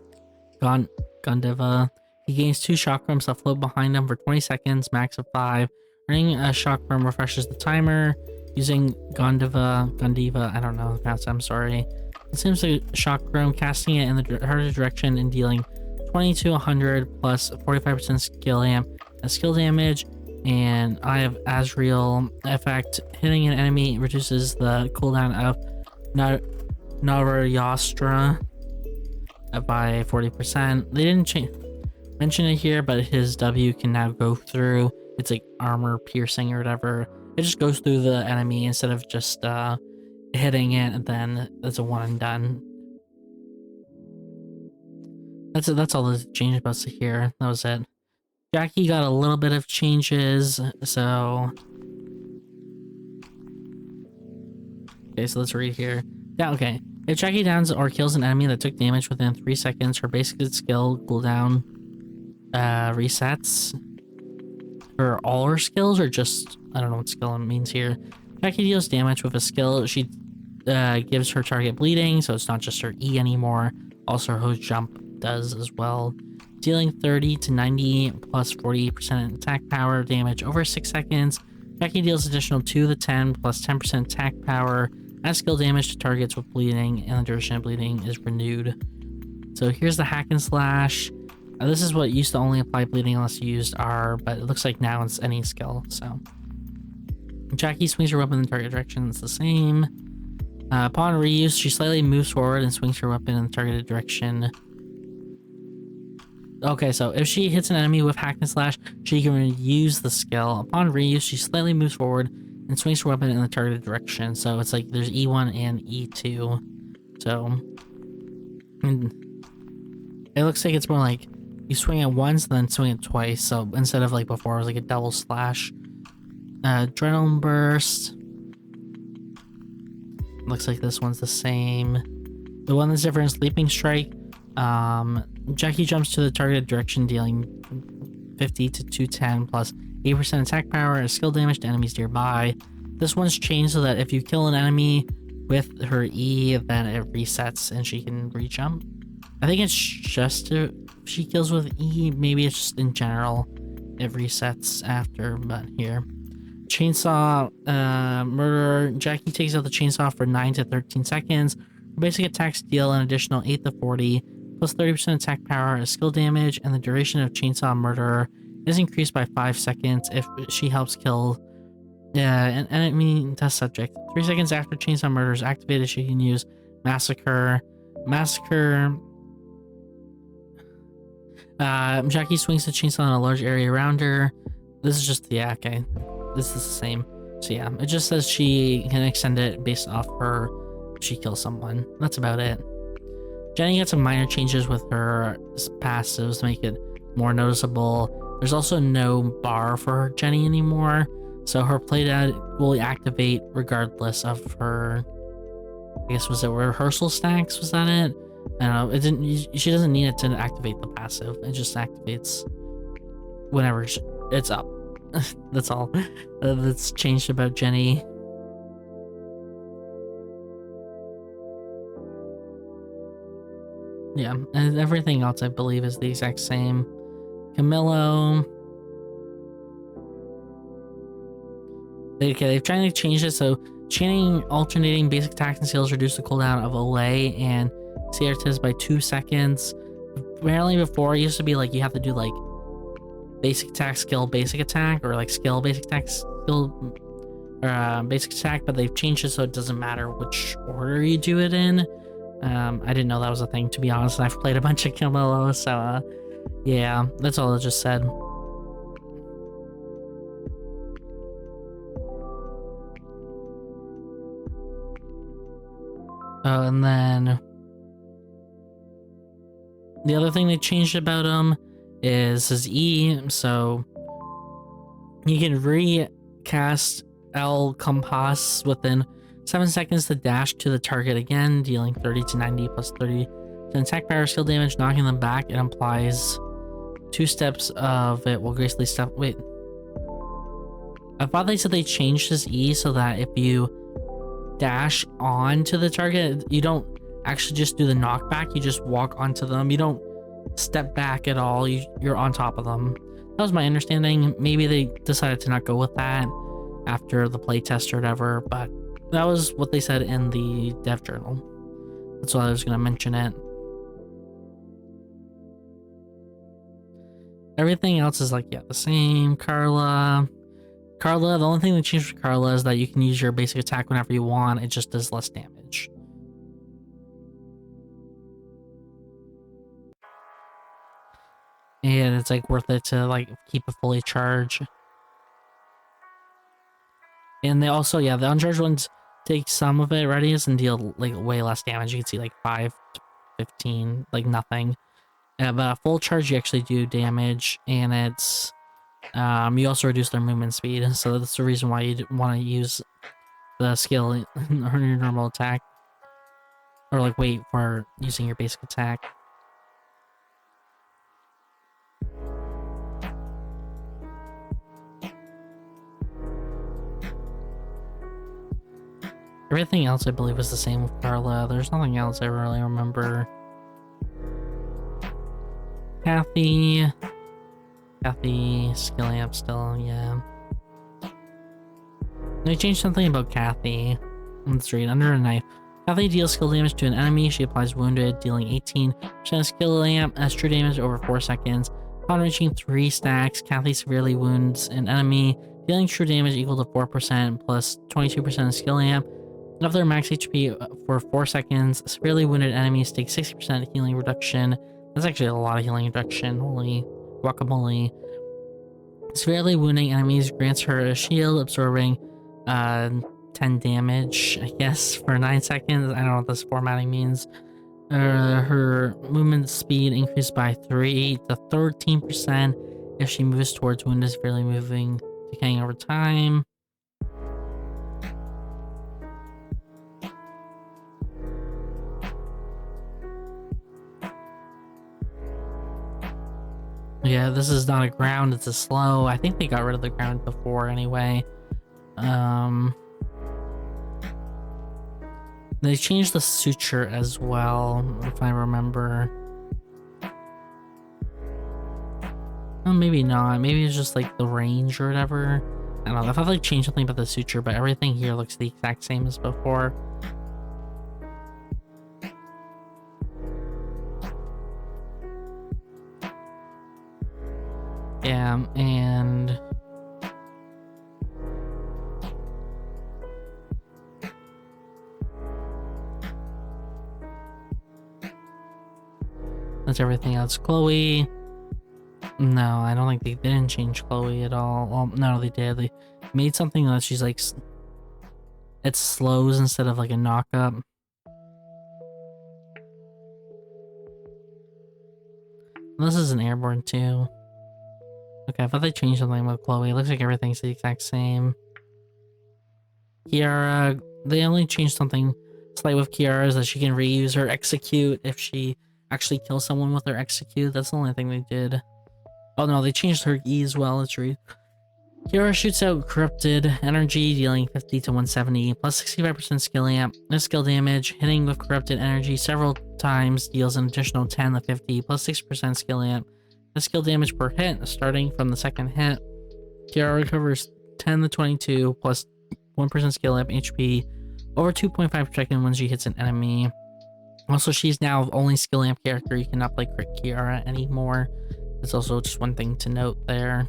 He gains 2 chakras that float behind him for 20 seconds, max of 5. Earning a chakram refreshes the timer. Using Gondiva, I don't know the pronounce. I'm sorry. It seems like chakram, casting it in the harder direction and dealing 20 to 100 plus 45% skill damage, and I have Azrael effect. Hitting an enemy reduces the cooldown of Narayastra by 40%. They didn't mention it here, but his W can now go through. It's like armor piercing or whatever. It just goes through the enemy instead of just hitting it, and then it's a one and done. That's all the change about to here. That was it. Jackie got a little bit of changes, so okay, so let's read here. Yeah, okay. If Jackie downs or kills an enemy that took damage within 3 seconds, her basic skill cooldown resets for all her skills, or just, I don't know what skill it means here. Jackie deals damage with a skill. She gives her target bleeding, so it's not just her E anymore. Also, her hose jump does as well. Dealing 30 to 90 plus 40% attack power damage over 6 seconds. Jackie deals additional 2 to 10 plus 10% attack power as skill damage to targets with bleeding, and the duration of bleeding is renewed. So here's the hack and slash. This is what used to only apply bleeding unless you used R, but it looks like now it's any skill. So Jackie swings her weapon in the target direction. It's the same. Upon reuse, she slightly moves forward and swings her weapon in the targeted direction. Okay, so if she hits an enemy with hack and slash, she can reuse the skill. Upon reuse, she slightly moves forward and swings her weapon in the targeted direction. So it's like there's E1 and E2. So it looks like it's more like you swing it once and then swing it twice. So instead of like before, it was like a double slash. Adrenaline burst. Looks like this one's the same. The one that's different is leaping strike. Jackie jumps to the targeted direction, dealing 50 to 210 plus 8% attack power and skill damage to enemies nearby. This one's changed so that if you kill an enemy with her E, then it resets and she can re-jump. I think it's just if she kills with E, maybe it's just in general it resets after, but here. Chainsaw murder. Jackie takes out the chainsaw for 9 to 13 seconds. Her basic attacks deal an additional 8 to 40 plus 30% attack power as skill damage, and the duration of chainsaw murder is increased by 5 seconds if she helps kill an enemy test subject. 3 seconds after chainsaw murder is activated, she can use massacre. Jackie swings the chainsaw in a large area around her. This is just the okay. This is the same. So yeah, it just says she can extend it based off her if she kills someone. That's about it. Jenny got some minor changes with her passives to make it more noticeable. There's also no bar for her Jenny anymore, so her playdead will activate regardless of her, I guess, was it rehearsal stacks? Was that it? I don't know. It didn't. She doesn't need it to activate the passive. It just activates whenever it's up. That's all that's changed about Jenny. Yeah, and everything else I believe is the exact same. Camillo. Okay, they've tried to change it so chaining alternating basic attacks and skills reduce the cooldown of Olay and Ciartes by 2 seconds. Apparently before it used to be like you have to do like basic attack, skill, basic attack, or like skill, basic attack, skill, or basic attack, but they've changed it so it doesn't matter which order you do it in. I didn't know that was a thing, to be honest. I've played a bunch of Camillo, so yeah, that's all it just said. And then the other thing they changed about him is his E, so you can recast El Compass within 7 seconds to dash to the target again, dealing 30 to 90 plus 30 attack power, skill damage, knocking them back. It implies 2 steps of it will gracefully step. Wait, I thought they said they changed his E so that if you dash onto the target, you don't actually just do the knockback, you just walk onto them. You don't step back at all. You're on top of them. That was my understanding. Maybe they decided to not go with that after the playtest or whatever, but that was what they said in the dev journal. That's why I was going to mention it. Everything else is like, yeah, the same. Carla, the only thing that changed for Carla is that you can use your basic attack whenever you want. It just does less damage. And it's like worth it to like keep it fully charged. And they also, yeah, the uncharged ones take some of it readiest and deal like way less damage. You can see like 5 to 15, like nothing. But a full charge, you actually do damage, and it's you also reduce their movement speed. So that's the reason why you want to use the skill on your normal attack, or like wait for using your basic attack. Everything else I believe is the same with Carla. There's nothing else I really remember. Kathy, skill amp still, yeah. They changed something about Kathy. Let's read. Under a knife, Kathy deals skill damage to an enemy. She applies wounded, dealing 18% skill amp as true damage over 4 seconds. Upon reaching 3 stacks, Kathy severely wounds an enemy, dealing true damage equal to 4% plus 22% of skill amp. Of their max HP for 4 seconds, severely wounded enemies take 60% healing reduction. That's actually a lot of healing reduction. Holy guacamole. Severely wounding enemies grants her a shield, absorbing 10 damage, I guess, for 9 seconds. I don't know what this formatting means. Her movement speed increased by 3 to 13% if she moves towards wounded, severely moving, decaying over time. Yeah, this is not a ground, it's a slow. I think they got rid of the ground before anyway. They changed the suture as well, if I remember. Oh, maybe not. Maybe it's just like the range or whatever. I don't know. I thought they changed something about the suture, but everything here looks the exact same as before. Yeah, and that's everything else. Chloe. No, I don't think they didn't change Chloe at all. Well, no, they did. They made something that she's like, it slows instead of like a knock up. This is an airborne too. Okay, I thought they changed something with Chloe. It looks like everything's the exact same. Kiara, they only changed something slight with Kiara is that she can reuse her execute if she actually kills someone with her execute. That's the only thing they did. Oh no, they changed her E as well. Let's read. Kiara shoots out corrupted energy, dealing 50 to 170, plus 65% skill amp. No skill damage. Hitting with corrupted energy several times deals an additional 10 to 50, plus 6% skill amp. The skill damage per hit, starting from the second hit. Kiara recovers 10 to 22, plus 1% skill amp HP, over 2.5 per second when she hits an enemy. Also, she's now the only skill amp character you cannot play crit Kiara anymore. That's also just one thing to note there.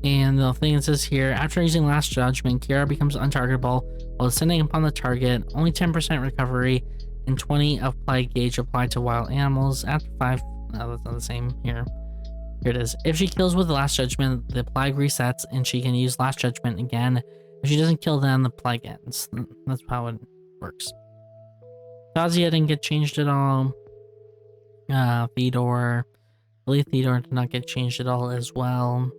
And the thing it says here, after using Last Judgment, Kiara becomes untargetable while descending upon the target, only 10% recovery, and 20 of Plague Gauge applied to wild animals. After 5, no, that's not the same here. Here it is. If she kills with the Last Judgment, the Plague resets, and she can use Last Judgment again. If she doesn't kill them, the Plague ends. That's how it works. Fazia didn't get changed at all. Theodore. I believe Theodore did not get changed at all as well.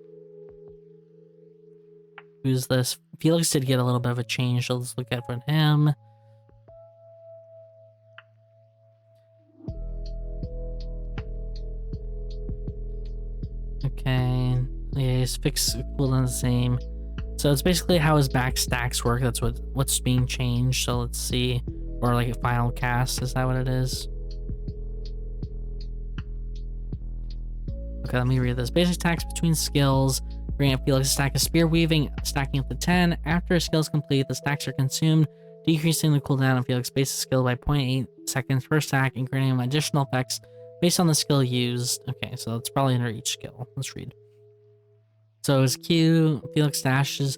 Who's this? Felix did get a little bit of a change, so let's look at for him. Okay. Yeah, his fix cooldown the same. So it's basically how his back stacks work. That's what's being changed. So let's see. Or like a final cast, is that what it is? Okay, let me read this. Basic attacks between skills. Grant Felix a stack of spear weaving, stacking up to 10. After a skill is complete, the stacks are consumed decreasing the cooldown of Felix's basic skill by 0.8 seconds per stack and granting him additional effects based on the skill used. Okay, so it's probably under each skill. Let's read. So his Q, Felix dashes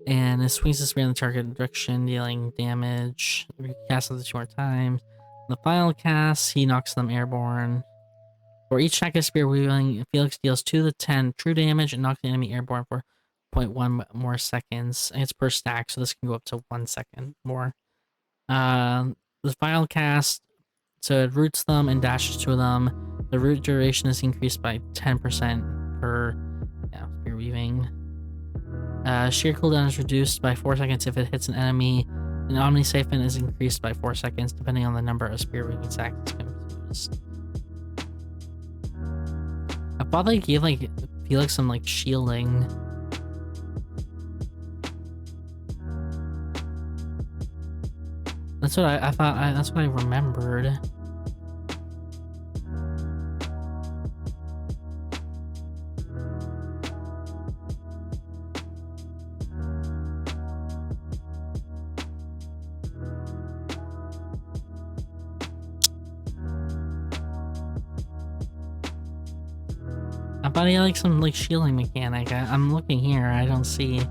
and it swings the spear in the target direction, dealing damage. Recast it 2 more times. The final cast, he knocks them airborne. For each stack of spear wielding, Felix deals 2 to 10 true damage and knocks the enemy airborne for 0.1 more seconds. And it's per stack, so this can go up to 1 second more. The final cast, so it roots them and dashes to them. The root duration is increased by 10% per spear weaving. Sheer cooldown is reduced by 4 seconds if it hits an enemy. And Omni Siphon is increased by 4 seconds depending on the number of spear weaving stacks used. I thought they gave like Felix some like shielding. That's what I thought. That's what I remembered. I thought he had like some like shielding mechanic. I'm looking here. I don't see.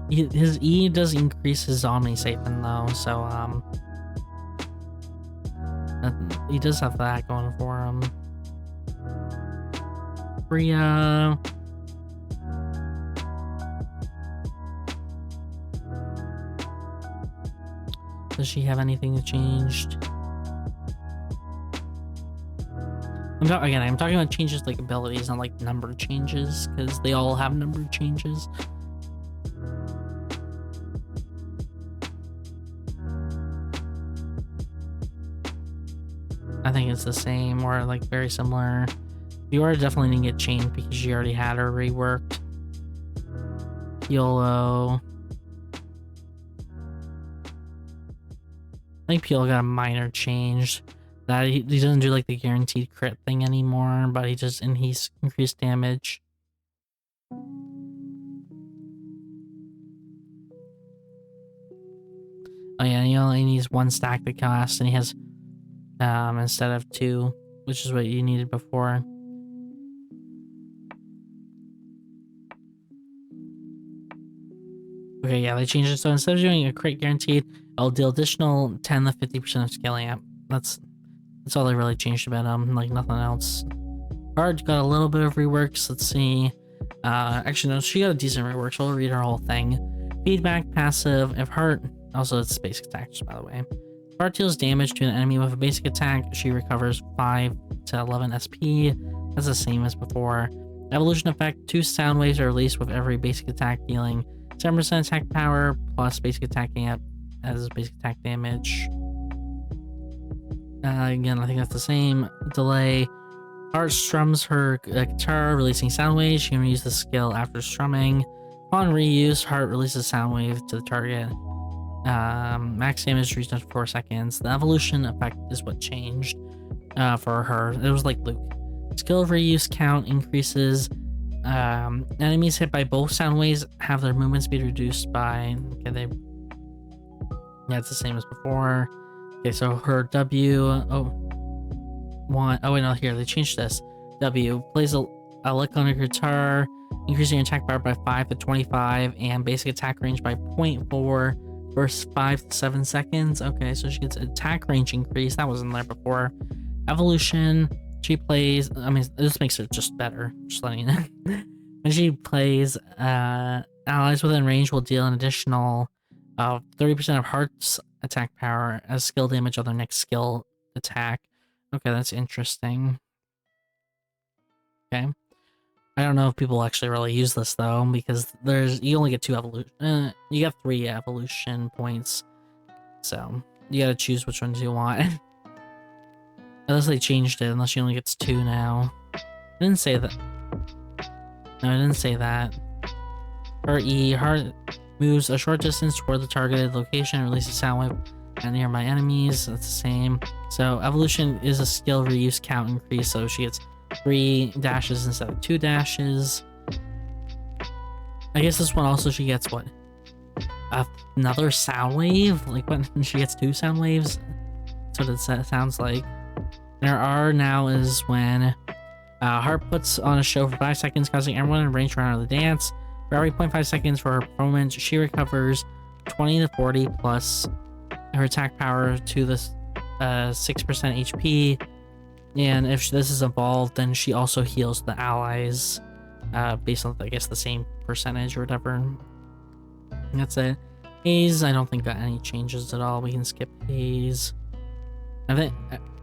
His E does increase his Omni Siphon though, so he does have that going for him. Rhea. Does she have anything changed? I'm talking about changes like abilities, not like number changes, because they all have number changes. I think it's the same or like very similar. You are definitely gonna get changed because you already had her reworked. YOLO. I think Peel got a minor change. That he doesn't do like the guaranteed crit thing anymore, but he's increased damage. Oh yeah, he only needs 1 stack to cast, and he has instead of 2, which is what you needed before. Okay, yeah, they changed it. So instead of doing a crit guaranteed, I'll deal additional 10 to 50% of scaling up. That's all they really changed about him, like nothing else. Heart got a little bit of reworks. Let's see. Actually, no, she got a decent rework, so I'll read her whole thing. Feedback, passive. If Heart, also it's basic attacks, by the way. If Heart deals damage to an enemy with a basic attack, she recovers 5 to 11 SP. That's the same as before. Evolution effect, 2 sound waves are released with every basic attack, dealing 7% attack power plus basic attacking up as basic attack damage. Again, I think that's the same. Delay. Heart strums her guitar, releasing sound waves. She can use the skill after strumming. Upon reuse, Heart releases sound wave to the target. Max damage reached after 4 seconds. The evolution effect is what changed for her. It was like Luke. Skill reuse count increases. Enemies hit by both sound waves have their movement speed reduced by. Okay, yeah, it's the same as before. Okay, so her W. Oh wait, no, here they changed this. W plays a lick on her guitar, increasing attack power by 5 to 25, and basic attack range by 0.4 versus 5 to 7 seconds. Okay, so she gets attack range increase. That wasn't there before. Evolution. She plays. I mean, this makes it just better. Just letting you know. When she plays, allies within range will deal an additional 30% of Heart's attack power as skill damage on their next skill attack. Okay, that's interesting. Okay. I don't know if people actually really use this though, because you only get 2 evolution. You have 3 evolution points, so you gotta choose which ones you want. Unless they changed it, unless she only gets 2 now. I didn't say that. No, I didn't say that. Her E, Heart moves a short distance toward the targeted location and releases sound wave at nearby enemies. That's the same. So evolution is a skill reuse count increase, so she gets 3 dashes instead of 2 dashes. I guess this one also she gets what? another sound wave, like when she gets 2 sound waves. That's what it sounds like. And her R now is when Heart puts on a show for 5 seconds, causing everyone in range to run out of the dance. For every 0.5 seconds for her performance, she recovers 20 to 40 plus her attack power to the 6% HP. And if this is evolved, then she also heals the allies based on, I guess, the same percentage or whatever. And that's it. Haze, I don't think got any changes at all. We can skip Haze. I think,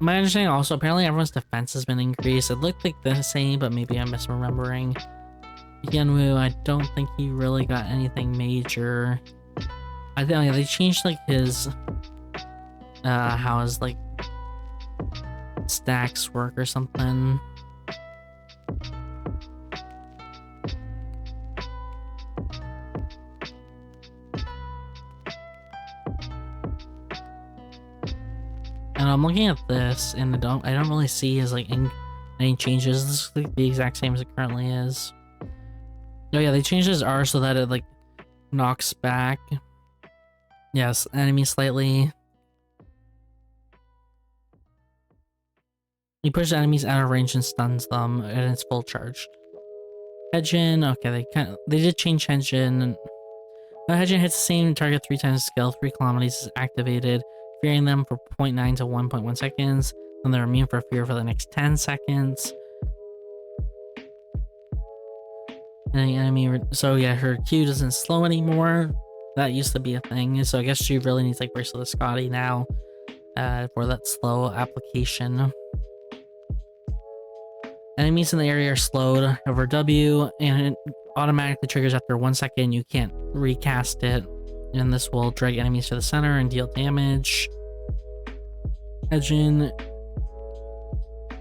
my understanding also, apparently everyone's defense has been increased. It looked like the same, but maybe I'm misremembering. Yenwu, I don't think he really got anything major. I think they changed like his, how his like stacks work or something. And I'm looking at this, and I don't really see as like any changes. This is like the exact same as it currently is. Oh yeah, they changed his R so that it like knocks back, yes, enemy slightly. He pushes enemies out of range and stuns them, and it's full charge. Hedgen, okay, they did change Hedgen. Now Hedgen hits the same target 3 times the scale, 3 kilometers is activated, fearing them for 0.9 to 1.1 seconds, and they're immune for fear for the next 10 seconds. And the enemy, so yeah, her Q doesn't slow anymore. That used to be a thing, so I guess she really needs like Bracelet of Scotty now for that slow application. Enemies in the area are slowed over W, and it automatically triggers after 1 second. You can't recast it, and this will drag enemies to the center and deal damage. Hedgen,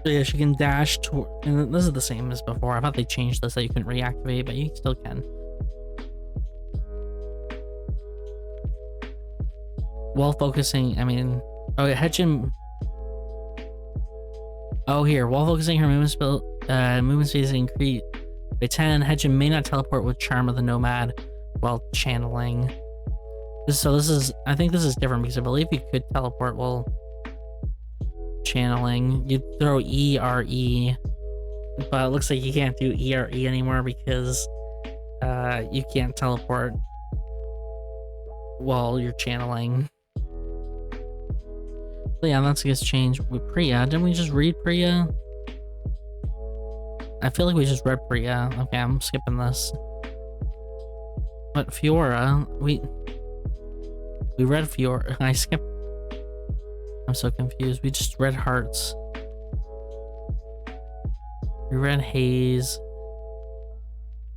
so yeah, she can dash to, and this is the same as before. I thought they changed this that you couldn't reactivate, but you still can. While focusing, I mean, oh yeah, Hedgen. Oh, here, while focusing, her movement speed is increased by 10. Hedgen may not teleport with Charm of the Nomad while channeling. So this is, I think this is different because I believe you could teleport while channeling. You throw ERE, but it looks like you can't do ERE anymore because you can't teleport while you're channeling. But yeah, that's a good change with Priya. Didn't we just read Priya? I feel like we just read Priya. Okay, I'm skipping this. But Fiora, we read Fiora. I skipped. I'm so confused. We just read Hearts. We read Haze.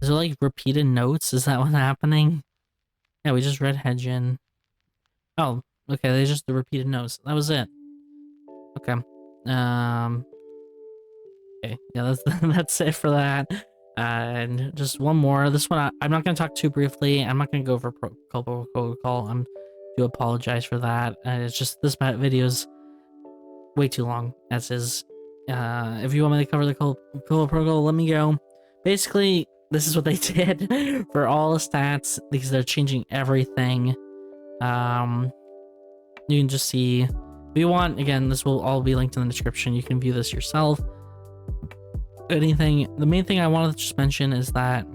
Is there like repeated notes? Is that what's happening? Yeah, we just read Hedgen. Oh, okay, they just the repeated notes. That was it. Okay. Okay, yeah, that's that's it for that. And just one more. This one, I'm not going to talk too briefly. I'm not going to go over protocol. I do apologize for that. It's just this video's way too long, as is. If you want me to cover the protocol, let me go. Basically, this is what they did for all the stats because they're changing everything. You can just see if you want. Again, this will all be linked in the description. You can view this yourself. The main thing I wanted to just mention is that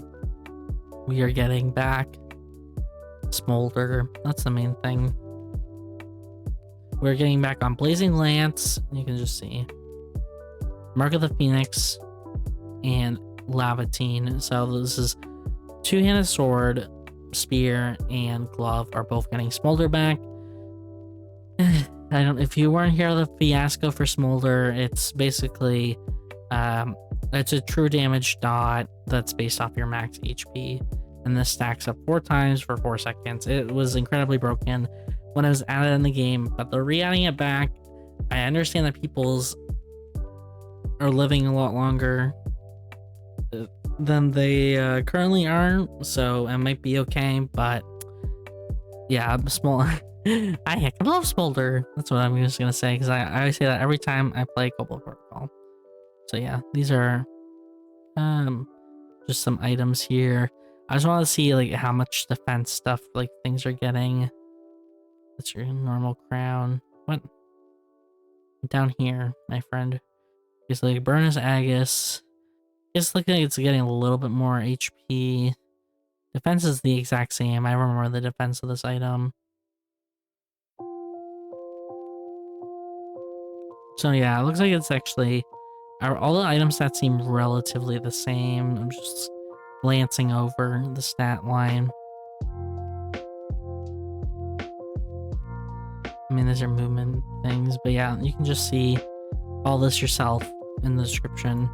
we are getting back Smolder. That's the main thing. We're getting back on Blazing Lance. You can just see Mark of the Phoenix and Lavatine. So this is two-handed sword, spear, and glove are both getting Smolder back. If you weren't here, the fiasco for Smolder, it's basically it's a true damage dot that's based off your max HP, and this stacks up 4 times for 4 seconds. It was incredibly broken when it was added in the game, but they're re-adding it back. I understand that people's are living a lot longer than they currently are, so it might be okay, but yeah, I love Smolder. That's what I'm just gonna say, because I always say that every time I play Global Protocol. So yeah, these are just some items here. I just want to see like how much defense stuff like things are getting. That's your normal crown. What? Down here, my friend. It's like Burnus Agus. It's looking like it's getting a little bit more HP. Defense is the exact same. I remember the defense of this item. So yeah, it looks like it's actually all the item stats seem relatively the same. I'm just glancing over the stat line. I mean, these are movement things, but yeah, you can just see all this yourself in the description.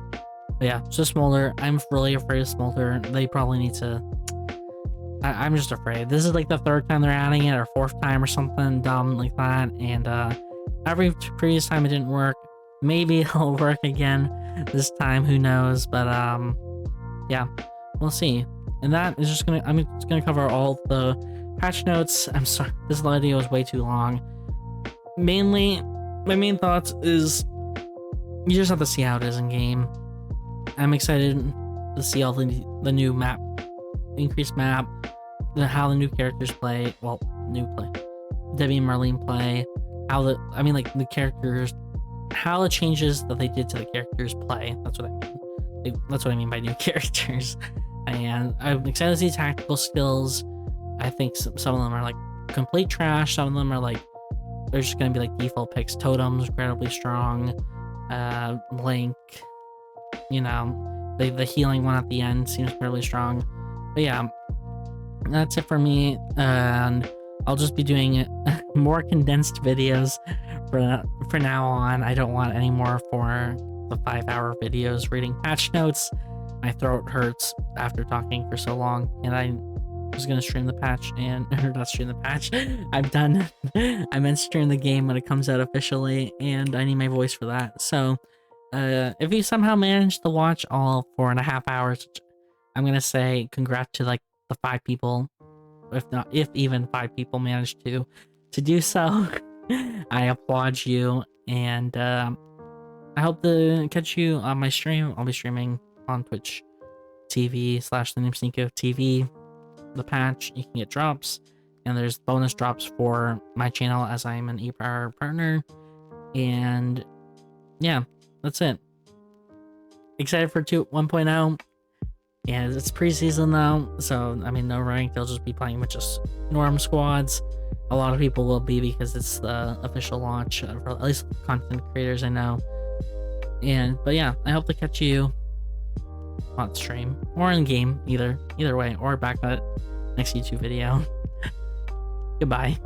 But yeah, so Smolder, I'm really afraid of Smolder. They probably need to... I'm just afraid. This is like the 3rd time they're adding it, or 4th time or something dumb like that, and every previous time it didn't work. Maybe it'll work again this time, who knows, but yeah, we'll see. And that is just gonna... I'm just gonna cover all the patch notes. I'm sorry, this video is way too long. Mainly, my main thoughts is you just have to see how it is in game. I'm excited to see all the new map, increased map, how the new characters play. Well, Debi and Marlene play. How the characters, how the changes that they did to the characters play. That's what I mean. That's what I mean by new characters. And I'm excited to see tactical skills. I think some of them are like complete trash. Some of them are like, they're just gonna be like default picks. Totem's incredibly strong. Link, you know, the healing one at the end seems fairly strong. But yeah, that's it for me, and I'll just be doing more condensed videos for now on. I don't want any more for the 5-hour videos reading patch notes. My throat hurts after talking for so long, and I was gonna stream the patch and or not stream the patch. I'm done. I meant stream the game when it comes out officially, and I need my voice for that. So if you somehow managed to watch all 4.5 hours, I'm gonna say congrats to like the 5 people, if even 5 people managed to do so. I applaud you, and I hope to catch you on my stream. I'll be streaming on Twitch TV/TheNamesNiko TV. The patch, you can get drops, and there's bonus drops for my channel as I'm an e-power partner. And yeah, that's it. Excited for 1.0, and it's preseason now, so I mean, no ranked. They'll just be playing with just norm squads. A lot of people will be, because it's the official launch for at least content creators I know. But yeah, I hope to catch you on stream or in game, either way, or back at next YouTube video. Goodbye.